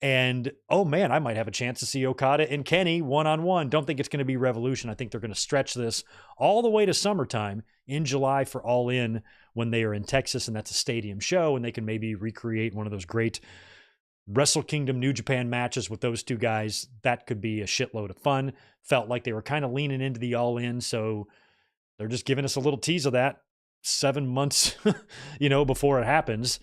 S1: And, oh man, I might have a chance to see Okada and Kenny one-on-one. Don't think it's going to be Revolution. I think they're going to stretch this all the way to summertime in July for All In when they are in Texas, and that's a stadium show, and they can maybe recreate one of those great Wrestle Kingdom New Japan matches with those two guys. That could be a shitload of fun. Felt like they were kind of leaning into the All In, so they're just giving us a little tease of that 7 months, before it happens.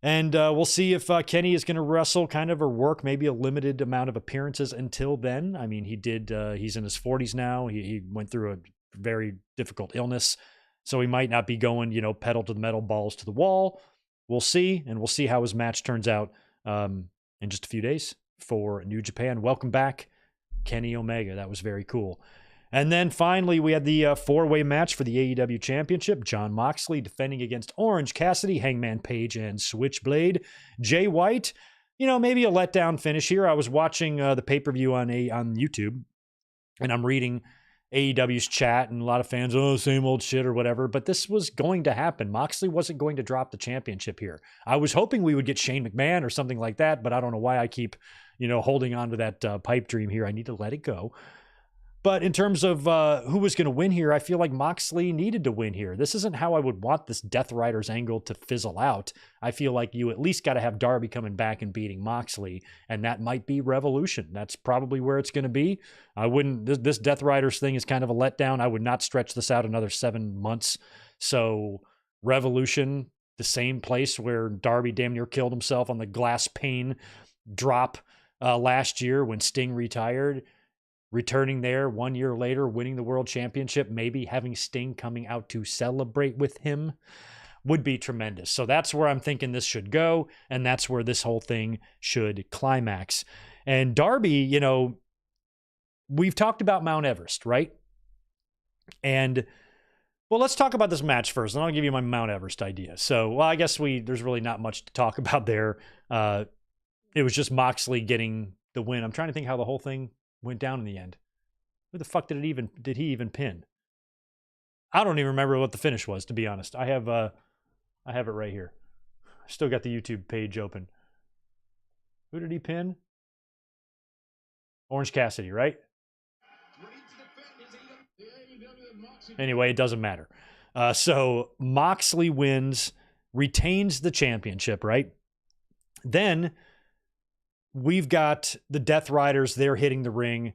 S1: And we'll see if Kenny is going to wrestle kind of or work maybe a limited amount of appearances until then. I mean, he's in his 40s now. He went through a very difficult illness. So he might not be going, pedal to the metal, balls to the wall. We'll see. And we'll see how his match turns out in just a few days for New Japan. Welcome back, Kenny Omega. That was very cool. And then finally, we had the four-way match for the AEW Championship. Jon Moxley defending against Orange Cassidy, Hangman Page, and Switchblade. Jay White, maybe a letdown finish here. I was watching the pay-per-view on YouTube, and I'm reading AEW's chat, and a lot of fans, same old shit or whatever. But this was going to happen. Moxley wasn't going to drop the championship here. I was hoping we would get Shane McMahon or something like that, but I don't know why I keep, holding on to that pipe dream here. I need to let it go. But in terms of who was going to win here, I feel like Moxley needed to win here. This isn't how I would want this Death Riders angle to fizzle out. I feel like you at least got to have Darby coming back and beating Moxley, and that might be Revolution. That's probably where it's going to be. I wouldn't. This Death Riders thing is kind of a letdown. I would not stretch this out another 7 months. So Revolution, the same place where Darby damn near killed himself on the glass pane drop last year when Sting retired. Returning there 1 year later, winning the world championship, maybe having Sting coming out to celebrate with him would be tremendous. So that's where I'm thinking this should go, and that's where this whole thing should climax. And Darby, we've talked about Mount Everest, right? And, well, let's talk about this match first, and I'll give you my Mount Everest idea. So, I guess there's really not much to talk about there. It was just Moxley getting the win. I'm trying to think how the whole thing went down in the end. Who the fuck did he even pin? I don't even remember what the finish was, to be honest. I have it right here. Still got the YouTube page open. Who did he pin? Orange Cassidy, right? Anyway, it doesn't matter. So Moxley wins, retains the championship, right? Then we've got the Death Riders, they're hitting the ring,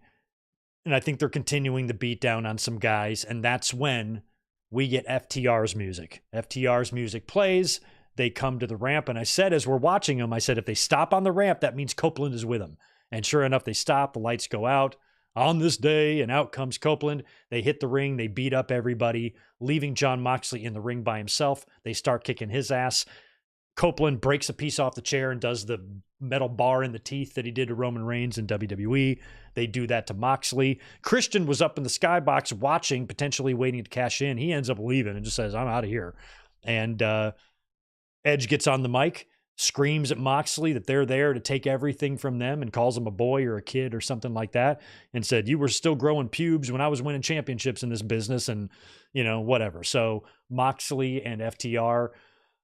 S1: and I think they're continuing the beatdown on some guys, and that's when we get FTR's music. FTR's music plays, they come to the ramp, and I said as we're watching them, I said if they stop on the ramp, that means Copeland is with them. And sure enough, they stop, the lights go out on this day, and out comes Copeland. They hit the ring, they beat up everybody, leaving Jon Moxley in the ring by himself. They start kicking his ass. Copeland breaks a piece off the chair and does the metal bar in the teeth that he did to Roman Reigns in WWE. They do that to Moxley. Christian was up in the skybox watching, potentially waiting to cash in. He ends up leaving and just says, I'm out of here. And Edge gets on the mic, screams at Moxley that they're there to take everything from them and calls him a boy or a kid or something like that, and said, you were still growing pubes when I was winning championships in this business, and, whatever. So Moxley and FTR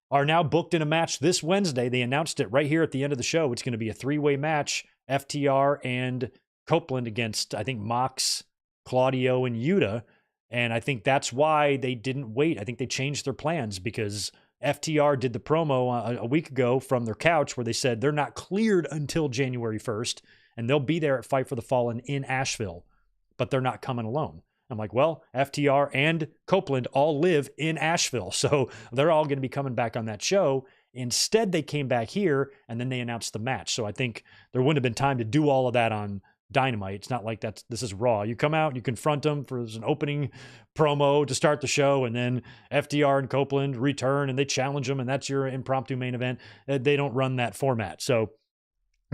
S1: are now booked in a match this Wednesday. They announced it right here at the end of the show. It's going to be a 3-way match, FTR and Copeland against, I think, Mox, Claudio, and Yuta. And I think that's why they didn't wait. I think they changed their plans because FTR did the promo a week ago from their couch where they said they're not cleared until January 1st, and they'll be there at Fight for the Fallen in Asheville, but they're not coming alone. I'm like, well, FTR and Copeland all live in Asheville, so they're all going to be coming back on that show. Instead, they came back here, and then they announced the match. So I think there wouldn't have been time to do all of that on Dynamite. It's not like this is Raw. You come out, you confront them for an opening promo to start the show, and then FTR and Copeland return, and they challenge them, and that's your impromptu main event. They don't run that format. So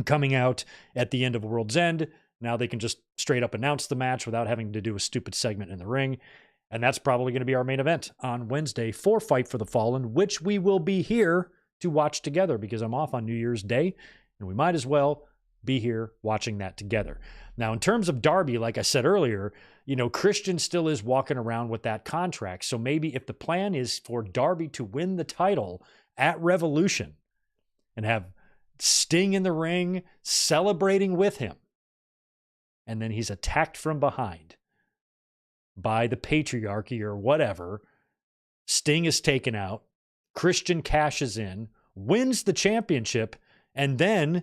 S1: coming out at the end of World's End, now they can just straight up announce the match without having to do a stupid segment in the ring. And that's probably going to be our main event on Wednesday for Fight for the Fallen, which we will be here to watch together because I'm off on New Year's Day, and we might as well be here watching that together. Now, in terms of Darby, like I said earlier, Christian still is walking around with that contract. So maybe if the plan is for Darby to win the title at Revolution and have Sting in the ring celebrating with him, and then he's attacked from behind by the patriarchy or whatever, Sting is taken out, Christian cashes in, wins the championship, and then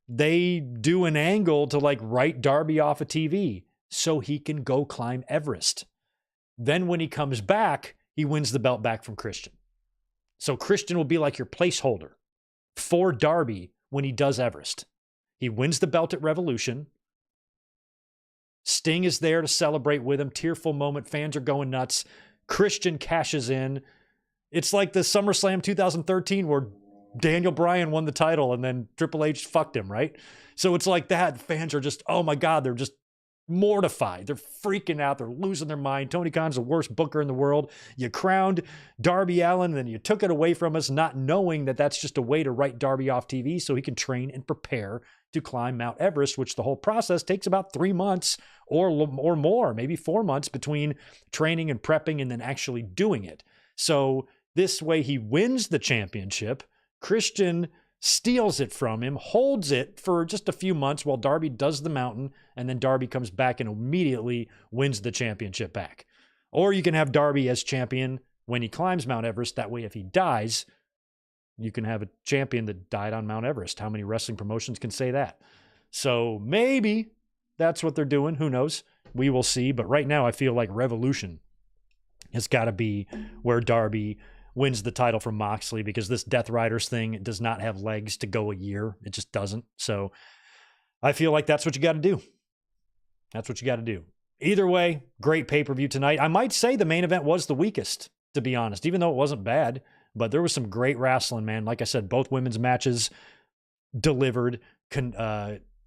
S1: they do an angle to write Darby off of TV so he can go climb Everest. Then when he comes back, he wins the belt back from Christian. So Christian will be like your placeholder for Darby when he does Everest. He wins the belt at Revolution. Sting is there to celebrate with him. Tearful moment. Fans are going nuts. Christian cashes in. It's like the SummerSlam 2013 where Daniel Bryan won the title and then Triple H fucked him, right? So it's like that. Fans are just, oh my God, they're just mortified. They're freaking out. They're losing their mind. Tony Khan's the worst booker in the world. You crowned Darby Allin, and then you took it away from us, not knowing that that's just a way to write Darby off TV so he can train and prepare to climb Mount Everest, which the whole process takes about 3 months or more, maybe 4 months between training and prepping and then actually doing it. So this way he wins the championship. Christian steals it from him, holds it for just a few months while Darby does the mountain, and then Darby comes back and immediately wins the championship back. Or you can have Darby as champion when he climbs Mount Everest. That way, if he dies, you can have a champion that died on Mount Everest. How many wrestling promotions can say that? So maybe that's what they're doing. Who knows? We will see. But right now, I feel like Revolution has got to be where Darby wins the title from Moxley, because this Death Riders thing does not have legs to go a year. It just doesn't. So I feel like that's what you got to do. That's what you got to do. Either way, great pay-per-view tonight. I might say the main event was the weakest, to be honest, even though it wasn't bad, but there was some great wrestling, man. Like I said, both women's matches delivered.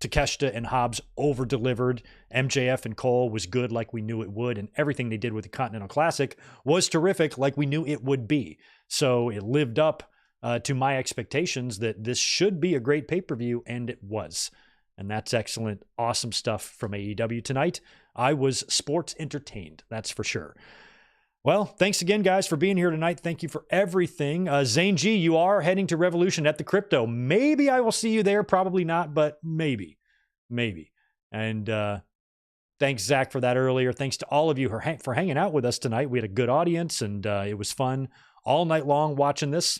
S1: Takeshita and Hobbs over-delivered. MJF and Cole was good like we knew it would, and everything they did with the Continental Classic was terrific like we knew it would be. So it lived up to my expectations that this should be a great pay-per-view, and it was. And that's excellent, awesome stuff from AEW tonight. I was sports entertained, that's for sure. Well, thanks again, guys, for being here tonight. Thank you for everything. Zane G, you are heading to Revolution at the Crypto. Maybe I will see you there. Probably not, but maybe. And thanks, Zach, for that earlier. Thanks to all of you for hanging out with us tonight. We had a good audience, and it was fun all night long watching this.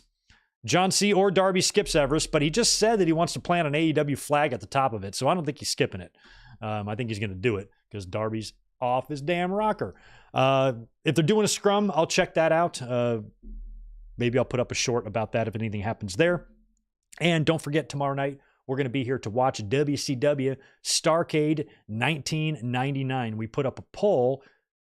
S1: John C. or Darby skips Everest, but he just said that he wants to plant an AEW flag at the top of it, so I don't think he's skipping it. I think he's going to do it because Darby's off his damn rocker. If they're doing a scrum, I'll check that out. Maybe I'll put up a short about that if anything happens there. And don't forget, tomorrow night, we're going to be here to watch WCW Starrcade 1999. We put up a poll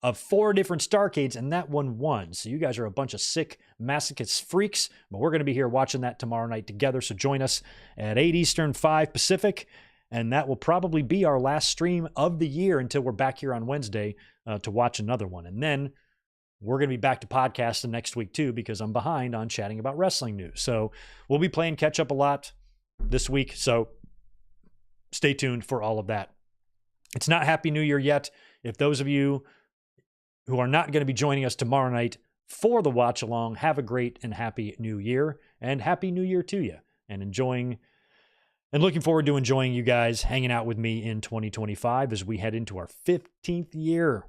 S1: of 4 different Starrcades, and that one won. So you guys are a bunch of sick masochist freaks, but we're going to be here watching that tomorrow night together. So join us at 8 Eastern, 5 Pacific. And that will probably be our last stream of the year until we're back here on Wednesday to watch another one. And then we're going to be back to podcasting next week too, because I'm behind on chatting about wrestling news. So we'll be playing catch up a lot this week. So stay tuned for all of that. It's not Happy New Year yet. If those of you who are not going to be joining us tomorrow night for the watch along, have a great and happy new year, and happy new year to you, and looking forward to enjoying you guys hanging out with me in 2025 as we head into our 15th year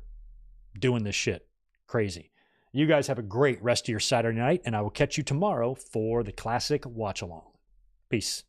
S1: doing this shit. Crazy. You guys have a great rest of your Saturday night, and I will catch you tomorrow for the classic watch along. Peace.